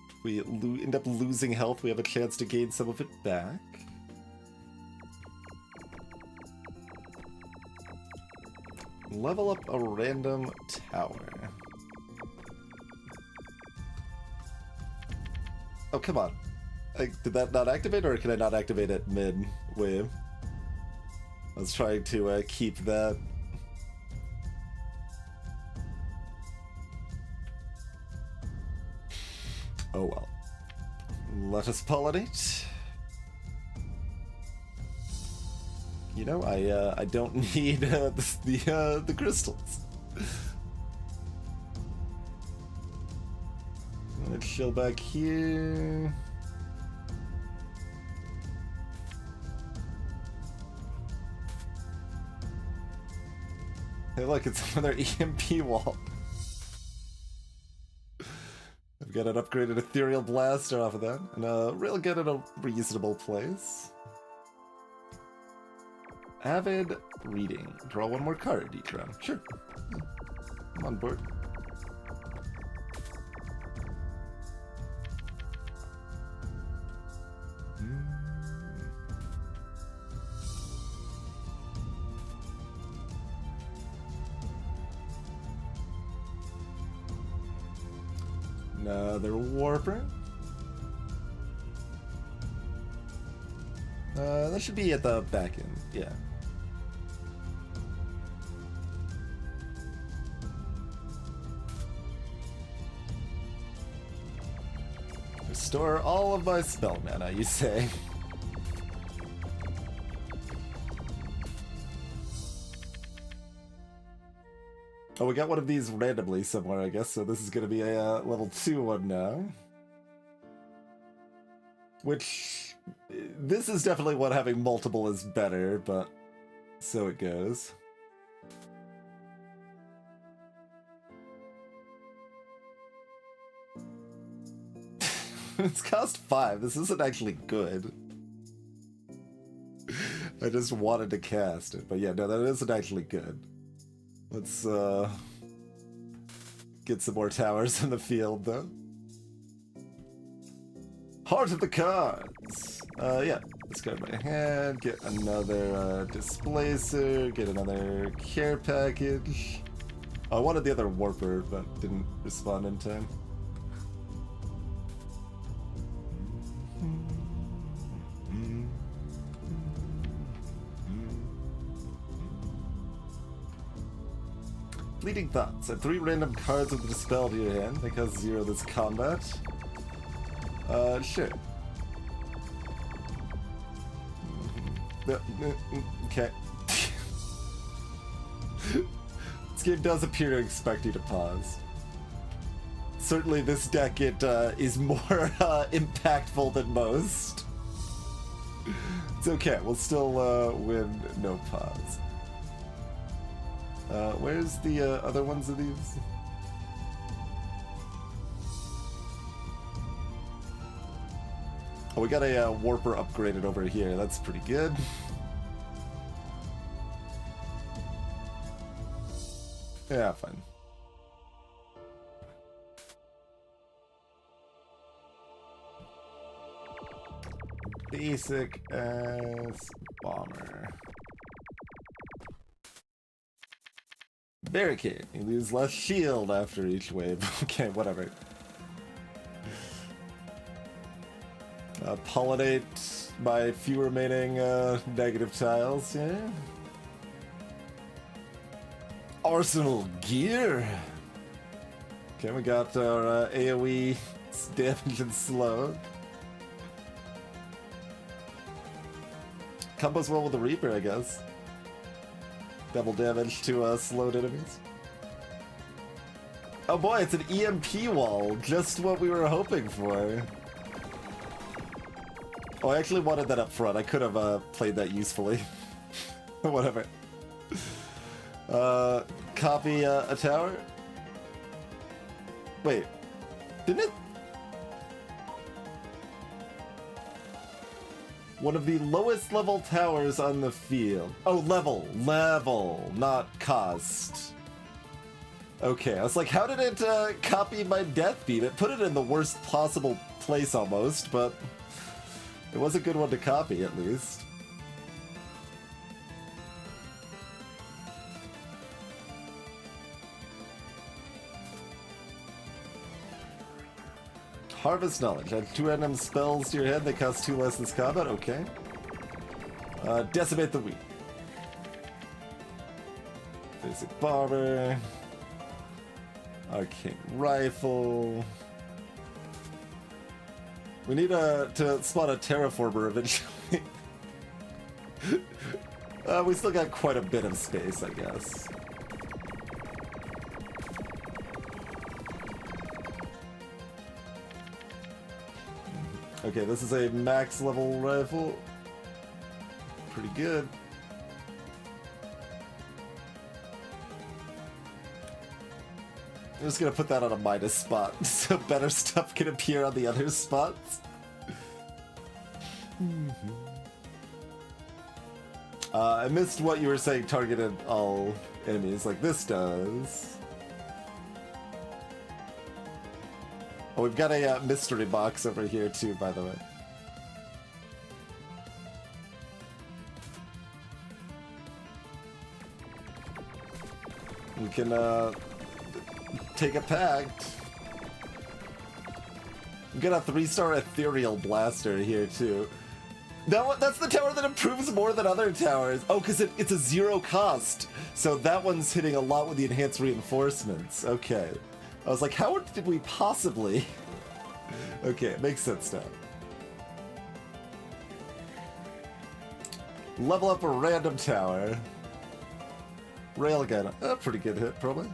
If we end up losing health, we have a chance to gain some of it back. Level up a random tower. Oh, come on. Did that not activate, or can I not activate it mid-wave? I was trying to keep that. Oh well. Let us pollinate. You know, I don't need the crystals. Let's chill back here. Hey, look, it's another EMP wall. I've got an upgraded ethereal blaster off of that, and real good at a reasonable place. Avid reading. Draw one more card each round. Sure. I'm on board. Another warper. That should be at the back end, yeah. Restore all of my spell mana, you say? Oh, we got one of these randomly somewhere, I guess, so this is gonna be a level 2 one now. Which, this is definitely one having multiple is better, but so it goes. It's cost 5. This isn't actually good. I just wanted to cast it. But yeah, no, that isn't actually good. Let's get some more towers in the field, though. Heart of the cards. Yeah. Discard my hand. Get another displacer. Get another care package. Oh, I wanted the other warper, but didn't respond in time. Fleeting Thoughts. Add 3 random cards with the Dispel to your hand. They cause 0 this combat. Sure. Okay. This game does appear to expect you to pause. Certainly this deck, it is more impactful than most. It's okay, we'll still win no pause. Where's the other ones of these? Oh, we got a warper upgraded over here. That's pretty good. Yeah, fine. Basic as bomber. Barricade. You lose less shield after each wave. Okay, whatever. Pollinate my few remaining negative tiles, yeah? Arsenal gear! Okay, we got our AoE damage and slow. Combos well with the Reaper, I guess. Double damage to slowed enemies. Oh boy, it's an EMP wall! Just what we were hoping for. Oh, I actually wanted that up front. I could have played that usefully. Whatever. Copy a tower? Wait. Didn't it? One of the lowest level towers on the field. Oh, level. Level, not cost. Okay, I was like, how did it copy my death beam? It put it in the worst possible place almost, but it was a good one to copy at least. Harvest Knowledge. Add 2 random spells to your head. They cost 2 less this combat. Okay. Decimate the Weak. Basic Barber. Arcane Rifle. We need to spot a Terraformer eventually. We still got quite a bit of space, I guess. Okay, this is a max level rifle. Pretty good. I'm just gonna put that on a minus spot so better stuff can appear on the other spots. I missed what you were saying targeted all enemies like this does. Oh, we've got a mystery box over here too, by the way. We can take a pact. We got a 3-star ethereal blaster here too. That's the tower that improves more than other towers. Oh, because it's a 0 cost. So that one's hitting a lot with the enhanced reinforcements. Okay. I was like, how did we possibly? Okay, it makes sense now. Level up a random tower. Railgun. A pretty good hit, probably.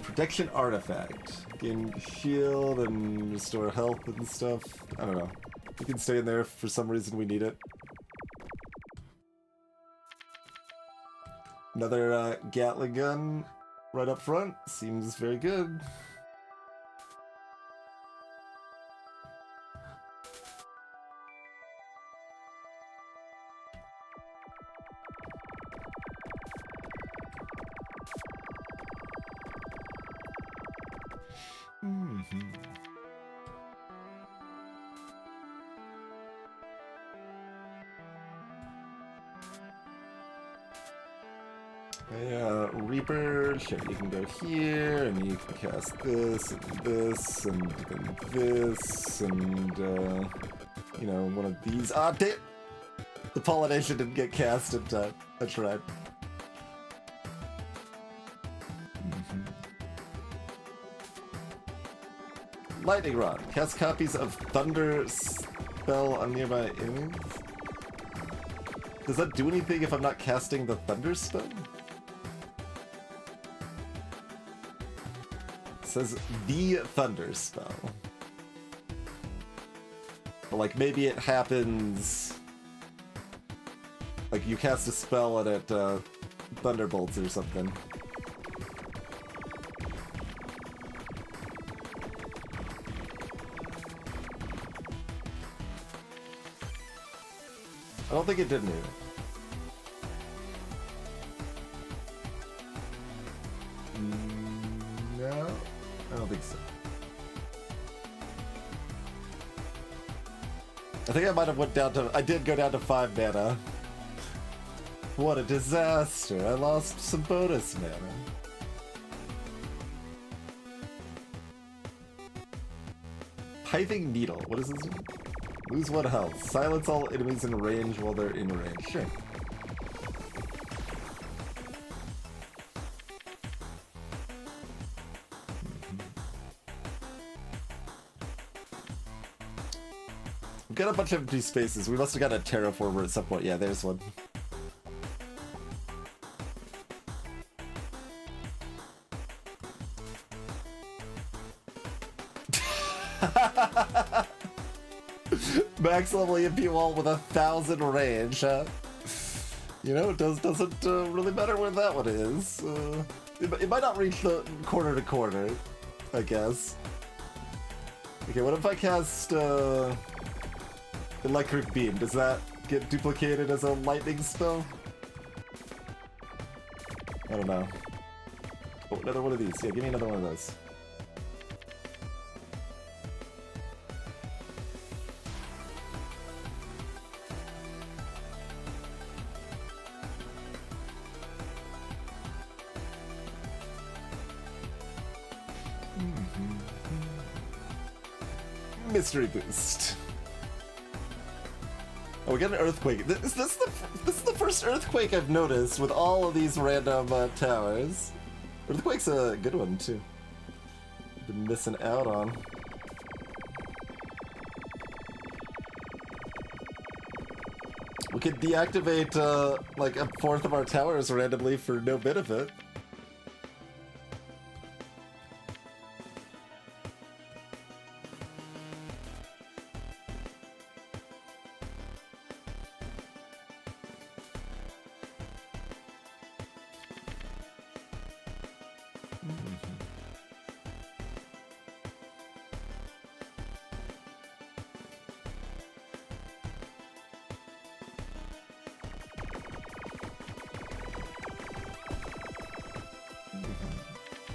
Protection artifact. Gain shield and restore health and stuff. I don't know. We can stay in there if for some reason we need it. Another Gatling gun right up front. Seems very good. Yeah, Reaper, sure, you can go here, and you can cast this, and this, and then this, and, you know, one of these. Ah, damn! The pollination didn't get cast in time. I tried. Lightning Rod. Cast copies of Thunder spell on nearby enemies. Does that do anything if I'm not casting the Thunder spell? It says the Thunder spell. But like maybe it happens... Like you cast a spell and it thunderbolts or something. I don't think it did anything. No, I don't think so. I think I might have went down to... I did go down to 5 mana. What a disaster. I lost some bonus mana. Pithing Needle. What is this? Lose 1 health. Silence all enemies in range while they're in range. Sure. We've got a bunch of empty spaces. We must have got a terraformer at some point. Yeah, there's one. Max level EMP wall with 1,000 range, huh? You know, it doesn't really matter where that one is. It might not reach the corner to corner, I guess. Okay, what if I cast Electric Beam? Does that get duplicated as a lightning spell? I don't know. Oh, another one of these. Yeah, give me another one of those. Mystery boost. Oh, we got an earthquake. This is the first earthquake I've noticed with all of these random towers. Earthquake's a good one too. Been missing out on. We could deactivate like 1/4 of our towers randomly for no benefit.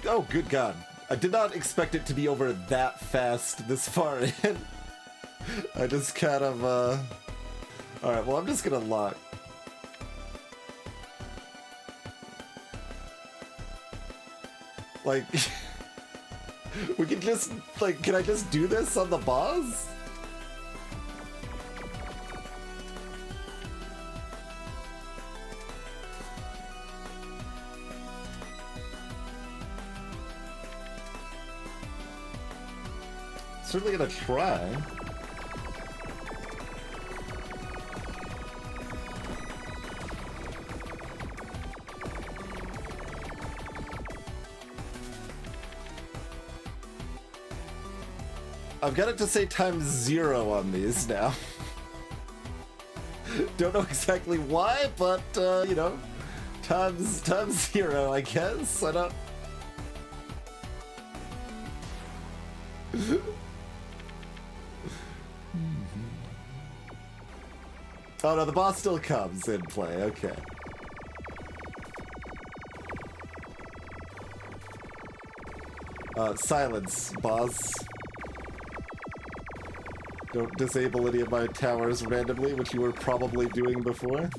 Oh, good God. I did not expect it to be over that fast this far in. I just kind of, Alright, well, I'm just gonna lock. Like... we can just, like, can I just do this on the boss? Certainly gonna try. I've got it to say ×0 on these now. Don't know exactly why, but you know, ×0, I guess. I don't. Oh no, the boss still comes in play, okay. Silence, boss. Don't disable any of my towers randomly, which you were probably doing before.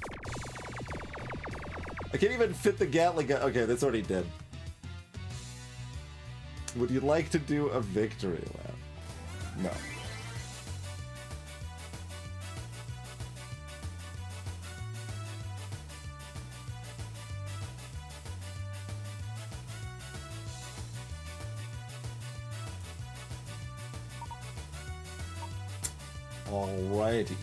I can't even fit the Gatling gun. Okay, that's already dead. Would you like to do a victory lap? No. Alrighty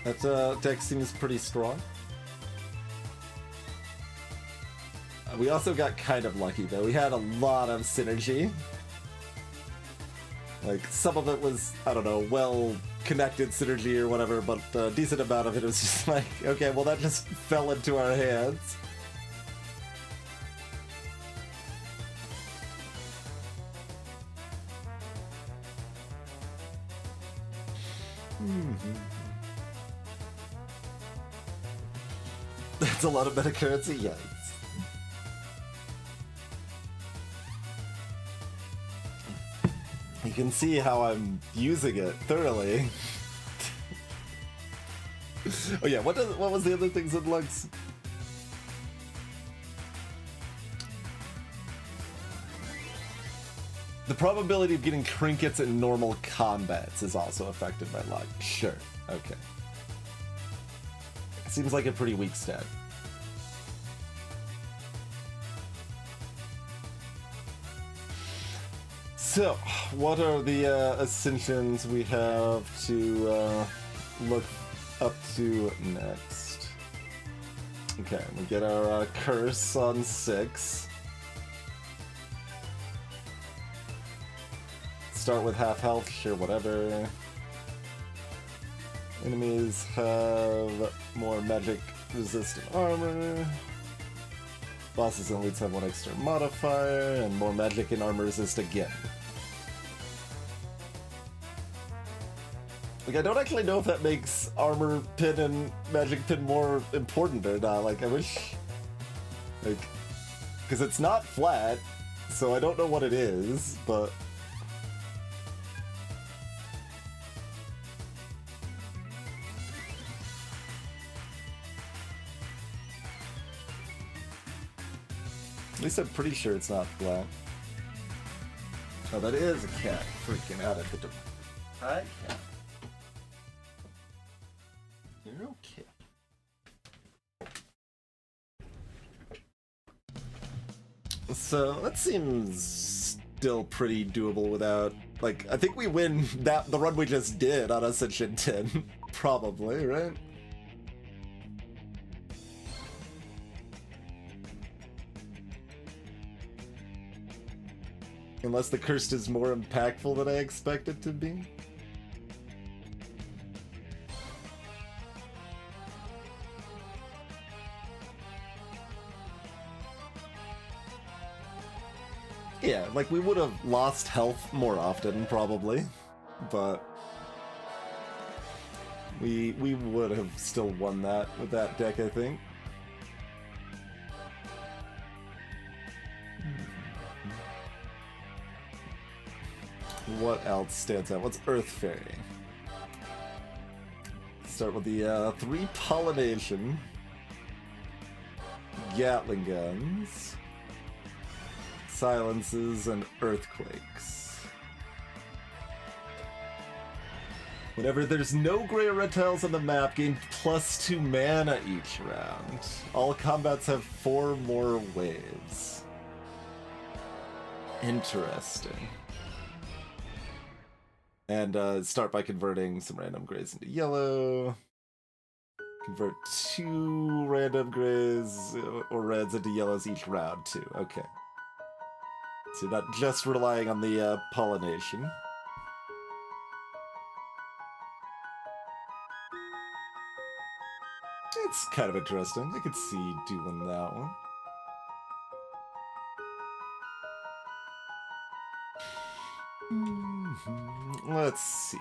then. That deck seems pretty strong. We also got kind of lucky though. We had a lot of synergy. Like, some of it was, I don't know, well-connected synergy or whatever, but a decent amount of it was just like, okay, well that just fell into our hands. That's a lot of meta currency, yikes. You can see how I'm using it thoroughly. Oh yeah, what was the other things in Lux? The probability of getting trinkets in normal combats is also affected by luck. Sure, okay. Seems like a pretty weak stat. So, what are the ascensions we have to look up to next? Okay, we get our curse on 6. Start with half health, sure, whatever. Enemies have more magic resistant armor. Bosses and elites have one extra modifier, and more magic and armor resist again. Like, I don't actually know if that makes armor pin and magic pin more important or not. Like, I wish... Like... Because it's not flat, so I don't know what it is, but... At least I'm pretty sure it's not flat. Oh, that is a cat freaking out at the door. Hi, cat. You're okay. So, that seems still pretty doable without... Like, I think we win the run we just did on Ascension 10. Probably, right? Unless the Cursed is more impactful than I expect it to be. Yeah, like we would have lost health more often, probably, but we would have still won that with that deck, I think. What else stands out? What's Earth Fairy? Start with the 3 pollination, Gatling guns, silences, and earthquakes. Whenever there's no gray or red tiles on the map, gain +2 mana each round. All combats have 4 more waves. Interesting. And start by converting some random grays into yellow. Convert 2 random grays or reds into yellows each round, too. Okay. So you're not just relying on the pollination. It's kind of interesting. I could see doing that one. Let's see.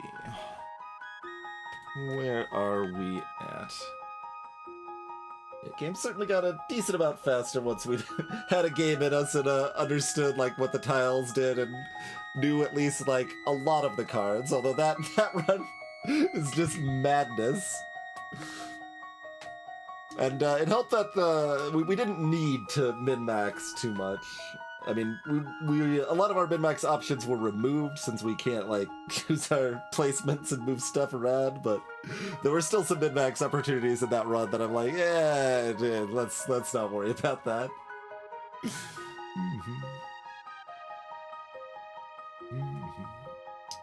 Where are we at? Yeah, game certainly got a decent amount faster once we had a game in us and understood like what the tiles did and knew at least like a lot of the cards. Although that run is just madness. And it helped that we didn't need to min-max too much. I mean, we a lot of our min-max options were removed since we can't like use our placements and move stuff around, but there were still some min-max opportunities in that run that I'm like, yeah, dude, let's not worry about that.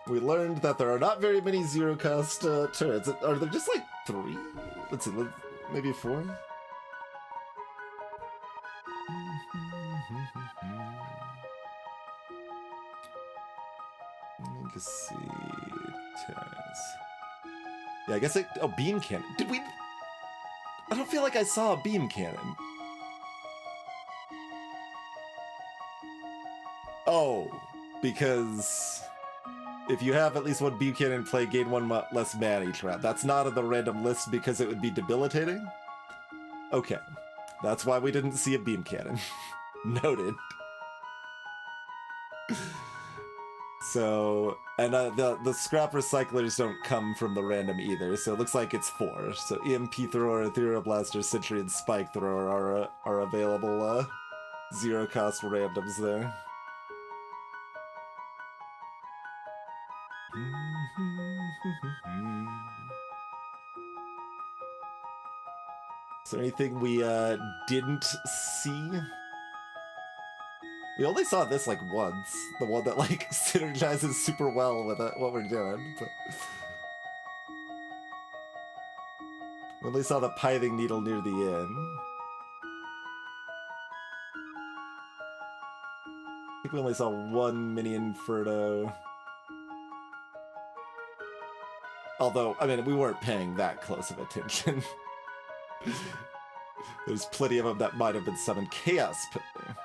We learned that there are not very many zero-cost turrets. Are there just like 3? Let's see, maybe 4? Let me just see. Turrets. Yeah, I guess oh, beam cannon. Did we? I don't feel like I saw a beam cannon. Oh, because if you have at least one beam cannon in play, gain 1 less mana each round. That's not on the random list because it would be debilitating? Okay. That's why we didn't see a beam cannon. Noted. So, and the scrap recyclers don't come from the random either, so it looks like it's 4. So EMP Thrower, Ethereal Blaster, Sentry, and Spike Thrower are available zero-cost randoms there. Is there anything we didn't see? We only saw this like once, the one that like synergizes super well with what we're doing, but we only saw the Pithing Needle near the end. I think we only saw 1 mini Inferno. Although, I mean, we weren't paying that close of attention. There's plenty of them that might have been summoned. Chaos Pillar.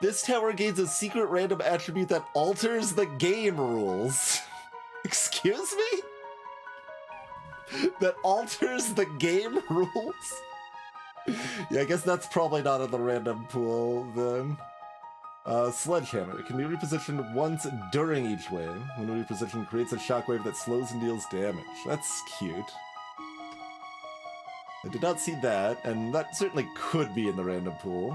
This tower gains a secret random attribute that alters the game rules. Excuse me? That alters the game rules? Yeah, I guess that's probably not in the random pool then. Sledgehammer. It can be repositioned once during each wave. When repositioned, creates a shockwave that slows and deals damage. That's cute. I did not see that, and that certainly could be in the random pool.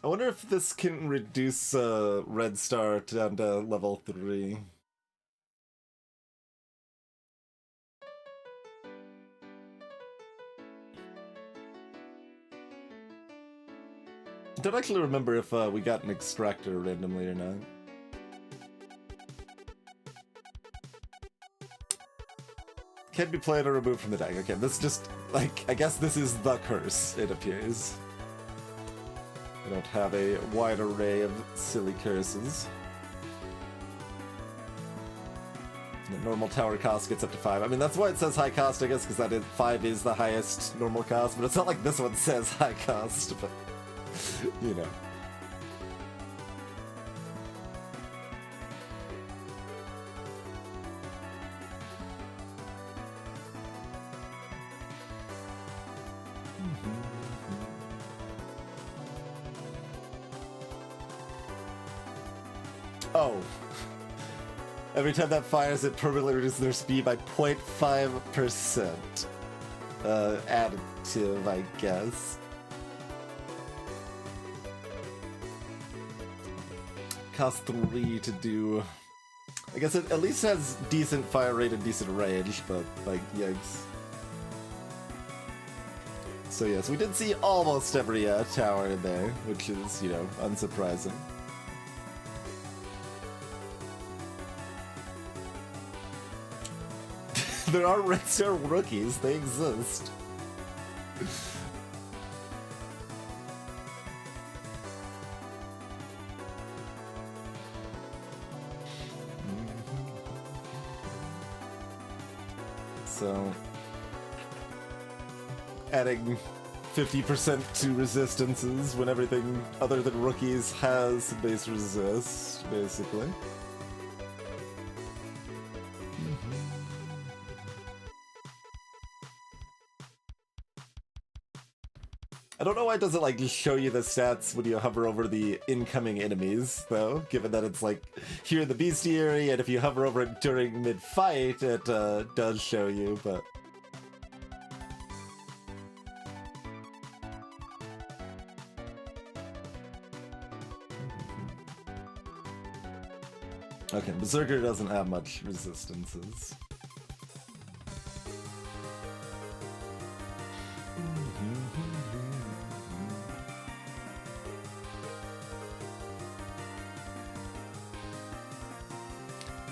I wonder if this can reduce Red Star down to level 3. I don't actually remember if we got an extractor randomly or not. Can't be played or removed from the deck. Okay, this just, like, I guess this is the curse, it appears. I don't have a wide array of silly curses. The normal tower cost gets up to 5. I mean, that's why it says high cost, I guess, because 5 is the highest normal cost, but it's not like this one says high cost, but, you know. Oh. Every time that fires, it permanently reduces their speed by 0.5%. Additive, I guess. Cost 3 to do. I guess it at least has decent fire rate and decent range, but, like, yikes. So yes, we did see almost every tower in there, which is, you know, unsurprising. There are Red Star rookies, they exist. So adding 50% to resistances when everything other than rookies has base resist, basically. I don't know why it doesn't like just show you the stats when you hover over the incoming enemies, though, given that it's like here in the bestiary, and if you hover over it during mid-fight, it does show you, but... Okay, Berserker doesn't have much resistances.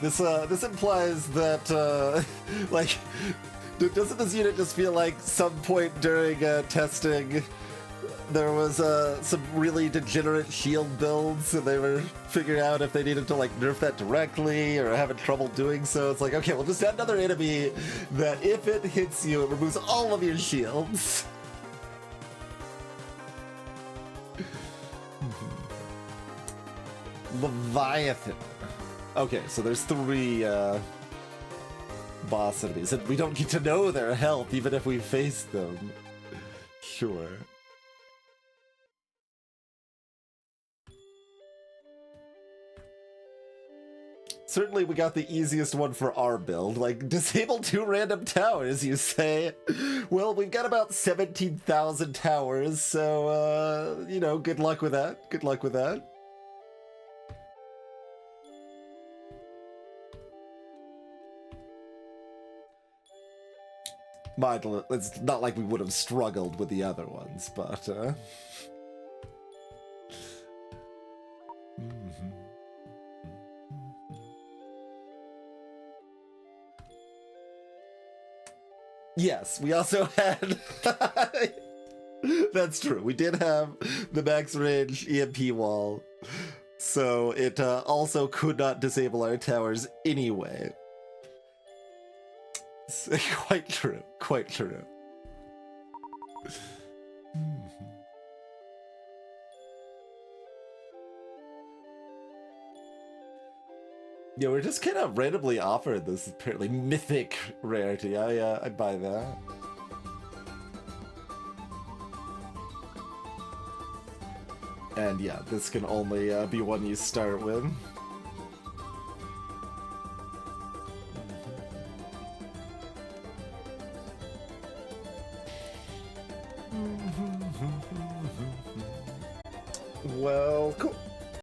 This implies that, like, doesn't this unit just feel like some point during testing there was some really degenerate shield builds and they were figuring out if they needed to, like, nerf that directly or having trouble doing so? It's like, okay, we'll just add another enemy that if it hits you, it removes all of your shields. Leviathan. Okay, so there's 3 boss enemies, and we don't get to know their health even if we face them. Sure. Certainly we got the easiest one for our build, like, disable 2 random towers, you say? Well, we've got about 17,000 towers, so, you know, good luck with that. Good luck with that. Mind, it's not like we would have struggled with the other ones, but, Yes, we also had... That's true, we did have the max range EMP wall, so it also could not disable our towers anyway. Quite true, quite true. Yeah, we're just kind of randomly offered this apparently mythic rarity. I buy that. And yeah, this can only be one you start with. Well, cool.